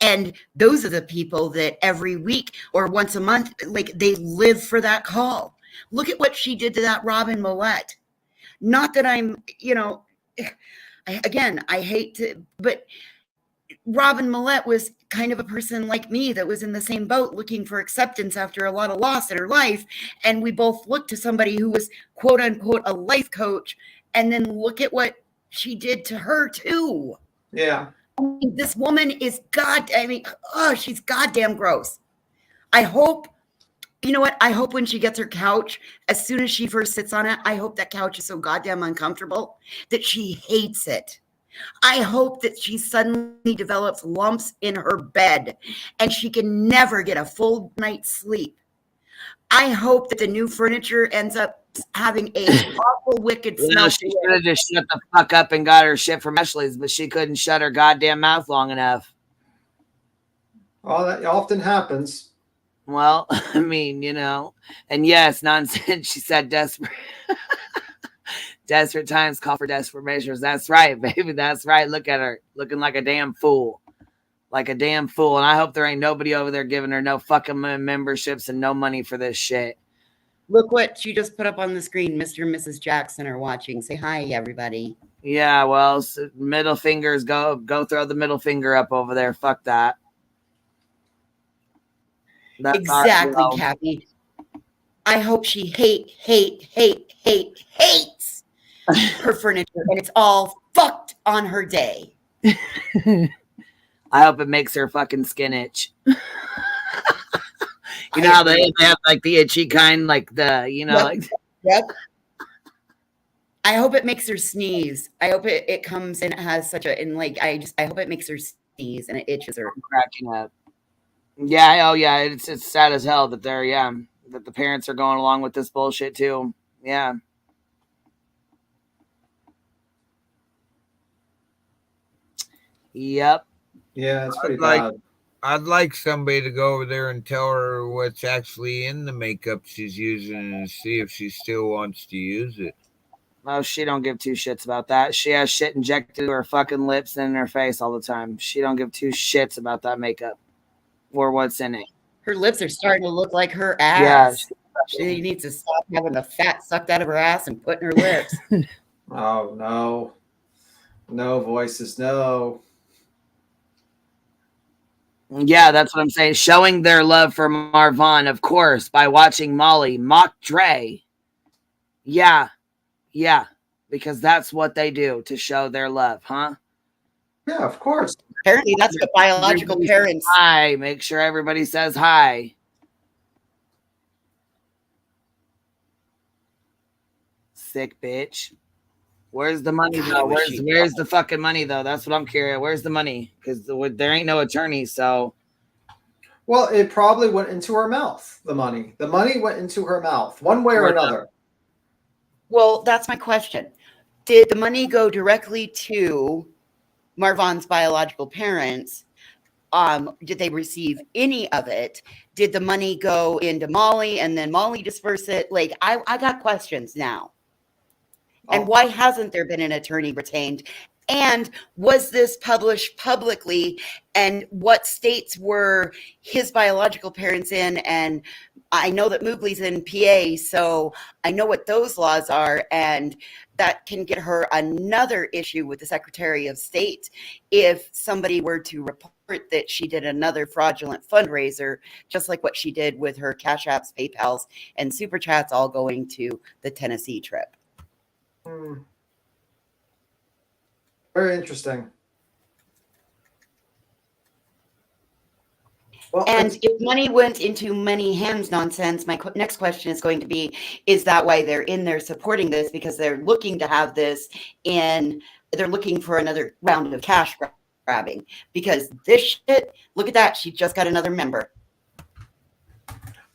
And those are the people that every week or once a month, like they live for that call. Look at what she did to that Robin Millette. Not that I'm, I hate to, but Robin Millette was kind of a person like me that was in the same boat looking for acceptance after a lot of loss in her life. And we both looked to somebody who was quote unquote a life coach. And then look at what she did to her too. Yeah. I mean, this woman is she's goddamn gross. I hope, you know what? I hope when she gets her couch, as soon as she first sits on it, I hope that couch is so goddamn uncomfortable that she hates it. I hope that she suddenly develops lumps in her bed and she can never get a full night's sleep. I hope that the new furniture ends up having a awful, wicked smell. She should have just shut the fuck up and got her shit from Ashley's, but she couldn't shut her goddamn mouth long enough. Oh, that often happens. Well, I mean, you know, and yes, nonsense. She said desperate. Desperate times call for desperate measures. That's right, baby. That's right. Look at her looking like a damn fool. Like a damn fool. And I hope there ain't nobody over there giving her no fucking memberships and no money for this shit. Look what you just put up on the screen. Mr. and Mrs. Jackson are watching. Say hi, everybody. Yeah, well, so middle fingers, go throw the middle finger up over there. Fuck that. That's Exactly, Kathy. I hope she hates her furniture, and it's all fucked on her day. I hope it makes her fucking skin itch. You know how they have like the itchy kind, like the, you know, Yep. like. Yep. I hope it makes her sneeze. I hope it comes and it has such a, and like, I hope it makes her sneeze and it itches her. I'm cracking up. Yeah, oh yeah, it's sad as hell that they're, that the parents are going along with this bullshit too. Yeah. Yep. Yeah, it's pretty bad. I'd like somebody to go over there and tell her what's actually in the makeup she's using and see if she still wants to use it. Oh, she don't give two shits about that. She has shit injected to her fucking lips and in her face all the time. She don't give two shits about that makeup or what's in it. Her lips are starting to look like her ass. She needs to stop having the fat sucked out of her ass and put in her lips. Oh, no. No voices, no. Yeah, that's what I'm saying. Showing their love for Marvon, of course, by watching Molly mock Dre. Yeah, because that's what they do to show their love, huh? Yeah, of course. Apparently, that's what biological parents. Hi, make sure everybody says hi. Sick bitch. Where's the money though? Where's the fucking money though? That's what I'm curious. Where's the money? Because there ain't no attorney. So, well, it probably went into her mouth. The money went into her mouth, one way or another. Well, that's my question. Did the money go directly to Marvon's biological parents? Did they receive any of it? Did the money go into Molly and then Molly disperse it? Like, I got questions now. And why hasn't there been an attorney retained? And was this published publicly? And what states were his biological parents in? And I know that Moogly's in PA, so I know what those laws are. And that can get her another issue with the Secretary of State if somebody were to report that she did another fraudulent fundraiser, just like what she did with her Cash Apps, PayPals, and Super Chats all going to the Tennessee trip. Very interesting. Well, and if money went into many hands nonsense, my next question is going to be, is that why they're in there supporting this? Because they're looking to have this in, they're looking for another round of cash grabbing. Because this shit, look at that, she just got another member.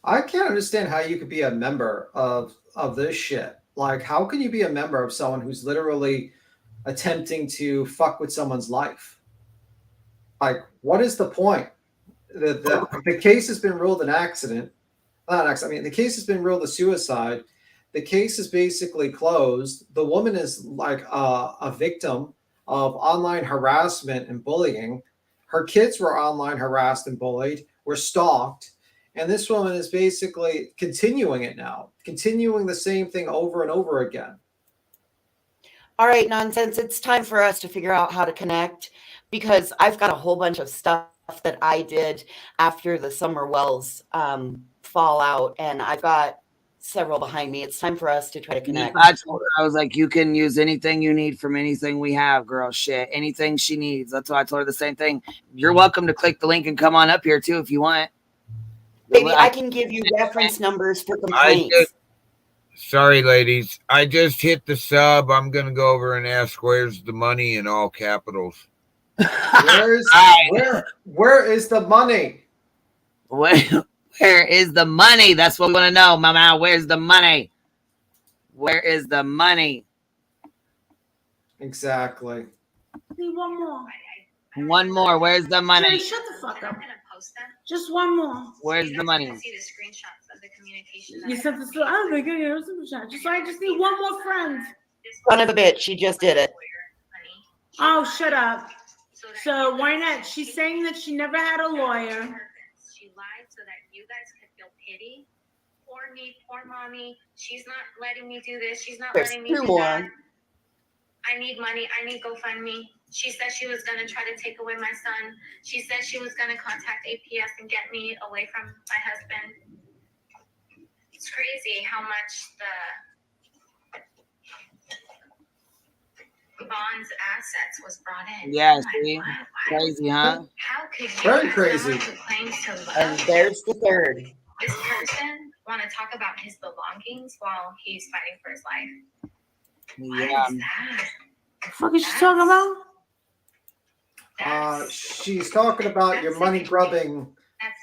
I can't understand how you could be a member of this shit. Like, how can you be a member of someone who's literally attempting to fuck with someone's life? Like, what is the point? The case has been ruled an accident. Not an accident. I mean, the case has been ruled a suicide. The case is basically closed. The woman is like a victim of online harassment and bullying. Her kids were online harassed and bullied, were stalked. And this woman is basically continuing it now, continuing the same thing over and over again. All right, nonsense. It's time for us to figure out how to connect, because I've got a whole bunch of stuff that I did after the Summer Wells fallout, and I've got several behind me. It's time for us to try to connect. I told her, I was like, you can use anything you need from anything we have, girl. Shit, anything she needs. That's why I told her the same thing. You're welcome to click the link and come on up here too if you want. Maybe I can give you reference numbers for complaints. Sorry, ladies. I just hit the sub. I'm going to go over and ask where's the money in all capitals. Where is the money? Where is the money? That's what we want to know, Mama. Where's the money? Where is the money? Exactly. One more. One more. Where's the money? Jerry, shut the fuck up. Just one more. Where's the money? See the screenshots of the communication. You sent this to. I don't think I get a super chat. I just need one more friend. Son of a bitch, she just did it. Oh, shut up. So why not? She's saying that she never had a lawyer. She lied so that you guys could feel pity. Poor me, poor mommy. She's not letting me do this. She's not There's letting me two do more. that. I need money. I need GoFundMe. She said she was going to try to take away my son. She said she was going to contact APS and get me away from my husband. It's crazy how much the Vaughn's assets was brought in. Yeah, I'm see? like, what? Crazy, huh? How could you, Very as crazy. someone who claims to love And there's the third. this person, want to talk about his belongings while he's fighting for his life? What Yeah. is that? The fuck is she talking about? She's talking about your money grubbing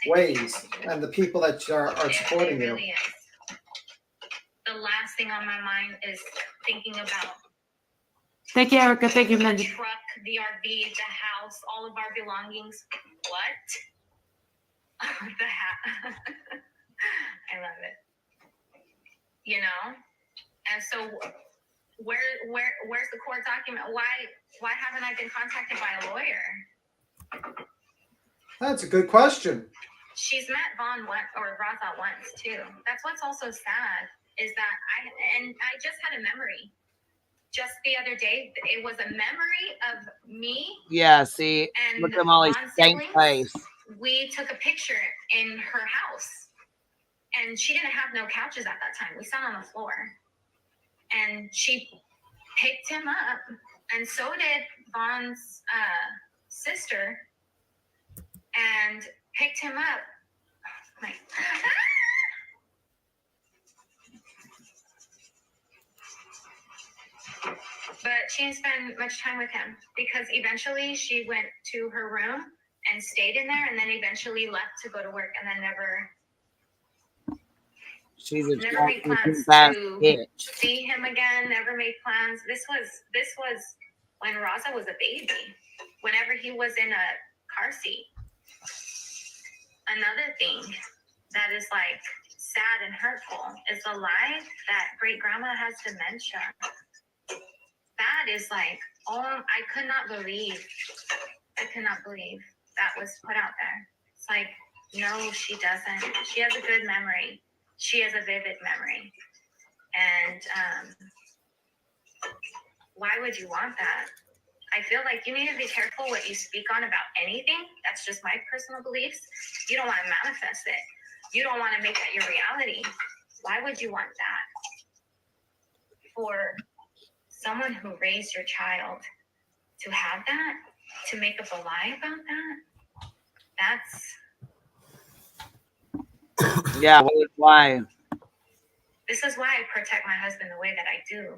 ways and the people that are supporting you. Really is. The last thing on my mind is thinking about Thank you, Erica. Thank you, the Mandy. truck, the RV, the house, all of our belongings. What? The hat. I love it. You know? And so where's the court document? Why haven't I been contacted by a lawyer? That's a good question. She's met Vaughn once or Raza once too. That's what's also sad is that I just had a memory. Just the other day, it was a memory of me. Yeah, see? And Look at Molly's Vaughn's same siblings. place. We took a picture in her house. And she didn't have no couches at that time. We sat on the floor. And she picked him up. And so did Vaughn's sister. And picked him up. Like, but she didn't spend much time with him because eventually she went to her room and stayed in there and then eventually left to go to work and then never Never made plans to see him again, never made plans. This was when Raza was a baby, whenever he was in a car seat. Another thing that is like sad and hurtful is the lie that great grandma has dementia. That is like, I could not believe that was put out there. It's like, no, she doesn't. She has a good memory. She has a vivid memory. And why would you want that? I feel like you need to be careful what you speak on about anything. That's just my personal beliefs. You don't want to manifest it. You don't want to make that your reality. Why would you want that? For someone who raised your child to have that, to make up a lie about that, that's... Yeah, why? This is why I protect my husband the way that I do.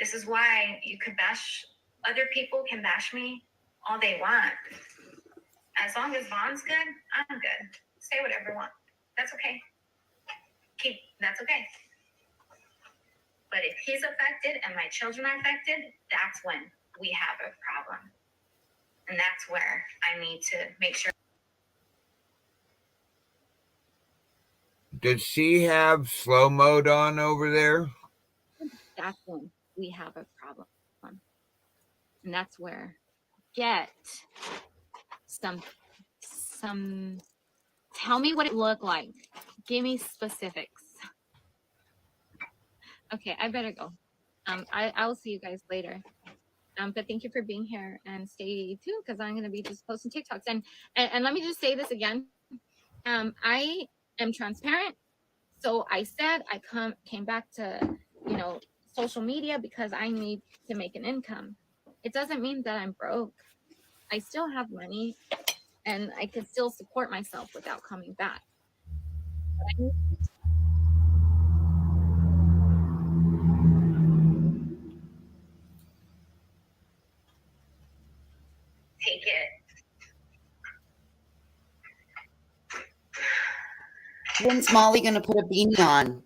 This is why you could bash, other people can bash me all they want. As long as Vaughn's good, I'm good. Say whatever you want. That's okay. That's okay. But if he's affected and my children are affected, that's when we have a problem. And that's where I need to make sure. Does she have slow mode on over there? That's when we have a problem. And that's where get some tell me what it looked like. Give me specifics. Okay, I better go. I will see you guys later. But thank you for being here and stay tuned because I'm gonna be just posting TikToks. And let me just say this again. I am transparent. So I said I came back to, social media because I need to make an income. It doesn't mean that I'm broke. I still have money and I can still support myself without coming back. Take it. When's Molly going to put a beanie on?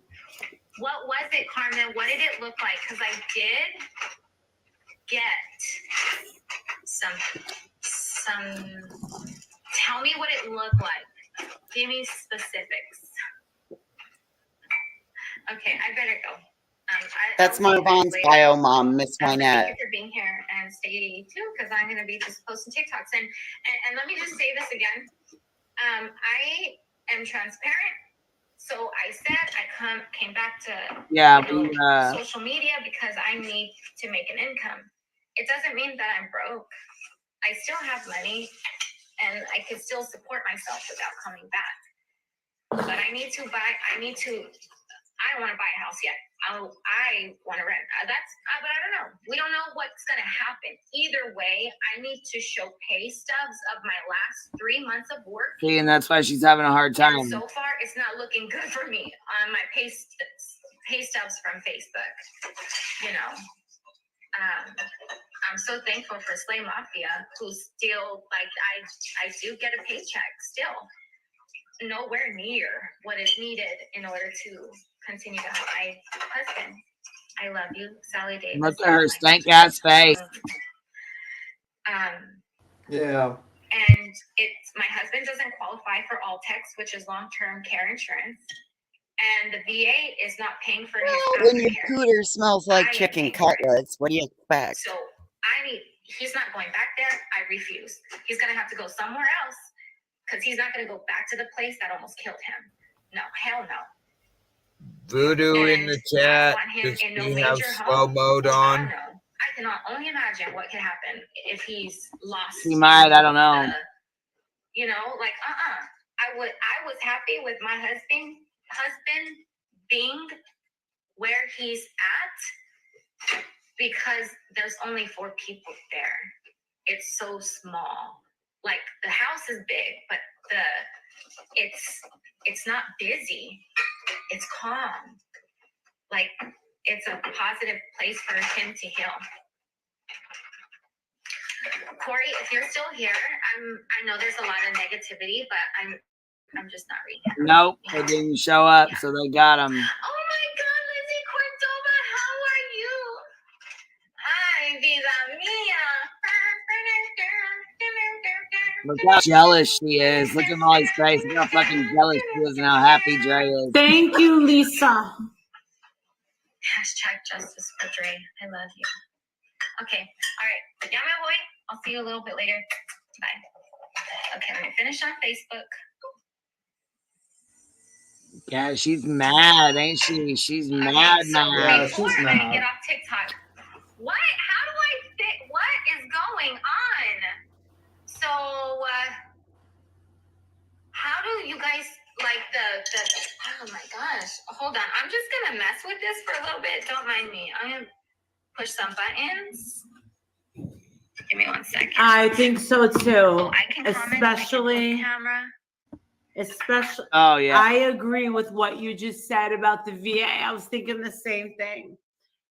What was it, Carmen? What did it look like? Because I did get some. Tell me what it looked like. give me specifics. Okay, I better go. That's I'll see you guys Marvon's later. bio mom, Miss Thank Wynette. you for being here and stay tuned because I'm going to be just posting TikToks. And let me just say this again. I am transparent. So I said I came back to social media because I need to make an income. It doesn't mean that I'm broke. I still have money and I can still support myself without coming back. But I need to buy, I don't want to buy a house yet. I want to rent. But I don't know. We don't know what's going to happen. Either way, I need to show pay stubs of my last 3 months of work. See, and that's why she's having a hard time. And so far, it's not looking good for me on my pay stubs from Facebook. You know, I'm so thankful for Slay Mafia, who's still like I do get a paycheck still. Nowhere near what is needed in order to continue to help my husband. I love you, Sally Davis. Look at her stank ass face. Yeah. And my husband doesn't qualify for All-Tex, which is long-term care insurance. And the VA is not paying for his When your aftercare. cooter smells like chicken cutlets, what do you expect? So he's not going back there. I refuse. He's going to have to go somewhere else because he's not going to go back to the place that almost killed him. No, hell no. Voodoo in the chat. Does he have slow mode on? I cannot only imagine what could happen if he's lost. He might, I don't know. I was happy with my husband being where he's at because there's only 4 people there. It's so small. Like the house is big, but it's not busy. It's calm. Like it's a positive place for him to heal. Corey, if you're still here, I know there's a lot of negativity, but I'm just not reading it. Nope, they didn't show up, so they got him. Oh my God, Lizzie Cordova, how are you? Hi, vida mia. Look how jealous she is. Look at Molly's face. Look how fucking jealous she is and how happy Dre is. Thank you, Lisa. Hashtag justice for Dre. I love you. Okay. All right. Yeah, my boy. I'll see you a little bit later. Bye. Okay, let me finish on Facebook. Yeah, she's mad, ain't she? She's mad now. Yeah, she's Before I mad. get off TikTok, what? How do I fit? What is going on? So, how do you guys like the? Oh my gosh! Hold on, I'm just gonna mess with this for a little bit. Don't mind me. I'm gonna push some buttons. Give me 1 second. I think so too. I can comment, Especially. camera. Especially, Oh yeah. I agree with what you just said about the VA. I was thinking the same thing.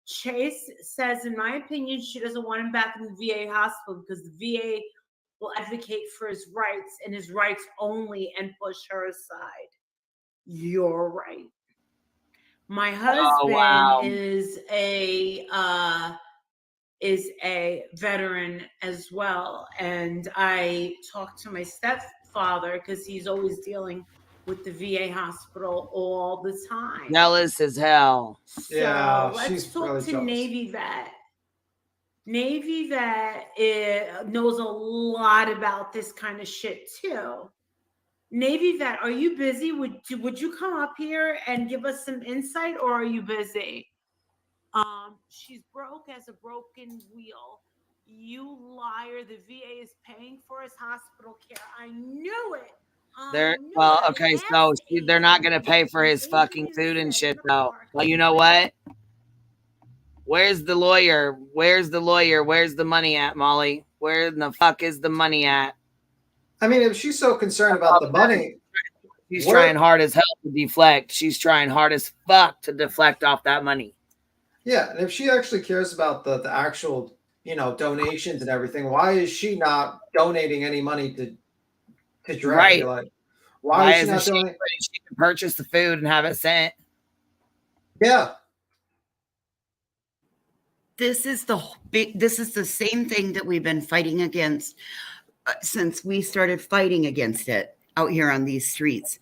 Chase says, in my opinion, she doesn't want him back in the VA hospital because the VA will advocate for his rights and his rights only and push her aside. You're right. My husband is a veteran as well, and I talked to my stepfather because he's always dealing with the VA hospital all the time. Jealous as hell. Yeah, So let's she's talk really to jealous. Navy Vet. Navy Vet knows a lot about this kind of shit too. Navy Vet, are you busy? Would you come up here and give us some insight, or are you busy? She's broke as a broken wheel. You liar. The VA is paying for his hospital care. I knew it. They're not gonna pay for his fucking food and shit though. Well, you know what? Where's the lawyer? Where's the lawyer? Where's the money at, Molly? Where in the fuck is the money at? I mean, if she's so concerned about the money, she's trying hard as hell to deflect. She's trying hard as fuck to deflect off that money. Yeah, and if she actually cares about the actual, donations and everything, why is she not donating any money to Dre? Right. Like, why is she not doing? She can purchase the food and have it sent. Yeah. This is the same thing that we've been fighting against since we started fighting against it. out here on these streets.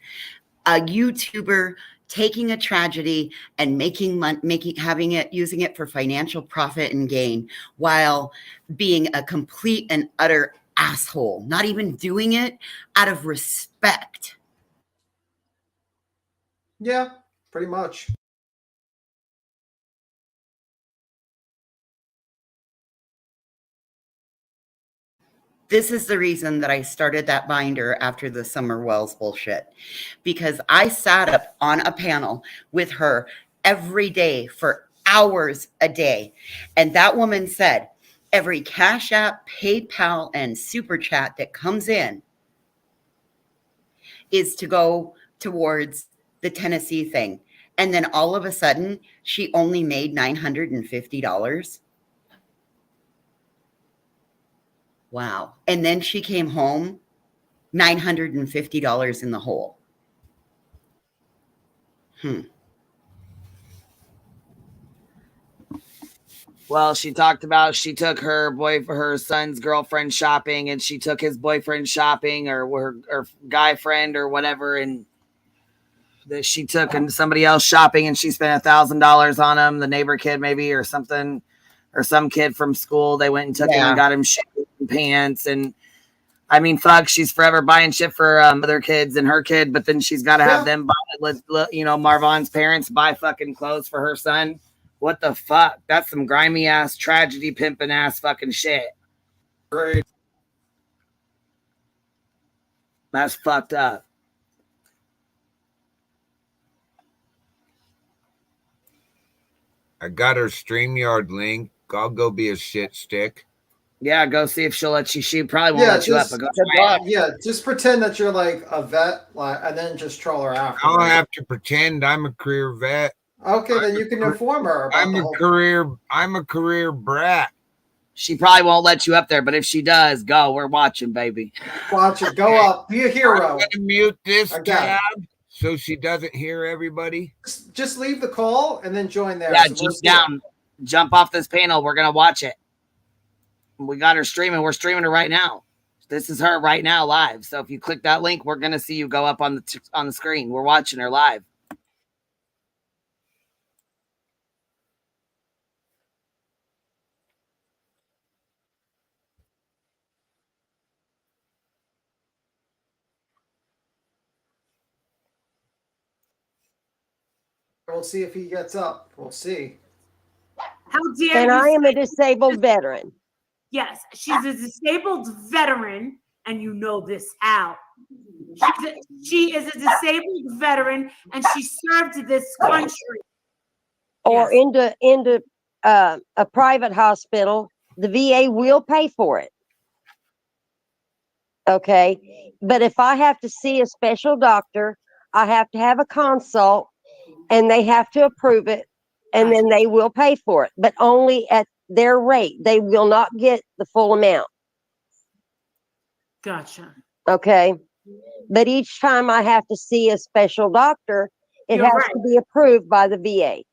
A YouTuber taking a tragedy and using it for financial profit and gain, while being a complete and utter asshole, not even doing it out of respect. Yeah, pretty much. This is the reason that I started that binder after the Summer Wells bullshit, because I sat up on a panel with her every day for hours a day. And that woman said, every Cash App, PayPal, and Super Chat that comes in is to go towards the Tennessee thing. And then all of a sudden, she only made $950. Wow. And then she came home $950 in the hole. Well, she talked about she took her son's girlfriend shopping, and she took his boyfriend shopping, or her guy friend or whatever, and that she took somebody else shopping, and she spent $1,000 on him, the neighbor kid maybe, or something, or some kid from school. They went and took him and got him shit and pants. And I mean, fuck, she's forever buying shit for other kids and her kid, but then she's got to have them buy, Marvon's parents buy fucking clothes for her son. What the fuck? That's some grimy ass, tragedy pimping ass fucking shit. Great. That's fucked up. I got her StreamYard link. I'll go be a shit stick. Yeah, go see if she'll let you. She probably won't let you up. But just pretend that you're like a vet, and then just troll her after. I don't have to pretend. I'm a career vet. Okay, then you can inform her about I'm a career brat. She probably won't let you up there, but if she does, go. We're watching, baby. Watch it. Go up. Be a hero. I'm gonna mute this tab so she doesn't hear everybody. Just leave the call and then join there. Yeah, just down. Jump off this panel. We're gonna watch it. We got her streaming. We're streaming her right now. This is her right now live. So if you click that link, we're gonna see you go up on the screen. We're watching her live. We'll see if he gets up. We'll see. How dare And you I am a say- disabled veteran. Yes, she's a disabled veteran, and you know this how. She is a disabled veteran, and she served this country. Or into a private hospital, the VA will pay for it. Okay, but if I have to see a special doctor, I have to have a consult, and they have to approve it, and then they will pay for it, but only at their rate. They will not get the full amount. Gotcha. Okay, but each time I have to see a special doctor, it You're has right. to be approved by the VA.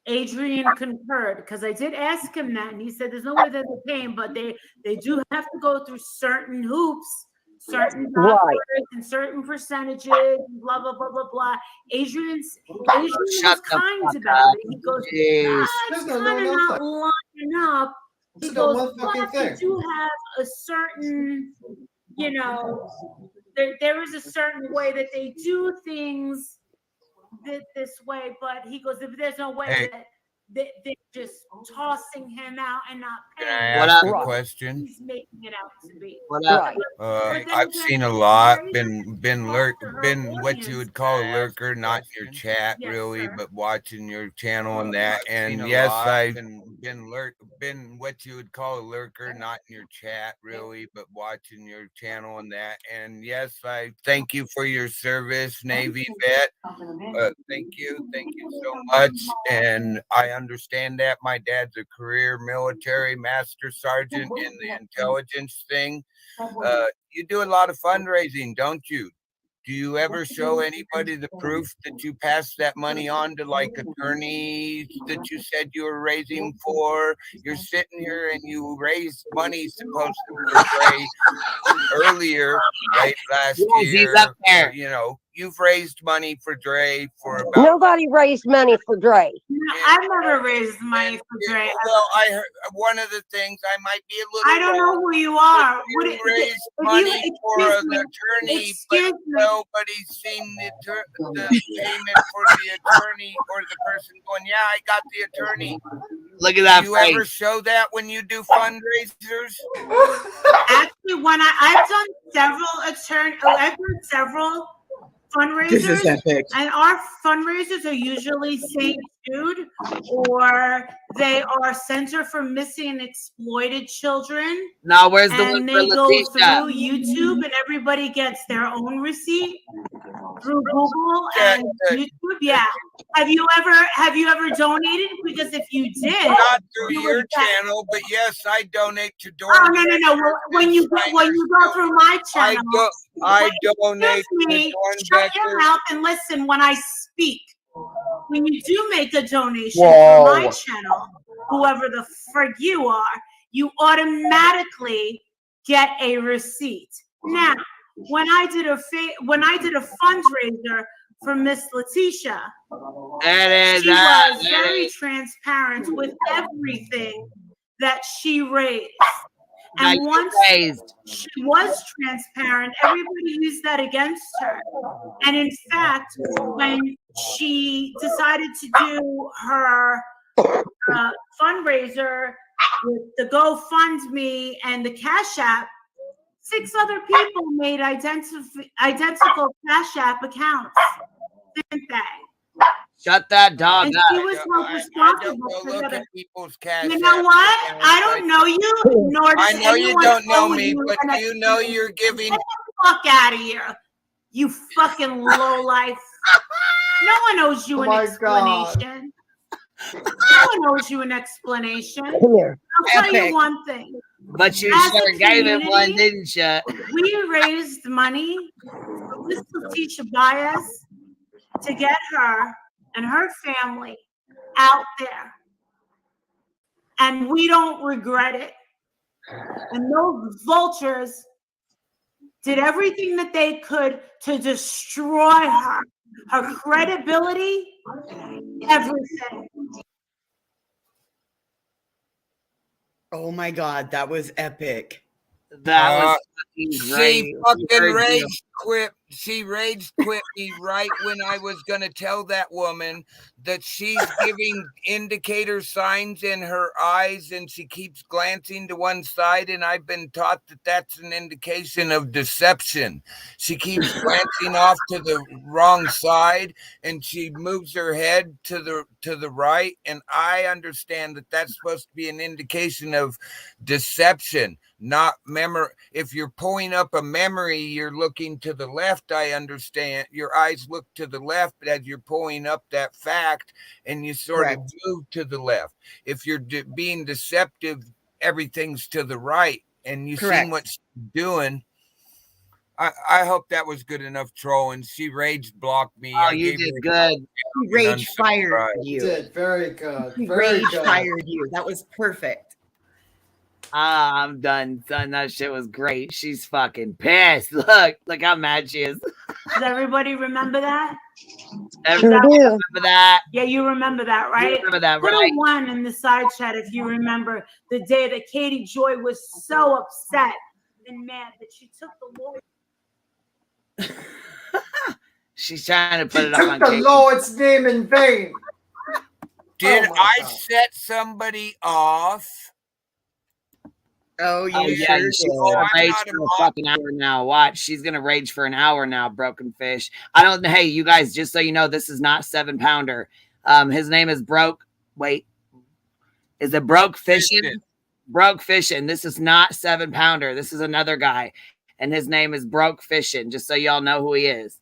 Adrian concurred, because I did ask him that, and he said there's no way that they're paying, but they do have to go through certain hoops, certain doctors, and certain percentages, blah blah blah blah blah. Adrian was kind about it. He goes, it's kind of not lining up. He goes, but they do have a certain, there is a certain way that they do things this way, but he goes, if there's no way that they're just tossing him out and not paying. Can I ask a question? He's making it out to be. I've seen a lot. Been what you would call a lurker, not your chat really, but watching your channel and that. And yes, I've been what you would call a lurker, not in your chat really, but watching your channel and that. And yes, I thank you for your service, Navy vet. Thank you so much. And I understand that my dad's a career military master sergeant in the intelligence thing. You do a lot of fundraising, don't you? Do you ever show anybody the proof that you passed that money on to like attorneys that you said you were raising for? You're sitting here and you raised money supposed to for Dre earlier, right? Last Yes, he's year, up there. you know, you've raised money for Dre for about. Nobody raised money for Dre. No, I've never raised money for Dre. Well, I heard one of the things I might be a little. I don't know who you are. You raised money for an attorney, but nobody's seen the payment for the attorney or the person going, yeah, I got the attorney. Look at that. Do you ever show that when you do fundraisers? Actually, when I've done several fundraisers, This is epic. and our fundraisers are usually St. Jude, or they are Center for Missing and Exploited Children. Now, where's the one And for they go Letitia? through YouTube, and everybody gets their own receipt through Google and YouTube. Yeah. Have you ever donated? Because if you did, not through you your would get- channel, but yes, I donate to Oh no! Well, when you go through my channel, I donate excuse me, to shut your mouth and listen when I speak. When you do make a donation Whoa. to my channel, whoever the frig you are, you automatically get a receipt. Now, when I did a fundraiser for Miss Letitia, she was very transparent with everything that she raised. And once she was transparent, everybody used that against her. And in fact, when she decided to do her fundraiser with the GoFundMe and the Cash App, 6 other people made identical Cash App accounts, didn't they? Shut that dog And up. she was held responsible for look the at people's cash. You know what? I don't know you, nor does I know you anyone don't know owe me, you but an do you know you're giving? Get the fuck out of here, you fucking lowlife. No one owes you Oh an my God. explanation. No one owes you an explanation. Come here. I'll tell you Epic. one thing. But you As a sure gave him one, community, didn't you? We raised money for Miss Letitia Baez to get her and her family out there. And we don't regret it. And those vultures did everything that they could to destroy her credibility, everything. Oh my God, that was epic. That was fucking great. She fucking rage quit. She rage quit me right when I was going to tell that woman that she's giving indicator signs in her eyes and she keeps glancing to one side. And I've been taught that that's an indication of deception. She keeps glancing off to the wrong side and she moves her head to the right. And I understand that that's supposed to be an indication of deception, not memory. If you're pulling up a memory, you're looking to the left. I understand your eyes look to the left, but as you're pulling up that fact and you sort of move to the left. If you're being deceptive, everything's to the right and you see what she's doing. I hope that was good enough trolling. She rage blocked me. Oh, you did good. She rage fired you. You did very good. She Very rage good. fired you. That was perfect. I'm done, son. That shit was great. She's fucking pissed. Look how mad she is. Does everybody remember that? Everybody remember that? Yeah, you remember that, right? You remember that, Put right? a 1 in the side chat if you remember the day that Katie Joy was so upset and mad that she took the Lord. She's trying to put it up Took on the Katie. Lord's name in vain. Did Oh my I God. set somebody off? Oh, you Oh, yeah, sure she's did. gonna I'm rage not for a a fucking hour now. Watch, she's gonna rage for an hour now. Broken fish. I don't. Hey, you guys, just so you know, this is not 7 Pounder. His name is Broke. Wait, is it Broke Fishing? Broke Fishing. This is not 7 Pounder. This is another guy, and his name is Broke Fishing. Just so y'all know who he is.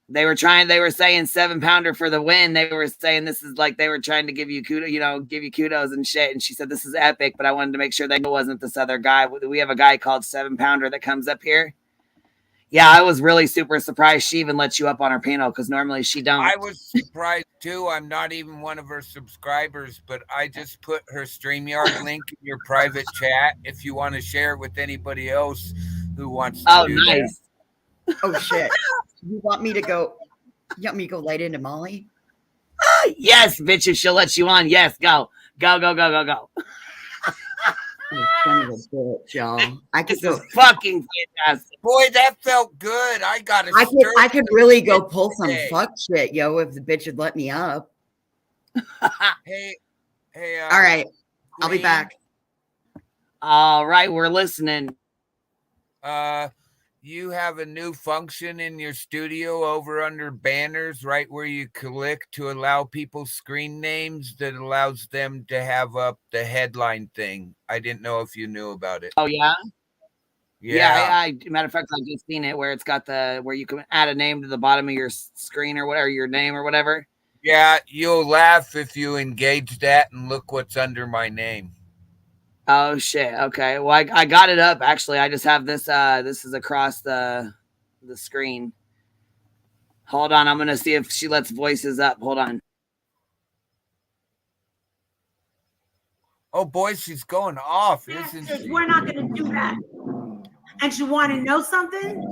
They were saying 7 Pounder for the win. They were saying this is like they were trying to give you kudos and shit. And she said, this is epic, but I wanted to make sure that it wasn't this other guy. We have a guy called 7 Pounder that comes up here. Yeah, I was really super surprised she even let you up on her panel because normally she don't. I was surprised too. I'm not even one of her subscribers, but I just put her StreamYard link in your private chat if you want to share it with anybody else who wants to do nice. that. Oh shit. You want me to go light into Molly? Yes, bitch, if she'll let you on. Yes, go. Go, go, go, go, go. Oh, son of a bitch, y'all. I could This go is fucking fantastic. Boy, that felt good. I got I could really go pull some fuck shit, yo, if the bitch would let me up. Hey, all right. I'll be back. All right, we're listening. You have a new function in your studio over under banners, right where you click to allow people screen names that allows them to have up the headline thing. I didn't know if you knew about it. Oh yeah? Yeah. Matter of fact, I just seen it where it's got where you can add a name to the bottom of your screen or whatever, your name or whatever. Yeah, you'll laugh if you engage that and look what's under my name. Oh shit. Okay. Well, I got it up actually. I just have this this is across the screen. Hold on, I'm gonna see if she lets voices up. Hold on. Oh boy, she's going off, isn't she? We're not gonna do that. And you want to know something?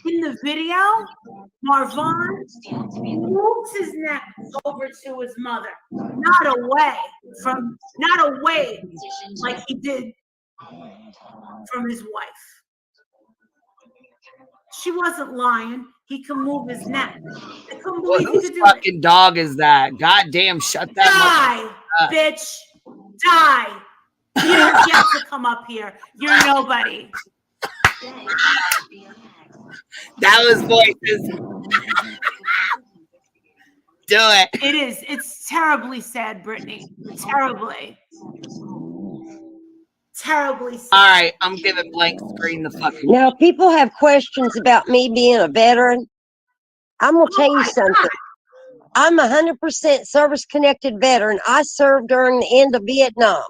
In the video, Marvon moves his neck over to his mother, not away like he did from his wife. She wasn't lying. He can move his neck. I couldn't believe he could do it. Fucking dog is that? God damn, shut that Die, bitch. Die. You don't get to come up here. You're nobody. That was voices. Do it. It is. It's terribly sad, Brittany. Terribly sad. All right, I'm giving blank screen the fucking. Now, people have questions about me being a veteran. I'm going to tell you something. I'm 100% service-connected veteran. I served during the end of Vietnam.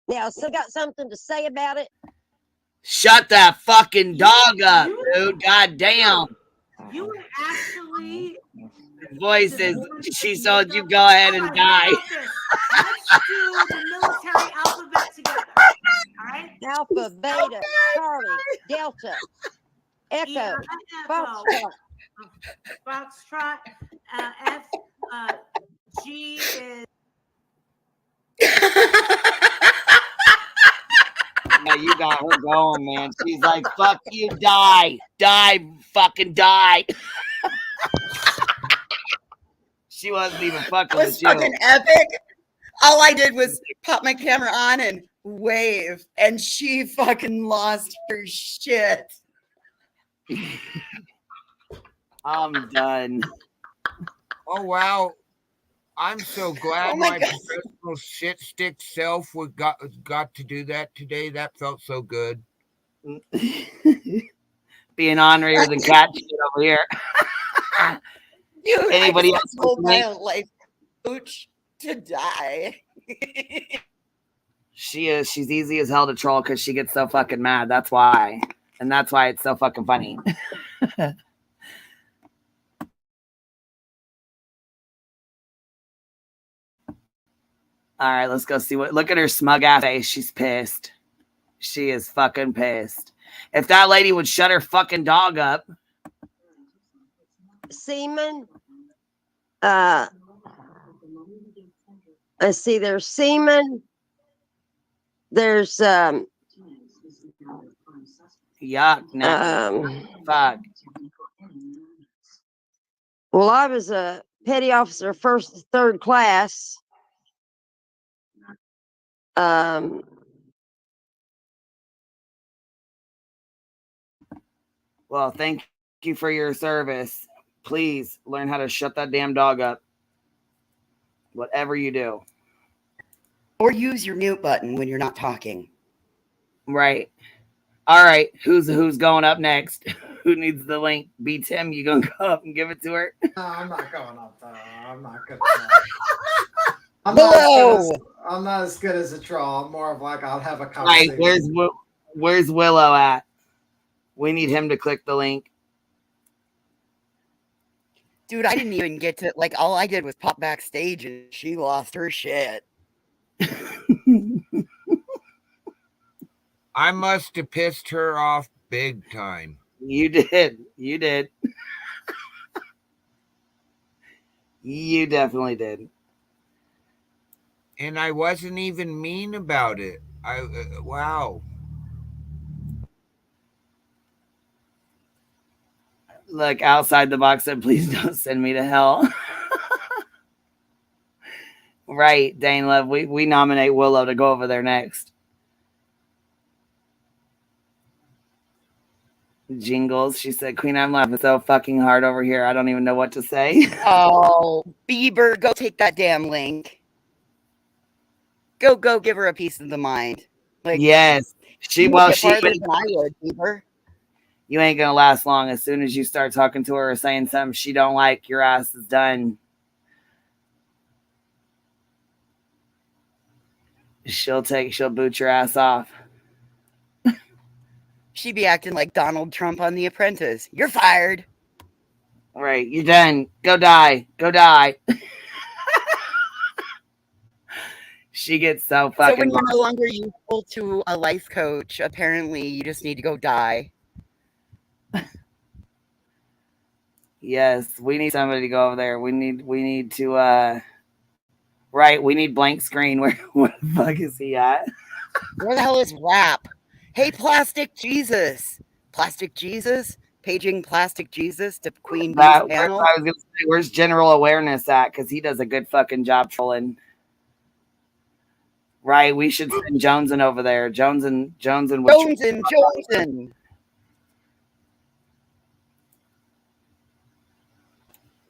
Now, still got something to say about it? Shut that fucking dog up, dude. God damn. You were actually voices. She told you go ahead and die. Let's do the military alphabet together. All right? Alpha, Beta, Charlie, Delta, Echo, Foxtrot. Foxtrot. F. G is. Yeah, you got her going, man. She's like, fuck you, die. Die, fucking die. She wasn't even fucking It was with you. fucking epic. All I did was pop my camera on and wave, and she fucking lost her shit. I'm done. Oh, wow. I'm so glad my professional shit stick self got to do that today. That felt so good. Being ornerier than cat shit over here. Dude, Anybody else told my life coach to die. She's easy as hell to troll because she gets so fucking mad. That's why. And that's why it's so fucking funny. All right, let's go see look at her smug ass face. She's pissed. She is fucking pissed. If that lady would shut her fucking dog up. Seaman. Let's see, there's Seaman. There's yuck. No. Fuck. Well, I was a petty officer, 1st to 3rd class. Well, thank you for your service. Please learn how to shut that damn dog up. Whatever you do. Or use your mute button when you're not talking. Right. All right. Who's going up next? Who needs the link? B Tim, you gonna go up and give it to her? No, I'm not going up. I'm not good. I'm not as good as a troll. I'm more of like I'll have a conversation. Right. Where's Willow at? We need him to click the link. Dude, I didn't even get to, like, all I did was pop backstage and she lost her shit. I must have pissed her off big time. You did. You did. You definitely did. And I wasn't even mean about it. Wow. Look, outside the box said, please don't send me to hell. Right, Dane Love. We nominate Willow to go over there next. Jingles. She said, Queen, I'm laughing so fucking hard over here. I don't even know what to say. Oh, Bieber, go take that damn link. Go give her a piece of the mind. Like, yes. She farther than I would, Bieber. You ain't gonna last long. As soon as you start talking to her or saying something she don't like, your ass is done. She'll boot your ass off. She'd be acting like Donald Trump on The Apprentice. You're fired. All right, you're done. Go die. Go die. She gets so fucking. So when you're no longer useful to a life coach, apparently you just need to go die. Yes, we need somebody to go over there. We need to right, we need blank screen. Where the fuck is he at? Where the hell is Rap? Hey, Plastic Jesus. Plastic Jesus? Paging Plastic Jesus to Queen Bee's panel. I was gonna say, where's General Awareness at? Because he does a good fucking job trolling. Right, we should send Joneson over there. Joneson.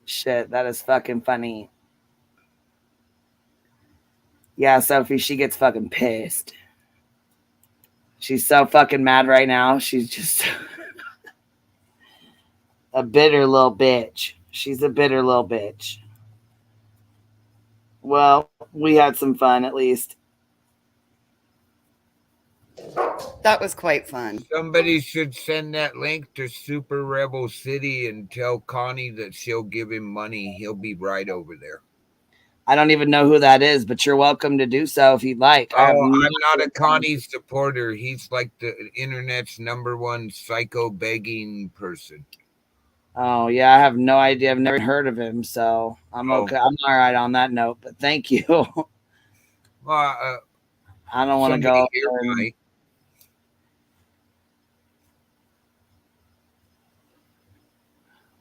Shit, that is fucking funny. Yeah, Sophie, she gets fucking pissed. She's so fucking mad right now. She's just a bitter little bitch. She's a bitter little bitch. Well, we had some fun at least. That was quite fun. Somebody should send that link to Super Rebel City and tell Connie that she'll give him money. He'll be right over there. I don't even know who that is, but you're welcome to do so if you'd like. Oh, I'm not a Connie supporter. He's like the internet's #1 psycho begging person. Oh, yeah, I have no idea. I've never heard of him, so I'm okay. I'm all right on that note, but thank you. Well, I don't want to go.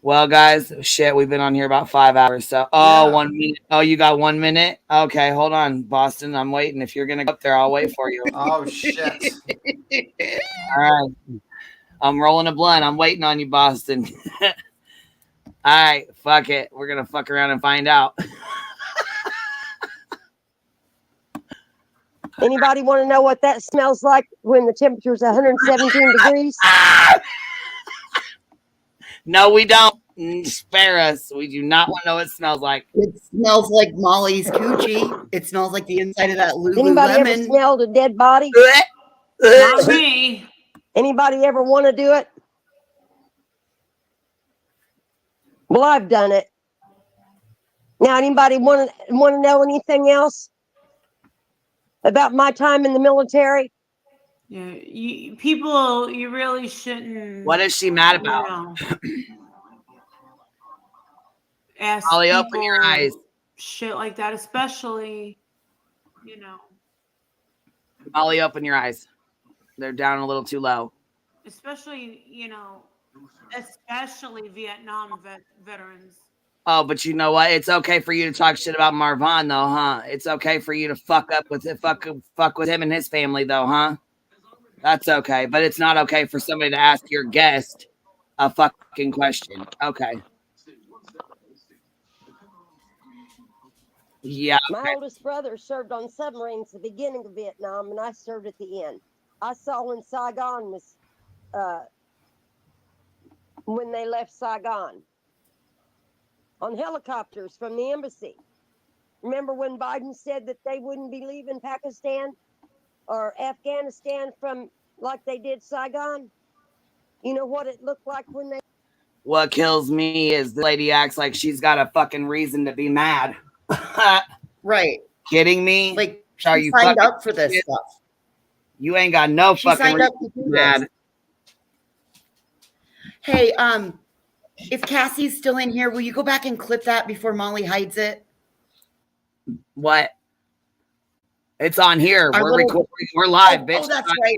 Well, guys, shit, we've been on here about 5 hours. So, 1 minute. Oh, you got 1 minute? Okay, hold on, Boston. I'm waiting. If you're going to go up there, I'll wait for you. Oh, shit. All right. I'm rolling a blunt. I'm waiting on you, Boston. All right, fuck it. We're going to fuck around and find out. Anybody want to know what that smells like when the temperature is 117 degrees? No, we don't. Spare us. We do not want to know what it smells like. It smells like Molly's coochie. It smells like the inside of that Lululemon. Anybody ever smelled a dead body? Not me. Anybody ever want to do it? Well, I've done it. Now, anybody want to know anything else about my time in the military? Yeah, people, you really shouldn't. What is she mad about? Ask Molly, people open your eyes. Shit like that, especially, Molly, open your eyes. They're down a little too low. Especially, especially Vietnam veterans. Oh, but you know what? It's okay for you to talk shit about Marvon, though, huh? It's okay for you to fuck with him and his family, though, huh? That's okay, but it's not okay for somebody to ask your guest a fucking question. Okay. Yeah. Okay. My oldest brother served on submarines at the beginning of Vietnam, and I served at the end. I saw when Saigon was, when they left Saigon on helicopters from the embassy. Remember when Biden said that they wouldn't be leaving Pakistan or Afghanistan from like they did Saigon? You know what it looked like when they. What kills me is the lady acts like she's got a fucking reason to be mad. Right. Kidding me? Like, Are she you signed fucking up for this shit? stuff. You ain't got no She fucking signed up reason to to do be mad. this. Hey, if Cassie's still in here, will you go back and clip that before Molly hides it? What? It's on here. Our We're little- recording. We're live, bitch. Oh, that's right.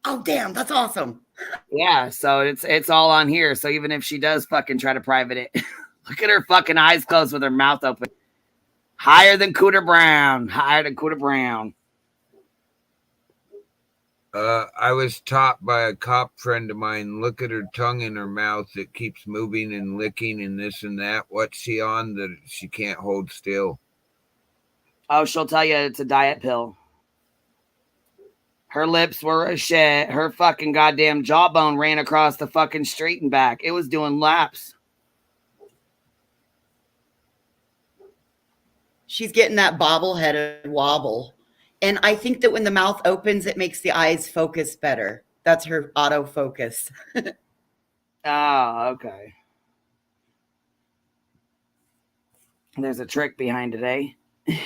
Oh, damn, that's awesome. Yeah, so it's all on here. So even if she does fucking try to private it, look at her fucking eyes closed with her mouth open. Higher than Cooter Brown. Higher than Cooter Brown. I was taught by a cop friend of mine, look at her tongue in her mouth. It keeps moving and licking and this and that. What's she on that she can't hold still? Oh, she'll tell you it's a diet pill. Her lips were a shit. Her fucking goddamn jawbone ran across the fucking street and back. It was doing laps. She's getting that bobbleheaded wobble. And I think that when the mouth opens, it makes the eyes focus better. That's her autofocus. Oh, okay. There's a trick behind it, eh?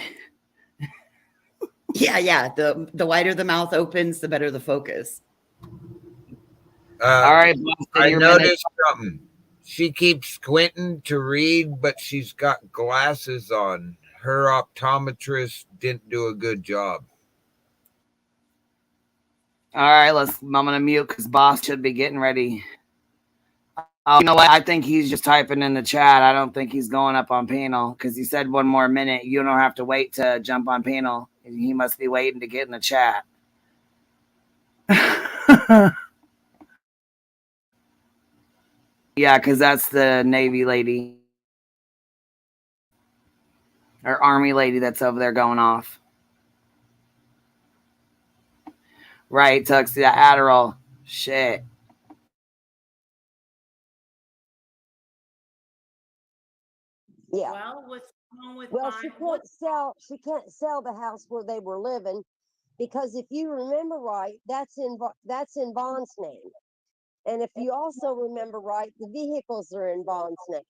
Yeah. The wider the mouth opens, the better the focus. All right, Boston, I your noticed minute. something. She keeps squinting to read, but she's got glasses on. Her optometrist didn't do a good job. All right, I'm gonna mute because boss should be getting ready. Oh, you know what? I think he's just typing in the chat. I don't think he's going up on panel because he said 1 more minute. You don't have to wait to jump on panel. He must be waiting to get in the chat. Yeah, because that's the Navy lady or Army lady that's over there going off. Right, Tux, that Adderall. Shit. Yeah. Well, what's wrong with Well, buying? she can't sell the house where they were living because if you remember right, that's in Vaughn's name. And if you also remember right, the vehicles are in Vaughn's name.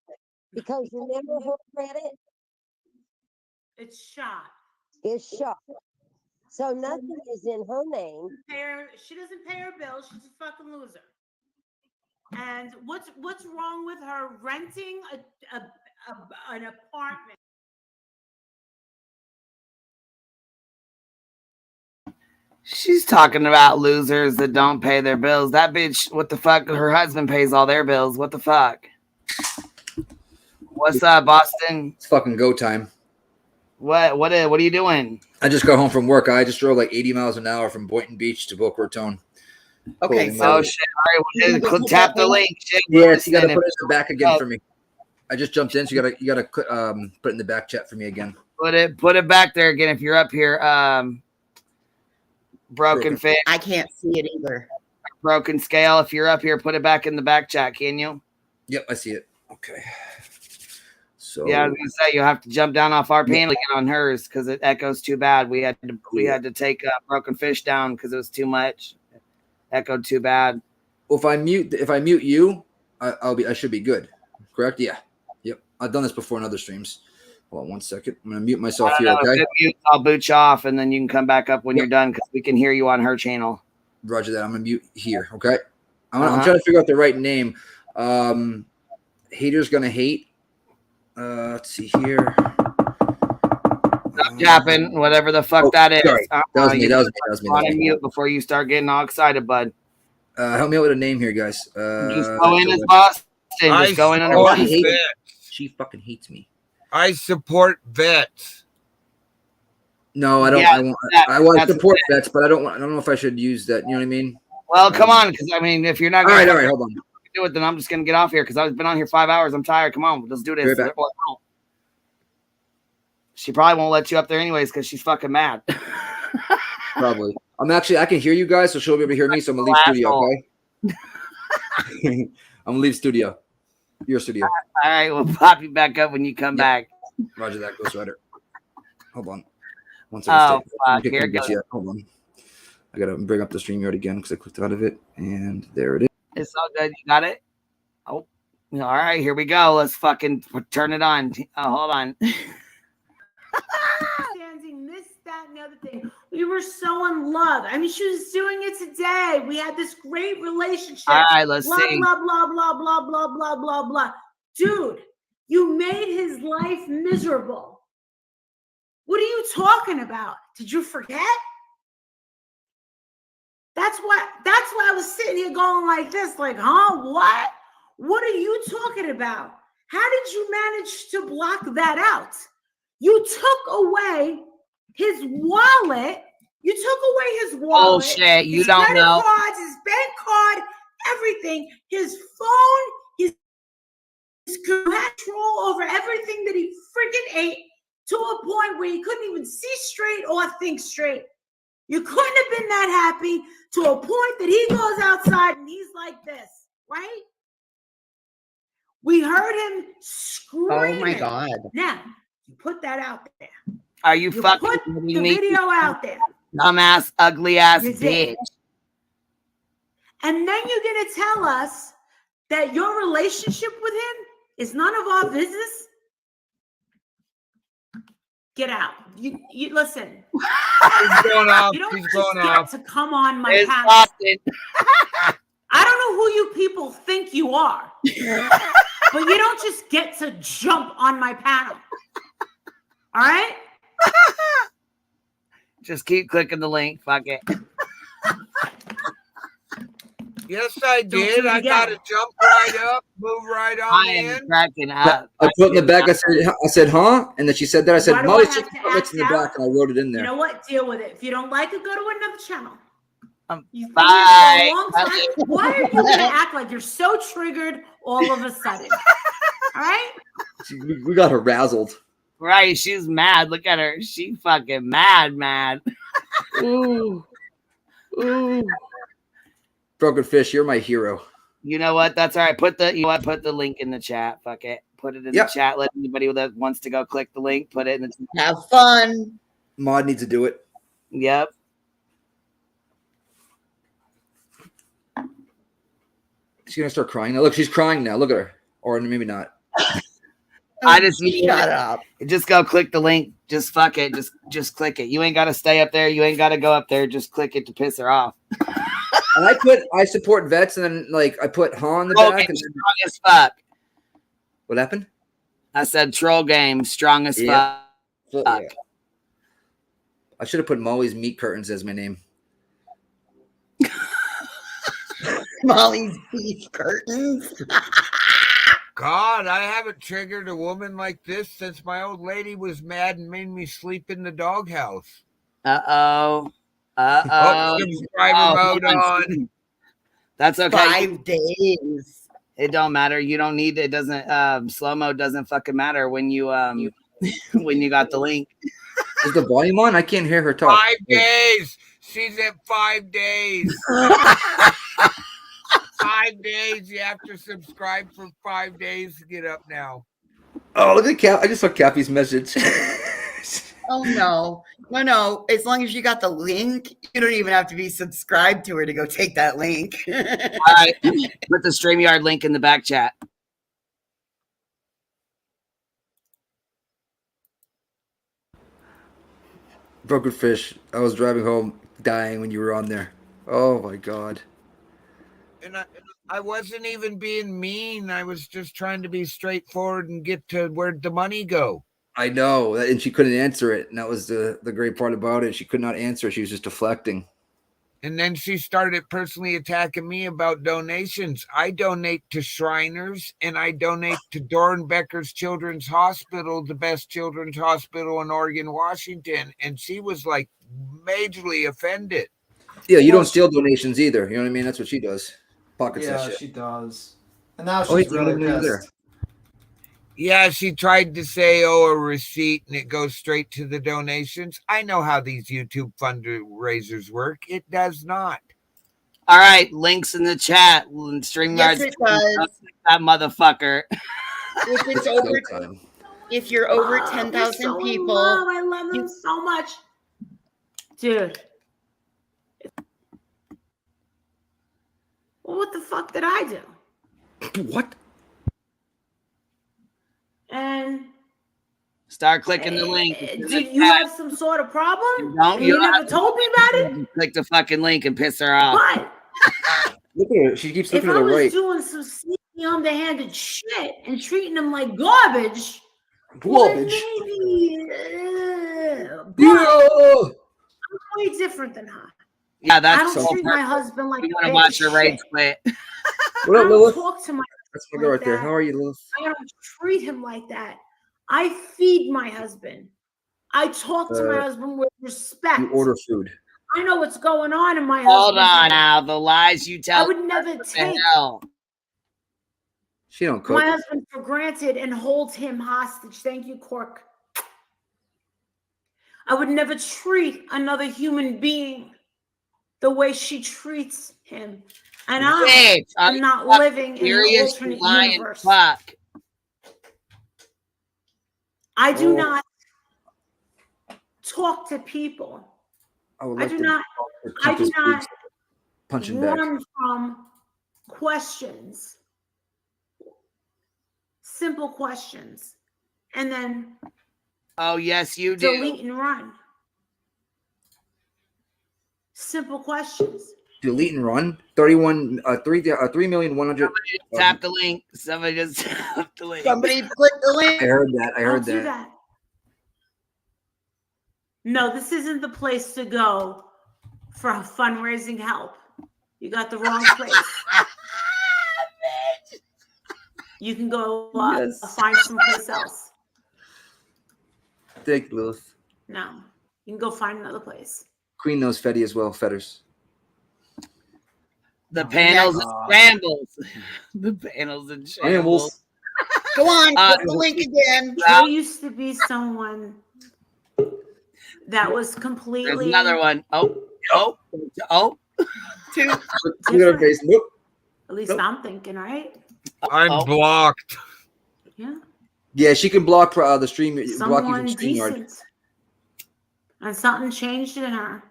Because remember her credit It's shot. is shot. So nothing is in her name. She doesn't pay her bills. She's a fucking loser. And what's wrong with her renting an apartment? She's talking about losers that don't pay their bills. That bitch, what the fuck? Her husband pays all their bills. What the fuck? What's up, Boston? It's fucking go time. What are you doing? I just got home from work. I just drove like 80 miles an hour from Boynton Beach to Boca Raton. Okay. Oh shit! All right, tap the link. Yes, you got to put it in the back again for me. I just jumped in, so you got to put it in the back chat for me again. Put it back there again if you're up here. Broken Fit. I can't see it either. Broken Scale. If you're up here, put it back in the back chat. Can you? Yep, I see it. Okay. So yeah, I was gonna say you'll have to jump down off our panel again on hers because it echoes too bad. We had to take Broken Fish down because it was too much. Echoed too bad. Well, if I mute you, I should be good. Correct? Yeah. Yep. I've done this before in other streams. Hold on 1 second. I'm gonna mute myself here. Okay. I'll boot you off, and then you can come back up when you're done because we can hear you on her channel. Roger that. I'm gonna mute here. Okay. I'm trying to figure out the right name. Haters gonna hate. Let's see here. Stop tapping, whatever the fuck that is. Sorry. That was me. That was me. On mute before you start getting all excited, bud. Help me out with a name here, guys. Just go in as Boston. Just go in under Boston. She fucking hates me. I support vets. No, I don't. Yeah, I want to support vets, but I don't know if I should use that. You know what I mean? Well, come on, because I mean, if you're not all right, hold on. Do it, then I'm just gonna get off here because I've been on here 5 hours. I'm tired. Come on, let's do this. Right back. She probably won't let you up there anyways because she's fucking mad. Probably. I can hear you guys, so she'll be able to hear me. So I'm gonna leave studio. Okay. I'm gonna leave studio. Your studio. All right, we'll pop you back up when you come back. Roger that, Ghost Rider. Hold on. One second. Hold on. I gotta bring up the StreamYard again because I clicked out of it, and there it is. It's all good. You got it? Oh, all right. Here we go. Let's fucking turn it on. Oh, hold on. This, that, and the other thing. We were so in love. I mean, she was doing it today. We had this great relationship. All right, let's blah, see. blah, blah, blah, blah, blah, blah, blah, blah. Dude, you made his life miserable. What are you talking about? Did you forget? That's why I was sitting here going like this, like, huh? What? What are you talking about? How did you manage to block that out? You took away his wallet. You took away his wallet. Bullshit. You his don't credit know. cards, his bank card, everything. His phone, his control over everything that he freaking ate to a point where he couldn't even see straight or think straight. You couldn't have been that happy to a point that he goes outside and he's like this, right? We heard him screaming. Oh my God. Now, you put that out there. Are you fucking put the video out there. Dumbass, ugly ass You bitch. did. And then you're going to tell us that your relationship with him is none of our business? Get out. You listen. She's going off. You don't She's just going get off. to come on my It's panel. Austin. I don't know who you people think you are, but you don't just get to jump on my panel. All right? Just keep clicking the link. Fuck it. Yes, I do did. it I got to again. jump right up, move right on I am in. cracking up. I put in the back. I said, huh? And then she said that. I said, Why do Molly, I have chicken to cutlets act in the out? back, and I wrote it in there. You know what? Deal with it. If you don't like it, go to another channel. You've been Bye. here for a long time. Why are you going to act like you're so triggered all of a sudden? All right? We got her razzled. Right, she's mad. Look at her. She fucking mad. Ooh. Broken Fish, you're my hero. You know what? That's all right. Put the link in the chat. Fuck it. Put it in the chat. Let anybody that wants to go click the link, put it in the chat. Have fun. Maud needs to do it. Yep. She's gonna start crying now. Look, she's crying now. Look at her. Or maybe not. I just Shut up. Just go click the link. Just fuck it. Just click it. You ain't gotta stay up there. You ain't gotta go up there. Just click it to piss her off. And I support vets, and then like I put Han in the back. And strong as fuck. What happened? I said troll game, strong as fuck. Yeah. I should have put Molly's meat curtains as my name. Molly's beef curtains. God, I haven't triggered a woman like this since my old lady was mad and made me sleep in the doghouse. Uh-oh. Oh, subscriber mode on. That's okay. 5 days. It don't matter. You don't need it. Doesn't slow mo doesn't fucking matter when you when you got the link. Is the volume on? I can't hear her talk. 5 days. She's at 5 days. 5 days. You have to subscribe for 5 days to get up now. Oh, look at Cap. I just saw Cappy's message. Oh no. No. As long as you got the link, you don't even have to be subscribed to her to go take that link. All right. Put the StreamYard link in the back chat. Broken Fish. I was driving home dying when you were on there. Oh my God. And I wasn't even being mean. I was just trying to be straightforward and get to where'd the money go. I know. And she couldn't answer it. And that was the great part about it. She could not answer. She was just deflecting. And then she started personally attacking me about donations. I donate to Shriners, and I donate to Dornbecker's Children's Hospital, the best children's hospital in Oregon, Washington. And she was like majorly offended. Yeah, you don't steal donations either. You know what I mean? That's what she does. Pockets that Yeah, shit. she does. And now Oh, she's he's really really there. pissed. Yeah, she tried to say, a receipt, and it goes straight to the donations. I know how these YouTube fundraisers work. It does not. All right, links in the chat. StreamYard. Yes, it does. That motherfucker. If it's over, if you're over 10,000 people, I love them so much, dude. Well, what the fuck did I do? What? And Start clicking the link. did you have some sort of problem? Don't You never told me about it? Click the fucking link and piss her off. But Look at her. She keeps if looking I to the was right. doing some sneaky, underhanded shit and treating them like garbage, Garbage. well, maybe, but Yeah. I'm way different than her. Yeah, I that's don't so treat my husband like we a want to bag watch of her rage shit. quit. What I up, don't Lilith? talk to my That's my girl like right there. that. How are you, Lilith? I don't treat him like that. I feed my husband. I talk to my husband with respect. You order food. I know what's going on in my Hold husband's on life. now. The lies you tell. I would never take She don't cook. my husband for granted and hold him hostage. Thank you, Cork. I would never treat another human being the way she treats him. And I am not living in an alternate universe. Fuck. I do not talk to people. I would I like do to not punch his boobs. Punching back. run from questions. Simple questions. And then Oh, yes, you do. delete and run. Simple questions. Delete and run. 3,100,000. Tap the link. Somebody just tap the link. Somebody click the link. I heard that. I Don't heard do that. that. No, this isn't the place to go for fundraising help. You got the wrong place. You can go find someplace else. Thank you, Lilith. No, you can go find another place. Queen knows Fetty as well. Fetters. The panels and scrambles. The panels and shambles. Go on, click the link again. There used to be someone that was completely. There's another one. Oh. Two. Face. Nope. At least I'm thinking, right? I'm blocked. Yeah. Yeah, she can block the stream. Block you Someone from StreamYard. decent. And something changed in her.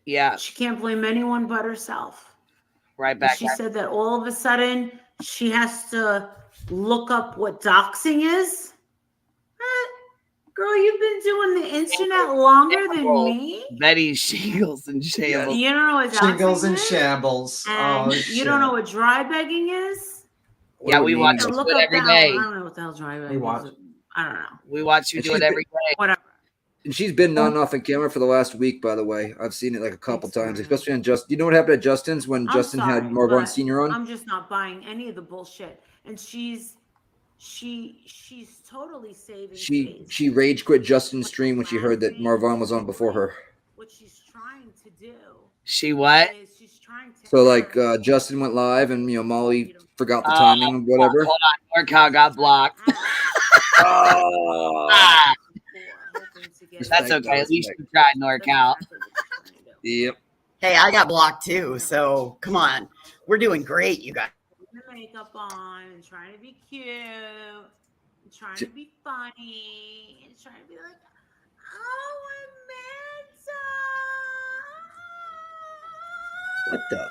Yeah. She can't blame anyone but herself. Right And back. she said that all of a sudden she has to look up what doxing is. Girl, you've been doing the internet longer than me. Betty Shingles and Shambles. You don't know what Shingles doxing and is? shambles. And Oh, you don't know what dry begging is? Yeah, we watch So you look do it up every that. day. I don't know what the hell dry begging is. I don't know. We watch you And do it every day. Whatever. And she's been nodding off on camera for the last week, by the way. I've seen it like a couple times, especially on Justin. You know what happened at Justin's when I'm Justin sorry, had Marvon but Sr. on? I'm just not buying any of the bullshit. And she's totally saving face. She rage quit Justin's stream when she heard that Marvon was on before her. What she's trying to do She what? is she's trying to So like Justin went live and Molly forgot the timing and whatever. Hold on, NorCal got blocked. Ah. That's okay. At least you tried, NorCal. Yep. Hey, I got blocked too, so come on. We're doing great, you guys. putting the makeup on and trying to be cute and trying to be funny and trying to be like, oh, Amanda. What the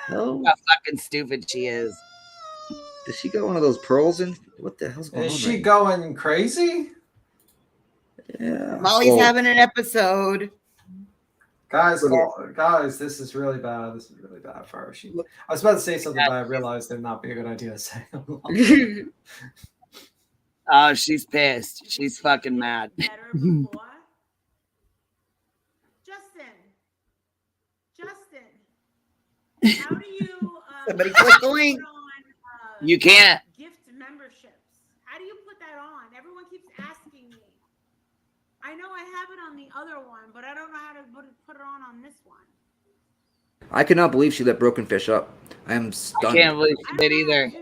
hell? How fucking stupid she is. Does she got one of those pearls in? What the hell's going on? Is she right going crazy? Yeah. Molly's having an episode. Guys, this is really bad. This is really bad for her. I was about to say something, but I realized it would not be a good idea to say. Oh, she's pissed. She's fucking mad. Justin. How do you Somebody click the link. You can't. Gift memberships. How do you put that on? Everyone keeps asking me. I know I have it on the other one, but I don't know how to put it on this one. I cannot believe she let Broken Fish up. I am stunned. I can't believe she did either.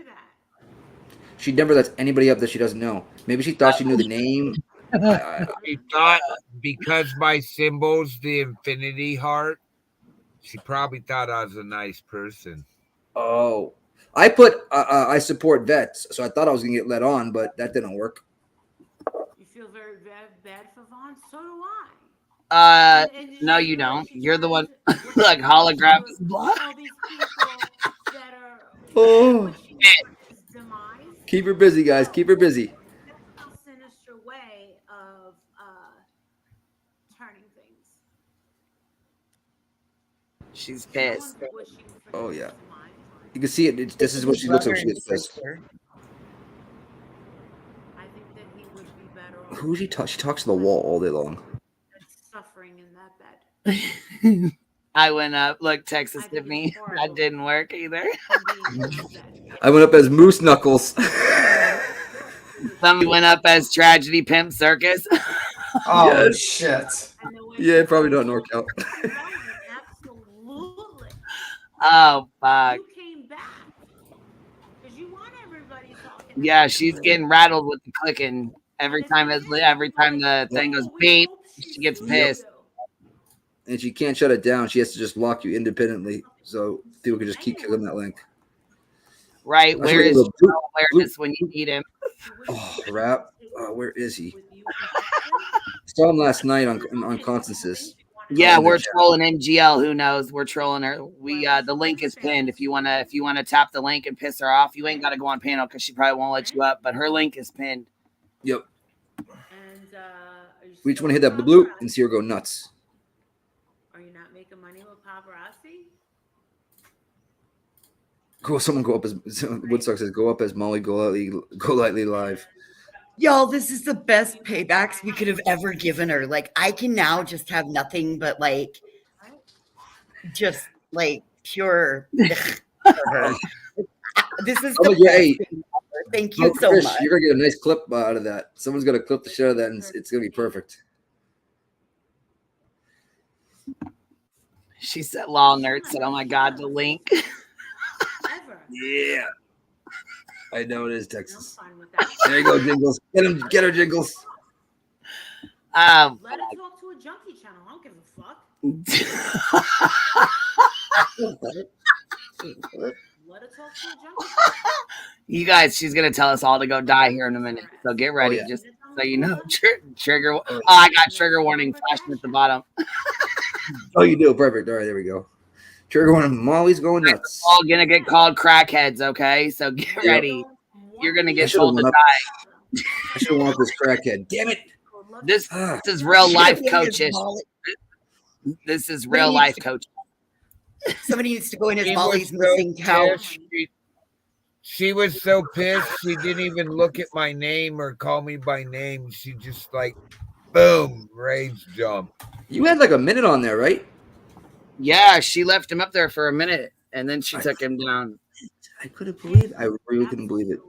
She never lets anybody up that she doesn't know. Maybe she thought she knew the name. She thought because my symbol's the infinity heart, she probably thought I was a nice person. Oh, I put I support vets, so I thought I was gonna get let on, but that didn't work. You feel very bad for Vaughn? So do I. No, you don't. You're the one like holograms. All these people that are Oh. wishing for his demise. Keep her busy, guys. Keep her busy. That's a sinister way of turning things. She's pissed. Oh yeah. You can see it. This is what she looks like. She gets pissed. I think that he would be better off Who she talks? She talks to the wall all day long. suffering in that bed. I went up. Look, Texas Tiffany. That didn't work either. I went up as Moose Knuckles. Somebody went up as Tragedy Pimp Circus. Oh Yes. shit. Yeah, probably not NorCal. Absolutely. Oh fuck. You came back because you want everybody talking. Yeah, she's getting rattled with the clicking every time the thing goes beep. She gets pissed. And she can't shut it down. She has to just lock you independently, so people can just keep killing that link. Right? I Where should is go blue- awareness when you need him? Oh, rap. Where is he? Saw him last night on Constance's. Yeah, we're trolling MGL. Who knows? We're trolling her. We the link is pinned. If you wanna tap the link and piss her off, you ain't gotta go on panel because she probably won't let you up. But her link is pinned. Yep. We just want to hit that blue and see her go nuts. Are you not making money with paparazzi? Someone go up as Woodstock says. Go up as Molly. Go lightly live. Y'all, this is the best paybacks we could have ever given her. Like, I can now just have nothing but just pure. For her. This is the best thing ever. Thank you so Chris, much. you're gonna get a nice clip out of that. Someone's gonna clip the shit out of that, and it's gonna be perfect. She said, "Law nerd said, oh my god, the link." Yeah. I know it is Texas. There you go, Jingles. Get her, Jingles. Let her talk to a junkie channel. I don't give a fuck. Let her talk to a junkie channel. You guys, she's gonna tell us all to go die here in a minute. So get ready, yeah. just so you know. Trigger. Oh, I got trigger warning flashing at the bottom. Oh, you do perfect. All right, there we go. Trigger warning. Molly's going nuts. All gonna get called crackheads. Okay, so get ready. You're gonna get told to die. I should have went up this crackhead. Damn it. This is real life coaches. This is real life coach. Somebody needs to go in his She Molly's was so missing couch. pissed. She was so pissed. She didn't even look at my name or call me by name. She just boom, rage jump. You had like a minute on there, right? Yeah, she left him up there for a minute, and then she took him down. I couldn't believe it. I really couldn't believe it.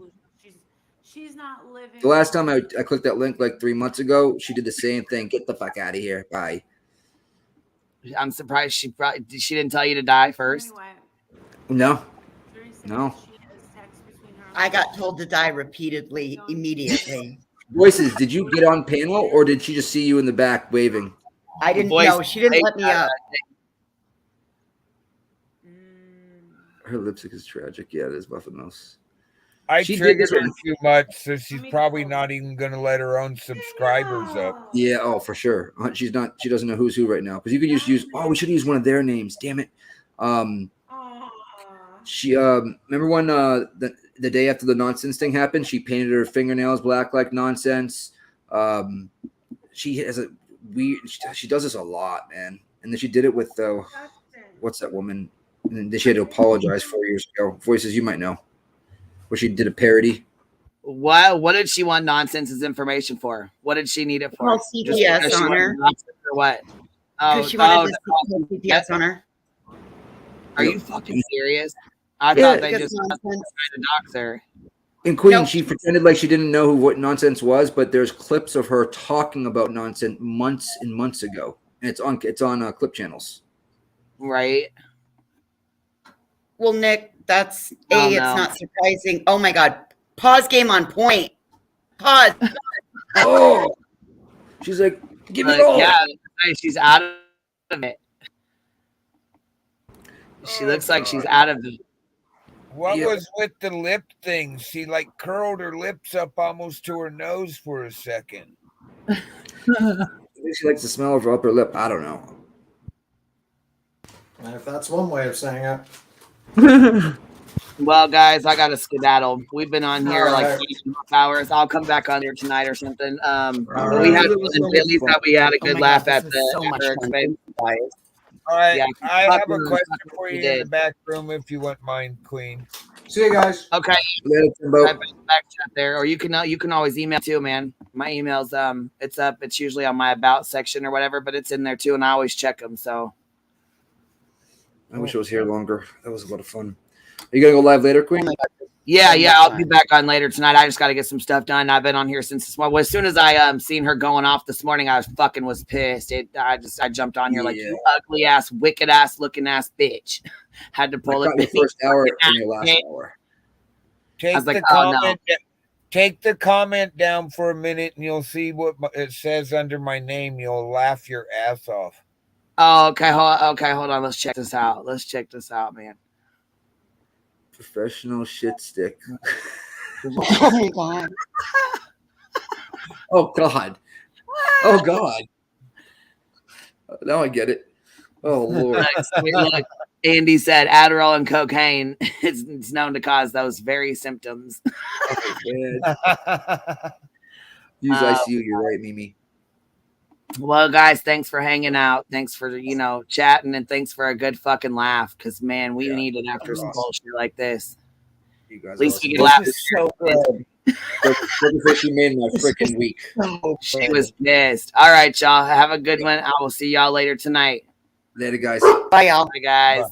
She's not living. The last time I clicked that link like 3 months ago, she did the same thing. Get the fuck out of here. Bye. I'm surprised she didn't tell you to die first. No. I got told to die repeatedly, immediately. Voices, did you get on panel or did she just see you in the back waving? I didn't know. She didn't let me up. Her lipstick is tragic. Yeah, it is Muffin Mouse. I She did triggered this her one. too much, so she's probably not even going to let her own subscribers up. Yeah, oh, for sure. She doesn't know who's who right now. Because you could just use, we should use one of their names. Damn it. She remember when the day after the nonsense thing happened, she painted her fingernails black like nonsense. She has a weird, she does this a lot, man. And then she did it with what's that woman? And then she had to apologize 4 years ago. Voices, you might know. Where she did a parody. What did she want nonsense's information for? What did she need it for? Well, CPS on her. Or what? Because she wanted to CPS on her. Are you fucking serious? I Yeah, thought they because just tried to dox her. In Queen, she pretended like she didn't know what nonsense was, but there's clips of her talking about nonsense months and months ago, and it's on clip channels. Right. Well, Nick, that's Oh, it's no. not surprising. Oh my God. Pause game on point. Pause. Oh, she's like, give it all. Yeah, she's out of it. She looks like she's out of it. What Yeah. was with the lip thing? She curled her lips up almost to her nose for a second. Maybe she likes the smell of her upper lip. I don't know. If that's one way of saying it. Well, guys, I got to skedaddle. We've been on here All like right. 8 hours. I'll come back on here tonight or something. But All we had right. at least that we had a good laugh at the so much her fun. expense. All right, Yeah, I have a fucking- question fucking for we you in the did. back room if you wouldn't mind, Queen. See you guys. Okay. Later, Timbo. Right back chat there, or you can always email too, man. My email's it's up. It's usually on my about section or whatever, but it's in there too, and I always check them. So I wish I was here longer. That was a lot of fun. Are you gonna go live later, Queen? yeah, I'll be back on later tonight. I just got to get some stuff done. I've been on here since well, as soon as I seen her going off this morning, I was pissed. I jumped on here like you ugly ass, wicked ass looking ass bitch. Had to pull I it. got your first hour and your last hour. Take was like, the oh, no. comment. Take the comment down for a minute, and you'll see what it says under my name. You'll laugh your ass off. Oh, okay. Hold on. Let's check this out. Man. Professional shit stick. Oh my God. Oh God. Oh God. Now I get it. Oh Lord. Look, Andy said Adderall and cocaine it's known to cause those very symptoms. Oh, man. Use ICU. You're right, Mimi. Well, guys, thanks for hanging out. Thanks for chatting, and thanks for a good fucking laugh. Because man, we need it after some bullshit like this. You guys At least awesome. we can laugh. This is so good. She made my freaking week. She was pissed. All right, y'all. Have a good one. I will see y'all later tonight. Later, guys. Bye, y'all. Bye, guys. Bye.